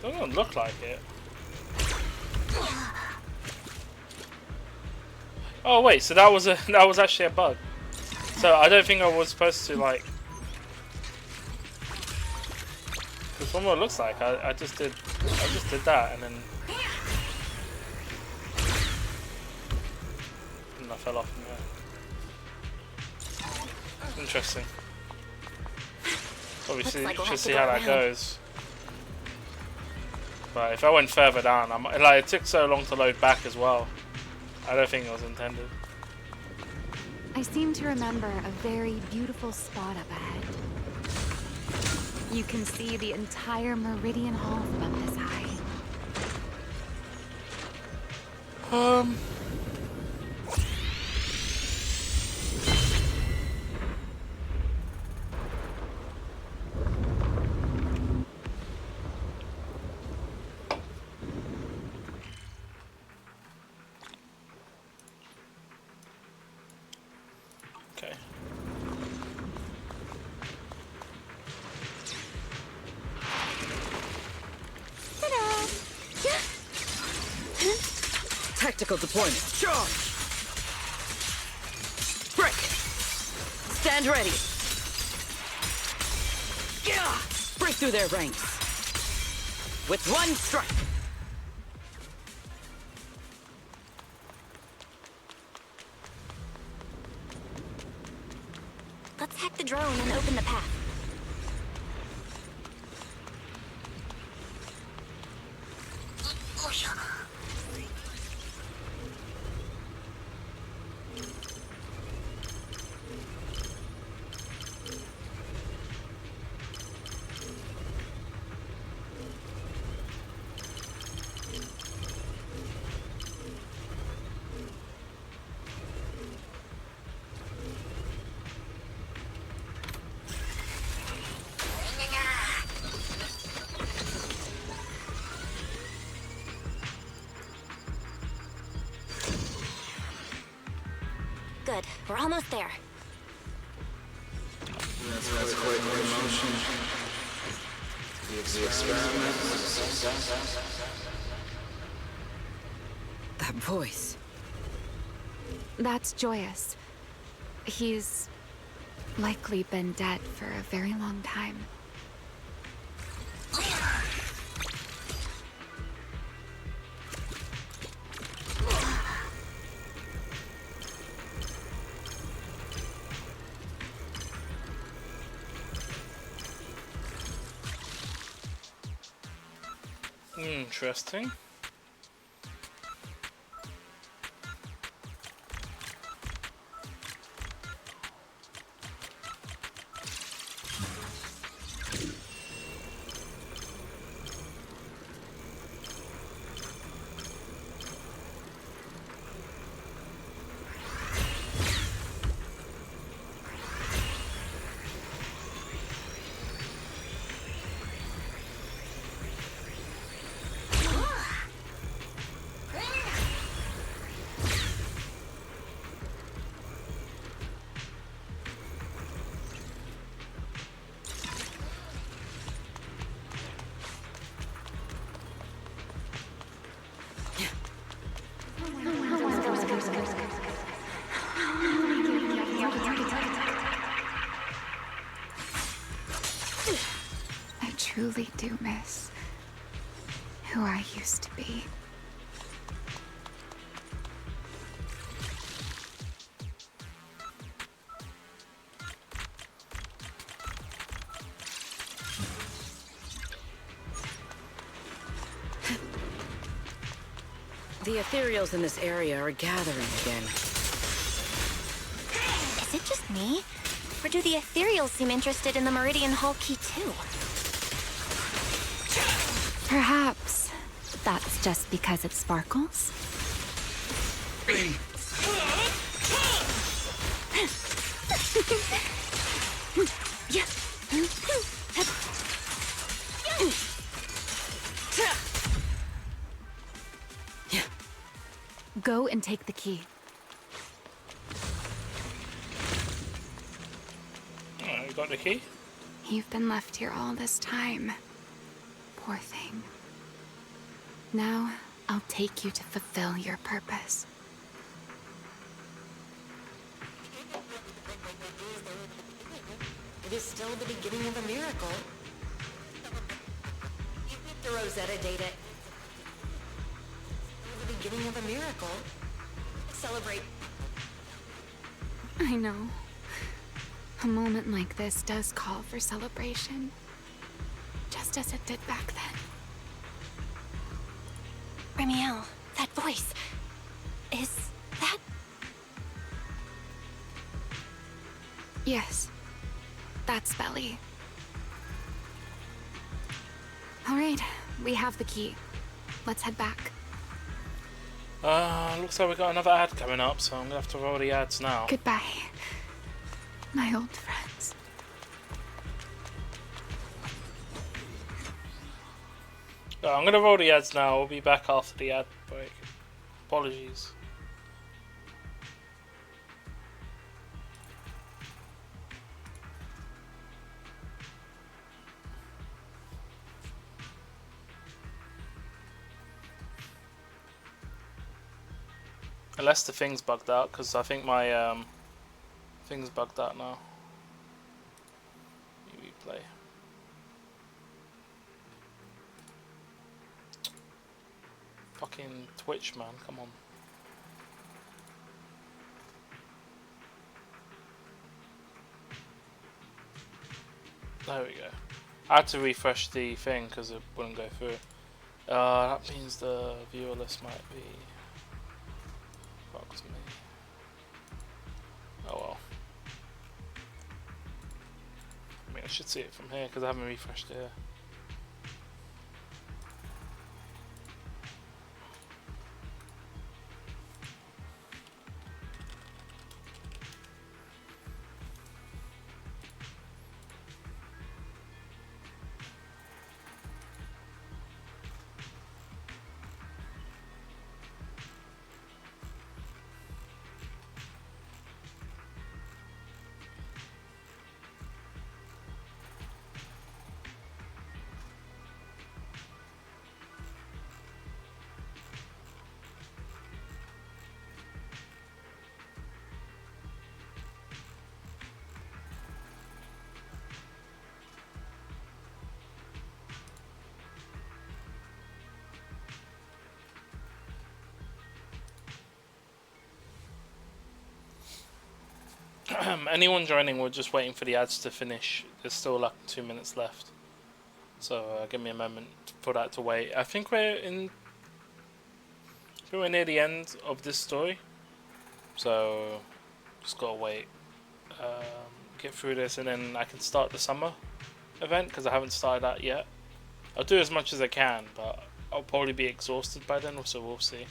Doesn't look like it. Oh wait, so that was actually a bug. So I don't think I was supposed to like. Because from what it looks like, I just did that and then I fell off from there. Interesting. Obviously, like we'll should have to see go how that around. goes. But if I went further down, like it took so long to load back as well. I don't think it was intended. I seem to remember a very beautiful spot up ahead. You can see the entire Meridian Hall from up this high. Tactical deployment. Charge! Break! Stand ready! Yeah! Break through their ranks. With one strike! Let's hack the drone and open the path. Good. We're almost there. That's quite an emotion. The experiment was a success. That voice. That's Joyous. He's likely been dead for a very long time. Interesting. I truly do miss who I used to be. The ethereals in this area are gathering again. Is it just me? Or do the ethereals seem interested in the Meridian Hall key too? Perhaps that's just because it sparkles? Go and take the key. Oh, you got the key? You've been left here all this time. Poor thing. Now, I'll take you to fulfill your purpose. It is still the beginning of a miracle. The Rosetta data. The beginning of a miracle. Celebrate. I know. A moment like this does call for celebration. Just as it did back then. Remiel, that voice. Is that... Yes. That's Belly. All right, we have the key. Let's head back. Looks like we got another ad coming up, so I'm gonna have to roll the ads now. Goodbye, my old friends. I'm gonna roll the ads now. We'll be back after the ad break. Apologies. Unless the thing's bugged out, because I think my thing's bugged out now. Replay. Fucking Twitch, man, come on. There we go. I had to refresh the thing because it wouldn't go through. That means the viewer list might be fucked me. Oh well. I mean, I should see it from here because I haven't refreshed it here. Anyone joining, we're just waiting for the ads to finish. There's still like 2 minutes left, so give me a moment for that to wait. I think we're near the end of this story, so just gotta wait, get through this, and then I can start the summer event because I haven't started that yet. I'll do as much as I can, but I'll probably be exhausted by then, so we'll see.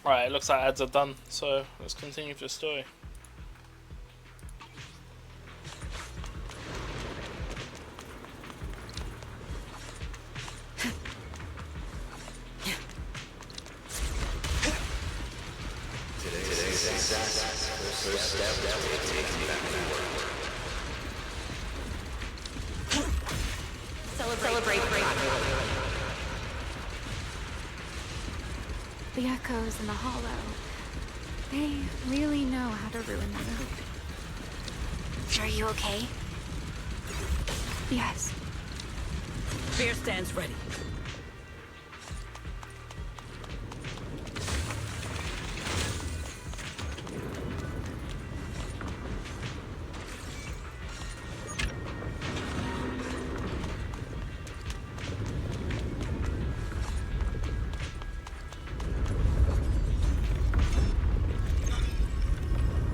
Right, it looks like ads are done, so let's continue with the story. Today's success, first step toward taking back the world. Celebrate progress. The echoes in the hollow. They really know how to ruin the mood. Are you okay? Yes. Spear stands ready.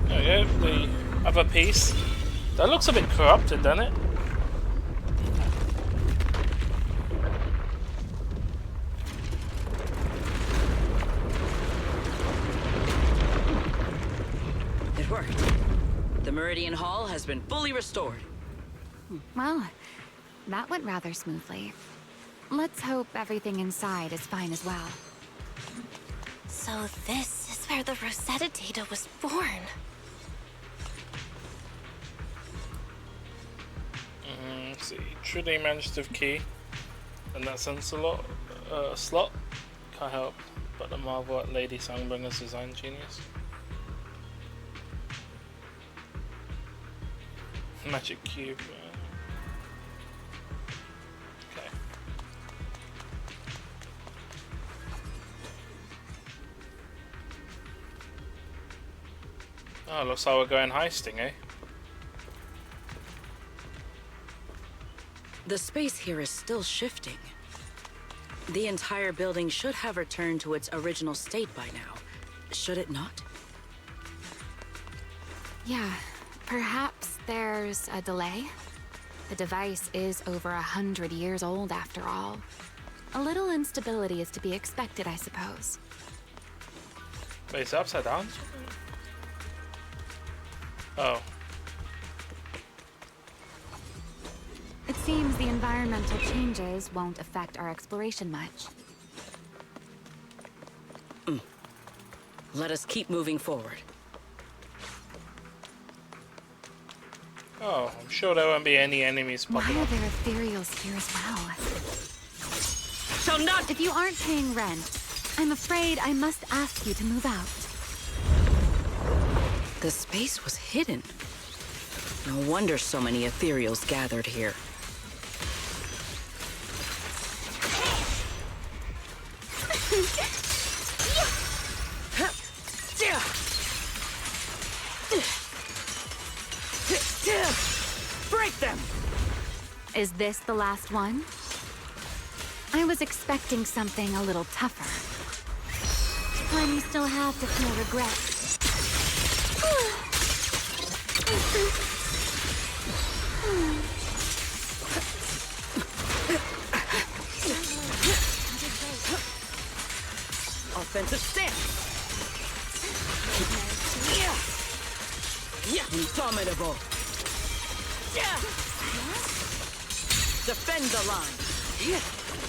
There we go, the other piece. That looks a bit corrupted, doesn't it? It worked. The Meridian Hall has been fully restored. Well, that went rather smoothly. Let's hope everything inside is fine as well. So this is where the Rosetta Data was born. See, truly imaginative key. In that sense, a lot. Slot. Can't help but the marvel at Lady Sungbringer's design genius. Magic cube. Okay. Oh, looks like we're going heisting, eh? The space here is still shifting. The entire building should have returned to its original state by now, should it not? Yeah, perhaps there's a delay. The device is over 100 years old after all. A little instability is to be expected, I suppose. Wait, it's upside down? Oh. It seems the environmental changes won't affect our exploration much. Let us keep moving forward. Oh, I'm sure there won't be any enemies popping Why are up. there ethereals here as well? So not- If you aren't paying rent, I'm afraid I must ask you to move out. The space was hidden. No wonder so many ethereals gathered here. Break them! Is this the last one? I was expecting something a little tougher. Time you still have to feel regret. Offensive stance. Indomitable. Defend the line.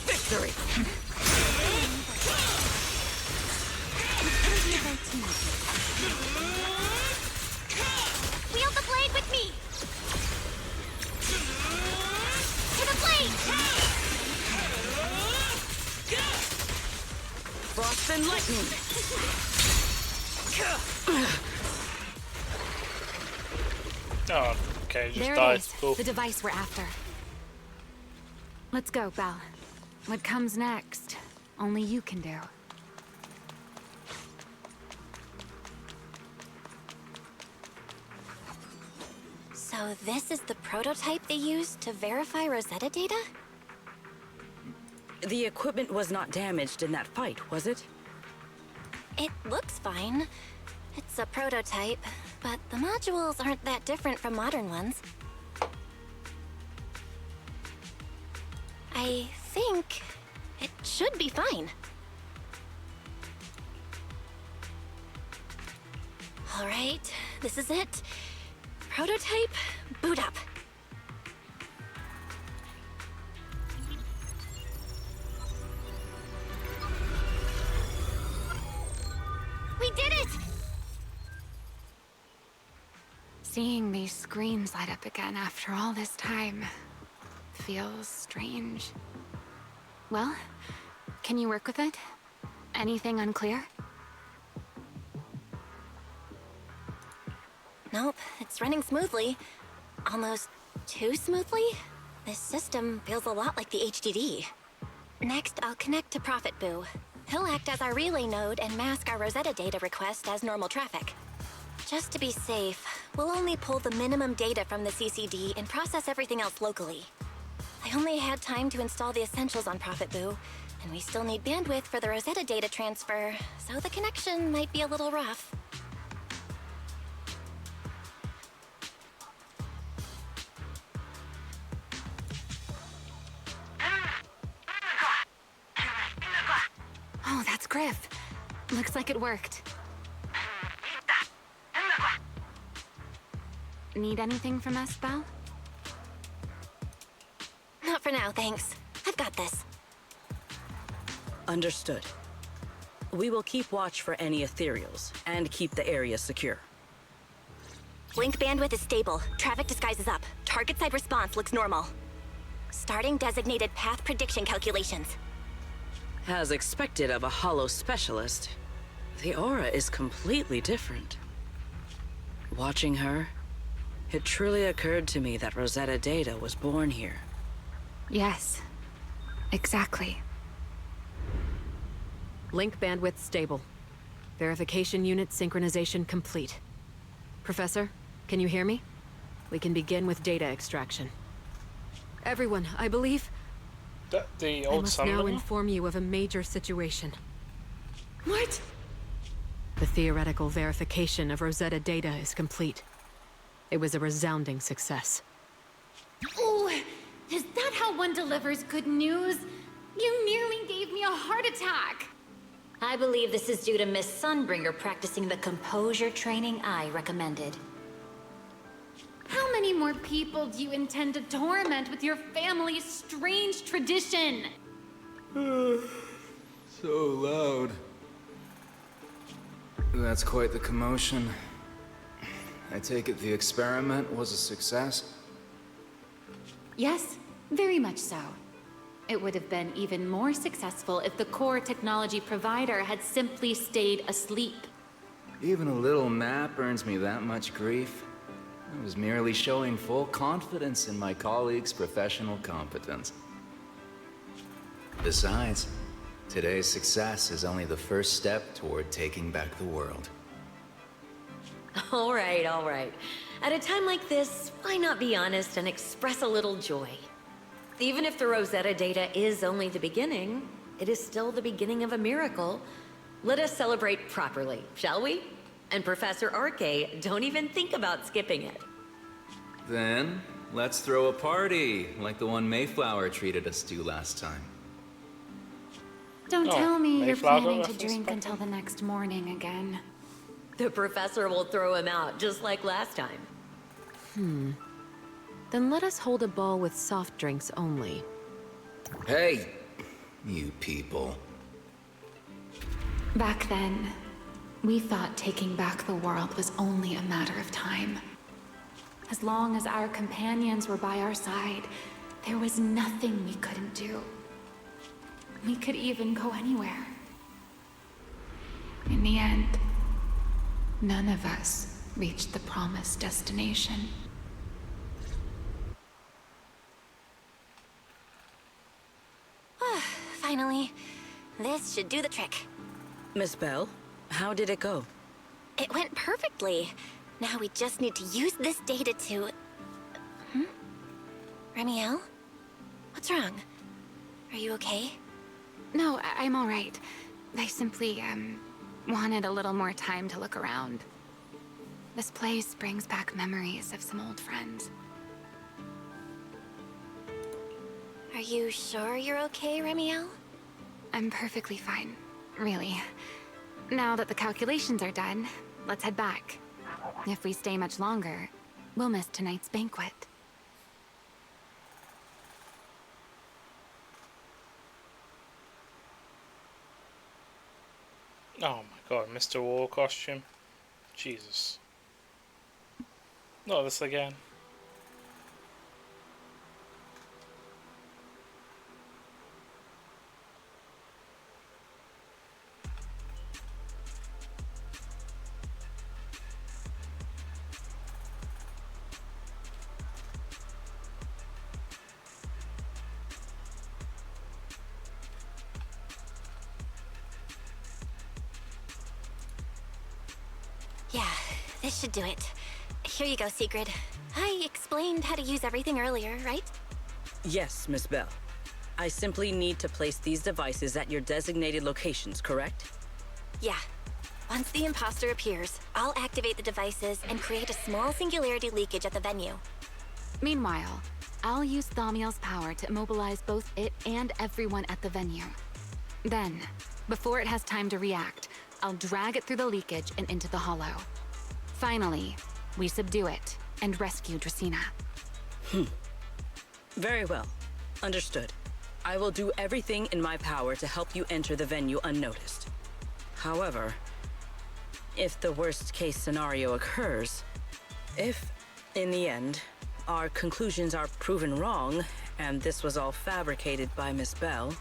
Victory. Wield the blade with me! To the blade! Frost and lightning. Oh, okay, just There died. it is, Cool. the device we're after. Let's go, Belle. What comes next, only you can do. So this is the prototype they used to verify Rosetta data? The equipment was not damaged in that fight, was it? It looks fine. It's a prototype, but the modules aren't that different from modern ones. I think it should be fine. All right, this is it. Prototype, boot up. We did it! Seeing these screens light up again after all this time feels strange. Well, can you work with it? Anything unclear? Nope, it's running smoothly. Almost too smoothly? This system feels a lot like the HDD. Next, I'll connect to Prophet Boo. He'll act as our relay node and mask our Rosetta data request as normal traffic. Just to be safe, we'll only pull the minimum data from the CCD and process everything else locally. I only had time to install the essentials on Prophet Boo, and we still need bandwidth for the Rosetta data transfer, so the connection might be a little rough. Oh, that's Griff. Looks like it worked. Need anything from us, Belle? Not for now, thanks. I've got this. Understood. We will keep watch for any ethereals and keep the area secure. Link bandwidth is stable. Traffic disguise is up. Target side response looks normal. starting designated path prediction calculations. As expected of a Hollow specialist, the aura is completely different. Watching her, it truly occurred to me that Rosetta Data was born here. Yes, exactly. Link bandwidth stable. Verification unit synchronization complete. Professor, can you hear me? We can begin with data extraction. Everyone, I believe... The I old must sun now menu? inform you of a major situation. What? The theoretical verification of Rosetta Data is complete. It was a resounding success. Oh, is that how one delivers good news? You nearly gave me a heart attack. I believe this is due to Miss Sunbringer practicing the composure training I recommended. How many more people do you intend to torment with your family's strange tradition? So loud. That's quite the commotion. I take it the experiment was a success? Yes, very much so. It would have been even more successful if the core technology provider had simply stayed asleep. Even a little nap earns me that much grief. I was merely showing full confidence in my colleagues' professional competence. Besides, today's success is only the first step toward taking back the world. All right, all right. At a time like this, why not be honest and express a little joy? Even if the Rosetta Data is only the beginning, it is still the beginning of a miracle. Let us celebrate properly, shall we? And Professor Arke, don't even think about skipping it. Then, let's throw a party, like the one Mayflower treated us to last time. Don't Oh, tell me you're Mayflower planning to reference drink until the next morning again. The professor will throw him out, just like last time. Then let us hold a ball with soft drinks only. Hey, you people. Back then, we thought taking back the world was only a matter of time. As long as our companions were by our side, there was nothing we couldn't do. We could even go anywhere. In the end, none of us reached the promised destination. Finally, this should do the trick. Miss Bell, how did it go? It went perfectly. Now we just need to use this data to... Remiel? What's wrong? Are you okay? No, I'm all right. I simply, wanted a little more time to look around. This place brings back memories of some old friends. Are you sure you're okay, Remiel? I'm perfectly fine, really. Now that the calculations are done, let's head back. If we stay much longer, we'll miss tonight's banquet. Oh my god, Mr. War costume. Jesus. Not this again. Yeah, this should do it. Here you go, Sigrid. I explained how to use everything earlier, right? Yes, Miss Bell. I simply need to place these devices at your designated locations, correct? Yeah. Once the imposter appears, I'll activate the devices and create a small singularity leakage at the venue. Meanwhile, I'll use Thaumiel's power to immobilize both it and everyone at the venue. Then, before it has time to react, I'll drag it through the leakage and into the hollow. Finally, we subdue it and rescue Dracaena. Very well. Understood. I will do everything in my power to help you enter the venue unnoticed. However, if the worst-case scenario occurs, if, in the end, our conclusions are proven wrong, And this was all fabricated by Miss Bell?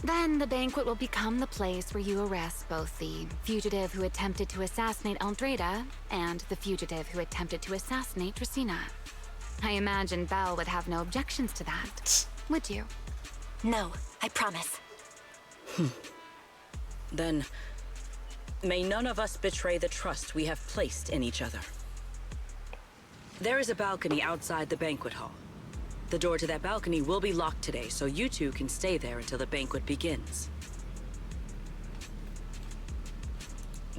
Then the banquet will become the place where you arrest both the fugitive who attempted to assassinate Eldrada and the fugitive who attempted to assassinate Dracaena. I imagine Belle would have no objections to that, would you? No, I promise. Then, may none of us betray the trust we have placed in each other. There is a balcony outside the banquet hall. The door to that balcony will be locked today, so you two can stay there until the banquet begins.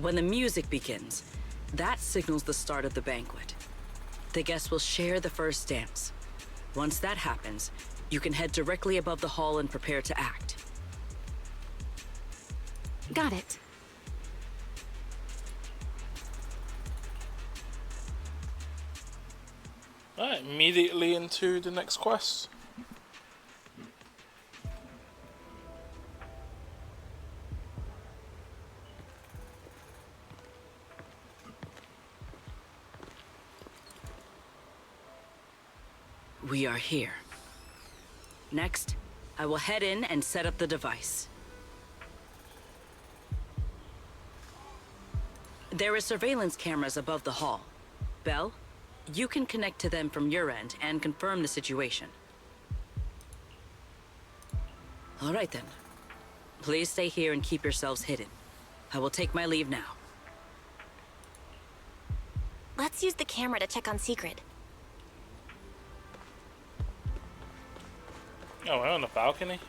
When the music begins, that signals the start of the banquet. The guests will share the first dance. Once that happens, you can head directly above the hall and prepare to act. Got it. Right, immediately into the next quest. We are here. Next, I will head in and set up the device. There is surveillance cameras above the hall. Belle, you can connect to them from your end and confirm the situation. All right then. Please stay here and keep yourselves hidden. I will take my leave now. Let's use the camera to check on Secret. Oh, we're on the balcony?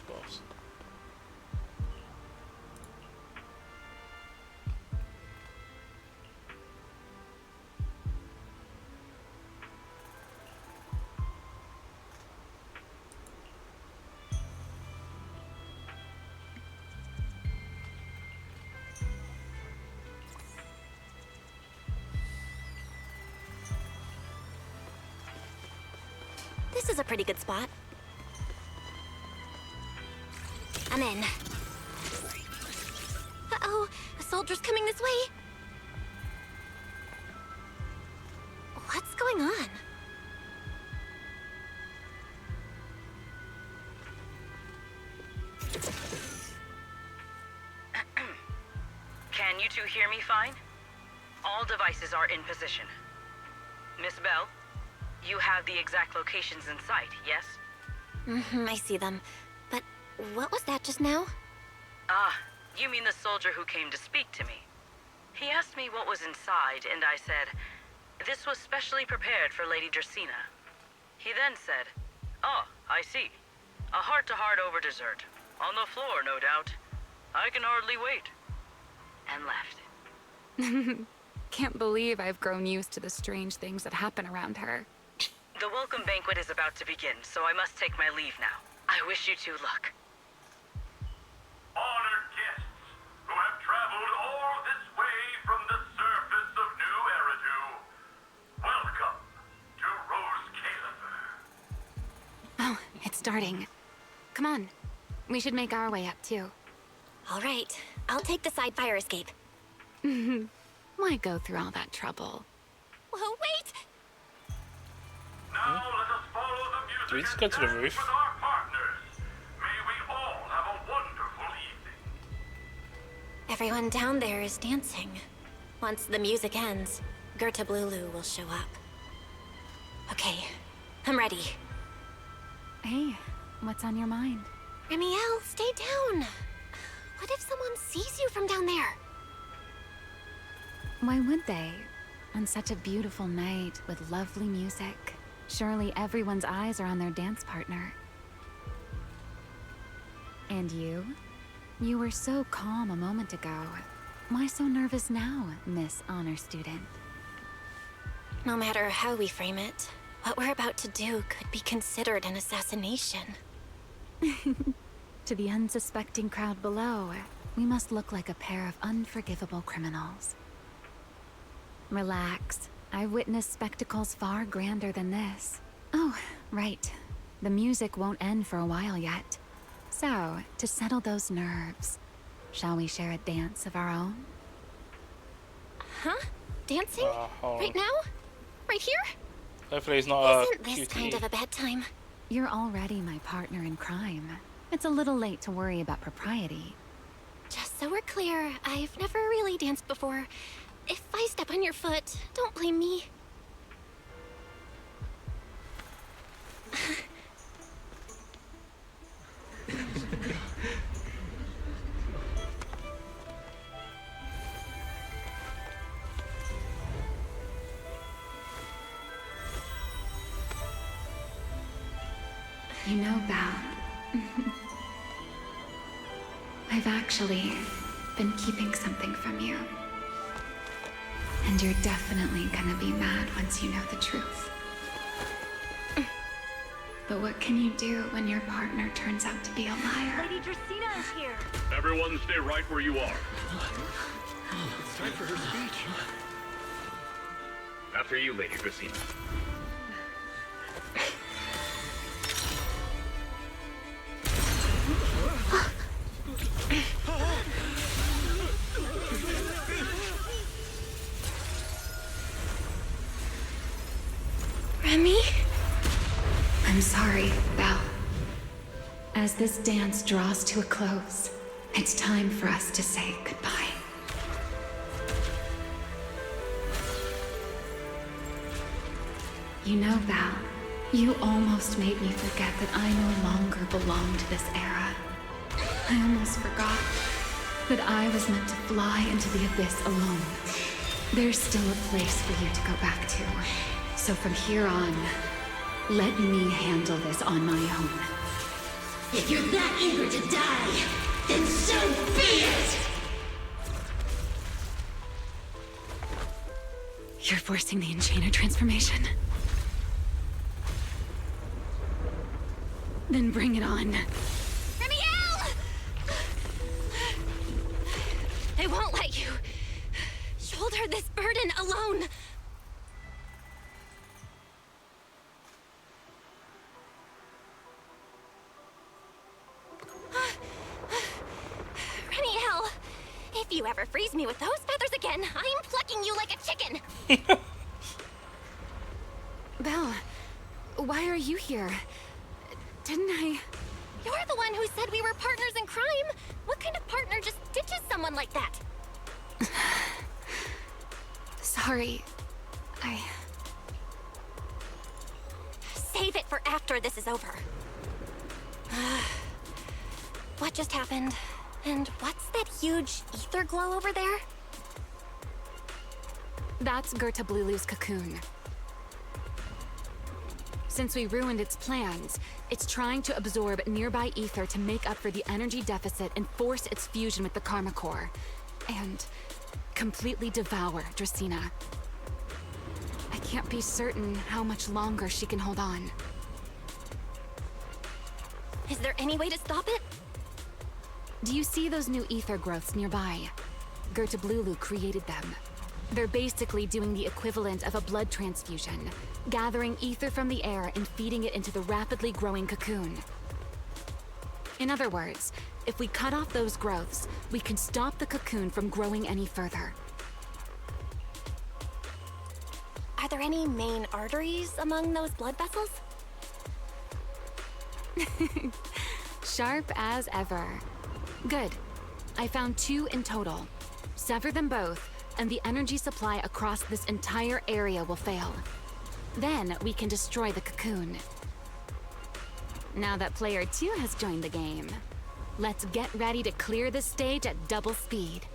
Of course. This is a pretty good spot. I'm in. Uh-oh, a soldier's coming this way. What's going on? Can you two hear me fine? All devices are in position. Miss Bell, you have the exact locations in sight, yes? I see them. But what was that just now? Ah, you mean the soldier who came to speak to me. He asked me what was inside, and I said, this was specially prepared for Lady Dracaena. He then said, oh, I see. A heart-to-heart over dessert. On the floor, no doubt. I can hardly wait. And left. Can't believe I've grown used to the strange things that happen around her. The welcome banquet is about to begin, so I must take my leave now. I wish you two luck. Honored guests who have traveled all this way from the surface of New Eridu, welcome to Rose Caliber. Oh, it's starting. Come on. We should make our way up, too. All right, I'll take the side fire escape. Why go through all that trouble? Whoa, wait! Now let us follow the music. Do we just go to the and roof? dance with our partners. May we all have a wonderful evening. Everyone down there is dancing. Once the music ends, Gerta Blulu will show up. Okay, I'm ready. Hey, what's on your mind? Remiel, stay down. What if someone sees you from down there? Why would they? On such a beautiful night with lovely music. Surely everyone's eyes are on their dance partner. And you? You were so calm a moment ago. Why so nervous now, Miss Honor Student? No matter how we frame it, what we're about to do could be considered an assassination. To the unsuspecting crowd below, we must look like a pair of unforgivable criminals. Relax. I've witnessed spectacles far grander than this. Oh, right. The music won't end for a while yet. So, to settle those nerves, shall we share a dance of our own? Huh? Dancing? Right now? Right here? Hopefully he's not a Isn't this QTE. kind of a bad time? You're already my partner in crime. It's a little late to worry about propriety. Just so we're clear, I've never really danced before. If I step on your foot, don't blame me. You know, Val, I've actually been keeping something from you. And you're definitely gonna be mad once you know the truth. But what can you do when your partner turns out to be a liar? Lady Dracaena is here. Everyone stay right where you are. It's time for her speech. After you, Lady Dracaena. Remy? I'm sorry, Val. As this dance draws to a close, it's time for us to say goodbye. You know, Val, you almost made me forget that I no longer belong to this era. I almost forgot that I was meant to fly into the abyss alone. There's still a place for you to go back to. So from here on, let me handle this on my own. If you're that eager to die, then so be it! You're forcing the Enchainer transformation. Then bring it on. Remiel! I won't let you shoulder this burden alone. Remiel, if you ever freeze me with those feathers again, I'm plucking you like a chicken. Belle, why are you here? Didn't I... You're the one who said we were partners in crime. What kind of partner just ditches someone like that? Sorry. Save it for after this is over. What just happened? And what's that huge ether glow over there? That's Gerta Blulu's cocoon. Since we ruined its plans, it's trying to absorb nearby ether to make up for the energy deficit and force its fusion with the Karma Core. And completely devour Dracaena. I can't be certain how much longer she can hold on. Is there any way to stop it? Do you see those new ether growths nearby? Gerta Blulu created them. They're basically doing the equivalent of a blood transfusion, gathering ether from the air and feeding it into the rapidly growing cocoon. In other words, if we cut off those growths, we can stop the cocoon from growing any further. Are there any main arteries among those blood vessels? Sharp as ever. Good. I found 2 in total. Sever them both, and the energy supply across this entire area will fail. Then we can destroy the cocoon. Now that player 2 has joined the game, let's get ready to clear the stage at double speed.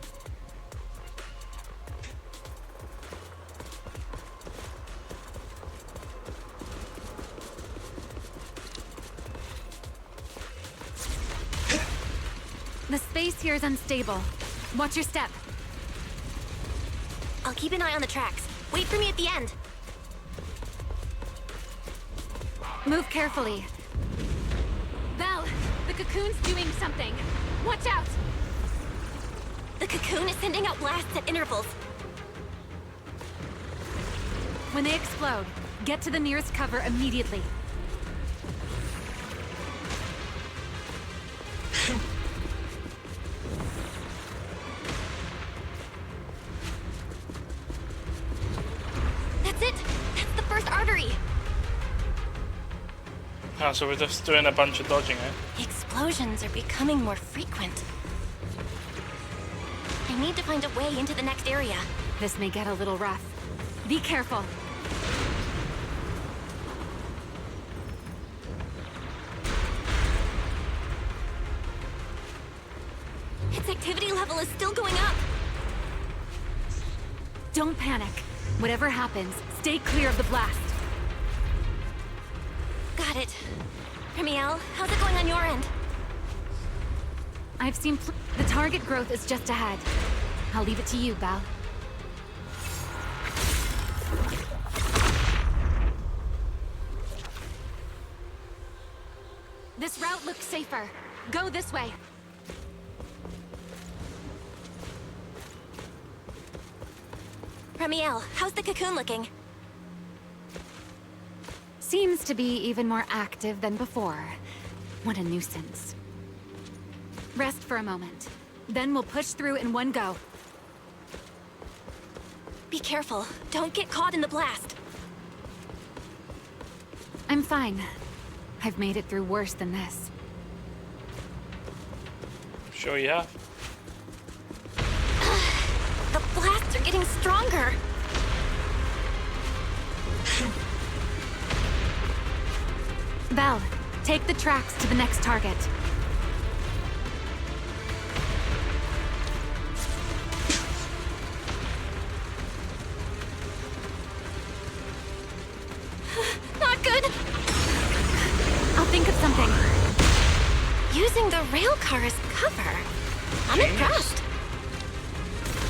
The space here is unstable. Watch your step. I'll keep an eye on the tracks. Wait for me at the end. Move carefully. Val, the cocoon's doing something. Watch out! The cocoon is sending out blasts at intervals. When they explode, get to the nearest cover immediately. That's it! That's the first artery! Oh, so we're just doing a bunch of dodging, eh? The explosions are becoming more frequent. I need to find a way into the next area. This may get a little rough. Be careful. Its activity level is still going up. Don't panic. Whatever happens, stay clear of the blast. Got it. Remiel, how's it going on your end? I've seen the target growth is just ahead. I'll leave it to you, Belle. This route looks safer. Go this way. Remiel, how's the cocoon looking? Seems to be even more active than before. What a nuisance. Rest for a moment. Then we'll push through in one go. Be careful. Don't get caught in the blast. I'm fine. I've made it through worse than this. Sure you have. The blasts are getting stronger. Belle, take the tracks to the next target. Not good. I'll think of something. Using the rail car as cover. I'm impressed.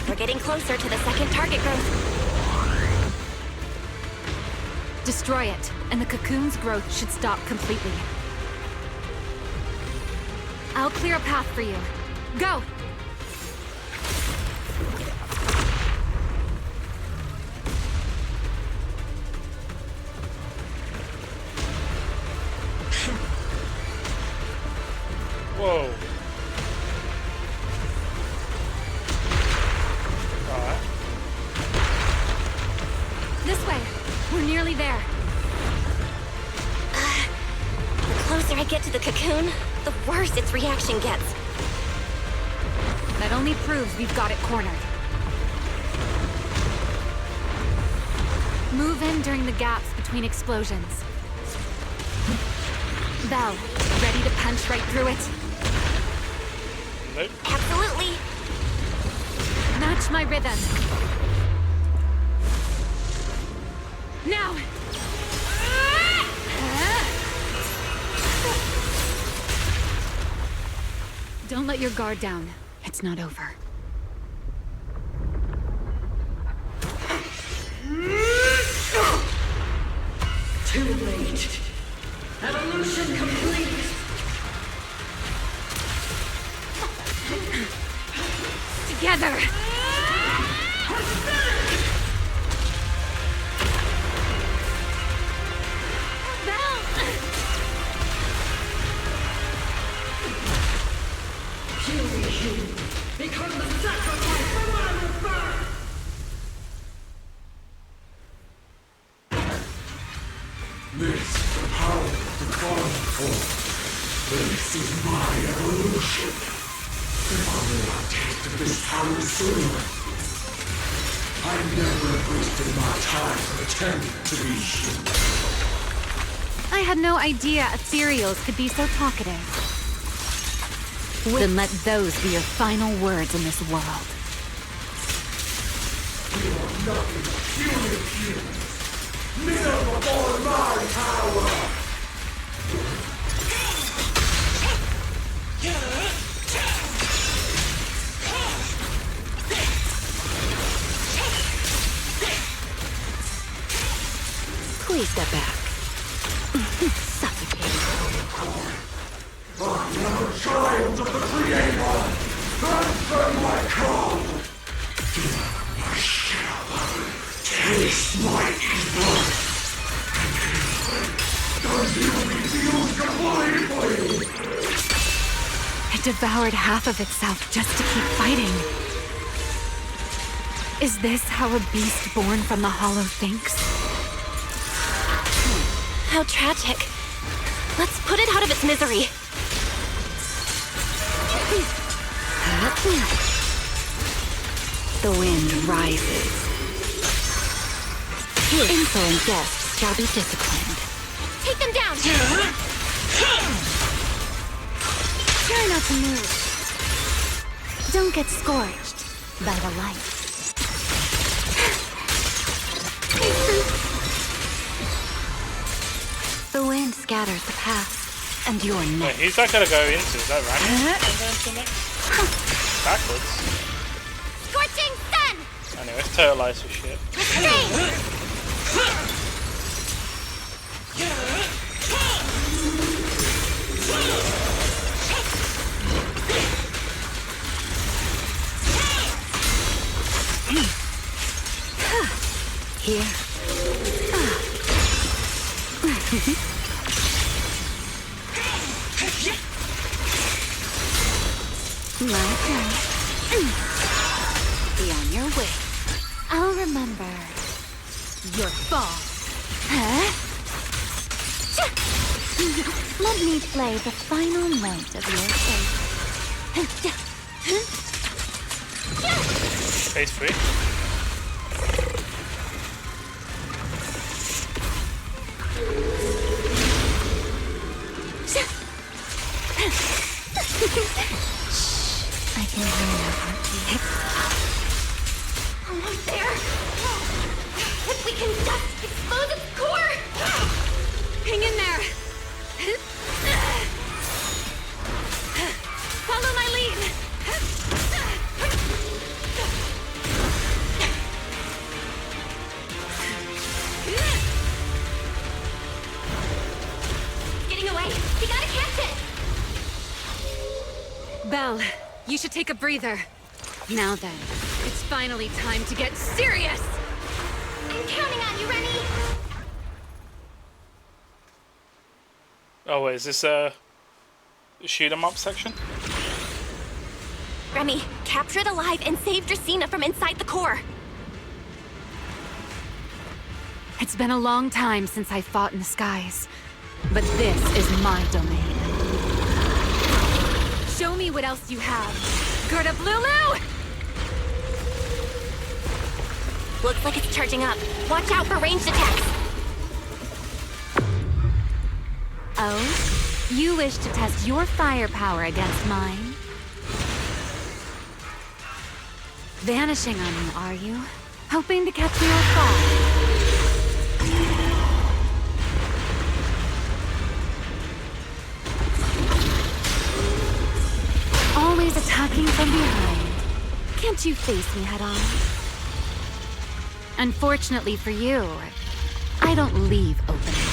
We're getting closer to the second target growth. Destroy it, and the cocoon's growth should stop completely. I'll clear a path for you. Go! Whoa. Alright. This way. We're nearly there. The closer I get to the cocoon, the worse its reaction gets. That only proves we've got it cornered. Move in during the gaps between explosions. Belle, ready to punch right through it? Nope. Absolutely. Match my rhythm. Now! Don't let your guard down. It's not over. Too late. Evolution complete. Together! Become the sacrifice for my rebirth! This is the power of the Quantum Force. This is my evolution. If only I tasted this power sooner. I never wasted my time pretending to be human. I had no idea ethereals could be so talkative. Then let those be your final words in this world. You are nothing but human humans. Kneel before my power! Please step back. Suffocating. I am a child of the Creator! Answer my call! I shall taste my evil! Does you refuse completely? It devoured half of itself just to keep fighting. Is this how a beast born from the Hollow thinks? How tragic. Let's put it out of its misery. The wind rises. Insolent guests shall be disciplined. Take them down! Try not to move. Don't get scorched by the light. The wind scatters the past, and you're Wait, next. who's that gonna go into? Is that Rani? Backwards. Scorching sun! Anyway, it's total ice for shit. Here. My turn. Be on your way. I'll remember your fall. Huh? Let me play the final note of your fate. Phase 3. I can hear your heartbeat. Almost there. If we can just expose its core. Hang in there. Follow my lead. Getting away. You gotta catch it. Belle, you should take a breather. Now then, it's finally time to get serious! I'm counting on you, Remy. Oh wait, is this a shoot 'em up section? Remy, capture it alive and save Dracena from inside the core. It's been a long time since I fought in the skies, but this is my domain. Show me what else you have. Gerda Blulu! Looks like it's charging up. Watch out for ranged attacks. Oh? You wish to test your firepower against mine? Vanishing on me, are you? Hoping to catch me off guard? Always attacking from behind. Can't you face me head on? Unfortunately for you, I don't leave openings.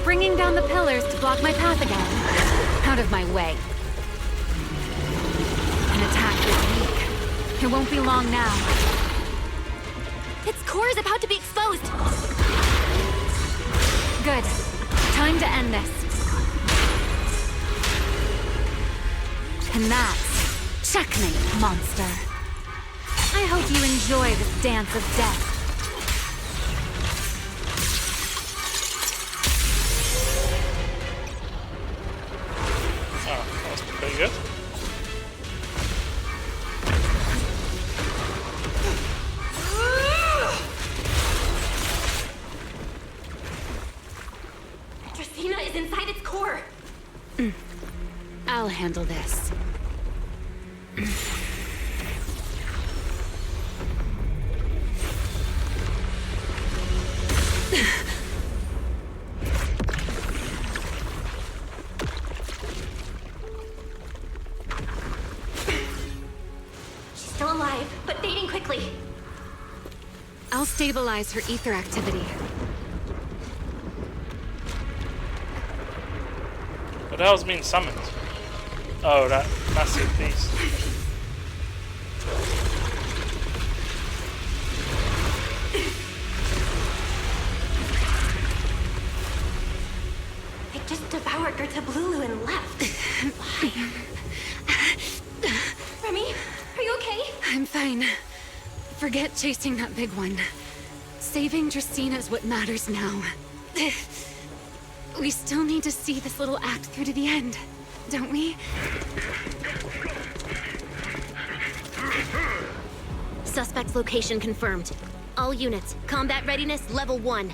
Bringing down the pillars to block my path again. Out of my way. An attack this week. It won't be long now. Its core is about to be exposed. Good. Time to end this. And that's checkmate, monster. I hope you enjoy this dance of death. Oh, that's pretty good. Dracena is inside its core. I'll handle this. She's still alive, but fading quickly. I'll stabilize her ether activity. What the hell's being summoned? Oh, that massive beast. It just devoured Gerda Blulu and left. Remy, are you okay? I'm fine. Forget chasing that big one. Saving Dracena is what matters now. We still need to see this little act through to the end, don't we? Suspect's location confirmed. All units, combat readiness level 1.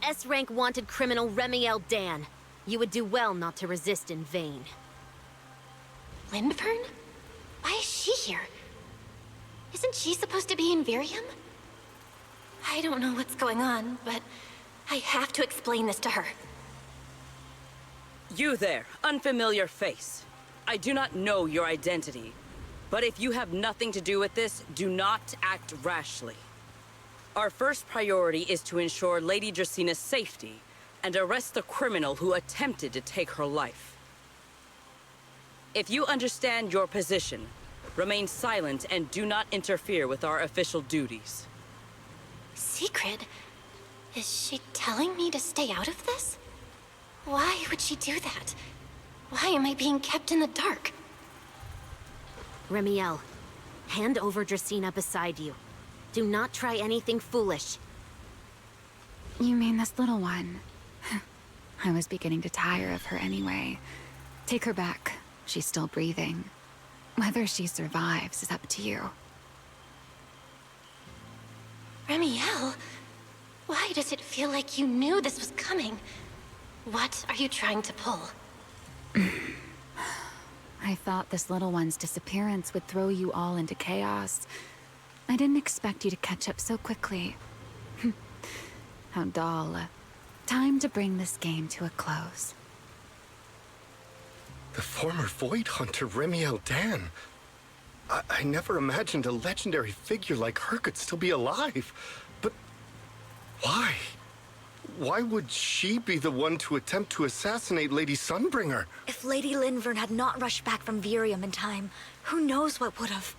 S-rank wanted criminal Remiel Dan. You would do well not to resist in vain. Lindvern? Why is she here? Isn't she supposed to be in Virium? I don't know what's going on, but I have to explain this to her. You there, unfamiliar face. I do not know your identity, but if you have nothing to do with this, do not act rashly. Our first priority is to ensure Lady Dracena's safety and arrest the criminal who attempted to take her life. If you understand your position, remain silent and do not interfere with our official duties. Secret? Is she telling me to stay out of this? Why would she do that? Why am I being kept in the dark? Remiel, hand over Dracena beside you. Do not try anything foolish. You mean this little one? I was beginning to tire of her anyway. Take her back. She's still breathing. Whether she survives is up to you. Remiel? Why does it feel like you knew this was coming? What are you trying to pull? I thought this little one's disappearance would throw you all into chaos. I didn't expect you to catch up so quickly. How dull. Time to bring this game to a close. The former Void Hunter Remiel Dan. I never imagined a legendary figure like her could still be alive. But why? Why would she be the one to attempt to assassinate Lady Sunbringer? If Lady Lindvern had not rushed back from Virium in time, who knows what would have.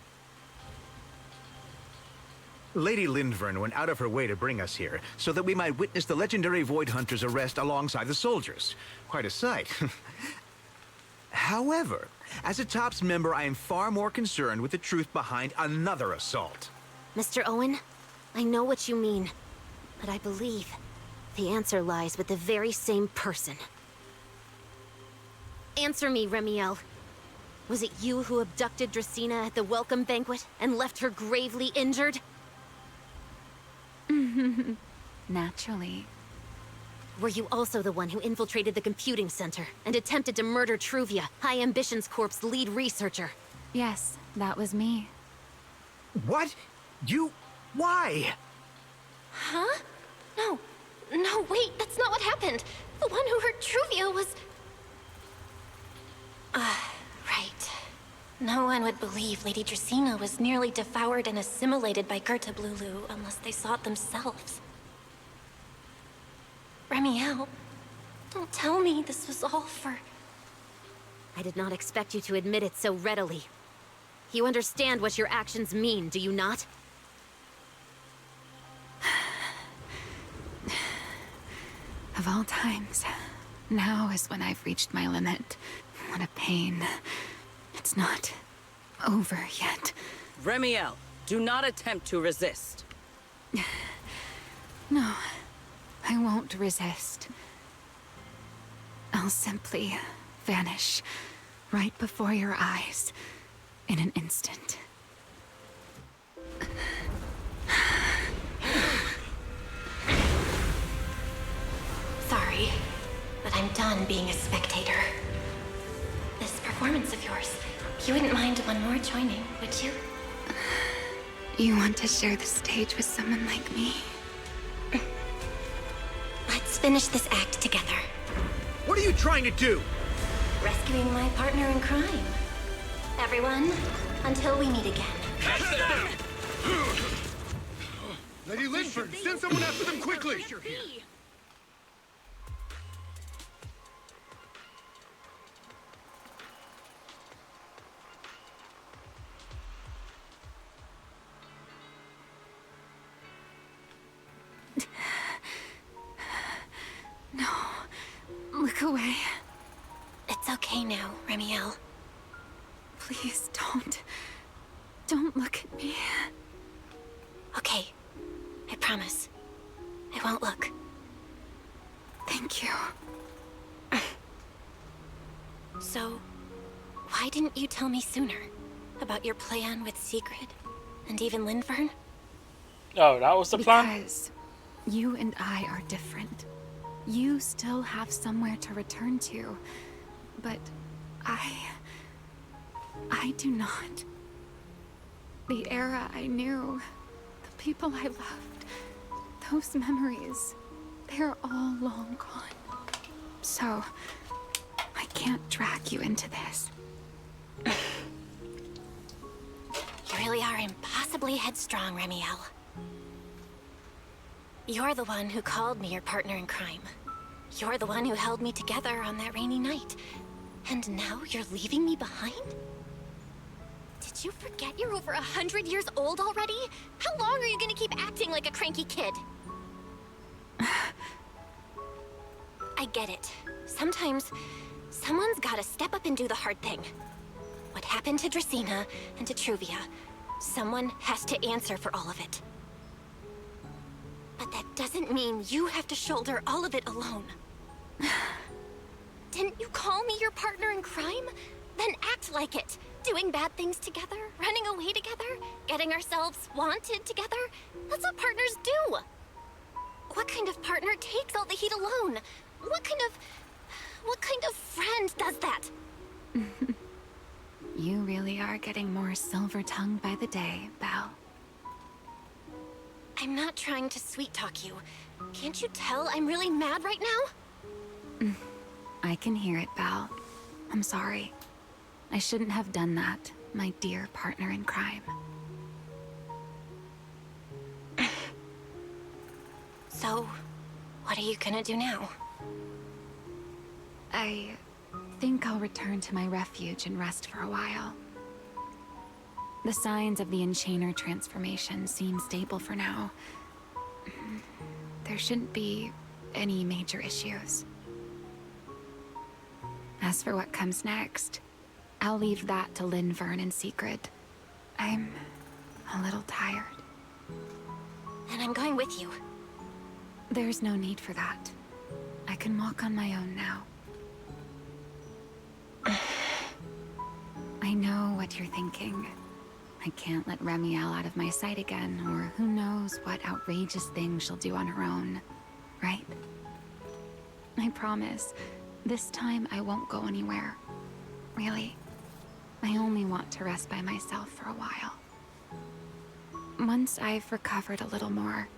Lady Lindvern went out of her way to bring us here, so that we might witness the legendary Void Hunter's arrest alongside the soldiers. Quite a sight. However, as a TOPS member, I am far more concerned with the truth behind another assault. Mr. Owen, I know what you mean, but I believe the answer lies with the very same person. Answer me, Remiel. Was it you who abducted Dracena at the welcome banquet and left her gravely injured? Naturally. Were you also the one who infiltrated the computing center and attempted to murder Truvia, High Ambitions Corp's lead researcher? Yes, that was me. What? You... why? Huh? No, wait, that's not what happened. The one who hurt Truvia was... right. No one would believe Lady Dracena was nearly devoured and assimilated by Gerta Blulu unless they saw it themselves. Remiel, don't tell me this was all for... I did not expect you to admit it so readily. You understand what your actions mean, do you not? Of all times, now is when I've reached my limit. What a pain. It's not over yet. Remiel, do not attempt to resist. No, I won't resist. I'll simply vanish right before your eyes in an instant. Sorry, but I'm done being a spectator. This performance of yours, you wouldn't mind one more joining, would you? You want to share the stage with someone like me? Let's finish this act together. What are you trying to do? Rescuing my partner in crime. Everyone, until we meet again. Lady Lindford, send someone after them quickly! No. Look away. It's okay now, Remiel. Please don't. Don't look at me. Okay. I promise. I won't look. Thank you. So, why didn't you tell me sooner about your plan with Sigrid and even Lindvern? Oh, that was the plan? Because you and I are different. You still have somewhere to return to, but I do not. The era I knew, the people I loved, those memories, they're all long gone. So, I can't drag you into this. You really are impossibly headstrong, Remiel. You're the one who called me your partner in crime. You're the one who held me together on that rainy night. And now you're leaving me behind? Did you forget you're over 100 years old already? How long are you gonna keep acting like a cranky kid? I get it. Sometimes, someone's gotta step up and do the hard thing. What happened to Dracena and to Truvia, someone has to answer for all of it. But that doesn't mean you have to shoulder all of it alone. Didn't you call me your partner in crime? Then act like it. Doing bad things together, running away together, getting ourselves wanted together. That's what partners do. What kind of partner takes all the heat alone? What kind of friend does that? You really are getting more silver-tongued by the day, Belle. I'm not trying to sweet-talk you. Can't you tell I'm really mad right now? I can hear it, Belle. I'm sorry. I shouldn't have done that, my dear partner in crime. So, what are you gonna do now? I think I'll return to my refuge and rest for a while. The signs of the Enchainer transformation seem stable for now. There shouldn't be any major issues. As for what comes next, I'll leave that to Lindvern and Sigrid. I'm a little tired. And I'm going with you. There's no need for that. I can walk on my own now. I know what you're thinking. I can't let Remiel out of my sight again, or who knows what outrageous thing she'll do on her own, right? I promise, this time I won't go anywhere. Really. I only want to rest by myself for a while. Once I've recovered a little more,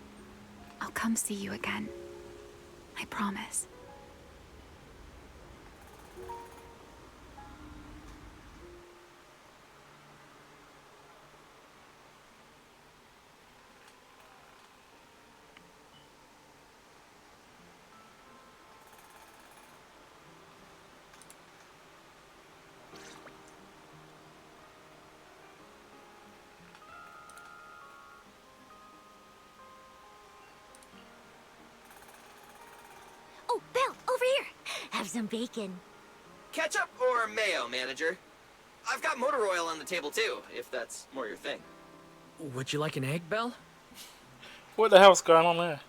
I'll come see you again. I promise. Oh, Belle, over here. Have some bacon. Ketchup or mayo, manager? I've got motor oil on the table too, if that's more your thing. Would you like an egg, Belle? What the hell's going on there?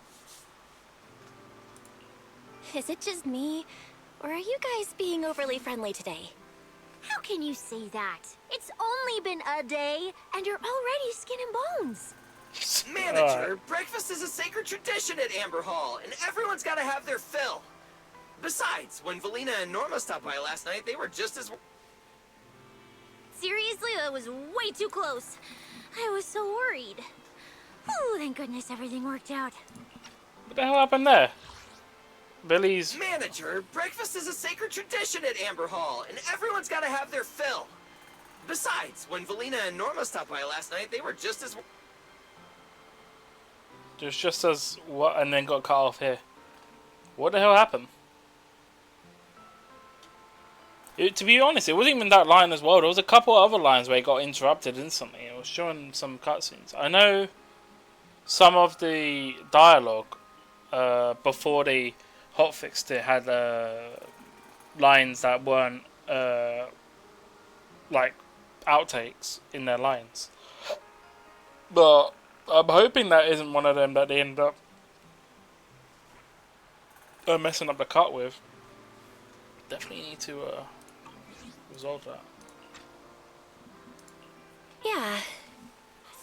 Is it just me? Or are you guys being overly friendly today? How can you say that? It's only been a day, and you're already skin and bones. Manager, breakfast is a sacred tradition at Amber Hall, and everyone's got to have their fill. Besides, when Valina and Norma stopped by last night, they were just as... Seriously, that was way too close. I was so worried. Ooh, thank goodness everything worked out. What the hell happened there? Billy's... Manager, breakfast is a sacred tradition at Amber Hall, and everyone's got to have their fill. Besides, when Valina and Norma stopped by last night, they were just as... Just as what, and then got cut off here. What the hell happened? To be honest, it wasn't even that line as well. There was a couple of other lines where it got interrupted instantly. It was showing some cutscenes. I know some of the dialogue before they hotfixed it had lines that weren't like outtakes in their lines. But I'm hoping that isn't one of them that they end up messing up the cut with. Definitely need to resolve that. Yeah,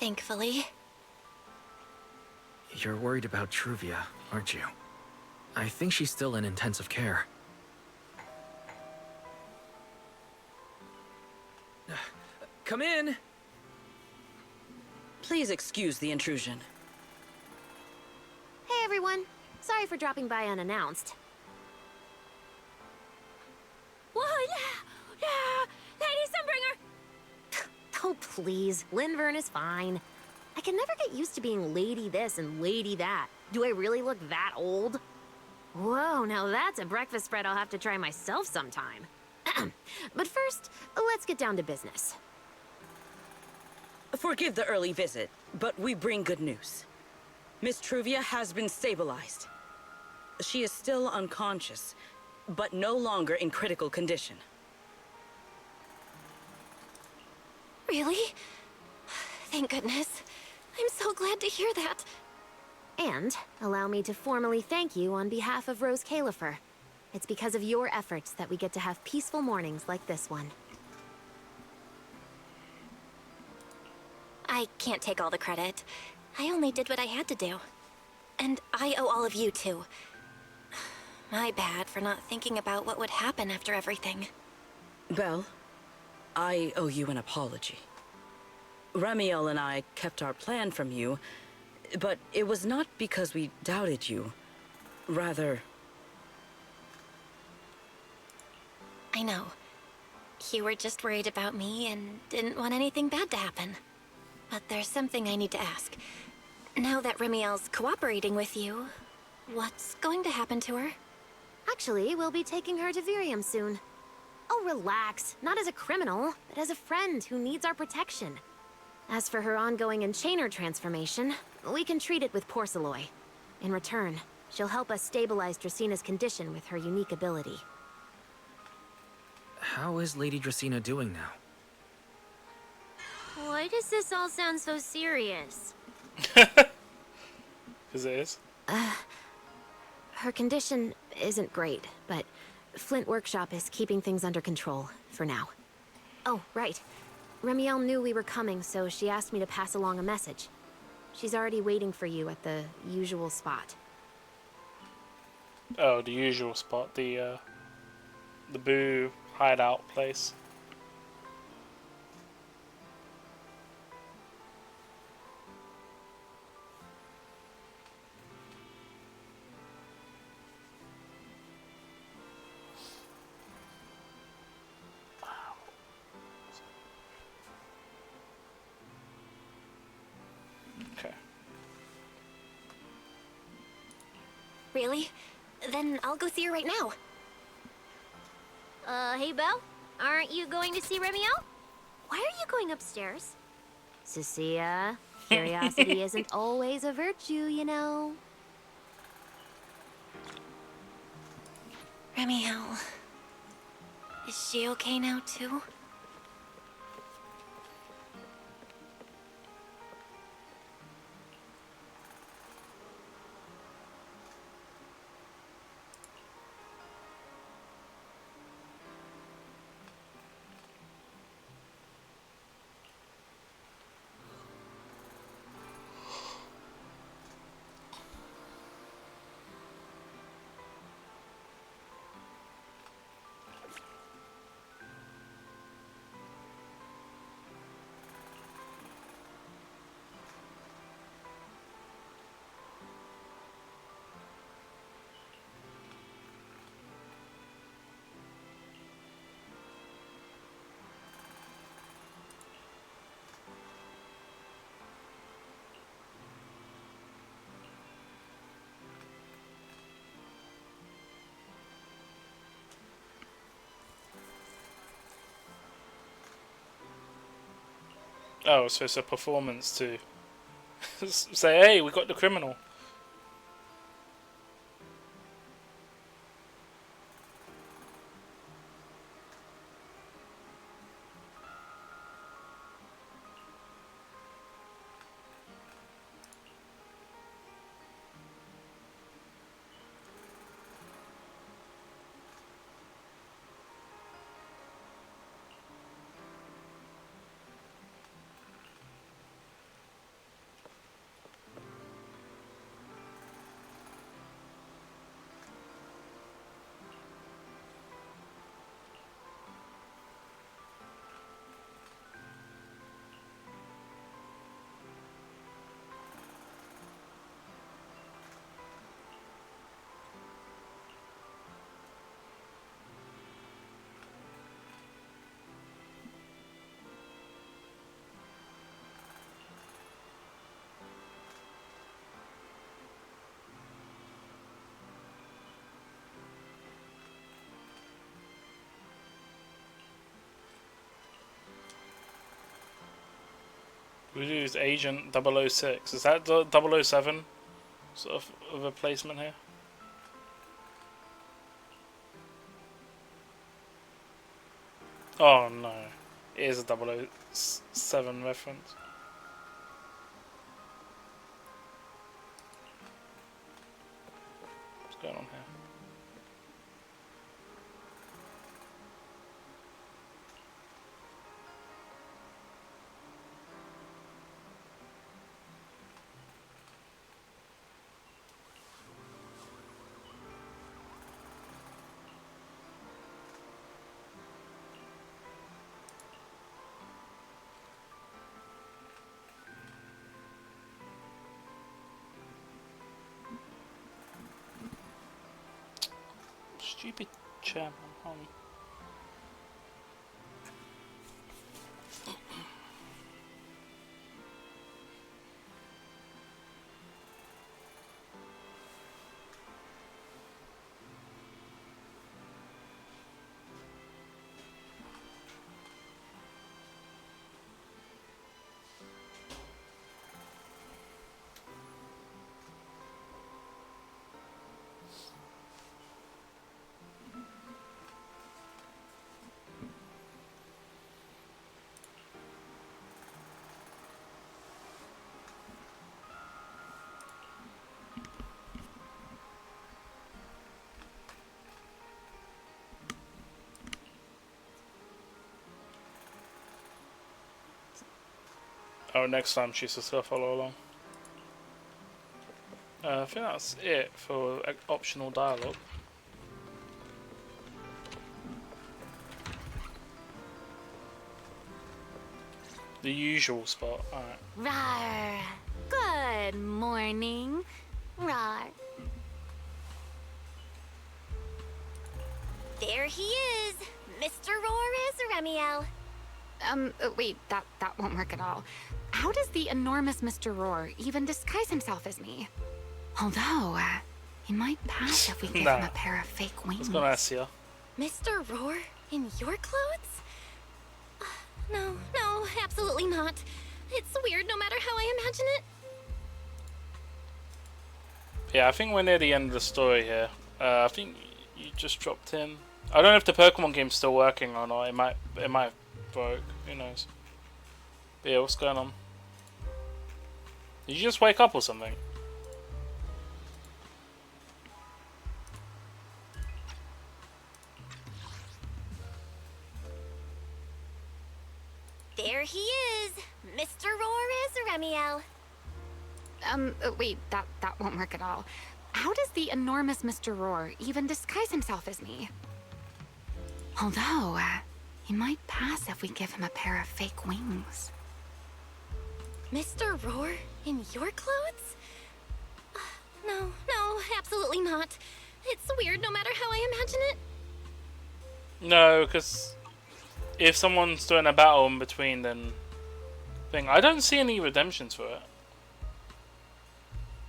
thankfully. You're worried about Truvia, aren't you? I think she's still in intensive care. Come in! Please excuse the intrusion. Hey everyone. Sorry for dropping by unannounced. Whoa, Lady Sunbringer! Oh, please. Lindvern is fine. I can never get used to being lady this and lady that. Do I really look that old? Whoa, now that's a breakfast spread I'll have to try myself sometime. But first, let's get down to business. Forgive the early visit, but we bring good news. Miss Truvia has been stabilized. She is still unconscious, but no longer in critical condition. Really? Thank goodness. I'm so glad to hear that. And allow me to formally thank you on behalf of Rose Califer. It's because of your efforts that we get to have peaceful mornings like this one. I can't take all the credit. I only did what I had to do. And I owe all of you, too. My bad for not thinking about what would happen after everything. Belle, I owe you an apology. Ramiel and I kept our plan from you, but it was not because we doubted you. Rather... I know. You were just worried about me and didn't want anything bad to happen. But there's something I need to ask. Now that Remiel's cooperating with you, what's going to happen to her? Actually, we'll be taking her to Virium soon. Oh, relax. Not as a criminal, but as a friend who needs our protection. As for her ongoing Enchainer transformation, we can treat it with Porceloy. In return, she'll help us stabilize Dracina's condition with her unique ability. How is Lady Dracina doing now? Why does this all sound so serious? Because it is. Her condition isn't great, but Flint Workshop is keeping things under control, for now. Oh, right. Remiel knew we were coming, so she asked me to pass along a message. She's already waiting for you at the usual spot. Oh, the usual spot, the Boo hideout place. Okay. Really? Then I'll go see her right now. Hey Belle? Aren't you going to see Remiel? Why are you going upstairs? Cecilia, curiosity isn't always a virtue, you know. Remiel... Is she okay now, too? Oh, so it's a performance to say, hey, we got the criminal. We used Agent 006. Is that the 007 sort of a replacement here? Oh no, it is a 007 reference. What's going on here? Stupid chairman, homie. Oh, next time she's just gonna follow along. I think that's it for optional dialogue. The usual spot. Alright. Rawr. Good morning. Rawr. There he is, Mr. Roar Remiel. Wait, that won't work at all. How does the enormous Mr. Roar even disguise himself as me? Although, he might pass if we give him a pair of fake wings. Let's go ask you. Mr. Roar in your clothes? No, absolutely not. It's weird no matter how I imagine it. Yeah, I think we're near the end of the story here. I think you just dropped in. I don't know if the Pokemon game's still working or not. It might broke. Who knows? But yeah, what's going on? Did you just wake up or something? There he is, Mr. Roar Remiel. Wait, that won't work at all. How does the enormous Mr. Roar even disguise himself as me? Although, he might pass if we give him a pair of fake wings. Mr. Roar in your clothes? No, absolutely not. It's weird no matter how I imagine it. No, because if someone's doing a battle in between, then I don't see any redemptions for it.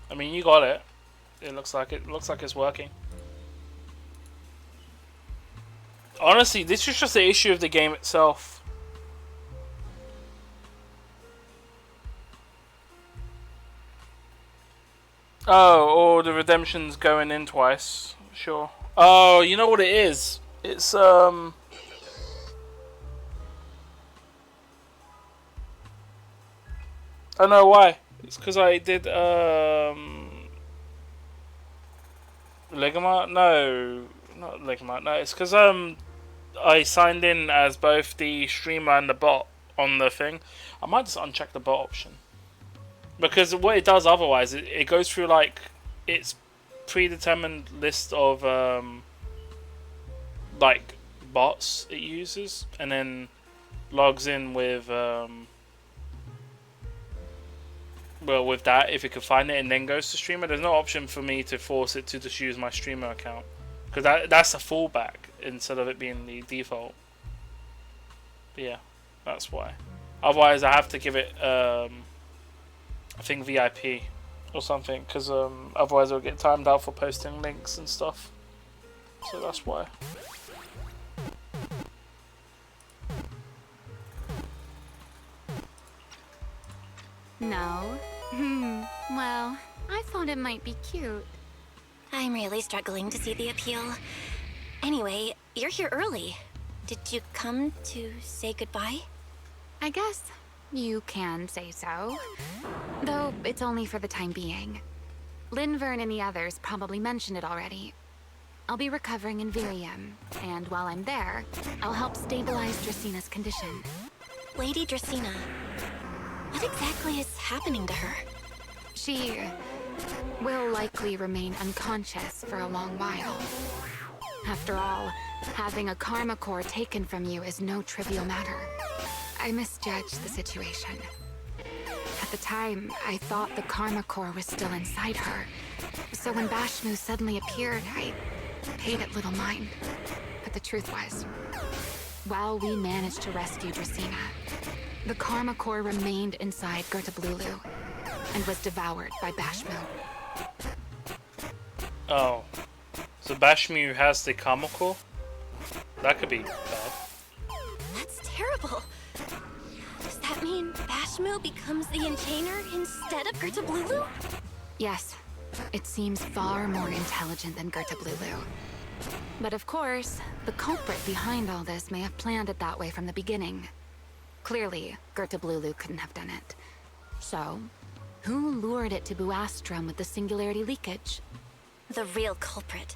I mean, you got it. It looks like it's working. Honestly, this is just the issue of the game itself. Oh, or the redemption's going in twice. Sure. Oh, you know what it is? It's I don't know why. It's because I did Ligma? No, not Ligma. No, it's because I signed in as both the streamer and the bot on the thing. I might just uncheck the bot option, because what it does otherwise, it goes through like its predetermined list of like bots it uses, and then logs in with well, with that, if it can find it, and then goes to streamer. There's no option for me to force it to just use my streamer account, because that's a fallback instead of it being the default. But yeah, that's why. Otherwise, I have to give it I think VIP or something, because otherwise it'll get timed out for posting links and stuff. So that's why. No? Well, I thought it might be cute. I'm really struggling to see the appeal. Anyway, you're here early. Did you come to say goodbye? I guess you can say so. Though it's only for the time being. Linvern and the others probably mentioned it already. I'll be recovering in Virium, and while I'm there, I'll help stabilize Dracina's condition. Lady Dracina, what exactly is happening to her? She will likely remain unconscious for a long while. After all, having a Karma Core taken from you is no trivial matter. I misjudged the situation. At the time, I thought the Karma Core was still inside her. So when Bashmu suddenly appeared, I paid it little mind. But the truth was, while we managed to rescue Dracina, the Karma Core remained inside Gertablulu and was devoured by Bashmu. Oh. So Bashmu has the Karma Core? That could be bad. That's terrible. Does that mean Bashmu becomes the Enchainer instead of Gertablulu? Yes. It seems far more intelligent than Gertablulu. But of course, the culprit behind all this may have planned it that way from the beginning. Clearly, Gertablulu couldn't have done it. So, who lured it to Buastrum with the singularity leakage? The real culprit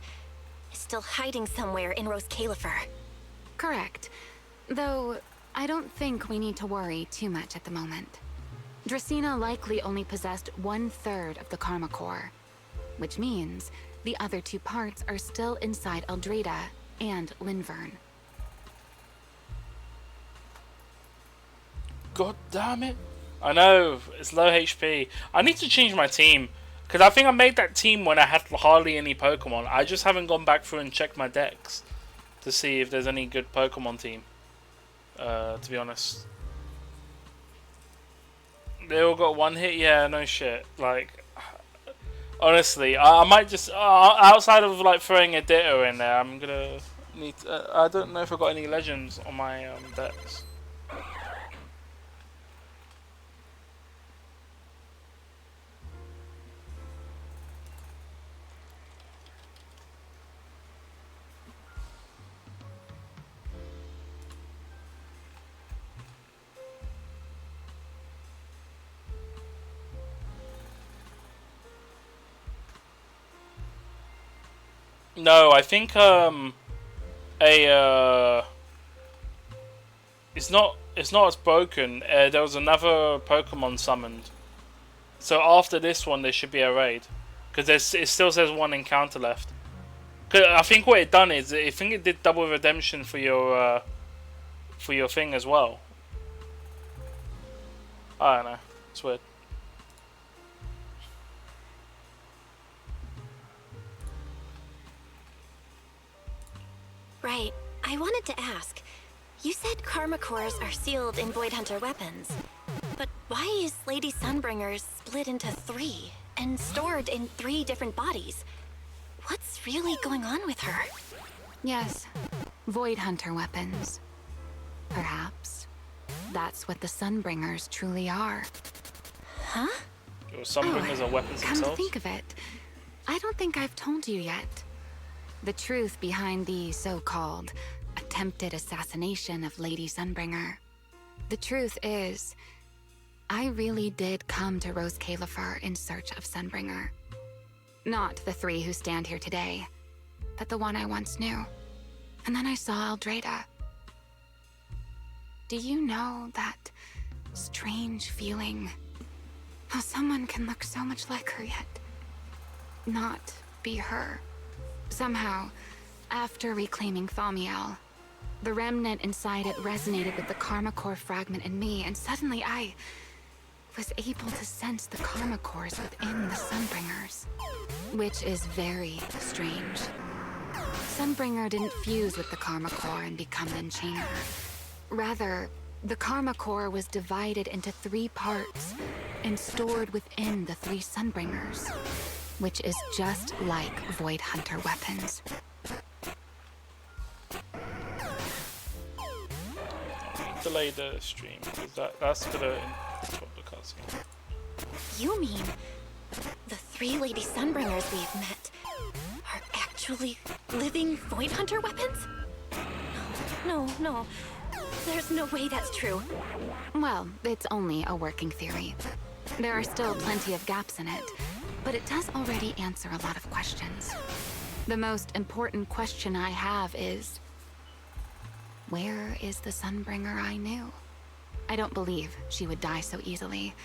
is still hiding somewhere in Rose Califer. Correct. Though, I don't think we need to worry too much at the moment. Dracina likely only possessed 1/3 of the Karma Core, which means the other 2 parts are still inside Eldrada and Linvern. God damn it. I know, it's low HP. I need to change my team. Because I think I made that team when I had hardly any Pokemon. I just haven't gone back through and checked my decks to see if there's any good Pokemon team. To be honest. They all got 1 hit? Yeah, no shit. Like, honestly, I might just... outside of like throwing a Ditto in there, I'm gonna need... I don't know if I've got any legends on my decks. No, I think it's not as broken. There was another Pokemon summoned, so after this one there should be a raid, because it still says 1 encounter left. Cause I think what it done is I think it did double redemption for your thing as well. I don't know. It's weird. Right. I wanted to ask. You said Karma Cores are sealed in Void Hunter weapons. But why is Lady Sunbringer split into 3 and stored in 3 different bodies? What's really going on with her? Yes, Void Hunter weapons. Perhaps. That's what the Sunbringers truly are. Huh? Your Sunbringers are weapons Come themselves? to think of it, I don't think I've told you yet. The truth behind the so-called attempted assassination of Lady Sunbringer. The truth is, I really did come to Rose Califer in search of Sunbringer. Not the 3 who stand here today, but the one I once knew. And then I saw Eldrada. Do you know that strange feeling? How someone can look so much like her yet not be her. Somehow, after reclaiming Thaumiel, the remnant inside it resonated with the Karma Core fragment in me, and suddenly I was able to sense the Karma Cores within the Sunbringers. Which is very strange. Sunbringer didn't fuse with the Karma Core and become an Enchainer. Rather, the Karma Core was divided into 3 parts and stored within the 3 Sunbringers, which is just like Void Hunter weapons. Delay the stream, because that's gonna interrupt the cutscene. you mean the 3 Lady Sunbringers we've met are actually living Void Hunter weapons? No. There's no way that's true. Well, it's only a working theory. There are still plenty of gaps in it, but it does already answer a lot of questions. The most important question I have is, where is the Sunbringer I knew? I don't believe she would die so easily.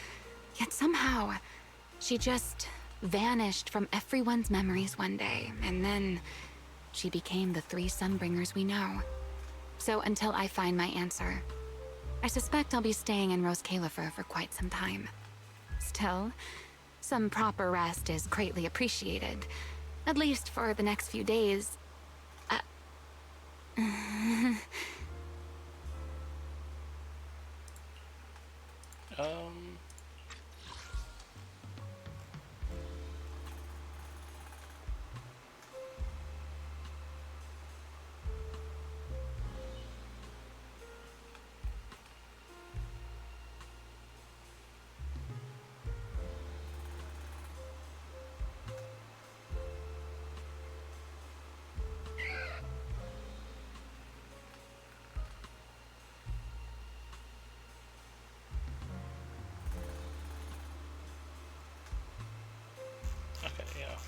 Yet somehow, she just vanished from everyone's memories one day, and then she became the 3 Sunbringers we know. So until I find my answer, I suspect I'll be staying in Rose Califer for quite some time. Still, some proper rest is greatly appreciated, at least for the next few days. I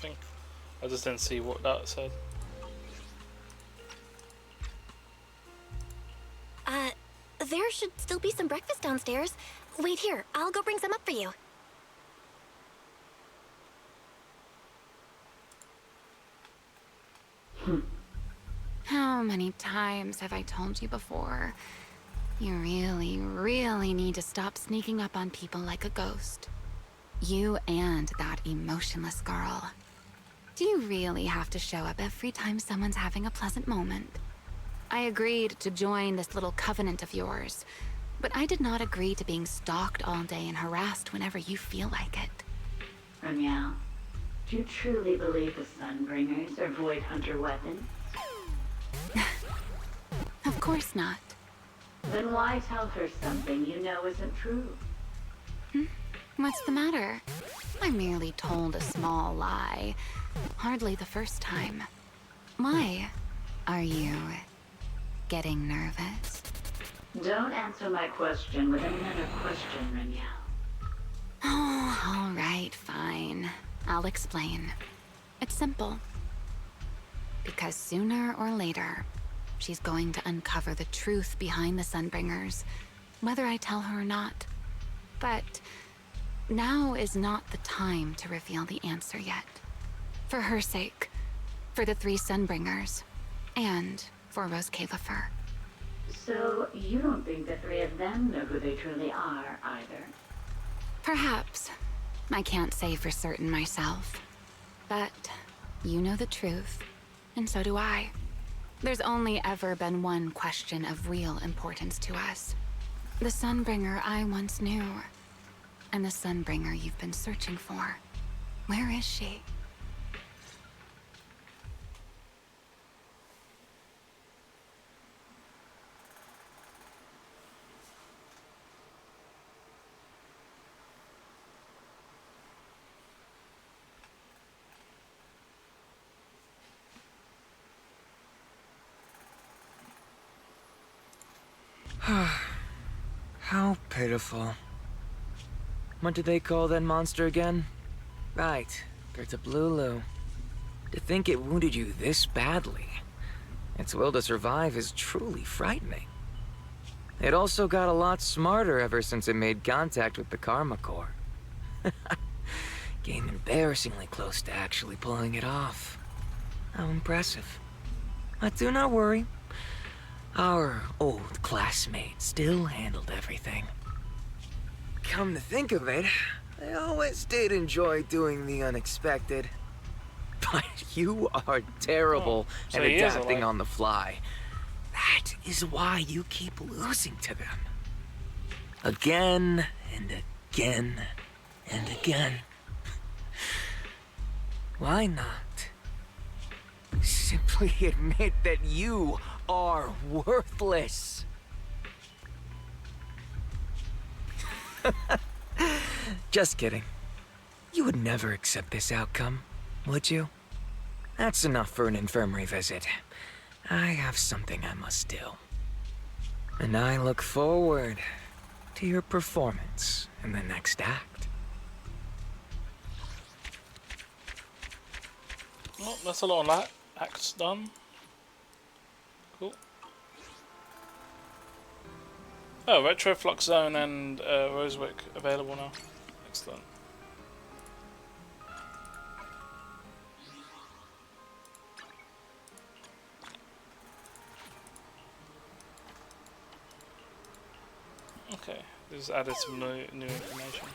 think I just didn't see what that said. There should still be some breakfast downstairs. Wait here, I'll go bring some up for you. How many times have I told you before? You really, really need to stop sneaking up on people like a ghost. You and that emotionless girl. Do you really have to show up every time someone's having a pleasant moment? I agreed to join this little covenant of yours, but I did not agree to being stalked all day and harassed whenever you feel like it. Ramyal, do you truly believe the Sunbringers are Void Hunter weapons? Of course not. Then why tell her something you know isn't true? What's the matter? I merely told a small lie. Hardly the first time. Why? Are you getting nervous? Don't answer my question with another question, Ramyal. Oh, all right, fine. I'll explain. It's simple. Because sooner or later, she's going to uncover the truth behind the Sunbringers, whether I tell her or not. But now is not the time to reveal the answer yet. For her sake, for the 3 Sunbringers, and for Rose Califer. So you don't think the 3 of them know who they truly are, either? Perhaps. I can't say for certain myself. But you know the truth, and so do I. There's only ever been one question of real importance to us. The Sunbringer I once knew, and the Sunbringer you've been searching for. Where is she? How pitiful. What did they call that monster again? Right, Gertablulu. To think it wounded you this badly. Its will to survive is truly frightening. It also got a lot smarter ever since it made contact with the Karma Core. Came embarrassingly close to actually pulling it off. How impressive. But do not worry. Our old classmate still handled everything. Come to think of it, I always did enjoy doing the unexpected. But you are terrible so at he is adapting alive. on the fly. That is why you keep losing to them. Again and again and again. Why not simply admit that you are worthless? Just kidding. You would never accept this outcome, would you? That's enough for an infirmary visit. I have something I must do. And I look forward to your performance in the next act. Well, that's a lot of that. Acts done. Cool. Oh, Retro Flux Zone and Rosewick available now. Excellent. Okay, this added some new information.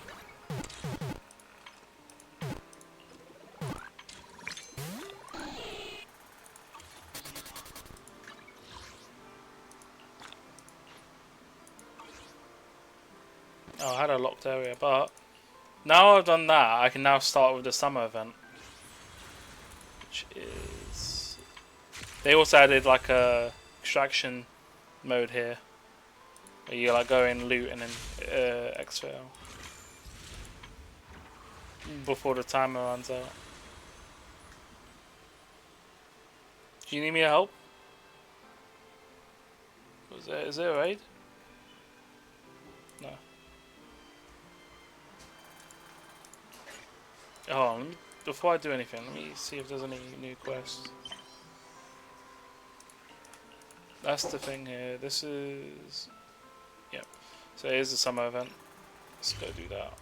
Oh, I had a locked area, but now I've done that, I can now start with the summer event, which is... They also added like a extraction mode here, where you like go in, loot, and then exfil before the timer runs out. Do you need me to help? Is there a raid? No. Oh, before I do anything, let me see if there's any new quests. That's the thing here. This is... Yep. So here's the summer event. Let's go do that.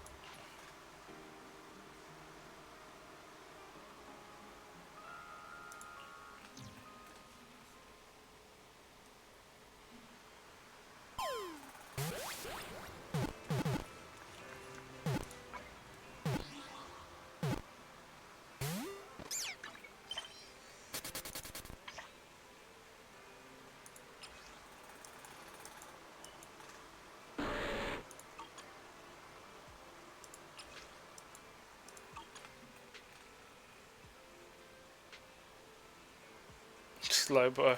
Slow, bro.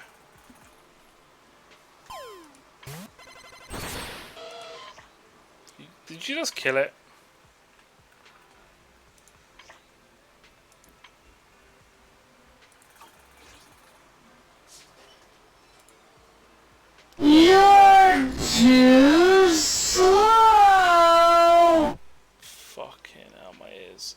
Did you just kill it? You're too slow! Fucking hell, my ears.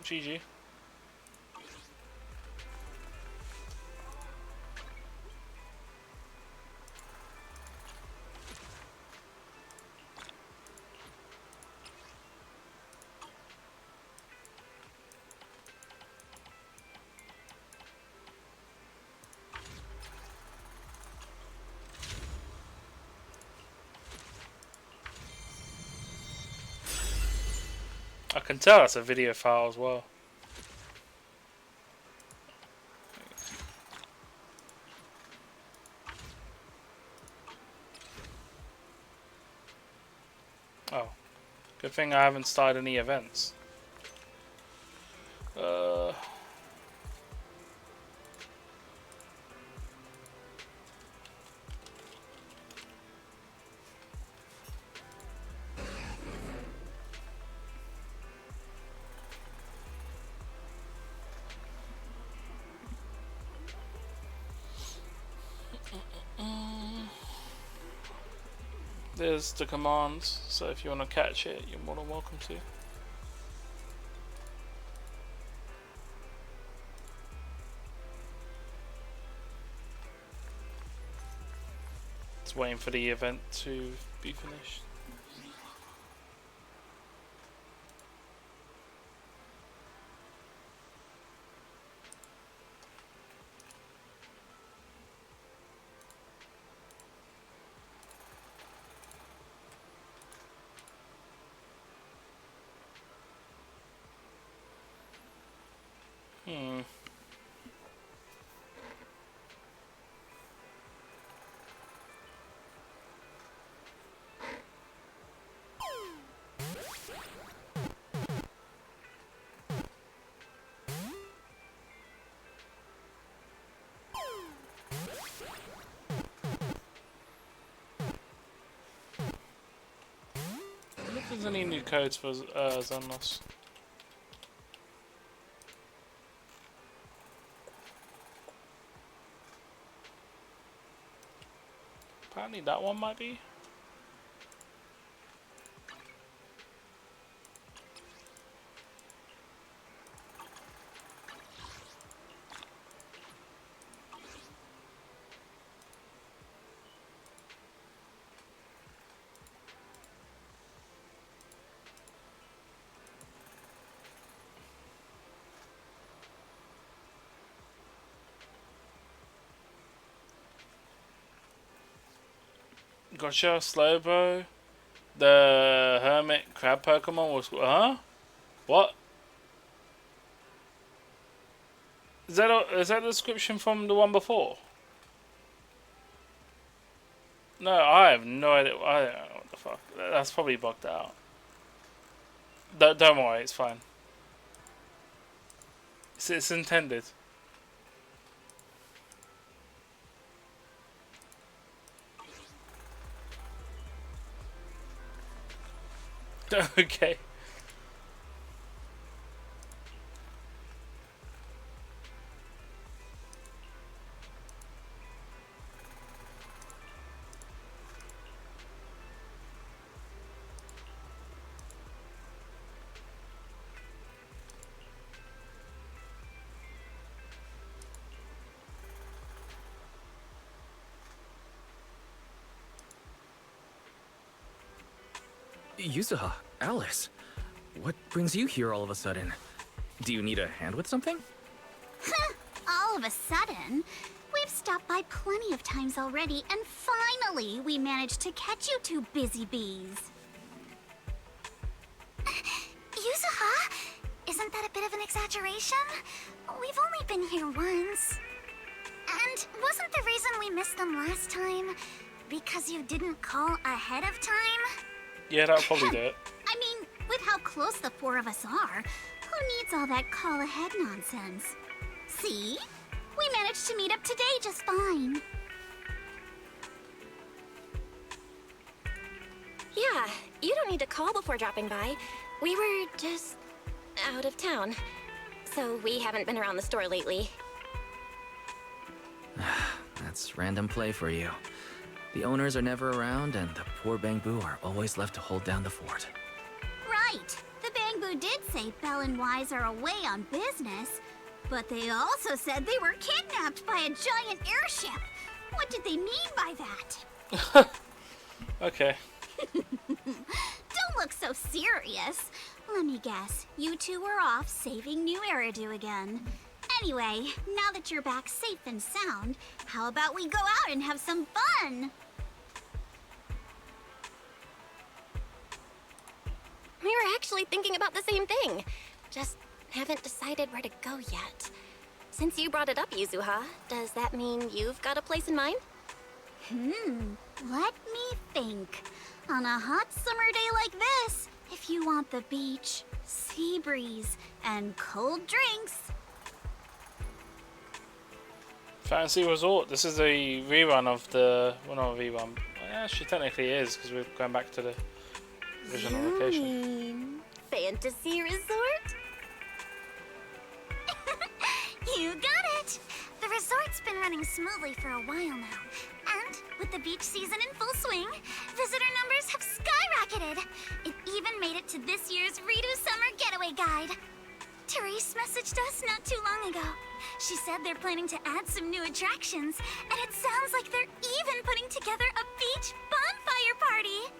GG. I can tell that's a video file as well. Oh, good thing I haven't started any events. There's the commands, so if you want to catch it, you're more than welcome to. Just waiting for the event to be finished. I wonder if there's any new codes for Xemnas. Apparently that one might be. Gotcha, Slowbro. The Hermit Crab Pokemon was. Huh? What? Is that the description from the one before? No, I have no idea. I don't know what the fuck. That's probably bugged out. Don't worry, it's fine. It's intended. Okay. Yuzuha, Alice, what brings you here all of a sudden? Do you need a hand with something? All of a sudden? We've stopped by plenty of times already, and finally we managed to catch you two busy bees. Yuzuha? Isn't that a bit of an exaggeration? We've only been here once. And wasn't the reason we missed them last time because you didn't call ahead of time? Yeah, that'll probably do it. I mean, with how close the four of us are, who needs all that call ahead nonsense? See? We managed to meet up today just fine. Yeah, you don't need to call before dropping by. We were just out of town. So we haven't been around the store lately. That's random play for you. The owners are never around, and the poor Bangboo are always left to hold down the fort. Right. The Bangboo did say Belle and Wise are away on business, but they also said they were kidnapped by a giant airship. What did they mean by that? Okay. Don't look so serious. Let me guess. You two were off saving New Eridu again. Anyway, now that you're back safe and sound, how about we go out and have some fun? We were actually thinking about the same thing. Just haven't decided where to go yet. Since you brought it up, Yuzuha, does that mean you've got a place in mind? Let me think. On a hot summer day like this, if you want the beach, sea breeze, and cold drinks... Fantasy Resort. This is a rerun of the... Well, not a rerun. Actually, technically it is, because we're going back to the original location. Fantasy Resort? You got it! The resort's been running smoothly for a while now. And with the beach season in full swing, visitor numbers have skyrocketed. It even made it to this year's Ridu Summer Getaway Guide. Therese messaged us not too long ago. She said they're planning to add some new attractions, and it sounds like they're even putting together a beach bonfire party.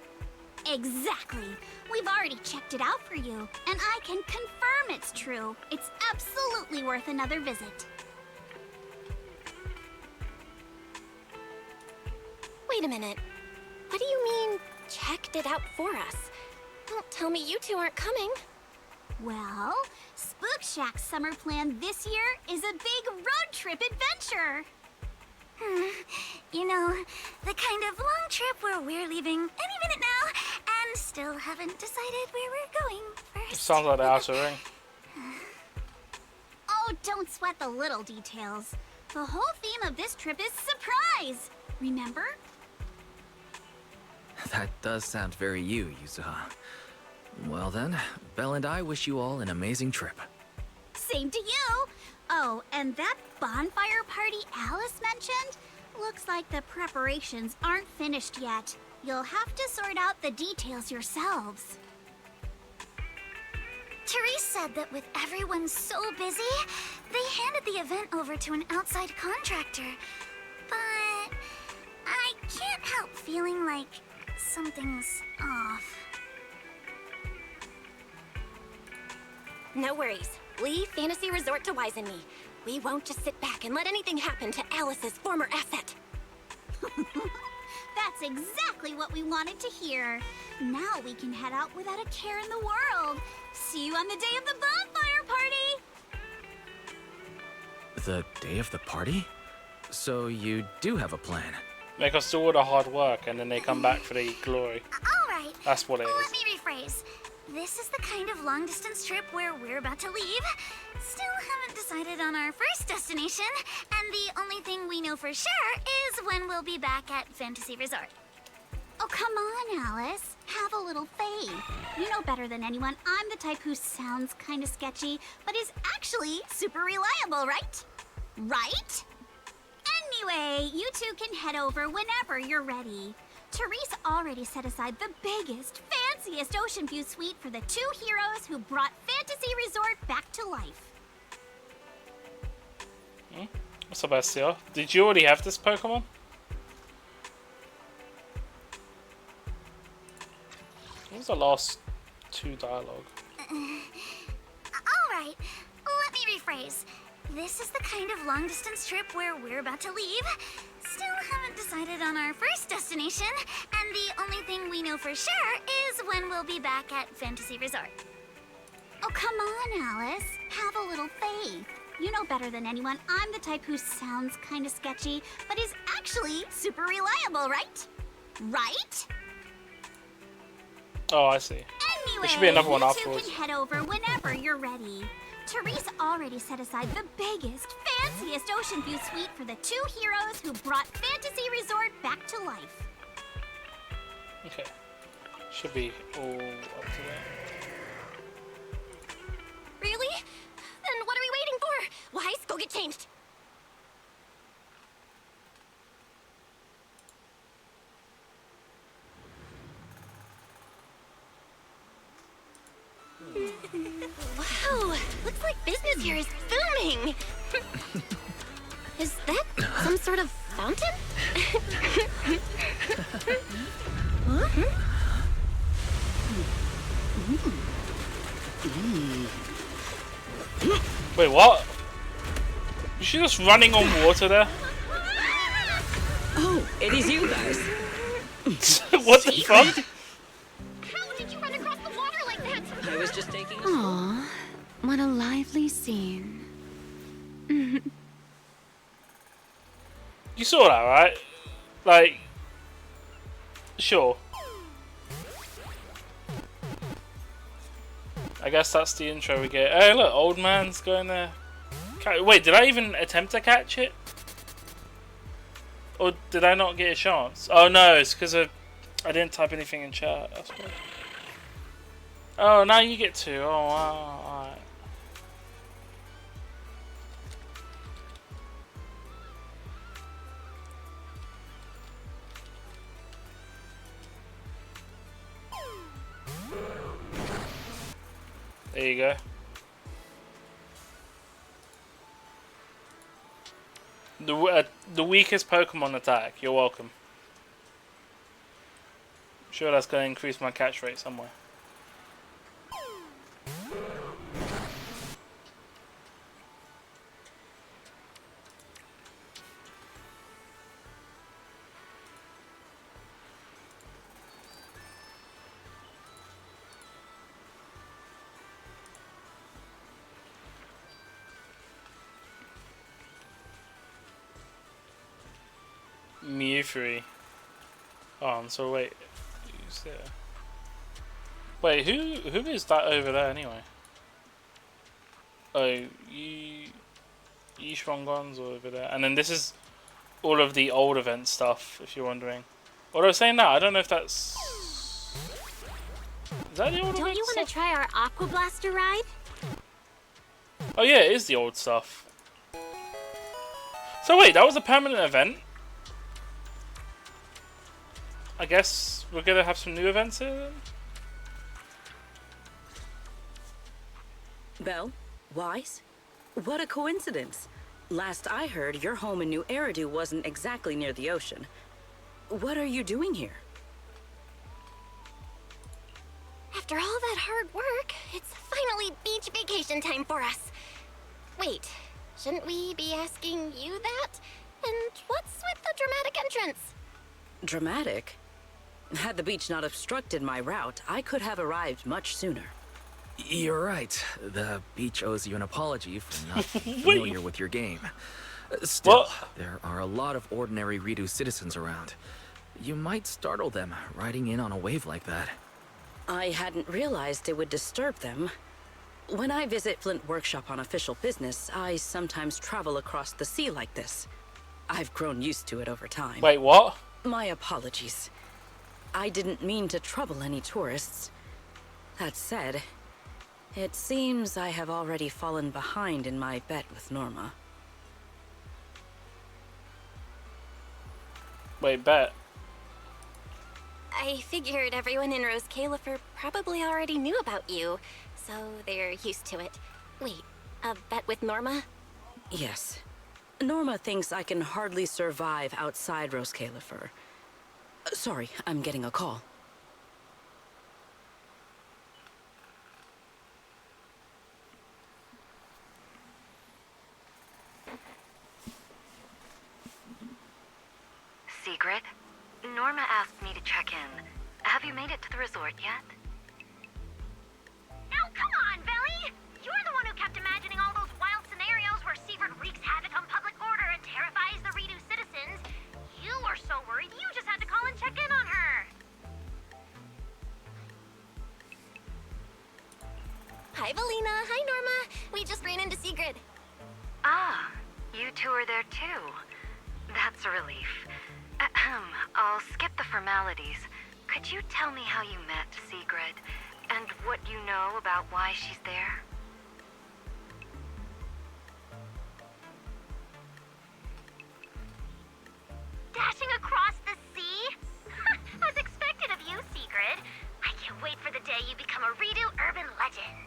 Exactly. We've already checked it out for you, and I can confirm it's true. It's absolutely worth another visit. Wait a minute. What do you mean, checked it out for us? Don't tell me you two aren't coming. Well, Spook Shack's summer plan this year is a big road trip adventure. You know, the kind of long trip where we're leaving any minute now and still haven't decided where we're going first. Sounds like the Outer Ring. Oh, don't sweat the little details. The whole theme of this trip is surprise. Remember? That does sound very you, Yuzuha. Well then, Belle and I wish you all an amazing trip. Same to you. Oh, and that bonfire party Alice mentioned? Looks like the preparations aren't finished yet. You'll have to sort out the details yourselves. Therese said that with everyone so busy, they handed the event over to an outside contractor. But I can't help feeling like something's off. No worries. Leave Fantasy Resort to Wise and me. We won't just sit back and let anything happen to Alice's former asset. That's exactly what we wanted to hear. Now we can head out without a care in the world. See you on the day of the bonfire party! The day of the party? So you do have a plan? Make us do all the hard work and then they come back for the glory. Alright. That's what it is. Let me rephrase. This is the kind of long-distance trip where we're about to leave. Still haven't decided on our first destination, and the only thing we know for sure is when we'll be back at Fantasy Resort. Oh, come on, Alice. Have a little faith. You know better than anyone I'm the type who sounds kind of sketchy, but is actually super reliable, right? Right? Anyway, you two can head over whenever you're ready. Therese already set aside the biggest, fanciest ocean view suite for the two heroes who brought Fantasy Resort back to life. Sebastian, did you already have this Pokemon? What was the last two dialogue? Alright, let me rephrase. This is the kind of long-distance trip where we're about to leave. Still haven't decided on our first destination, and the only thing we know for sure is when we'll be back at Fantasy Resort. Oh, come on, Alice. Have a little faith. You know better than anyone I'm the type who sounds kind of sketchy, but is actually super reliable, right? Right? Oh, I see. Anyway, there should be another one you afterwards. Two can head over whenever you're ready. Therese already set aside the biggest, fanciest ocean view suite for the two heroes who brought Fantasy Resort back to life. Okay. Should be all up to date. Really? Then what are we waiting for? Wise, go get changed. Wow, looks like business here is booming. Is that some sort of fountain? Huh? Wait, what? Is she just running on water there? Oh, it is you guys. What the fuck? How did you run across the water like that? I was just taking a Aw, what a lively scene. You saw that, right? Like, sure. I guess that's the intro we get. Hey, look, old man's going there. Wait, did I even attempt to catch it? Or did I not get a chance? Oh no, it's because I didn't type anything in chat. That's why. Oh, now you get to. Oh, wow. Alright. There you go. The weakest Pokemon attack. You're welcome. I'm sure that's going to increase my catch rate somewhere. Mewfree. Oh, so wait, who's there? Wait, who is that over there anyway? Oh, Yishwangon's over there, and then this is all of the old event stuff, if you're wondering. Although saying that, I don't know if that's... Is that the old Don't event you want to try our Aqua Blaster ride? Oh yeah, it is the old stuff. So wait, that was a permanent event? I guess we're gonna have some new events here then? Belle? Wise? What a coincidence. Last I heard, your home in New Eridu wasn't exactly near the ocean. What are you doing here? After all that hard work, it's finally beach vacation time for us. Wait, shouldn't we be asking you that? And what's with the dramatic entrance? Dramatic? Had the beach not obstructed my route, I could have arrived much sooner. You're right. The beach owes you an apology for not being familiar with your game. Still, there are a lot of ordinary Redo citizens around. You might startle them riding in on a wave like that. I hadn't realized it would disturb them. When I visit Flint Workshop on official business, I sometimes travel across the sea like this. I've grown used to it over time. Wait, what? My apologies. I didn't mean to trouble any tourists. That said, it seems I have already fallen behind in my bet with Norma. Wait, bet? I figured everyone in Rose Califer probably already knew about you, so they're used to it. Wait, a bet with Norma? Yes. Norma thinks I can hardly survive outside Rose Califer. Sorry, I'm getting a call. Sigrid? Norma asked me to check in. Have you made it to the resort yet? Now, come on, Belly! You're the one who kept imagining all those wild scenarios where Sigrid wreaks havoc on public order and terrifies the Redo citizens. You were so worried you just had to call and check in on her. Hi, Valina. Hi, Norma. We just ran into Sigrid. Ah, you two are there too. That's a relief. Ahem, I'll skip the formalities. Could you tell me how you met Sigrid? And what you know about why she's there? Dashing across the sea? As expected of you, Sigrid. I can't wait for the day you become a Redo urban legend.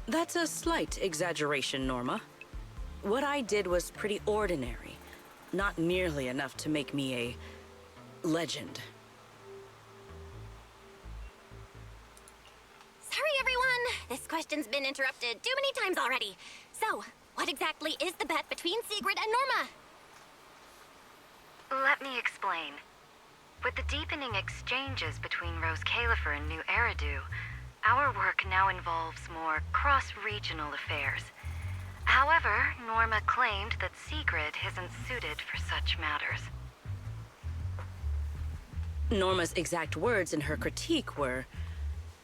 That's a slight exaggeration, Norma. What I did was pretty ordinary. Not nearly enough to make me a legend. Sorry, everyone. This question's been interrupted too many times already. So, what exactly is the bet between Sigrid and Norma? Let me explain. With the deepening exchanges between Rose Califer and New Eridu, our work now involves more cross-regional affairs. However, Norma claimed that Sigrid isn't suited for such matters. Norma's exact words in her critique were,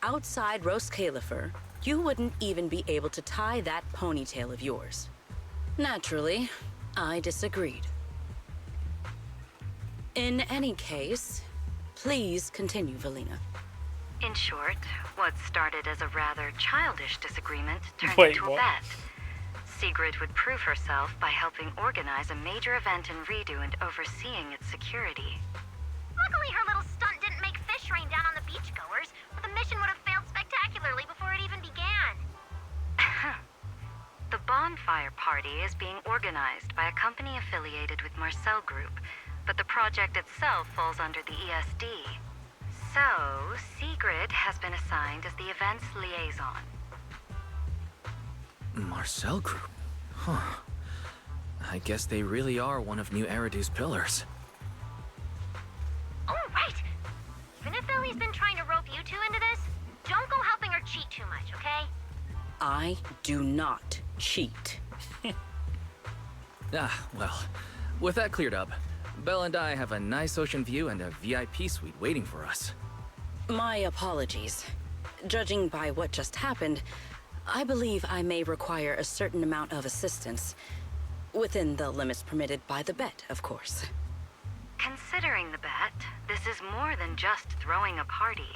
outside Rose Califer, you wouldn't even be able to tie that ponytail of yours. Naturally, I disagreed. In any case, please continue, Valina. In short, what started as a rather childish disagreement turned Wait, into what? a bet. Sigrid would prove herself by helping organize a major event in Redo and overseeing its security. Luckily, her little stunt didn't make fish rain down on the beachgoers, or the mission would have failed spectacularly before it even began. The bonfire party is being organized by a company affiliated with Marcel Group, but the project itself falls under the ESD. So, Sigrid has been assigned as the event's liaison. Marcel Group? Huh. I guess they really are one of New Eridu's pillars. Oh, right! Even if Ellie's been trying to rope you two into this, don't go helping her cheat too much, okay? I do not cheat. Ah, well, with that cleared up, Belle and I have a nice ocean view and a VIP suite waiting for us. My apologies. Judging by what just happened, I believe I may require a certain amount of assistance. Within the limits permitted by the bet, of course. Considering the bet, this is more than just throwing a party.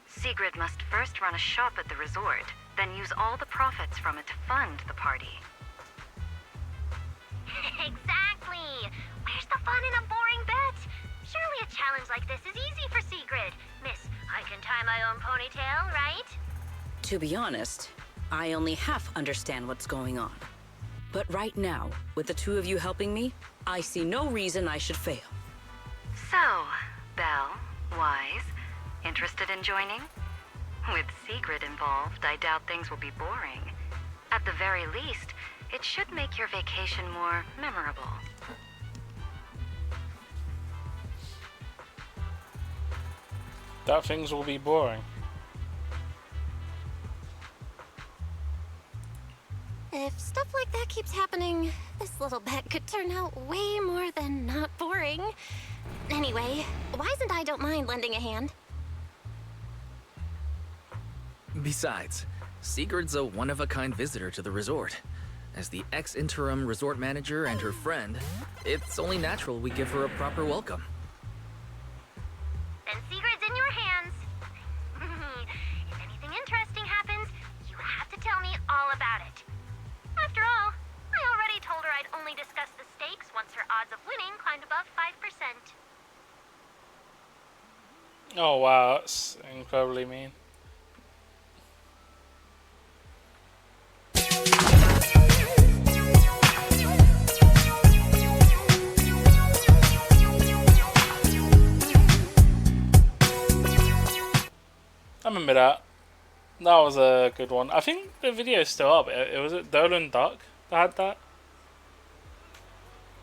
Sigrid must first run a shop at the resort, then use all the profits from it to fund the party. Exactly! Where's the fun in a boring bet? Surely a challenge like this is easy for Sigrid. Miss, I can tie my own ponytail, right? To be honest, I only half understand what's going on. But right now, with the two of you helping me, I see no reason I should fail. So, Belle, Wise, interested in joining? With Sigrid involved, I doubt things will be boring. At the very least, it should make your vacation more memorable. That things will be boring. If stuff like that keeps happening, this little bet could turn out way more than not boring. Anyway, Wise and I don't mind lending a hand. Besides, Sigurd's a one-of-a-kind visitor to the resort. As the ex-interim resort manager and her friend, it's only natural we give her a proper welcome. Then Sigrid's in your hands. If anything interesting happens, you have to tell me all about it. After all, I already told her I'd only discuss the stakes once her odds of winning climbed above 5%. Oh wow, that's incredibly mean. I remember that. That was a good one. I think the video is still up. It was it Dolan Duck that had that.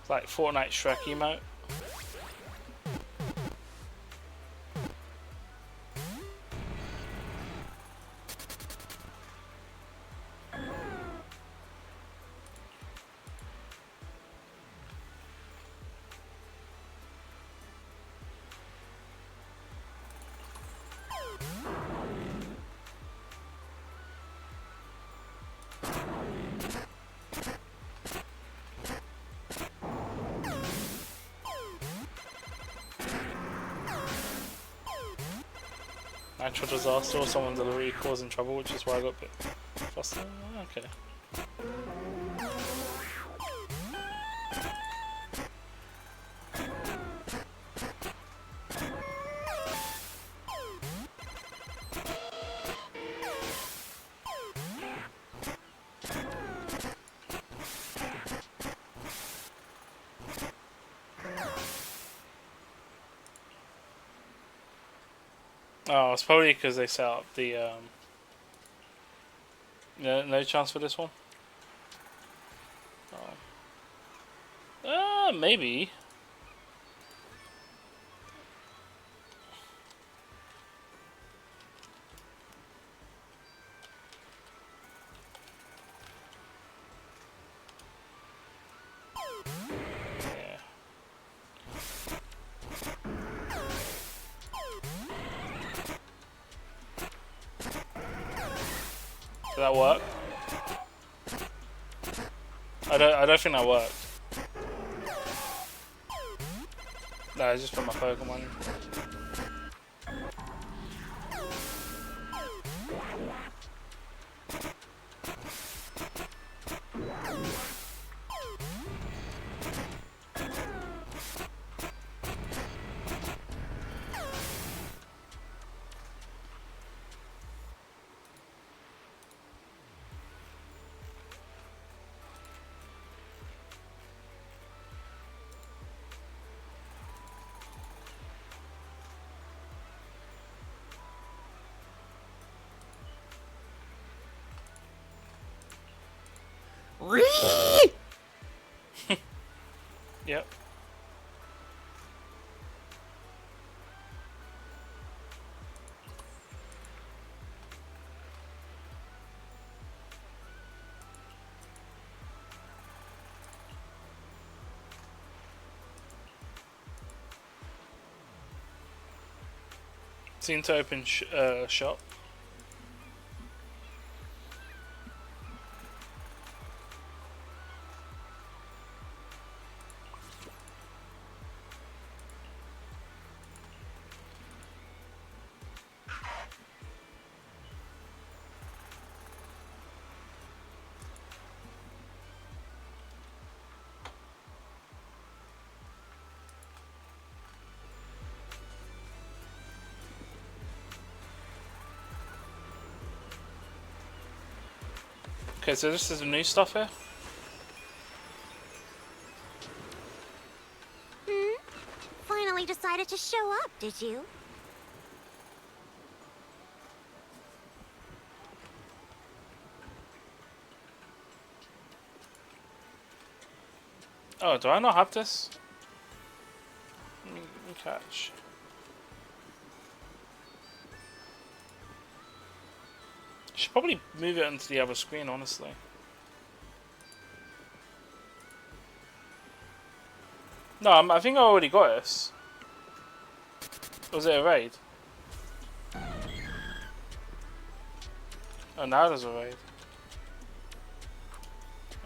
It's like Fortnite Shrek emote. Natural disaster or someone's already causing trouble, which is why I got a bit frustrated. Okay. Oh, it's probably because they set up the no chance for this one. Oh. Maybe. Did that work? I don't think that worked. No, it's just for my Pokemon. Yep. Cutscene to open shop. Okay, so this is the new stuff here. Finally decided to show up, did you? Oh, do I not have this? Let me catch. Should probably move it onto the other screen, honestly. No, I think I already got this. Was it a raid? Oh, now there's a raid.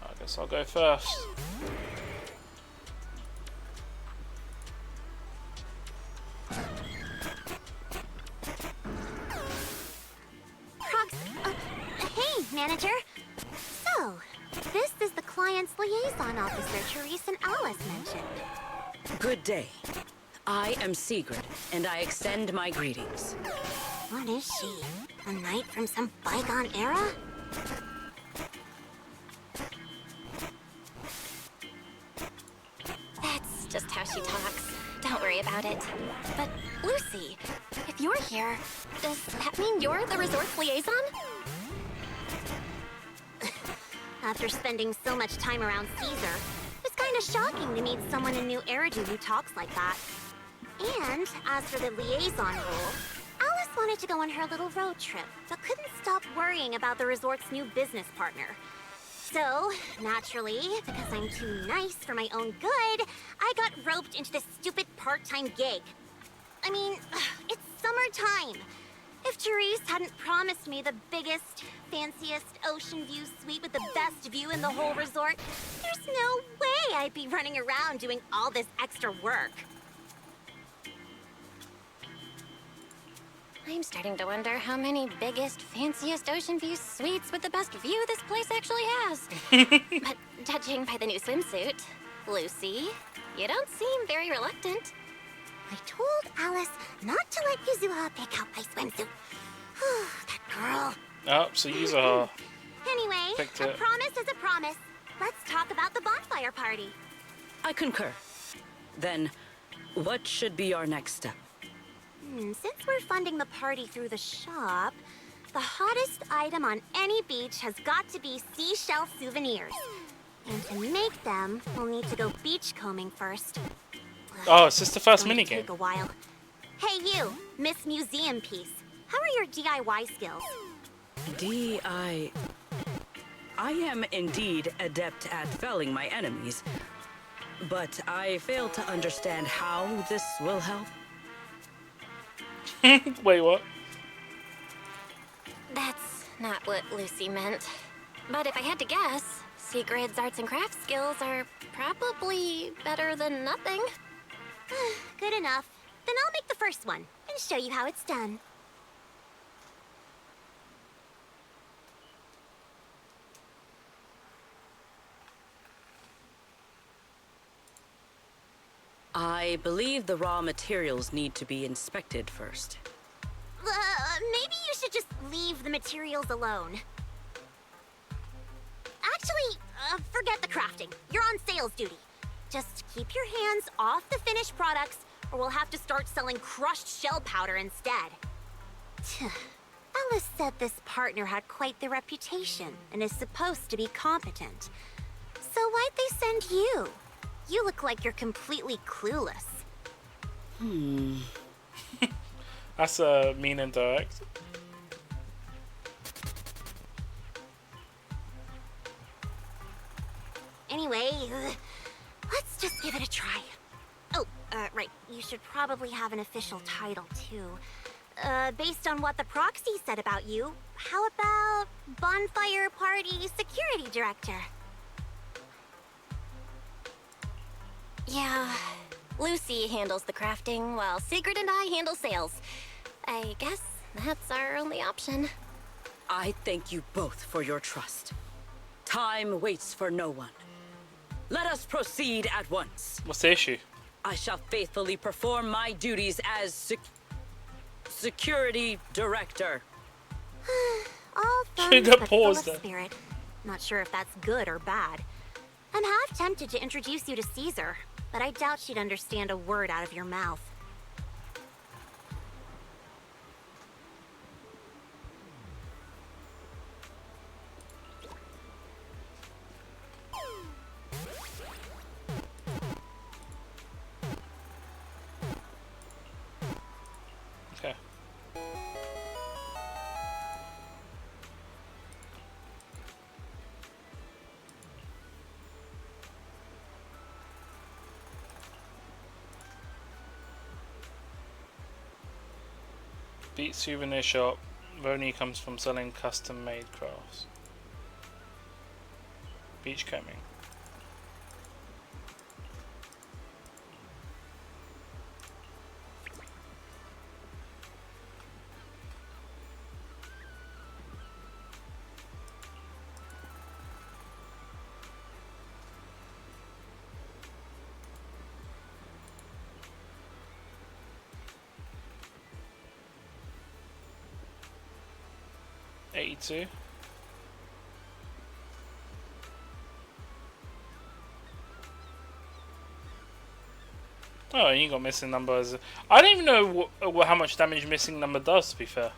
I guess I'll go first. Hey, manager. So, this is the client's liaison officer Therese and Alice mentioned. Good day. I am Sigrid, and I extend my greetings. What is she? A knight from some bygone era? That's just how she talks. Don't worry about it. But, Lucy, if you're here, does that mean you're the resort's liaison? After spending so much time around Caesar, it's kind of shocking to meet someone in New Eridu who talks like that. And as for the liaison role, Alice wanted to go on her little road trip, but couldn't stop worrying about the resort's new business partner. So, naturally, because I'm too nice for my own good, I got roped into this stupid part-time gig. I mean, it's summertime. If Therese hadn't promised me the biggest, fanciest ocean view suite with the best view in the whole resort, there's no way I'd be running around doing all this extra work. I'm starting to wonder how many biggest, fanciest ocean view suites with the best view this place actually has. But judging by the new swimsuit, Lucy, you don't seem very reluctant. I told Alice not to let Yuzuha pick out my swimsuit. That girl. Oh, so Yuzuha. Anyway, picked a it. promise is a promise. Let's talk about the bonfire party. I concur. Then, what should be our next step? Since we're funding the party through the shop, the hottest item on any beach has got to be seashell souvenirs. And to make them, we'll need to go beachcombing first. Oh, is this the first Going to minigame? take a while. Hey you, Miss Museum Piece. How are your DIY skills? I am indeed adept at felling my enemies, but I fail to understand how this will help. Wait, what? That's not what Lucy meant. But if I had to guess, Sigrid's arts and crafts skills are probably better than nothing. Good enough. Then I'll make the first one and show you how it's done. I believe the raw materials need to be inspected first. Maybe you should just leave the materials alone. Actually, forget the crafting. You're on sales duty. Just keep your hands off the finished products, or we'll have to start selling crushed shell powder instead. Alice said this partner had quite the reputation and is supposed to be competent. So why'd they send you? You look like you're completely clueless. That's mean and direct. Anyway, let's just give it a try. Oh, right. You should probably have an official title, too. Based on what the proxy said about you, how about Bonfire Party Security Director? Yeah, Lucy handles the crafting while Sigrid and I handle sales. I guess that's our only option. I thank you both for your trust. Time waits for no one. Let us proceed at once. What's the issue? I shall faithfully perform my duties as Security Director. All fun, Should have but full of paused there. spirit. Not sure if that's good or bad. I'm half tempted to introduce you to Caesar, but I doubt she'd understand a word out of your mouth. Okay. Beat souvenir shop. Revenue comes from selling custom-made crafts. Beachcombing. $82. Oh, and you got missing numbers. I don't even know how much damage missing number does, to be fair.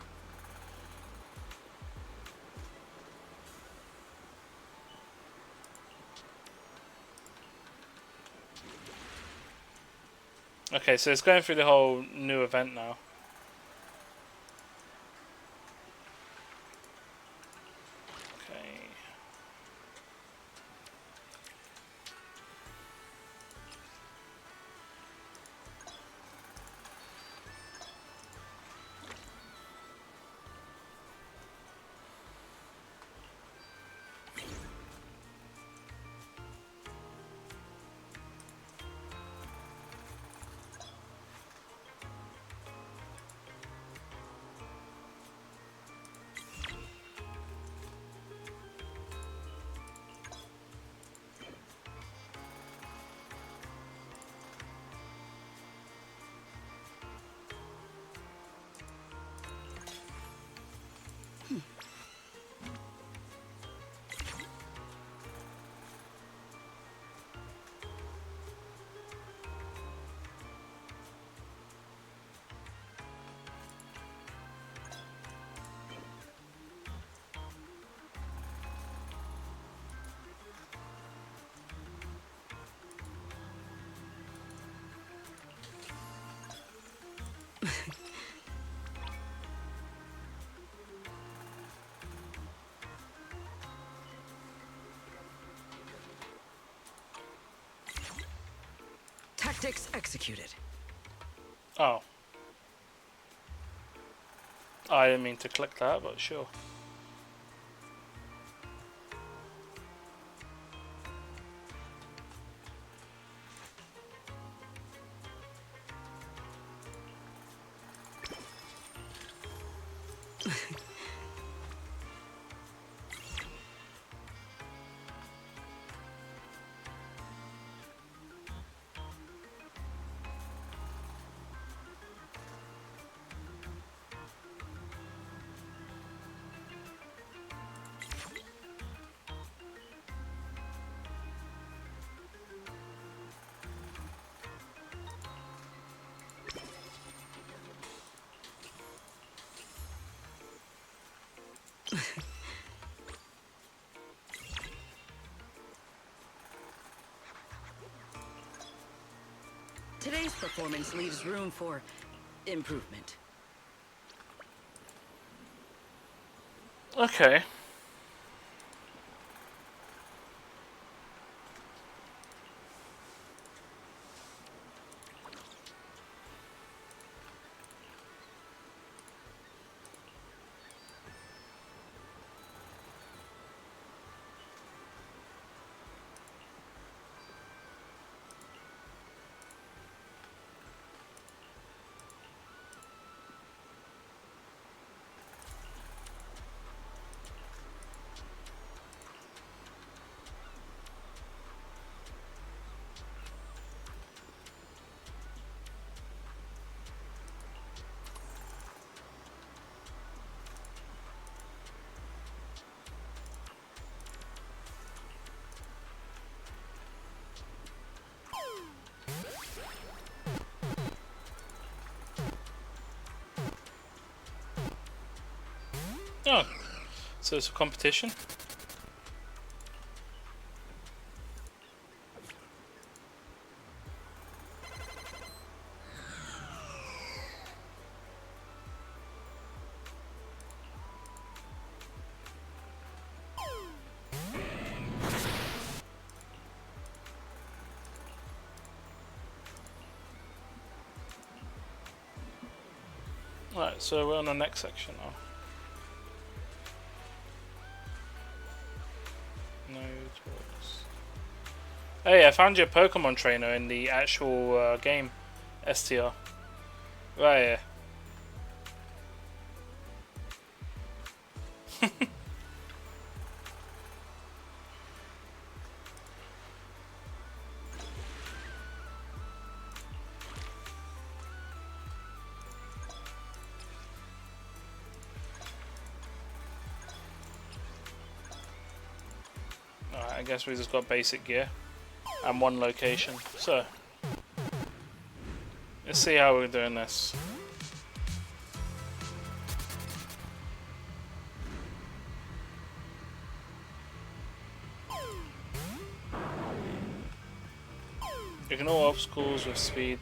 Okay, so it's going through the whole new event now. Okay. Tactics executed. Oh. I didn't mean to click that, but sure. Today's performance leaves room for improvement. Okay. Oh, so it's a competition. Right, so we're on the next section now. No talks. Hey, I found your Pokemon trainer in the actual game, STR. Right here. I guess we just got basic gear and one location. So let's see how we're doing this. Ignore obstacles with speed.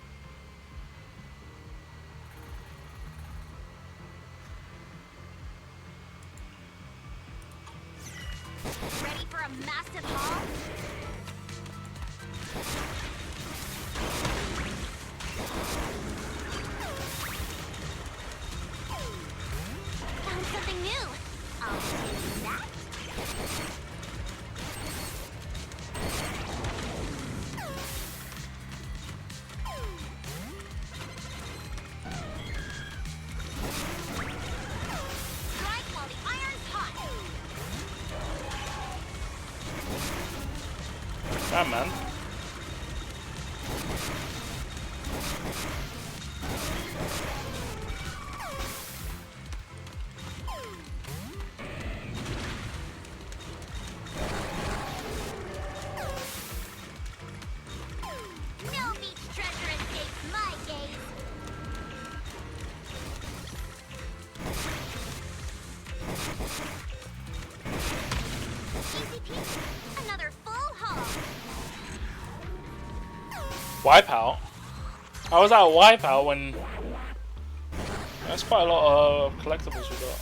Ready for a massive haul? Found something new. I'll do that. Strike while the iron's hot. Ah, man. No beach treasure escapes my gaze. Easy peasy. Another full haul. Wipeout? I was at Wipeout when... That's quite a lot of collectibles we got.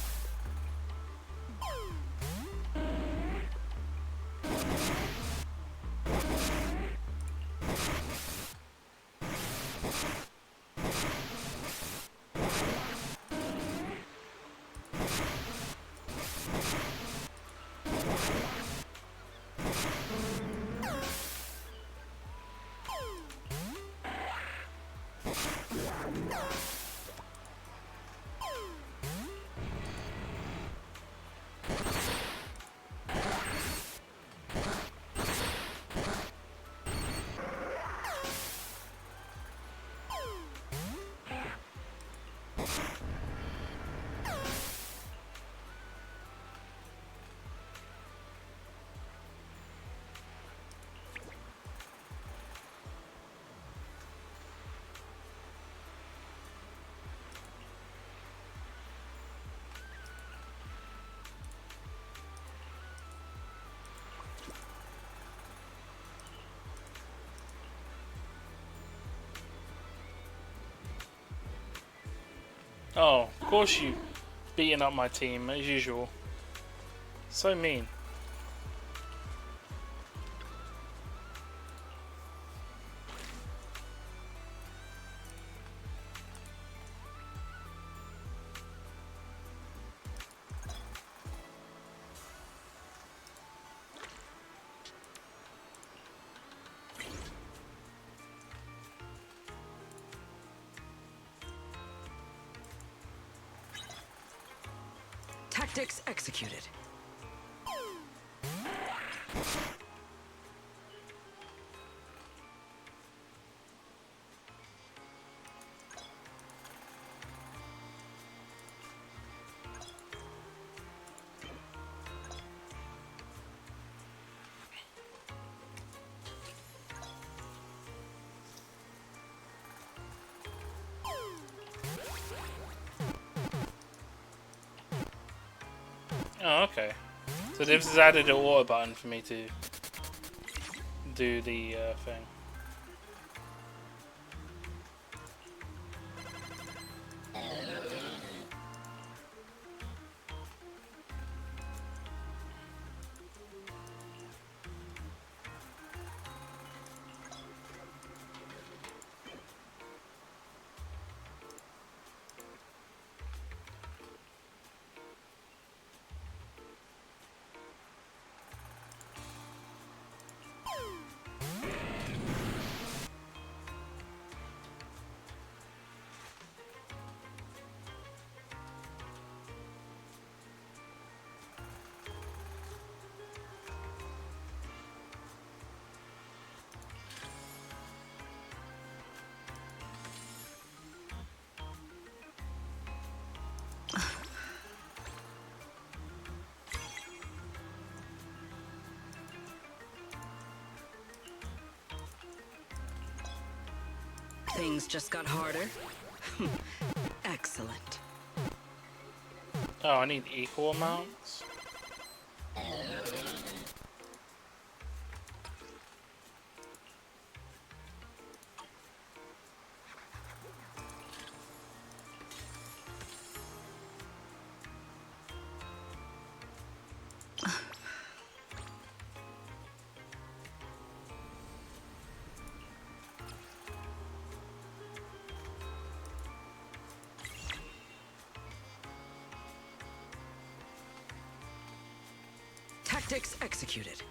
Oh, of course you beating up my team as usual. So mean. Tactics executed. Oh, okay. So they've just added an auto button for me to do the thing. Things just got harder. Excellent. Oh, I need equal amounts. Tactics executed.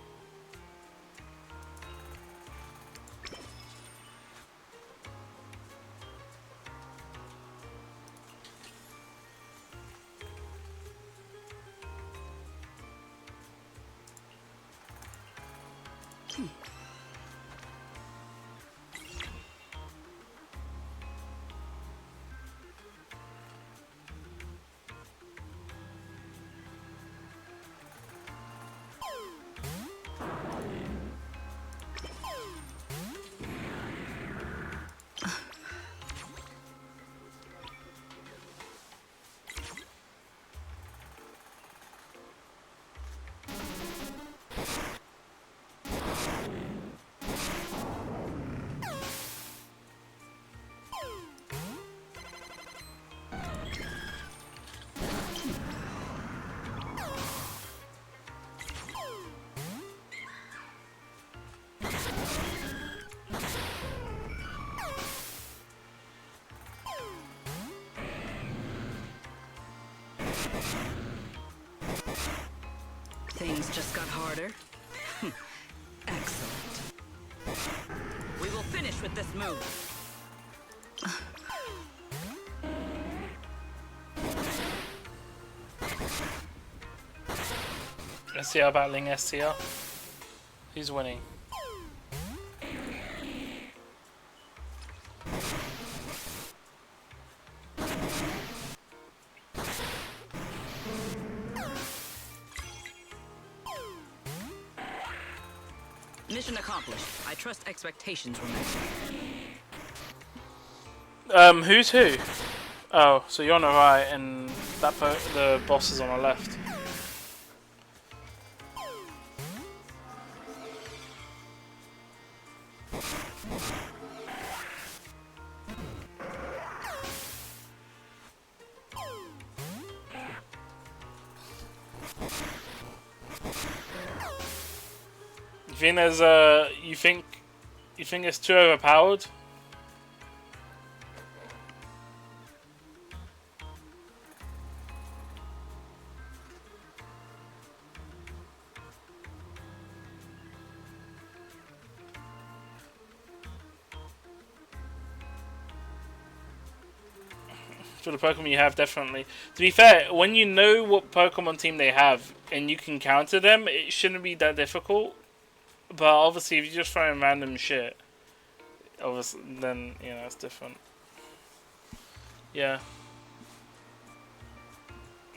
Things just got harder. Excellent. We will finish with this move. SCR battling SCR. Who's winning? Mission accomplished. I trust expectations were met. Who's who? Oh, so you're on the right and the boss is on the left. You think there's you think it's too overpowered? For the Pokemon you have, definitely. To be fair, when you know what Pokemon team they have and you can counter them, it shouldn't be that difficult. But obviously, if you just throw in random shit, obviously, then, you know, it's different. Yeah.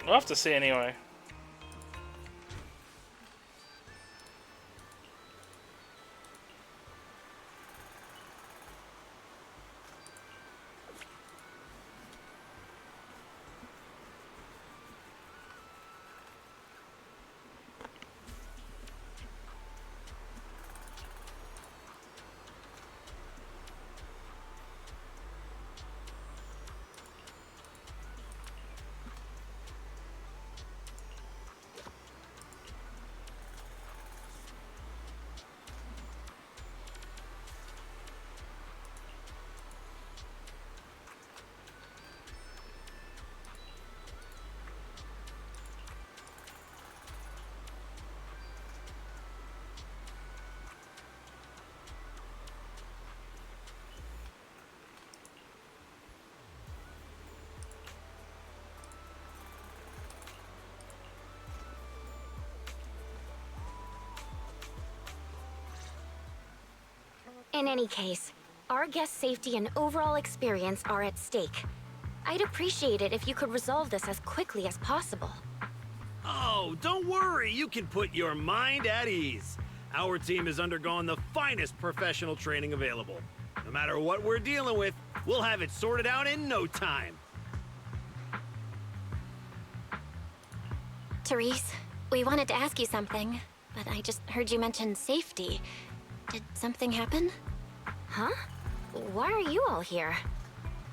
We'll have to see anyway. In any case, our guest safety and overall experience are at stake. I'd appreciate it if you could resolve this as quickly as possible. Oh, don't worry. You can put your mind at ease. Our team has undergone the finest professional training available. No matter what we're dealing with, we'll have it sorted out in no time. Therese, we wanted to ask you something, but I just heard you mention safety. Did something happen? Huh? Why are you all here?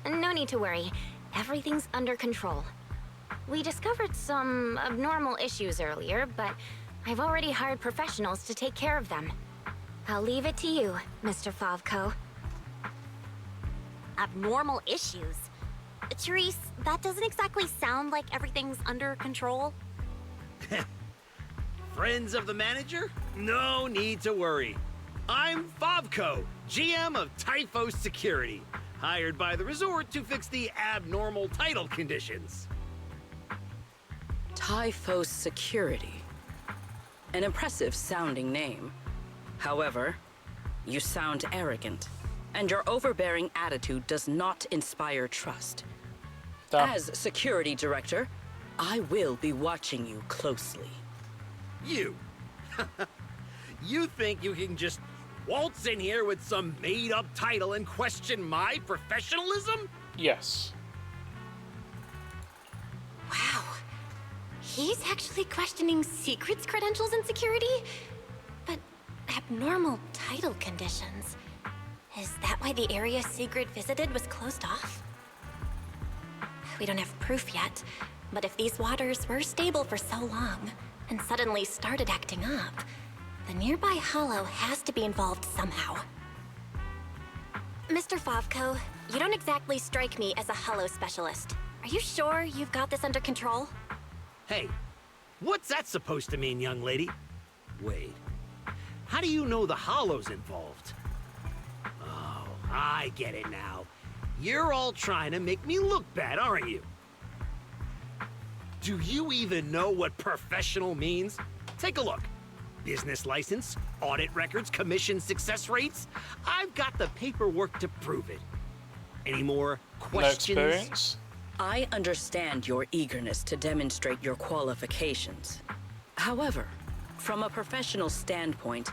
No need to worry. Everything's under control. We discovered some abnormal issues earlier, but I've already hired professionals to take care of them. I'll leave it to you, Mr. Favko. Abnormal issues? Therese, that doesn't exactly sound like everything's under control. Friends of the manager? No need to worry. I'm Favko, GM of Typhos Security, hired by the resort to fix the abnormal title conditions. Typhos Security. An impressive sounding name. However, you sound arrogant, and your overbearing attitude does not inspire trust. As security director, I will be watching you closely. You? You think you can just waltz in here with some made-up title and question my professionalism? Yes. Wow. He's actually questioning Secret's credentials and security? But abnormal title conditions. Is that why the area Sigrid visited was closed off? We don't have proof yet, but if these waters were stable for so long and suddenly started acting up, the nearby hollow has to be involved somehow. Mr. Favko, you don't exactly strike me as a hollow specialist. Are you sure you've got this under control? Hey, what's that supposed to mean, young lady? Wait, how do you know the hollow's involved? Oh, I get it now. You're all trying to make me look bad, aren't you? Do you even know what professional means? Take a look. Business license, audit records, commission success rates. I've got the paperwork to prove it. Any more questions? No experience? I understand your eagerness to demonstrate your qualifications. However, from a professional standpoint,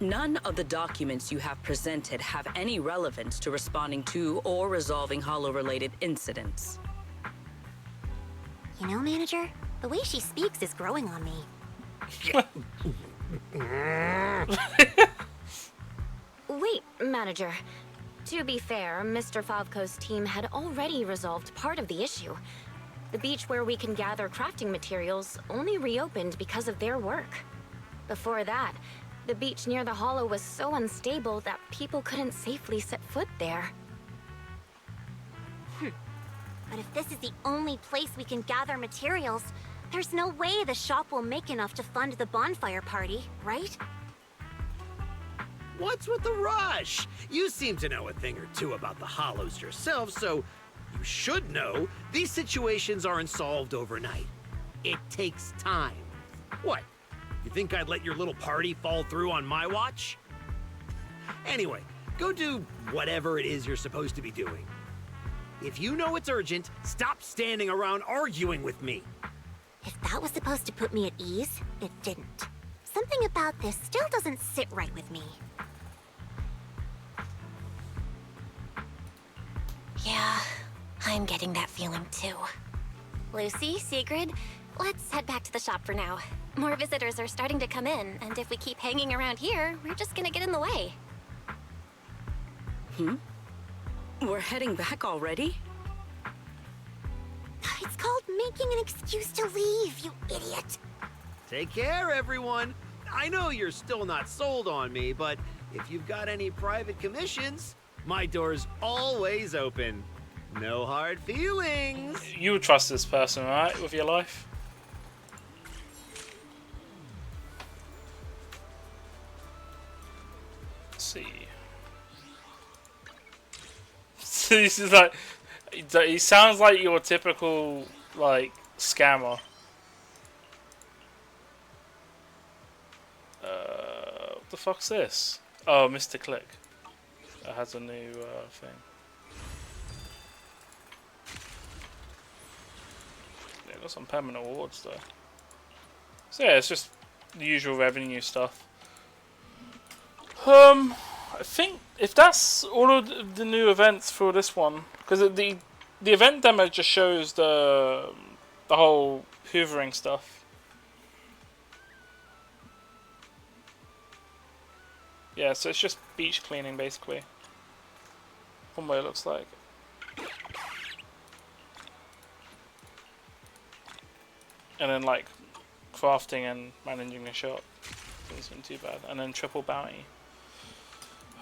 none of the documents you have presented have any relevance to responding to or resolving Hollow-related incidents. You know, Manager, the way she speaks is growing on me. Wait, Manager. To be fair, Mr. Favko's team had already resolved part of the issue. The beach where we can gather crafting materials only reopened because of their work. Before that, the beach near the hollow was so unstable that people couldn't safely set foot there. But if this is the only place we can gather materials, there's no way the shop will make enough to fund the bonfire party, right? What's with the rush? You seem to know a thing or two about the hollows yourself, so you should know these situations aren't solved overnight. It takes time. What? You think I'd let your little party fall through on my watch? Anyway, go do whatever it is you're supposed to be doing. If you know it's urgent, stop standing around arguing with me. If that was supposed to put me at ease, it didn't. Something about this still doesn't sit right with me. Yeah, I'm getting that feeling too. Lucy, Sigrid, let's head back to the shop for now. More visitors are starting to come in, and if we keep hanging around here, we're just gonna get in the way. We're heading back already? It's called making an excuse to leave, you idiot. Take care, everyone. I know you're still not sold on me, but if you've got any private commissions, my door's always open. No hard feelings. You would trust this person, right, with your life? Let's see. This is like, he sounds like your typical like scammer. What the fuck's this? Oh, Mr. Click. It has a new thing. Yeah, got some permanent awards though. So yeah, it's just the usual revenue stuff. I think if that's all of the new events for this one, because the event demo just shows the whole hoovering stuff. Yeah, so it's just beach cleaning basically. From what it looks like. And then like crafting and managing a shop. Isn't too bad. And then triple bounty.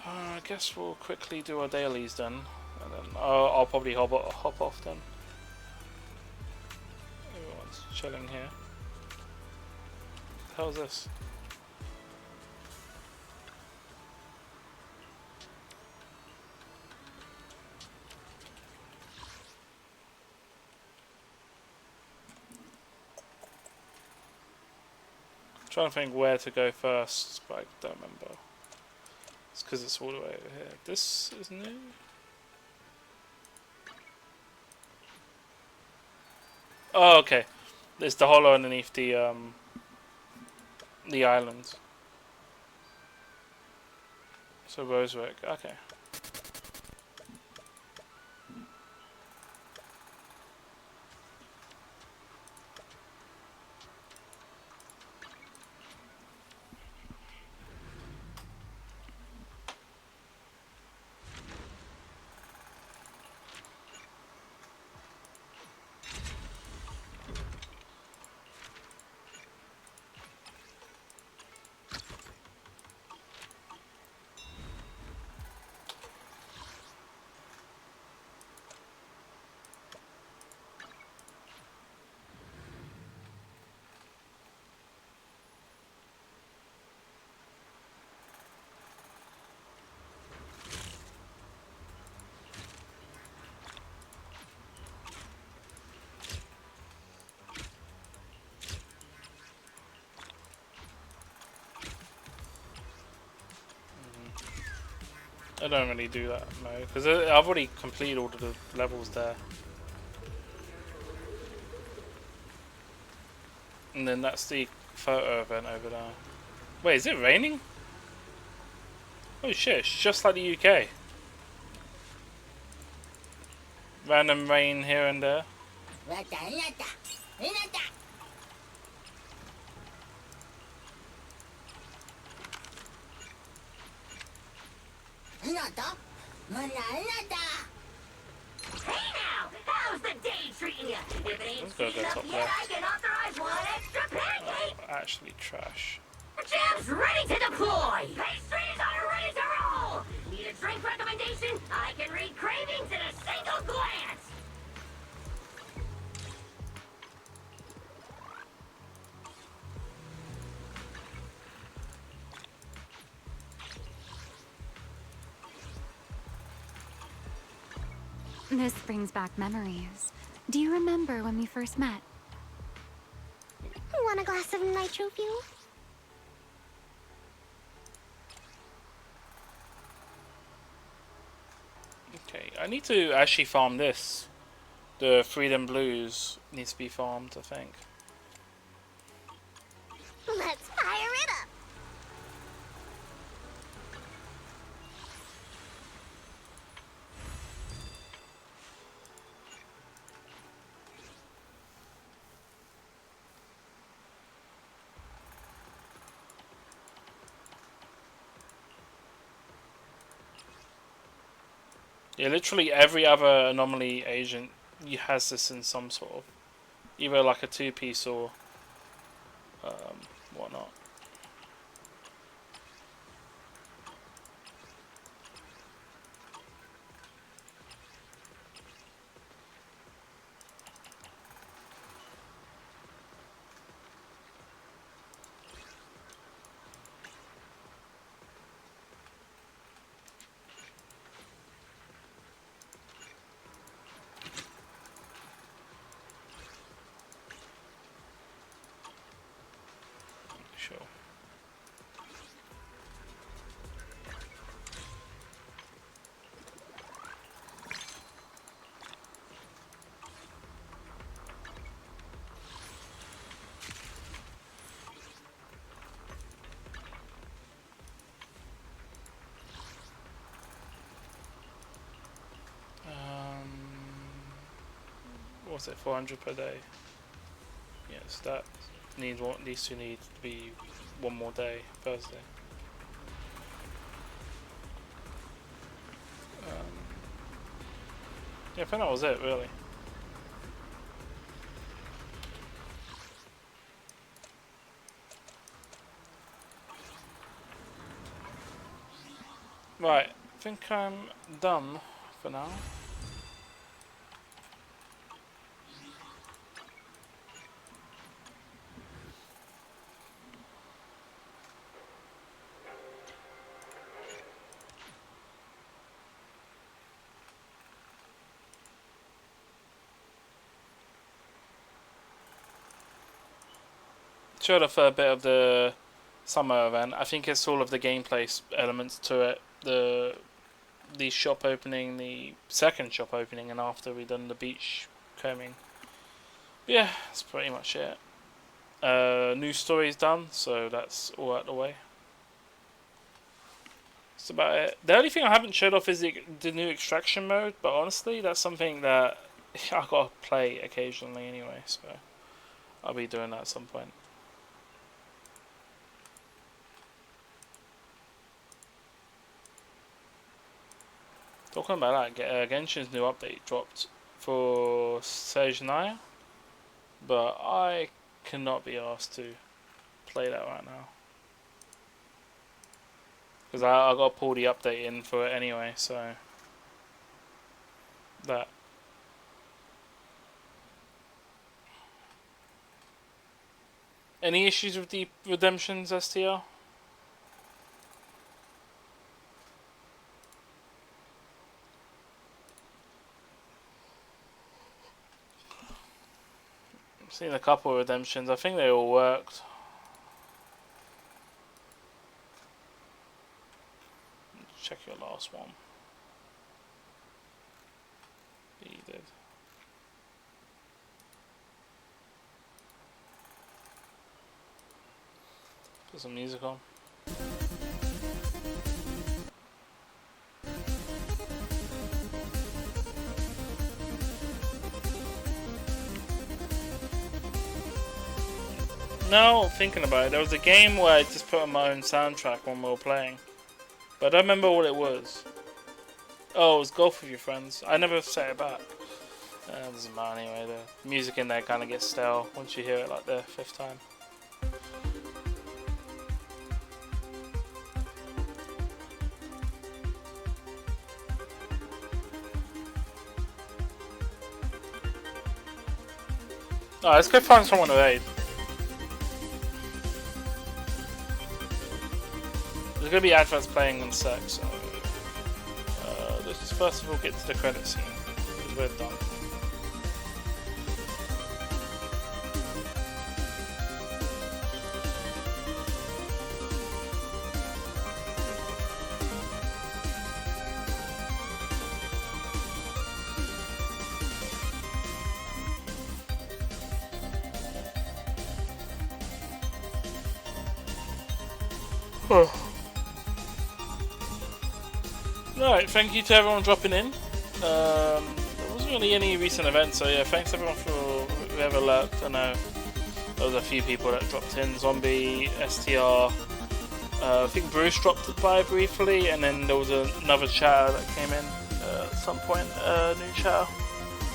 I guess we'll quickly do our dailies then. And then I'll probably hop off then. Everyone's chilling here. What the hell is this? Trying to think where to go first, but I don't remember. It's because it's all the way over here. This is new. Oh, okay. There's the hollow underneath the island. So Rosewick, okay. I don't really do that, no, because I've already completed all of the levels there. And then that's the photo event over there. Wait, is it raining? Oh shit, it's just like the UK. Random rain here and there. Hey now, how's the day treating you? If it ain't Let's go speeding up top yet, left. I can authorize one extra pancake. Actually trash. The jam's ready to deploy. Pastries are ready to roll. Need a drink recommendation? I can read cravings in a single glance. This brings back memories. Do you remember when we first met? Want a glass of nitro fuel? Okay, I need to actually farm this. The Freedom Blues needs to be farmed, I think. Let's fire it up. Yeah, literally every other anomaly agent has this in some sort of, either like a two-piece or whatnot. Sure. what's it, 400 per day. Yes, that needs one. These two need to be one more day, Thursday. Yeah, I think that was it, really. Right, I think I'm done for now. Showed off a bit of the summer event. I think it's all of the gameplay elements to it. The shop opening, the second shop opening, and after we done the beach combing. But yeah, that's pretty much it. New story's done, so that's all out the way. That's about it. The only thing I haven't showed off is the new extraction mode, but honestly, that's something that I gotta play occasionally anyway, so I'll be doing that at some point. Talking about that, Genshin's new update dropped for Sejanaya, but I cannot be asked to play that right now. Because I got to pull the update in for it anyway, so that. Any issues with the Redemptions, STR? I've seen a couple of Redemptions. I think they all worked. Check your last one. He did. Put some music on. No, thinking about it, there was a game where I just put on my own soundtrack when we were playing. But I don't remember what it was. Oh, it was Golf with Your Friends. I never set it back. It doesn't matter anyway, the music in there kind of gets stale once you hear it like the 5th time. Alright, let's go find someone to aid. There's going to be adverts playing in a sec, so let's just first of all get to the credit scene, because we're done. Alright, thank you to everyone dropping in. There wasn't really any recent events, so yeah, thanks everyone for whoever lurked. I know there was a few people that dropped in. Zombie, STR, I think Bruce dropped by briefly, and then there was another chatter that came in at some point, new chatter.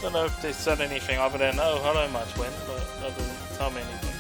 Don't know if they said anything other than, oh hello my twin, but that doesn't tell me anything.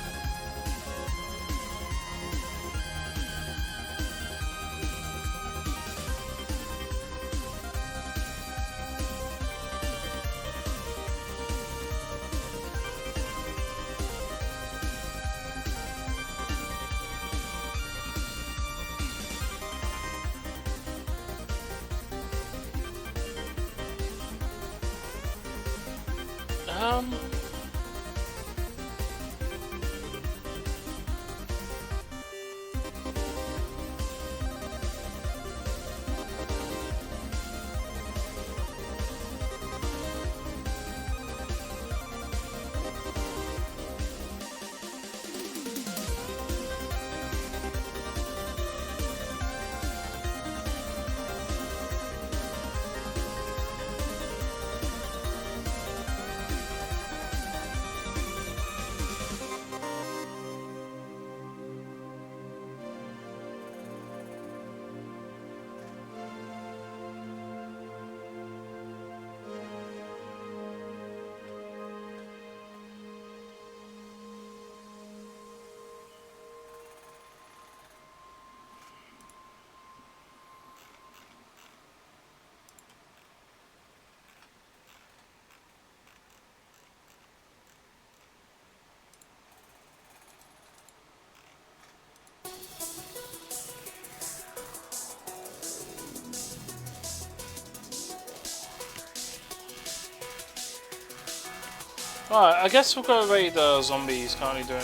Alright, I guess we'll go raid the zombies currently doing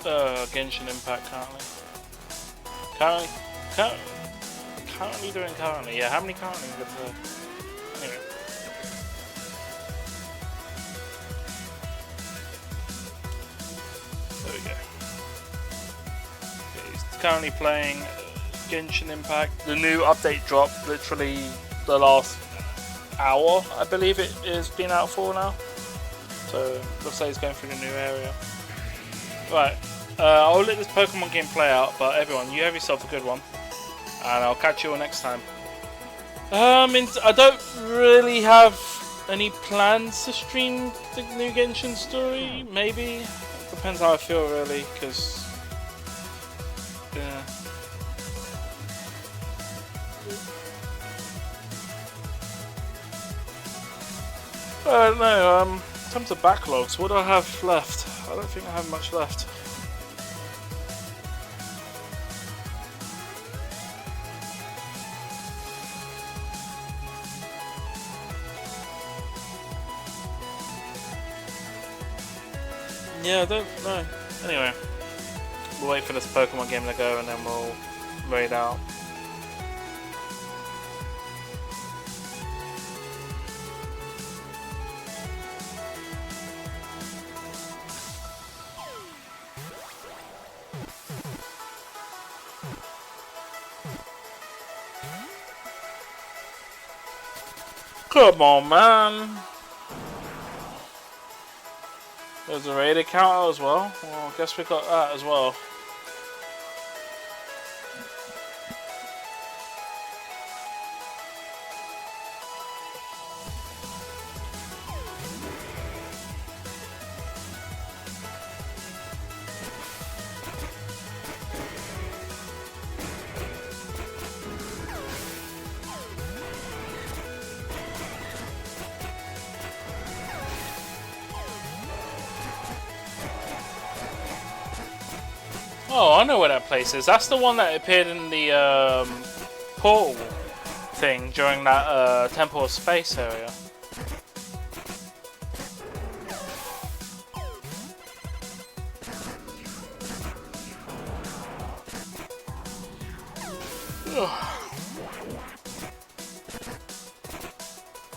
Genshin Impact currently doing currently. Yeah, how many currently? Anyway. There we go. Okay, he's currently playing Genshin Impact. The new update dropped literally the last hour, I believe it has been out for now. So looks like he's going through the new area. Right, I'll let this Pokemon game play out, but everyone, you have yourself a good one, and I'll catch you all next time. I don't really have any plans to stream the new Genshin story. Maybe depends how I feel really, because yeah. I don't know. In terms of backlogs, what do I have left? I don't think I have much left. Yeah, I don't know. Anyway, we'll wait for this Pokemon game to go and then we'll raid out. Come on, man. There's a raid account as well. Well, I guess we got that as well. Oh, I know where that place is. That's the one that appeared in the portal thing during that Temple of Space area.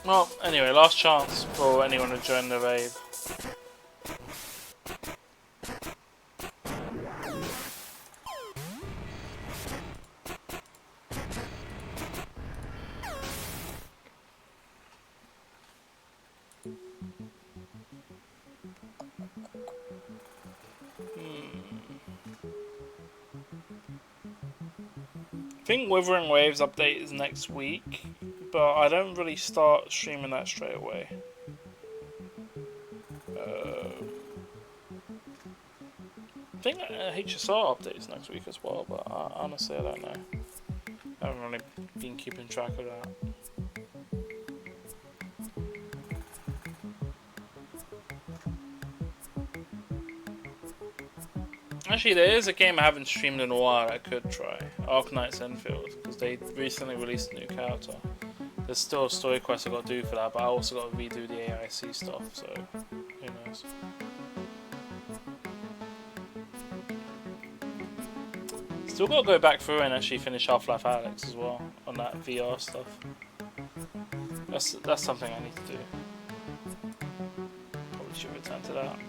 Well, anyway, last chance for anyone to join the raid. I think Withering Waves update is next week, but I don't really start streaming that straight away. I think HSR update is next week as well, but honestly I don't know. I haven't really been keeping track of that. Actually, there is a game I haven't streamed in a while I could try. Arknight's Enfield, because they recently released a new character. There's still a story quest I got to do for that, but I also got to redo the AIC stuff, so who knows. Still got to go back through and actually finish Half-Life Alyx as well, on that VR stuff. That's something I need to do. Probably should return to that.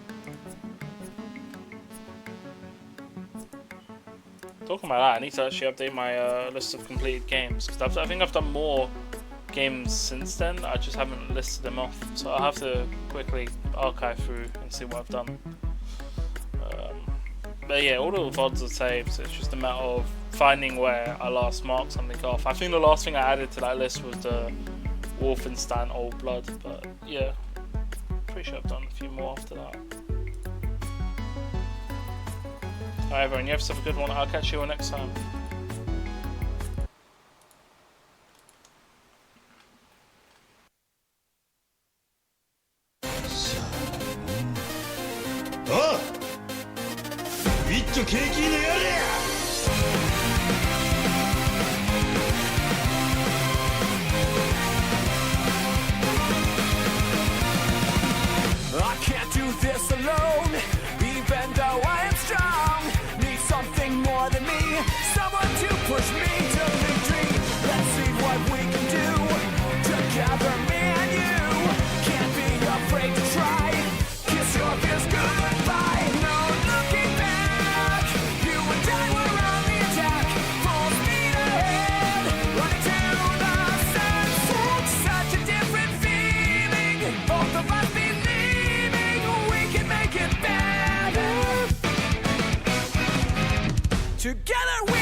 Talking about that, I need to actually update my list of completed games, because I think I've done more games since then. I just haven't listed them off, so I'll have to quickly archive through and see what I've done. But yeah, all the VODs are saved, so it's just a matter of finding where I last marked something off. I think the last thing I added to that list was the Wolfenstein Old Blood, but yeah, pretty sure I've done a few more after that. Alright everyone, you have yourself a good one. I'll catch you all next time. Oh! 一丁景気のやれや! this alone. Even though I am strong, need something more than me. Someone to push me to victory. Let's see what we can do together, me and you. Can't be afraid to try. Kiss your fears goodbye. No looking back. You and I were on the attack. Full speed ahead, running to the sunset. Such a different feeling. Both of us believing we can make it better. Together we